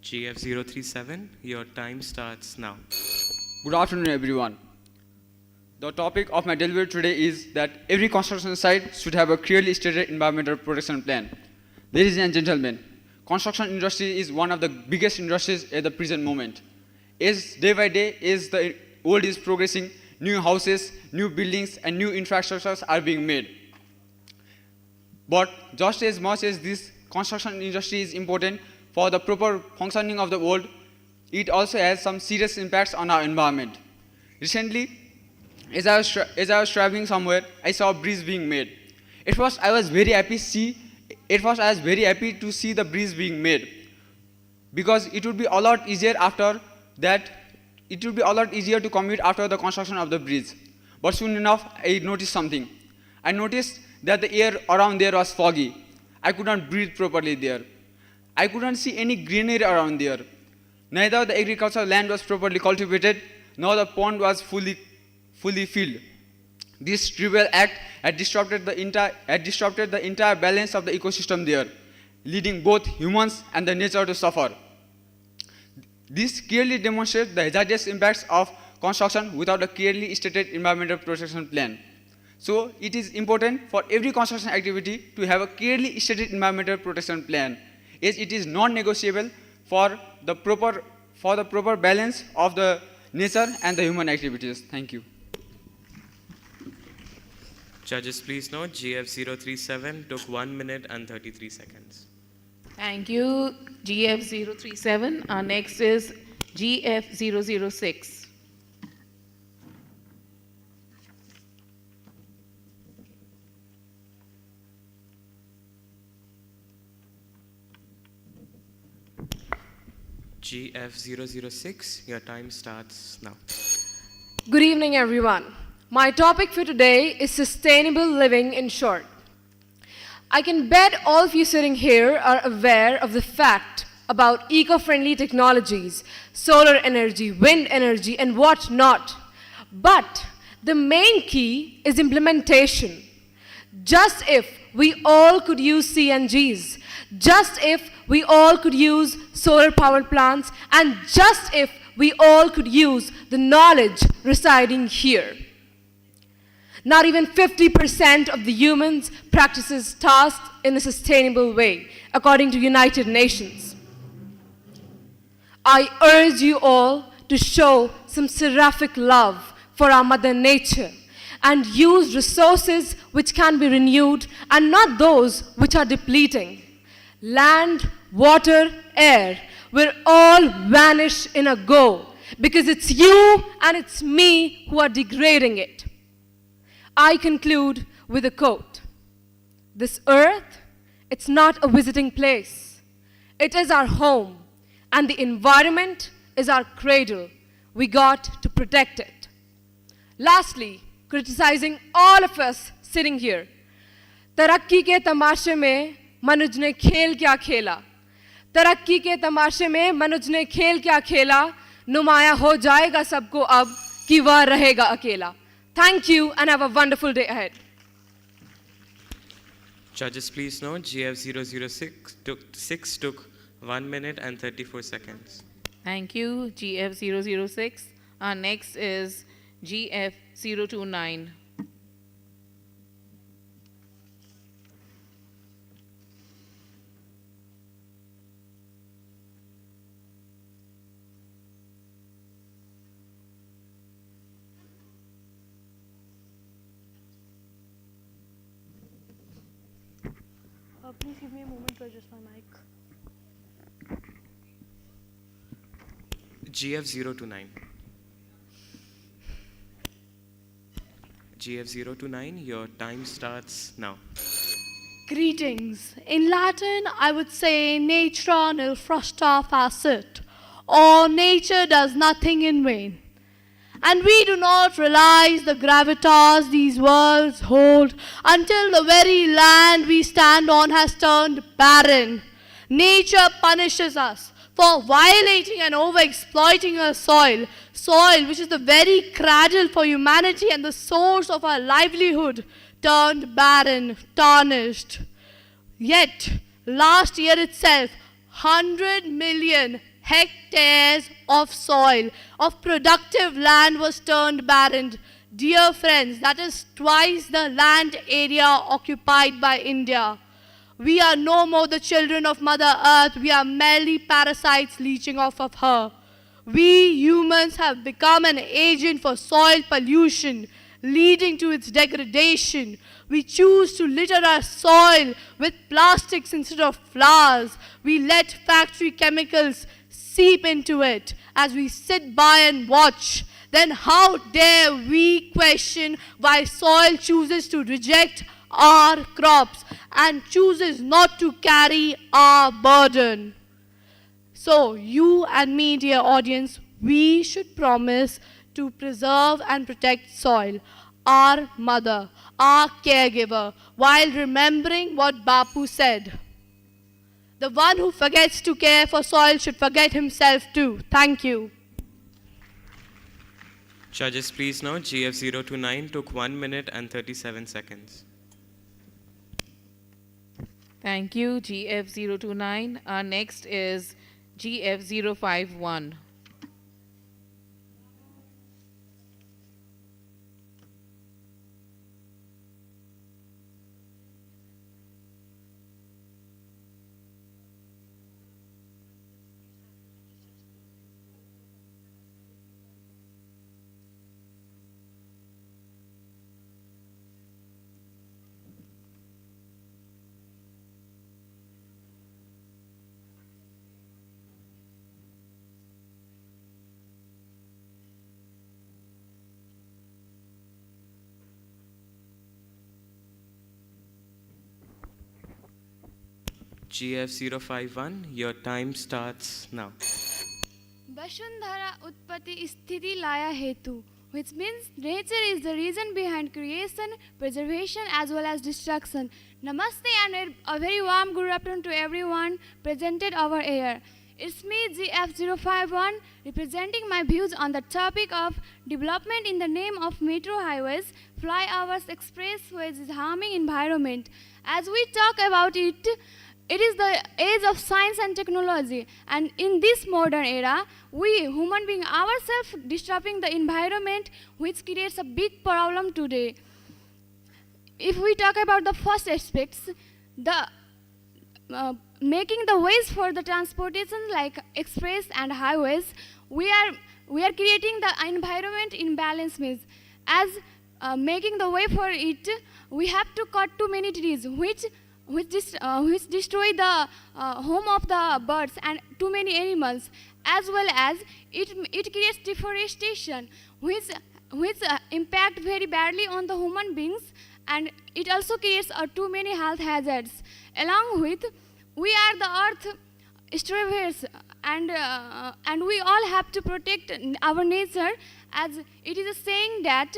GF037, your time starts now. Good afternoon, everyone. The topic of my delivery today is that every construction site should have a clearly stated environmental protection plan. Ladies and gentlemen, construction industry is one of the biggest industries at the present moment. As day by day, as the world is progressing, new houses, new buildings, and new infrastructures are being made. But just as much as this construction industry is important for the proper functioning of the world, it also has some serious impacts on our environment. Recently, as I was traveling somewhere, I saw a bridge being made. At first, I was very happy to see the bridge being made, because it would be a lot easier after that. It would be a lot easier to commute after the construction of the bridge. But soon enough, I noticed something. I noticed that the air around there was foggy. I could not breathe properly there. I couldn't see any greenery around there. Neither the agricultural land was properly cultivated, nor the pond was fully filled. This trivial act had disrupted the entire balance of the ecosystem there, leading both humans and the nature to suffer. This clearly demonstrates the hazardous impacts of construction without a clearly stated environmental protection plan. So it is important for every construction activity to have a clearly stated environmental protection plan, as it is non-negotiable for the proper balance of the nature and the human activities. Thank you. Judges, please note GF037 took 1 minute and 33 seconds. Thank you, GF037. Our next is GF006. GF006, your time starts now. Good evening, everyone. My topic for today is sustainable living in short. I can bet all of you sitting here are aware of the fact about eco-friendly technologies, solar energy, wind energy, and what not. But the main key is implementation. Just if we all could use CNGs, just if we all could use solar power plants, and just if we all could use the knowledge residing here. Not even 50% of the humans practices tasks in a sustainable way, according to United Nations. I urge you all to show some seraphic love for our Mother Nature and use resources which can be renewed and not those which are depleting. Land, water, air will all vanish in a go because it's you and it's me who are degrading it. I conclude with a quote. This earth, it's not a visiting place. It is our home, and the environment is our cradle. We got to protect it. Lastly, criticizing all of us sitting here. तरक्की के तमाशे में मनुज ने खेल क्या खेला? तरक्की के तमाशे में मनुज ने खेल क्या खेला? नुमाया हो जाएगा सबको अब कि वह रहेगा अकेला. Thank you and have a wonderful day ahead. Judges, please note GF006 took 1 minute and 34 seconds. Thank you, GF006. Our next is GF029. Please give me a moment to adjust my mic. GF029. GF029, your time starts now. Greetings. In Latin, I would say natura nil frustra facit, or nature does nothing in vain. And we do not realize the gravitas these worlds hold until the very land we stand on has turned barren. Nature punishes us for violating and overexploiting her soil, which is the very cradle for humanity and the source of our livelihood, turned barren, tarnished. Yet, last year itself, 100 million hectares of soil, of productive land was turned barren. Dear friends, that is twice the land area occupied by India. We are no more the children of Mother Earth, we are merely parasites leeching off of her. We humans have become an agent for soil pollution, leading to its degradation. We choose to litter our soil with plastics instead of flowers. We let factory chemicals seep into it as we sit by and watch. Then how dare we question why soil chooses to reject our crops and chooses not to carry our burden? So you and me, dear audience, we should promise to preserve and protect soil, our mother, our caregiver, while remembering what Bapu said. The one who forgets to care for soil should forget himself too. Thank you. Judges, please note GF029 took 1 minute and 37 seconds. Thank you, GF029. Our next is GF051. GF051, your time starts now. Vashundhara Utpatti Sthiti Laya Hetu, which means nature is the reason behind creation, preservation as well as destruction. Namaste and a very warm good afternoon to everyone presented over here. It's me GF051 representing my views on the topic of development in the name of metro highways, flyovers, expressways is harming environment. As we talk about it, it is the age of science and technology, and in this modern era, we human beings ourselves disturbing the environment, which creates a big problem today. If we talk about the first aspects, the making the ways for the transportation like express and highways, we are creating the environment imbalance means. As making the way for it, we have to cut too many trees, which destroy the home of the birds and too many animals, as well as it creates deforestation, which impact very badly on the human beings, and it also creates too many health hazards. Along with, we are the earth stewards, and we all have to protect our nature, as it is a saying that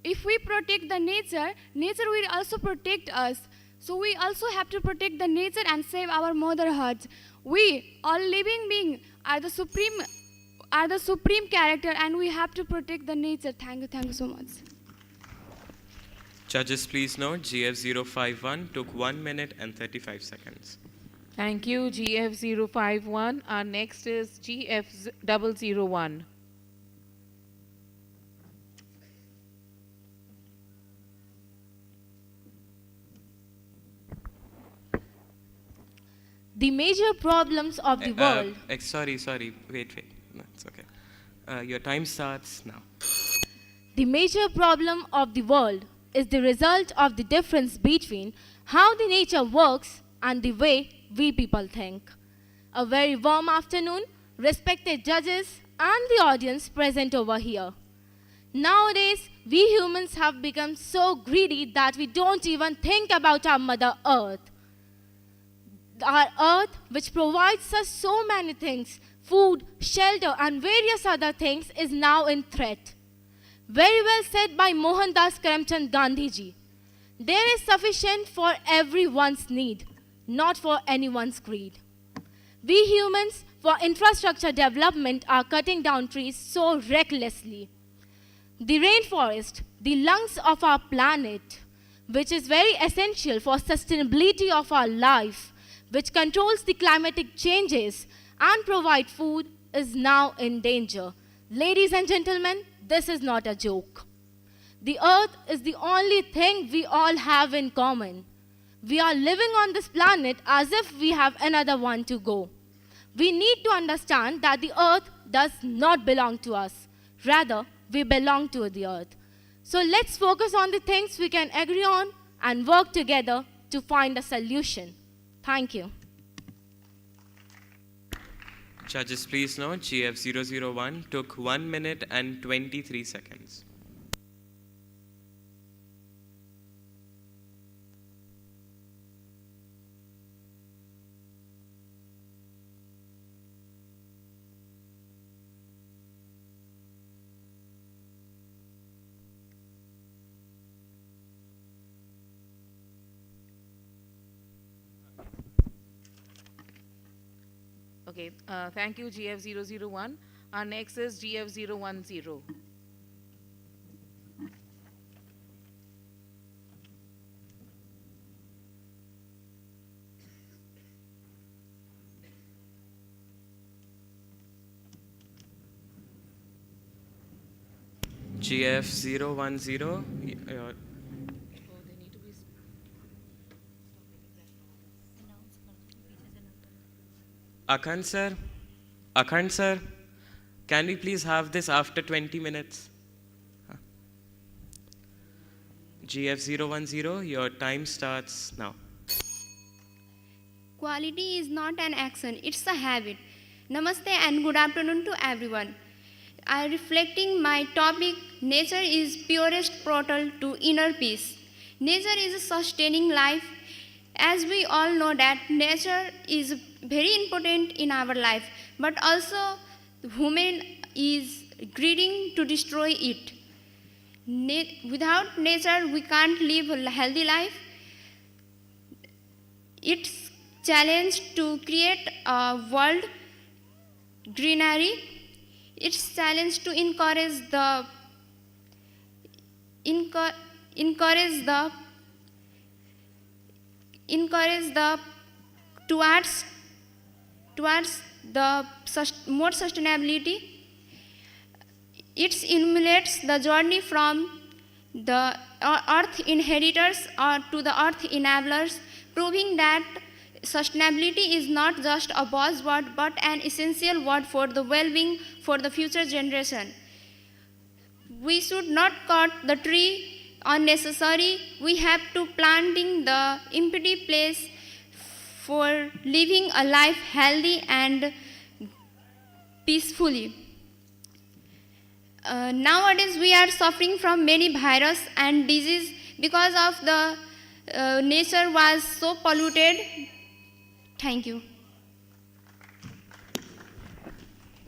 if we protect the nature, nature will also protect us. So we also have to protect the nature and save our mother earth. We, all living beings, are the supreme character, and we have to protect the nature. Thank you so much. Judges, please note, GF051 took 1 minute and 35 seconds. Thank you, GF051. Our next is GF001. The major problems of the world. Sorry, wait. No, it's okay. Your time starts now. The major problem of the world is the result of the difference between how the nature works and the way we people think. A very warm afternoon, respected judges and the audience present over here. Nowadays, we humans have become so greedy that we don't even think about our Mother Earth. Our earth, which provides us so many things, food, shelter, and various other things, is now in threat. Very well said by Mohandas Karamchand Gandhi ji. There is sufficient for everyone's need, not for anyone's greed. We humans, for infrastructure development, are cutting down trees so recklessly. The rainforest, the lungs of our planet, which is very essential for sustainability of our life, which controls the climatic changes and provide food, is now in danger. Ladies and gentlemen, this is not a joke. The earth is the only thing we all have in common. We are living on this planet as if we have another one to go. We need to understand that the earth does not belong to us. Rather, we belong to the earth. So let's focus on the things we can agree on and work together to find a solution. Thank you. Judges, please note, GF001 took 1 minute and 23 seconds. Okay, thank you, GF001. Our next is GF010. GF010, Akhand sir, can we please have this after 20 minutes? GF010, your time starts now. Quality is not an action, it's a habit. Namaste and good afternoon to everyone. I am reflecting my topic, nature is purest portal to inner peace. Nature is sustaining life. As we all know that nature is very important in our life, but also human is greedy to destroy it. Without nature, we can't live a healthy life. It's challenge to create a world greenery. It's challenge to encourage the towards the more sustainability. It emulates the journey from the earth inheritors or to the earth enablers, proving that sustainability is not just a buzzword but an essential word for the well-being for the future generation. We should not cut the tree unnecessary. We have to planting the empty place for living a life healthy and peacefully. Nowadays we are suffering from many virus and disease because of the nature was so polluted. Thank you.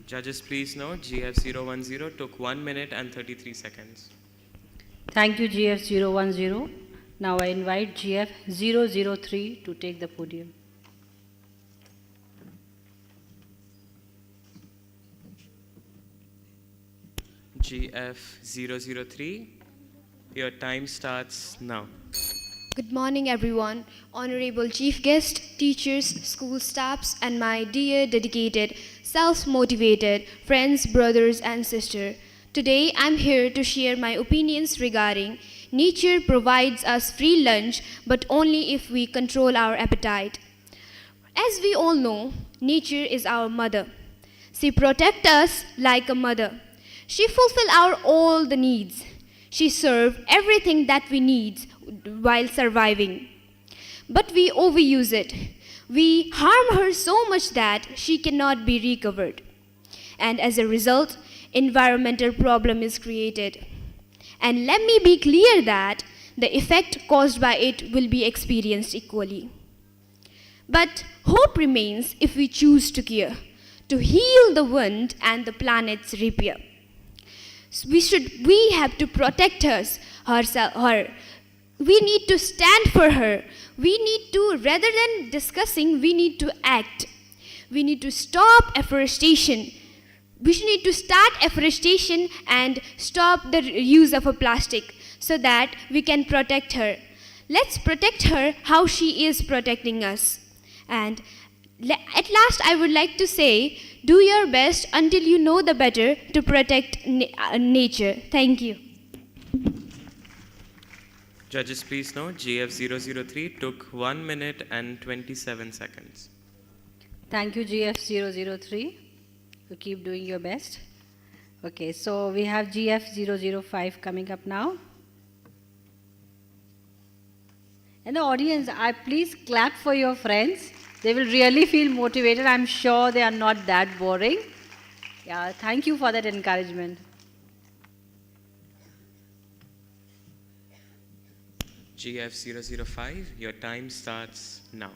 Judges, please note, GF010 took 1 minute and 33 seconds. Thank you, GF010. Now I invite GF003 to take the podium. GF003, your time starts now. Good morning, everyone. Honorable Chief Guest, teachers, school staffs, and my dear, dedicated, self-motivated friends, brothers, and sisters. Today, I'm here to share my opinions regarding nature provides us free lunch, but only if we control our appetite. As we all know, nature is our mother. She protects us like a mother. She fulfills our all the needs. She serves everything that we need while surviving. But we overuse it. We harm her so much that she cannot be recovered. And as a result, environmental problem is created. And let me be clear that the effect caused by it will be experienced equally. But hope remains if we choose to care, to heal the wound and the planet's repair. We have to protect her. We need to stand for her. We need to, rather than discussing, we need to act. We need to stop afforestation. We need to start afforestation and stop the use of a plastic so that we can protect her. Let's protect her how she is protecting us. And at last, I would like to say, do your best until you know the better to protect nature. Thank you. Judges, please note, GF003 took 1 minute and 27 seconds. Thank you, GF003. You keep doing your best. Okay, so we have GF005 coming up now. And the audience, please clap for your friends. They will really feel motivated. I'm sure they are not that boring. Yeah, thank you for that encouragement. GF005, your time starts now.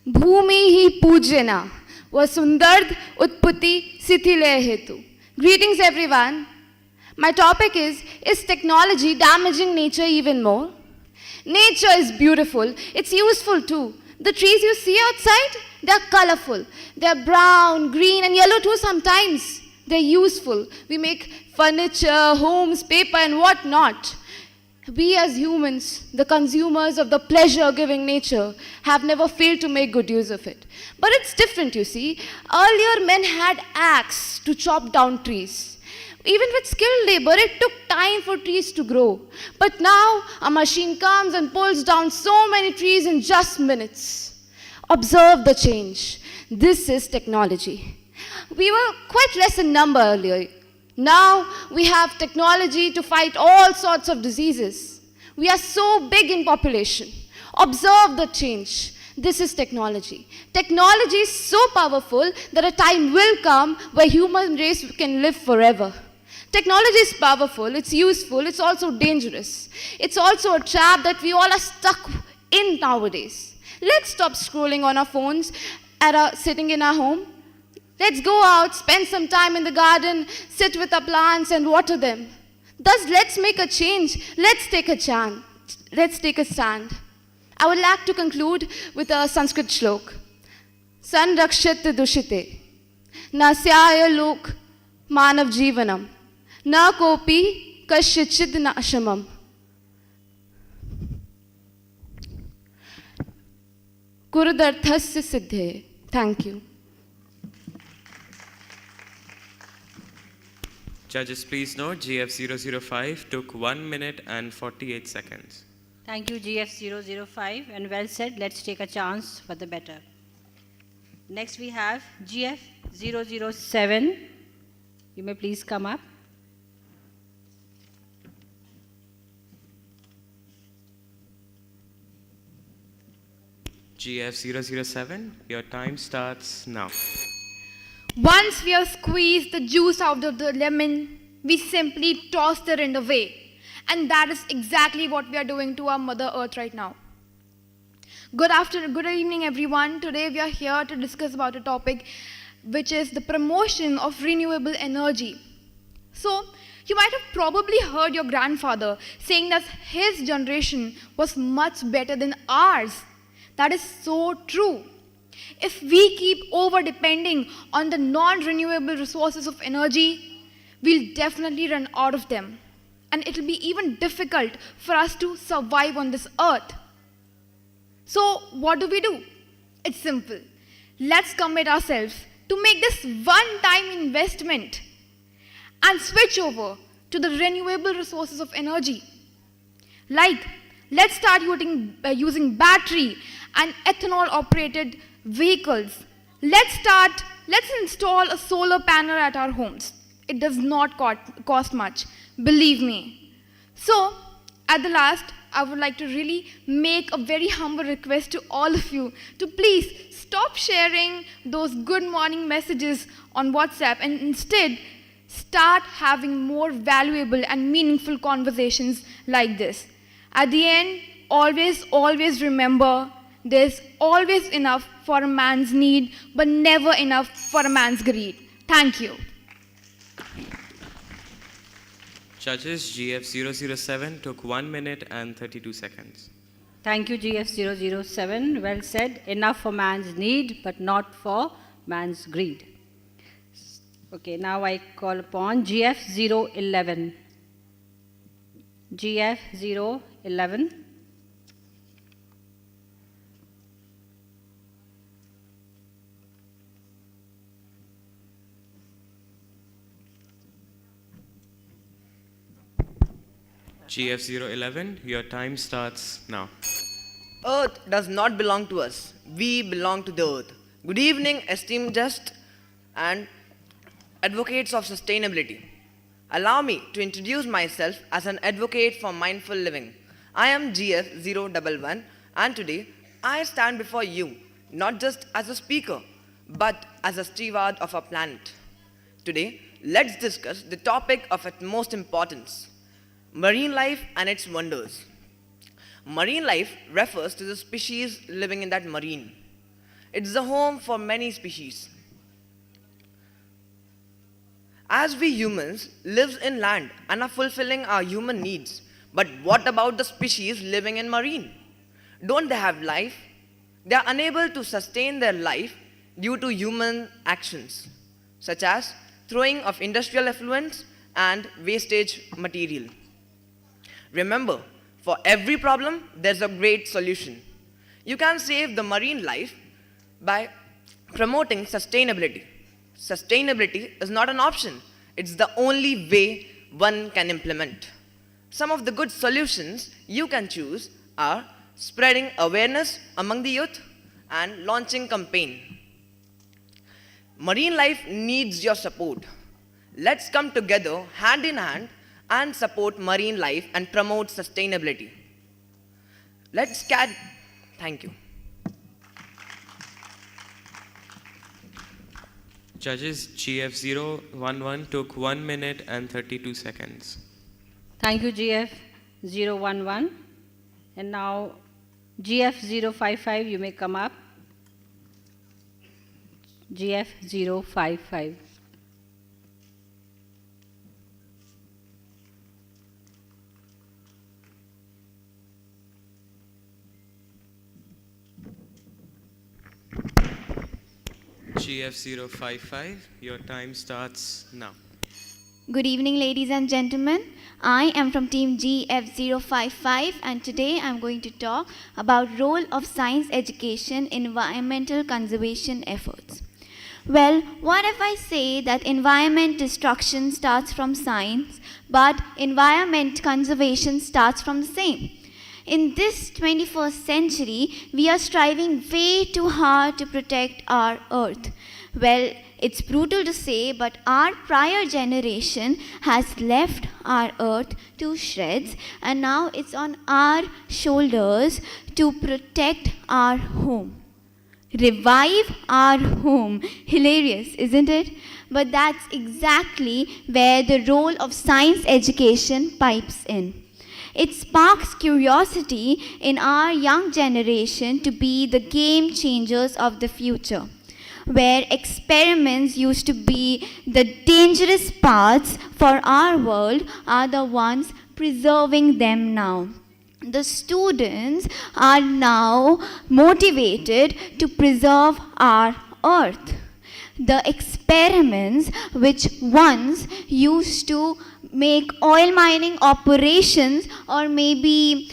भूमि ही पूजना वसुंदर्द उत्पत्ति शिथिलय हेतु. Greetings everyone. My topic is technology damaging nature even more? Nature is beautiful. It's useful too. The trees you see outside, they're colorful. They're brown, green, and yellow too sometimes. They're useful. We make furniture, homes, paper, and what not. We as humans, the consumers of the pleasure-giving nature, have never failed to make good use of it. But it's different, you see. Earlier, men had axe to chop down trees. Even with skilled labor, it took time for trees to grow. But now, a machine comes and pulls down so many trees in just minutes. Observe the change. This is technology. We were quite less in number earlier. Now, we have technology to fight all sorts of diseases. We are so big in population. Observe the change. This is technology. Technology is so powerful that a time will come where human race can live forever. Technology is powerful, it's useful, it's also dangerous. It's also a trap that we all are stuck in nowadays. Let's stop scrolling on our phones sitting in our home. Let's go out, spend some time in the garden, sit with our plants and water them. Thus, let's make a change. Let's take a stand. I would like to conclude with a Sanskrit shlok. Sanrakshit dushite. Nasyaya lok manav jivanam. Na kopi kashyachid nashamam. Kurudarthasya siddhe. Thank you. Judges, please note, GF005 took 1 minute and 48 seconds. Thank you, GF005, and well said. Let's take a chance for the better. Next we have GF007. You may please come up. GF007, your time starts now. Once we have squeezed the juice out of the lemon, we simply toss the rind away. And that is exactly what we are doing to our Mother Earth right now. Good evening, everyone. Today we are here to discuss about a topic which is the promotion of renewable energy. So, you might have probably heard your grandfather saying that his generation was much better than ours. That is so true. If we keep over-depending on the non-renewable resources of energy, we'll definitely run out of them. And it'll be even difficult for us to survive on this earth. So what do? It's simple. Let's commit ourselves to make this one-time investment and switch over to the renewable resources of energy. Like, let's start using battery and ethanol-operated vehicles. Let's install a solar panel at our homes. It does not cost much, believe me. So, at the last, I would like to really make a very humble request to all of you to please stop sharing those good morning messages on WhatsApp and instead start having more valuable and meaningful conversations like this. At the end, always remember, there's always enough for a man's need, but never enough for a man's greed. Thank you. Judges, GF007 took 1 minute and 32 seconds. Thank you, GF007. Well said. Enough for man's need, but not for man's greed. Okay, now I call upon GF011. GF011. GF011, your time starts now. Earth does not belong to us. We belong to the earth. Good evening, esteemed guests and advocates of sustainability. Allow me to introduce myself as an advocate for mindful living. I am GF011 and today I stand before you not just as a speaker but as a steward of our planet. Today, let's discuss the topic of utmost importance. Marine life and its wonders. Marine life refers to the species living in that marine. It's the home for many species. As we humans live in land and are fulfilling our human needs, but what about the species living in marine? Don't they have life? They are unable to sustain their life due to human actions, such as throwing of industrial effluents and wastage material. Remember, for every problem, there's a great solution. You can save the marine life by promoting sustainability. Sustainability is not an option. It's the only way one can implement. Some of the good solutions you can choose are spreading awareness among the youth and launching campaign. Marine life needs your support. Let's come together hand in hand and support marine life and promote sustainability. Thank you. Judges, GF011 took 1 minute and 32 seconds. Thank you, GF011. And now GF055, you may come up. GF055. GF055, your time starts now. Good evening, ladies and gentlemen. I am from team GF055 and today I am going to talk about role of science education in environmental conservation efforts. Well, what if I say that environment destruction starts from science, but environment conservation starts from the same? In this 21st century, we are striving way too hard to protect our earth. Well, it's brutal to say, but our prior generation has left our earth to shreds, and now it's on our shoulders to protect our home. Revive our home. Hilarious, isn't it? But that's exactly where the role of science education pipes in. It sparks curiosity in our young generation to be the game changers of the future, where experiments used to be the dangerous parts for our world are the ones preserving them now. The students are now motivated to preserve our earth. The experiments which once used to make oil mining operations or maybe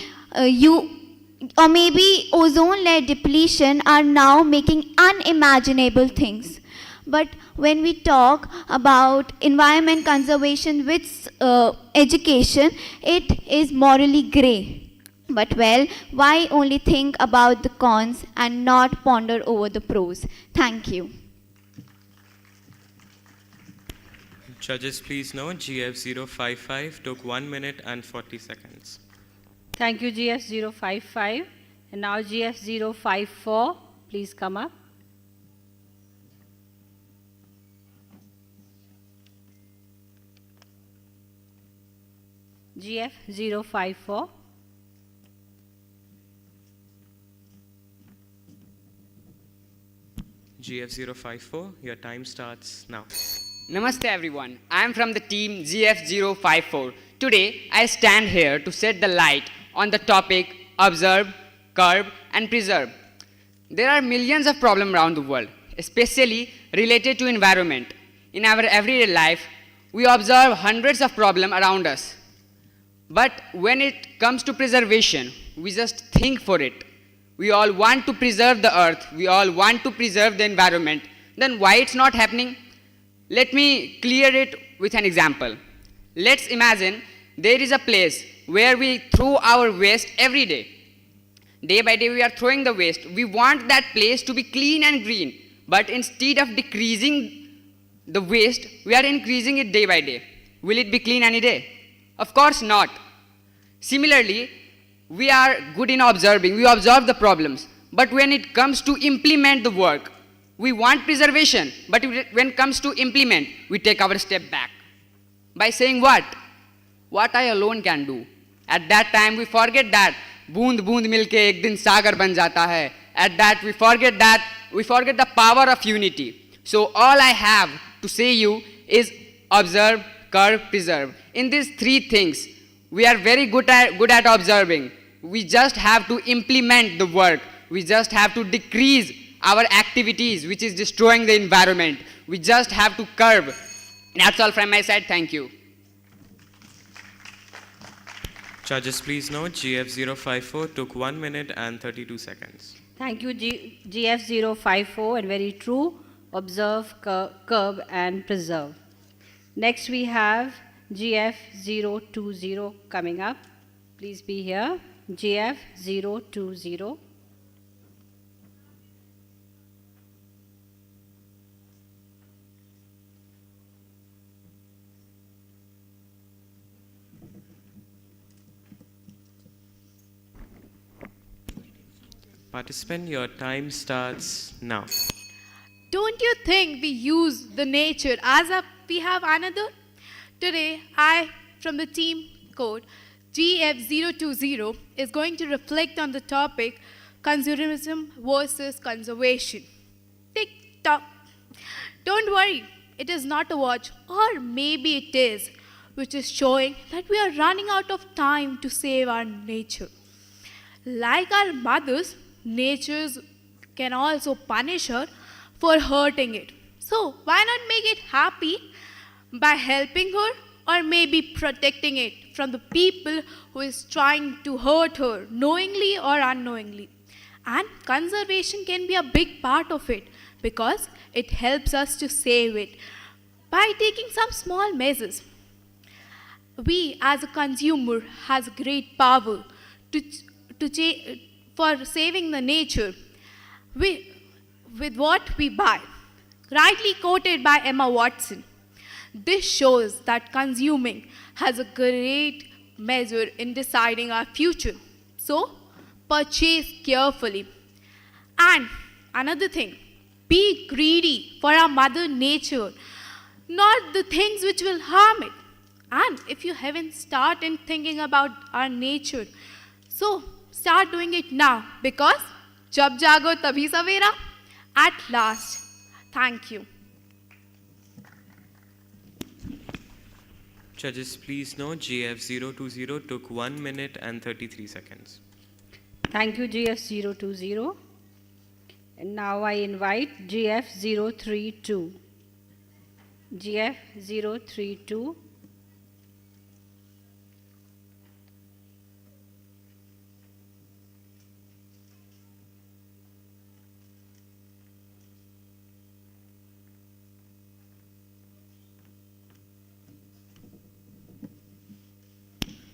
ozone layer depletion are now making unimaginable things. But when we talk about environment conservation with education, it is morally grey. But well, why only think about the cons and not ponder over the pros? Thank you. Judges, please note GF055 took 1 minute and 40 seconds. Thank you, GF055. And now GF054, please come up. GF054. GF054, your time starts now. Namaste everyone, I am from the team GF054. Today, I stand here to shed the light on the topic observe, curb and preserve. There are millions of problems around the world, especially related to environment. In our everyday life, we observe hundreds of problems around us. But when it comes to preservation, we just think for it. We all want to preserve the earth, we all want to preserve the environment. Then why it's not happening? Let me clear it with an example. Let's imagine there is a place where we throw our waste every day. Day by day we are throwing the waste. We want that place to be clean and green. But instead of decreasing the waste, we are increasing it day by day. Will it be clean any day? Of course not. Similarly, we are good in observing. We observe the problems. But when it comes to implement the work, we want preservation, but when it comes to implement, we take our step back. By saying what? What I alone can do. At that time, we forget that बूंद बूंद मिलके एक दिन सागर बन जाता है. At that, we forget the power of unity. So all I have to say you is observe, curb, preserve. In these three things, we are very good at observing. We just have to implement the work. We just have to decrease our activities which is destroying the environment. We just have to curb. That's all from my side. Thank you. Judges, please note GF054 took 1 minute and 32 seconds. Thank you, GF054, and very true. Observe, curb and preserve. Next we have GF020 coming up. Please be here. GF020. Participant, your time starts now. Don't you think we use the nature as we have another? Today, I, from the team code GF020, is going to reflect on the topic consumerism versus conservation. Tick tock. Don't worry, it is not a watch, or maybe it is, which is showing that we are running out of time to save our nature. Like our mothers, nature can also punish her for hurting it. So why not make it happy by helping her or maybe protecting it from the people who is trying to hurt her knowingly or unknowingly. And conservation can be a big part of it because it helps us to save it by taking some small measures. We as a consumer has great power for saving the nature with what we buy. Rightly quoted by Emma Watson. This shows that consuming has a great measure in deciding our future. So, purchase carefully. And another thing, be greedy for our mother nature, not the things which will harm it. And if you haven't started thinking about our nature, so start doing it now because jab jago tabhi savera at last. Thank you. Judges, please note GF020 took 1 minute and 33 seconds. Thank you, GF020. And now I invite GF032. GF032.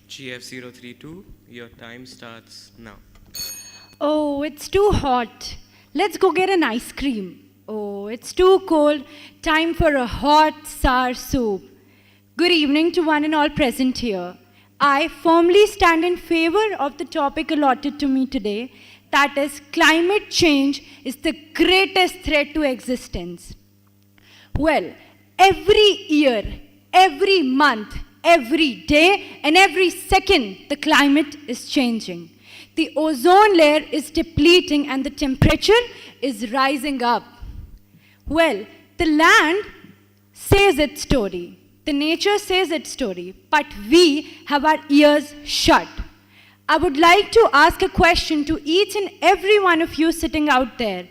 GF032, your time starts now. Oh, it's too hot. Let's go get an ice cream. Oh, it's too cold. Time for a hot, sour soup. Good evening to one and all present here. I firmly stand in favor of the topic allotted to me today, that is, climate change is the greatest threat to existence. Well, every year, every month, every day and every second, the climate is changing. The ozone layer is depleting and the temperature is rising up. Well, the land says its story. The nature says its story, but we have our ears shut. I would like to ask a question to each and every one of you sitting out there.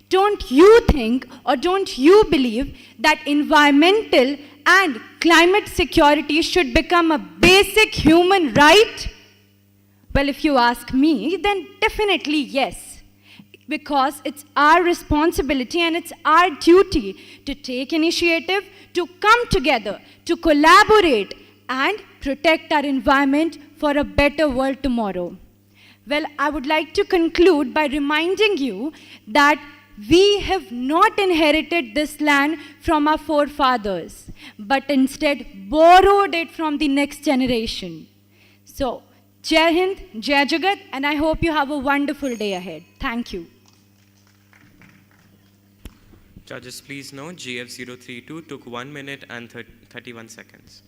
Don't you think or don't you believe that environmental and climate security should become a basic human right? Well, if you ask me, then definitely yes. Because it's our responsibility and it's our duty to take initiative, to come together, to collaborate and protect our environment for a better world tomorrow. Well, I would like to conclude by reminding you that we have not inherited this land from our forefathers, but instead borrowed it from the next generation. So, Jai Hind, Jai Jagat, and I hope you have a wonderful day ahead. Thank you. Judges, please note GF032 took 1 minute and 31 seconds.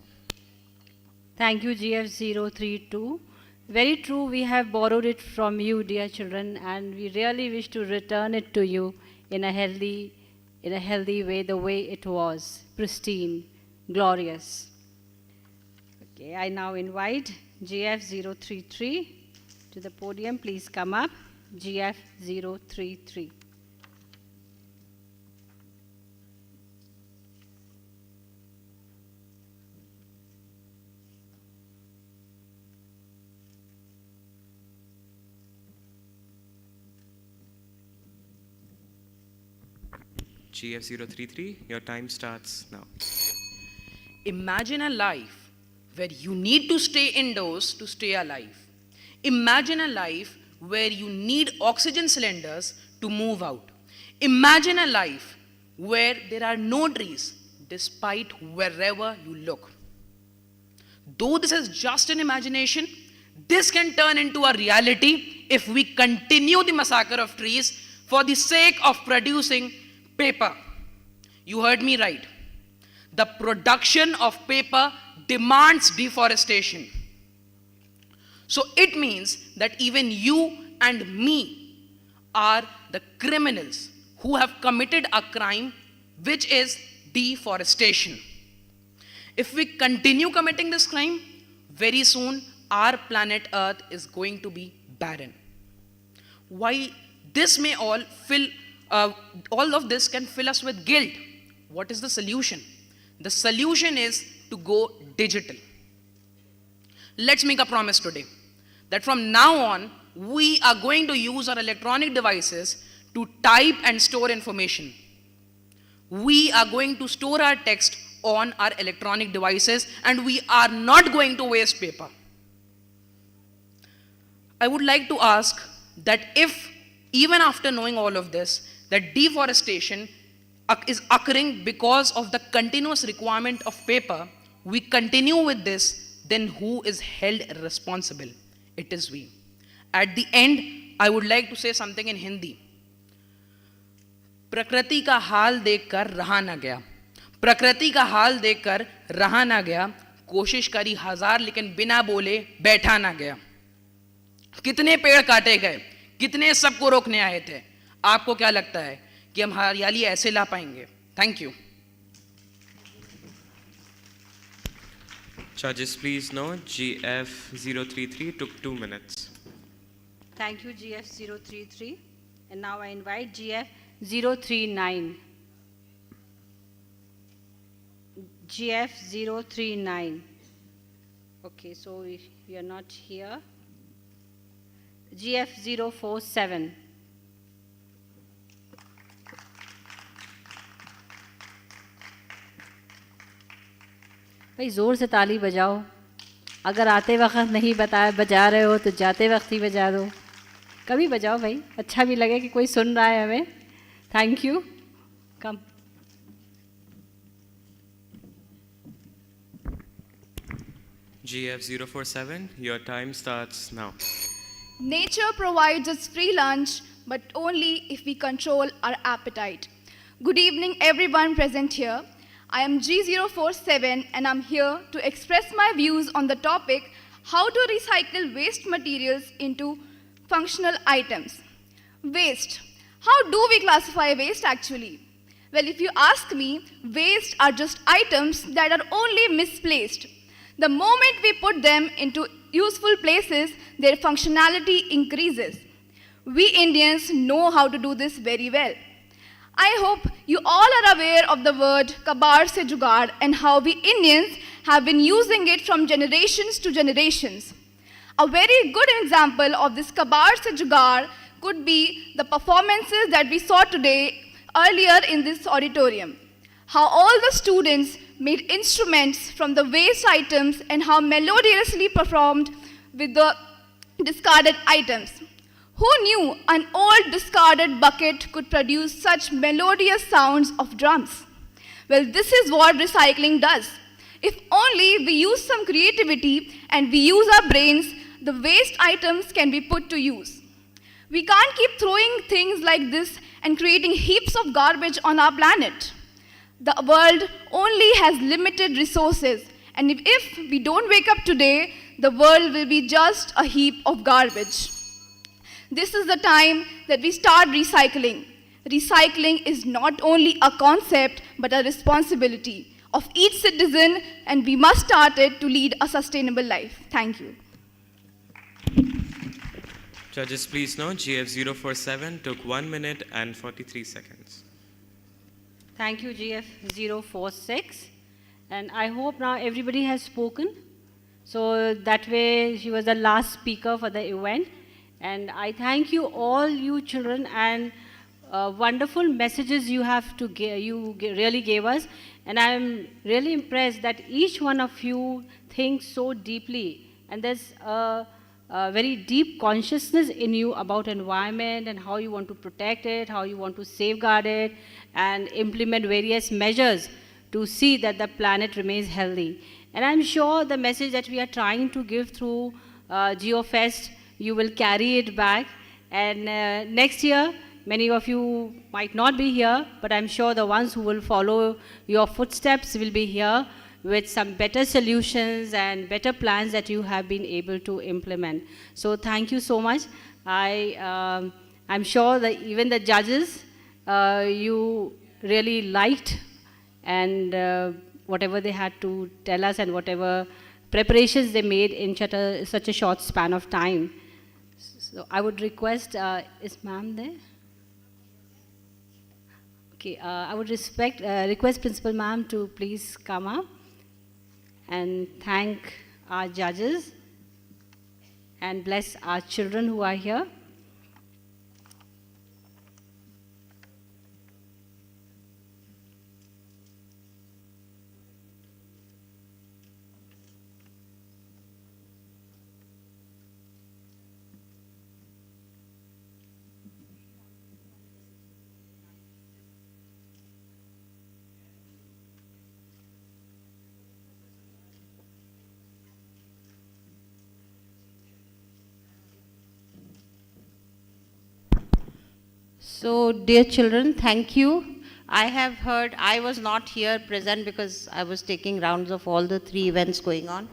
Thank you, GF032. Very true, we have borrowed it from you, dear children, and we really wish to return it to you in a healthy way, the way it was, pristine, glorious. Okay, I now invite GF033 to the podium. Please come up, GF033. GF033, your time starts now. Imagine a life where you need to stay indoors to stay alive. Imagine a life where you need oxygen cylinders to move out. Imagine a life where there are no trees despite wherever you look. Though this is just an imagination, this can turn into a reality if we continue the massacre of trees for the sake of producing paper. You heard me right. The production of paper demands deforestation. So it means that even you and me are the criminals who have committed a crime, which is deforestation. If we continue committing this crime, very soon our planet Earth is going to be barren. Why this may all of this can fill us with guilt. What is the solution? The solution is to go digital. Let's make a promise today that from now on, we are going to use our electronic devices to type and store information. We are going to store our text on our electronic devices, and we are not going to waste paper. I would like to ask that if, even after knowing all of this, that deforestation is occurring because of the continuous requirement of paper, we continue with this, then who is held responsible? It is we. At the end, I would like to say something in Hindi. प्रकृति का हाल देखकर रहा ना गया, प्रकृति का हाल देखकर रहा ना गया, कोशिश करी हजार लेकिन बिना बोले बैठा ना गया. कितने पेड़ काटे गए, कितने सबको रोकने आए थे. आपको क्या लगता है कि हम हरियाली ऐसे ला पाएंगे? Thank you. Judges, please note, GF033 took 2 minutes. Thank you, GF033. And now I invite GF039. GF039. Okay, so we are not here. GF047. भाई ज़ोर से ताली बजाओ. अगर आते वक्त नहीं बजा रहे हो तो जाते वक्त ही बजा दो. कभी बजाओ भाई, अच्छा भी लगे कि कोई सुन रहा है हमें. Thank you. Come. GF047, your time starts now. Nature provides us free lunch, but only if we control our appetite. Good evening, everyone present here. I am G047 and I'm here to express my views on the topic how to recycle waste materials into functional items. Waste. How do we classify waste actually? Well, if you ask me, waste are just items that are only misplaced. The moment we put them into useful places, their functionality increases. We Indians know how to do this very well. I hope you all are aware of the word kabar se jugaad and how we Indians have been using it from generations to generations. A very good example of this kabar se jugaad could be the performances that we saw today earlier in this auditorium. How all the students made instruments from the waste items and how melodiously performed with the discarded items. Who knew an old discarded bucket could produce such melodious sounds of drums? Well, this is what recycling does. If only we use some creativity and we use our brains, the waste items can be put to use. We can't keep throwing things like this and creating heaps of garbage on our planet. The world only has limited resources, and if we don't wake up today, the world will be just a heap of garbage. This is the time that we start recycling. Recycling is not only a concept, but a responsibility of each citizen, and we must start it to lead a sustainable life. Thank you. Judges, please note, GF047 took 1 minute and 43 seconds. Thank you, GF046. And I hope now everybody has spoken. So that way, she was the last speaker for the event. And I thank you all, you children, and wonderful messages you have to really gave us. And I'm really impressed that each one of you thinks so deeply. And there's a very deep consciousness in you about environment and how you want to protect it, how you want to safeguard it, and implement various measures to see that the planet remains healthy. And I'm sure the message that we are trying to give through Geofest, you will carry it back. And next year, many of you might not be here, but I'm sure the ones who will follow your footsteps will be here with some better solutions and better plans that you have been able to implement. So thank you so much. I I'm sure that even the judges, you really liked, and whatever they had to tell us and whatever preparations they made in such a short span of time. So I would request, is ma'am there? Okay, I would request Principal Ma'am to please come up and thank our judges and bless our children who are here. So, dear children, thank you. I have heard, I was not here present because I was taking rounds of all the 3 events going on,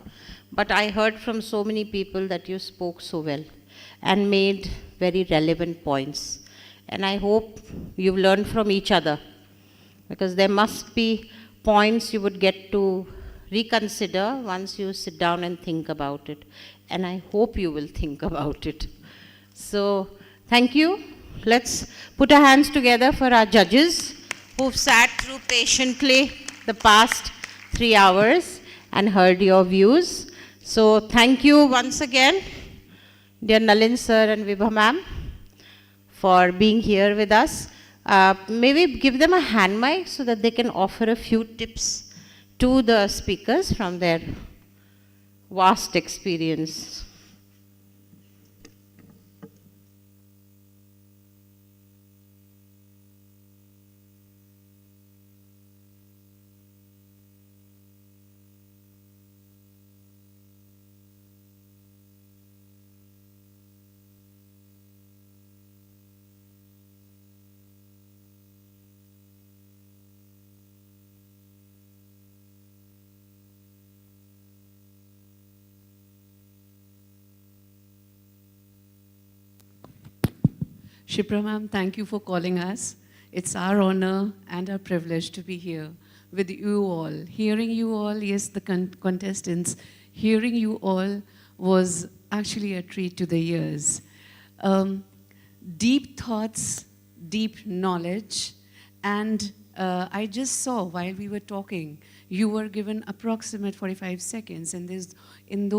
but I heard from so many people that you spoke so well and made very relevant points. And I hope you've learned from each other, because there must be points you would get to reconsider once you sit down and think about it. And I hope you will think about it. So, thank you. Let's put our hands together for our judges who've sat through patiently the past 3 hours and heard your views. So thank you once again, dear Nalin sir and Vibha ma'am, for being here with us. Maybe give them a hand mic so that they can offer a few tips to the speakers from their vast experience. Shipra ma'am, thank you for calling us. It's our honor and our privilege to be here with you all. Hearing you all, yes, the contestants, hearing you all was actually a treat to the ears. Deep thoughts, deep knowledge, and I just saw while we were talking, you were given approximate 45 seconds, and during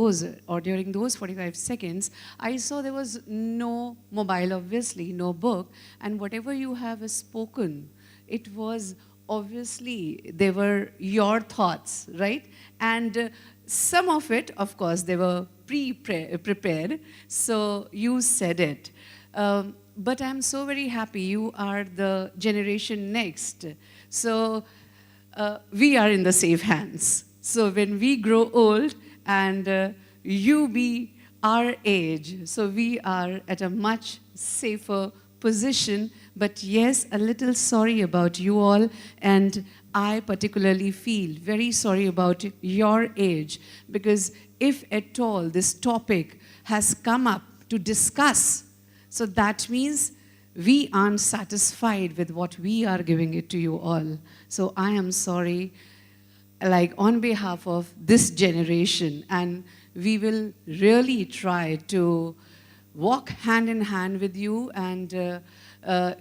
those 45 seconds, I saw there was no mobile, obviously, no book, and whatever you have spoken, it was obviously, they were your thoughts, right? And some of it, of course, they were prepared, so you said it. But I'm so very happy you are the generation next. So we are in the safe hands. So when we grow old and you be our age, so we are at a much safer position. But yes, a little sorry about you all, and I particularly feel very sorry about your age, because if at all this topic has come up to discuss, so that means we aren't satisfied with what we are giving it to you all. So I am sorry, like on behalf of this generation, and we will really try to walk hand in hand with you. And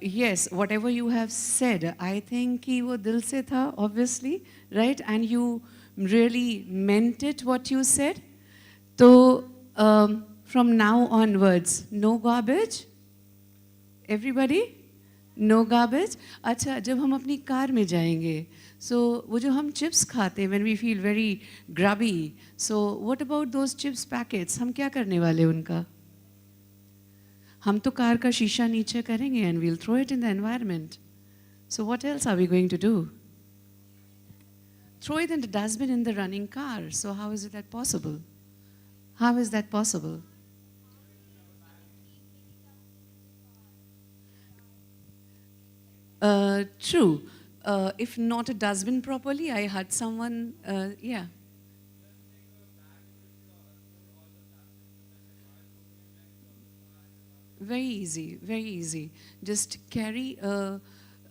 yes, whatever you have said, I think ki wo dil se tha, obviously, right? And you really meant it, what you said. So from now onwards, no garbage? Everybody? No garbage? अच्छा, जब हम अपनी car में जाएंगे, so वो जो हम chips खाते हैं, when we feel very grubby, so what about those chips packets? हम क्या करने वाले उनका? हम तो कार का शीशा नीचे करेंगे and we'll throw it in the environment. So what else are we going to do? Throw it in the dustbin in the running car. So how is that possible? How is that possible? True. If not a dustbin properly, I had someone, yeah. Very easy, very easy. Just carry a,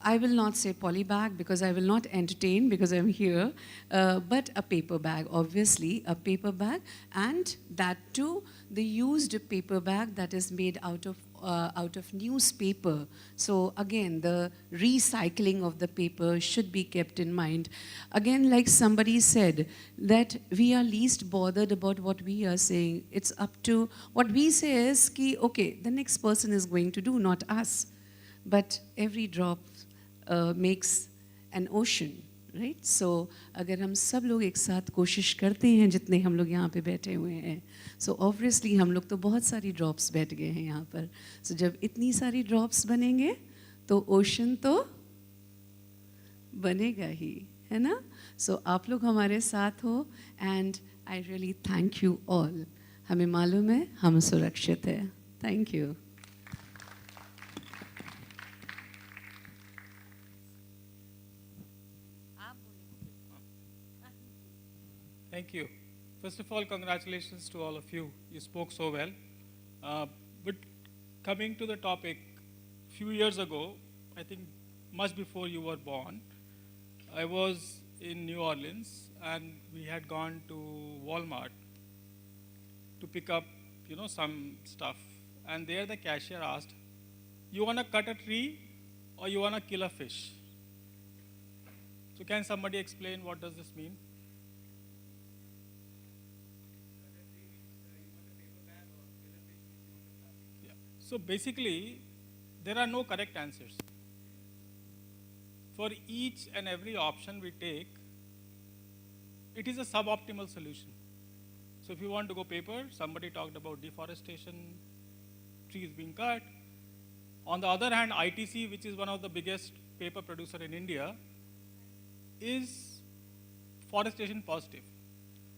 I will not say poly bag because I will not entertain because I'm here, but a paper bag, obviously, a paper bag, and that too, the used paper bag that is made out of newspaper. So again, the recycling of the paper should be kept in mind. Again, like somebody said, that we are least bothered about what we are saying. It's up to, what we say is, ki, okay, the next person is going to do, not us. But every drop makes an ocean, right? So अगर हम सब लोग एक साथ कोशिश करते हैं जितने हम लोग यहाँ पे बैठे हुए हैं, so obviously हम लोग तो बहुत सारी drops बैठ गए हैं यहाँ पर. So जब इतनी सारी drops बनेंगे, तो ocean तो बनेगा ही, है ना? So आप लोग हमारे साथ हो, and I really thank you all. हमें मालूम है हम सुरक्षित हैं. Thank you. Thank you. First of all, congratulations to all of you. You spoke so well. But coming to the topic, a few years ago, I think much before you were born, I was in New Orleans and we had gone to Walmart to pick up, some stuff. And there the cashier asked, "You want to cut a tree or you want to kill a fish?" So can somebody explain what does this mean? So basically, there are no correct answers. For each and every option we take, it is a suboptimal solution. So if you want to go paper, somebody talked about deforestation, trees being cut. On the other hand, ITC, which is one of the biggest paper producer in India, is forestation positive.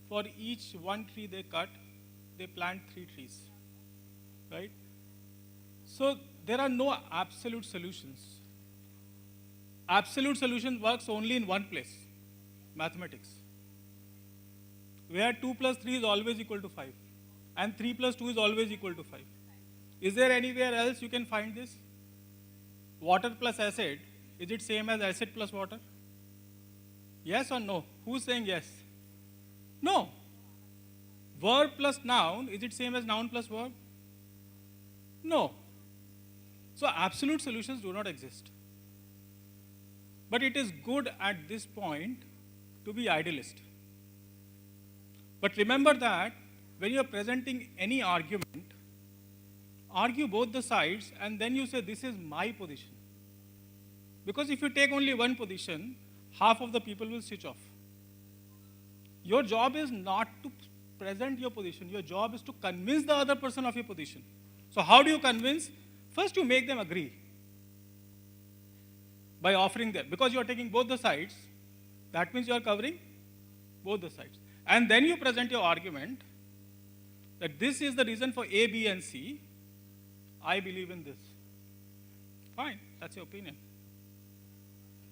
For each one tree they cut, they plant 3 trees, right? So there are no absolute solutions. Absolute solution works only in one place, mathematics, where 2 plus 3 is always equal to 5, and 3 plus 2 is always equal to 5. Is there anywhere else you can find this? Water plus acid, is it same as acid plus water? Yes or no? Who's saying yes? No. Verb plus noun, is it same as noun plus verb? No. So absolute solutions do not exist. But it is good at this point to be idealist. But remember that when you are presenting any argument, argue both the sides and then you say, this is my position. Because if you take only one position, half of the people will switch off. Your job is not to present your position. Your job is to convince the other person of your position. So how do you convince? First, you make them agree by offering them. Because you are taking both the sides, that means you are covering both the sides. And then you present your argument that this is the reason for A, B, and C. I believe in this. Fine, that's your opinion.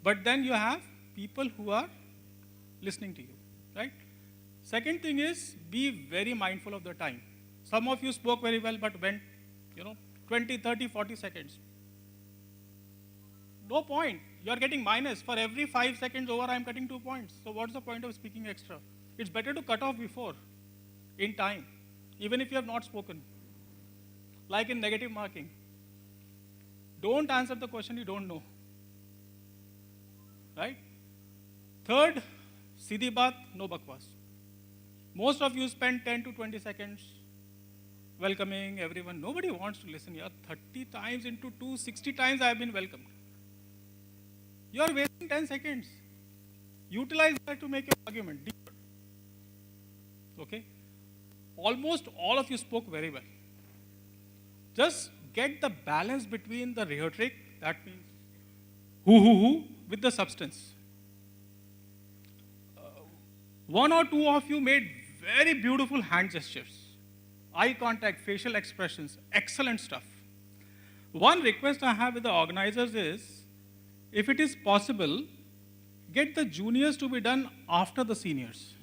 But then you have people who are listening to you, right? Second thing is, be very mindful of the time. Some of you spoke very well, but went, 20, 30, 40 seconds. No point. You are getting minus. For every 5 seconds over, I am cutting 2 points. So what's the point of speaking extra? It's better to cut off before, in time, even if you have not spoken. Like in negative marking. Don't answer the question you don't know. Right? Third, सीधी बात, no bakwas. Most of you spend 10 to 20 seconds welcoming everyone. Nobody wants to listen. Yeah, 30 times into 2, 60 times I have been welcomed. You are wasting 10 seconds. Utilize that to make your argument deeper. Okay? Almost all of you spoke very well. Just get the balance between the rhetoric, that means who, with the substance. One or two of you made very beautiful hand gestures, eye contact, facial expressions, excellent stuff. One request I have with the organizers is, if it is possible, get the juniors to be done after the seniors.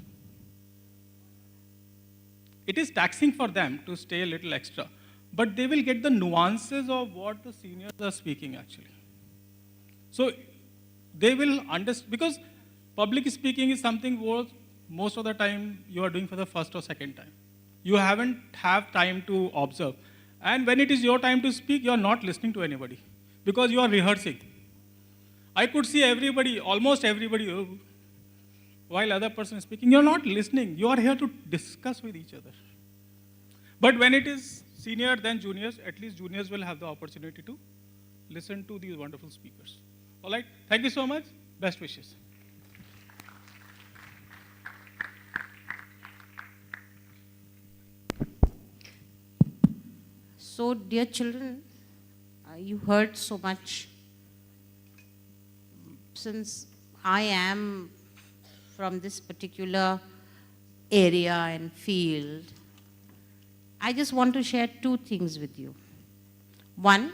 It is taxing for them to stay a little extra. but they will get the nuances of what the seniors are speaking actually. So they will understand, because public speaking is something what most of the time you are doing for the first or second time. You haven't have time to observe. And when it is your time to speak, you are not listening to anybody because you are rehearsing. I could see everybody, almost everybody, while other person is speaking, you are not listening. You are here to discuss with each other. But when it is senior then juniors, at least juniors will have the opportunity to listen to these wonderful speakers. All right, thank you so much. Best wishes. So, dear children, you heard so much. Since I am from this particular area and field, I just want to share two things with you. One,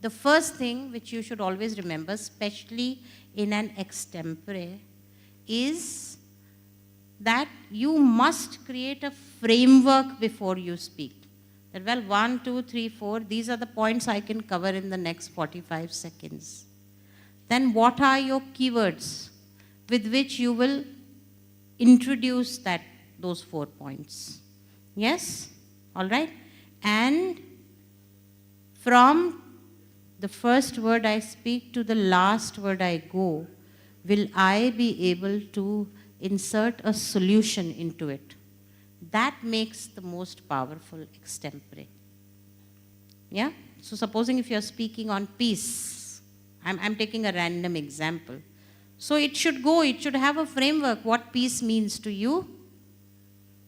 the first thing which you should always remember, especially in an extempore, is that you must create a framework before you speak. That, well, 1, 2, 3, 4, these are the points I can cover in the next 45 seconds. Then what are your keywords with which you will introduce those 4 points? Yes? All right? And from the first word I speak to the last word I go, will I be able to insert a solution into it? That makes the most powerful extempore. Yeah? So supposing if you're speaking on peace, I'm taking a random example. So it should have a framework, what peace means to you.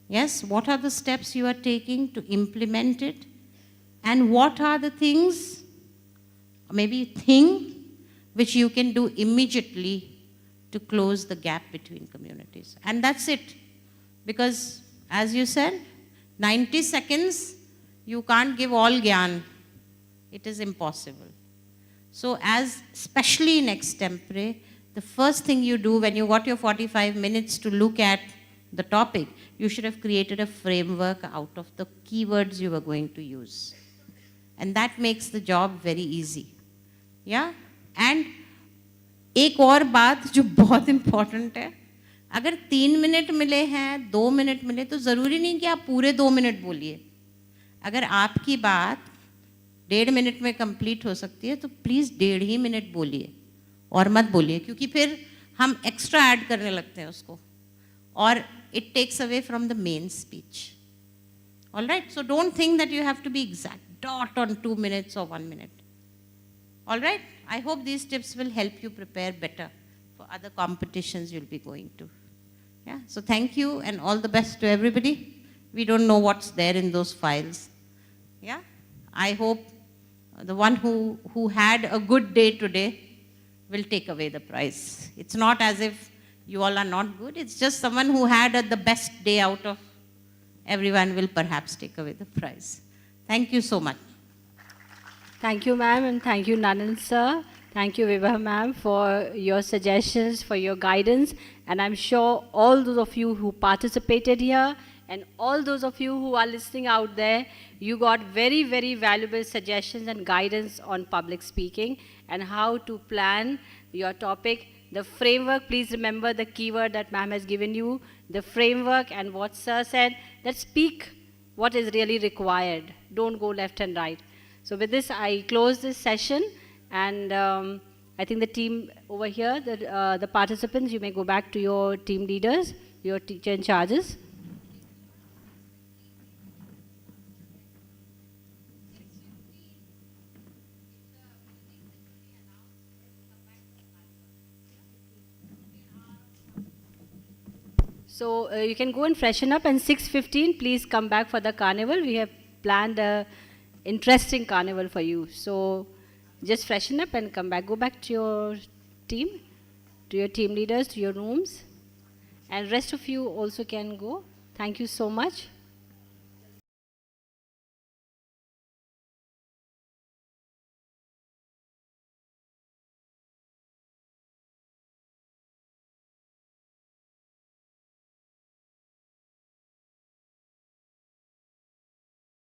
Yes, what are the steps you are taking to implement it? And what are the things, maybe which you can do immediately to close the gap between communities. And that's it. Because, as you said, 90 seconds, you can't give all gyan. It is impossible. So especially in extempore, the first thing you do when you got your 45 minutes to look at the topic, you should have created a framework out of the keywords you were going to use. And that makes the job very easy. Yeah? And एक और बात जो बहुत important है, अगर 3 minute मिले हैं, 2 minute मिले, तो ज़रूरी नहीं कि आप पूरे 2 मिनट बोलिए. अगर आपकी बात 1.5 मिनट में कंप्लीट हो सकती है, तो प्लीज़ 1.5 ही मिनट बोलिए और मत बोलिए, क्योंकि फिर हम एक्स्ट्रा ऐड करने लगते हैं उसको और it takes away from the main speech. All right? So don't think that you have to be exact, dot on 2 minutes or 1 minute. All right? I hope these tips will help you prepare better for other competitions you'll be going to. Yeah? So thank you and all the best to everybody. We don't know what's there in those files. Yeah? I hope the one who had a good day today will take away the prize. It's not as if you all are not good. It's just someone who had the best day out of everyone will perhaps take away the prize. Thank you so much. Thank you, ma'am, and thank you, Nanan sir. Thank you, Vibha ma'am, for your suggestions, for your guidance. And I'm sure all those of you who participated here and all those of you who are listening out there, you got very, very valuable suggestions and guidance on public speaking and how to plan your topic. The framework, please remember the keyword that ma'am has given you, the framework and what sir said, that speak what is really required. Don't go left and right. So with this, I close this session, and I think the team over here, the participants, you may go back to your team leaders, your teacher in charges. So you can go and freshen up, and 6:15, please come back for the carnival. We have planned a interesting carnival for you. So just freshen up and come back. Go back to your team, to your team leaders, to your rooms. And rest of you also can go. Thank you so much.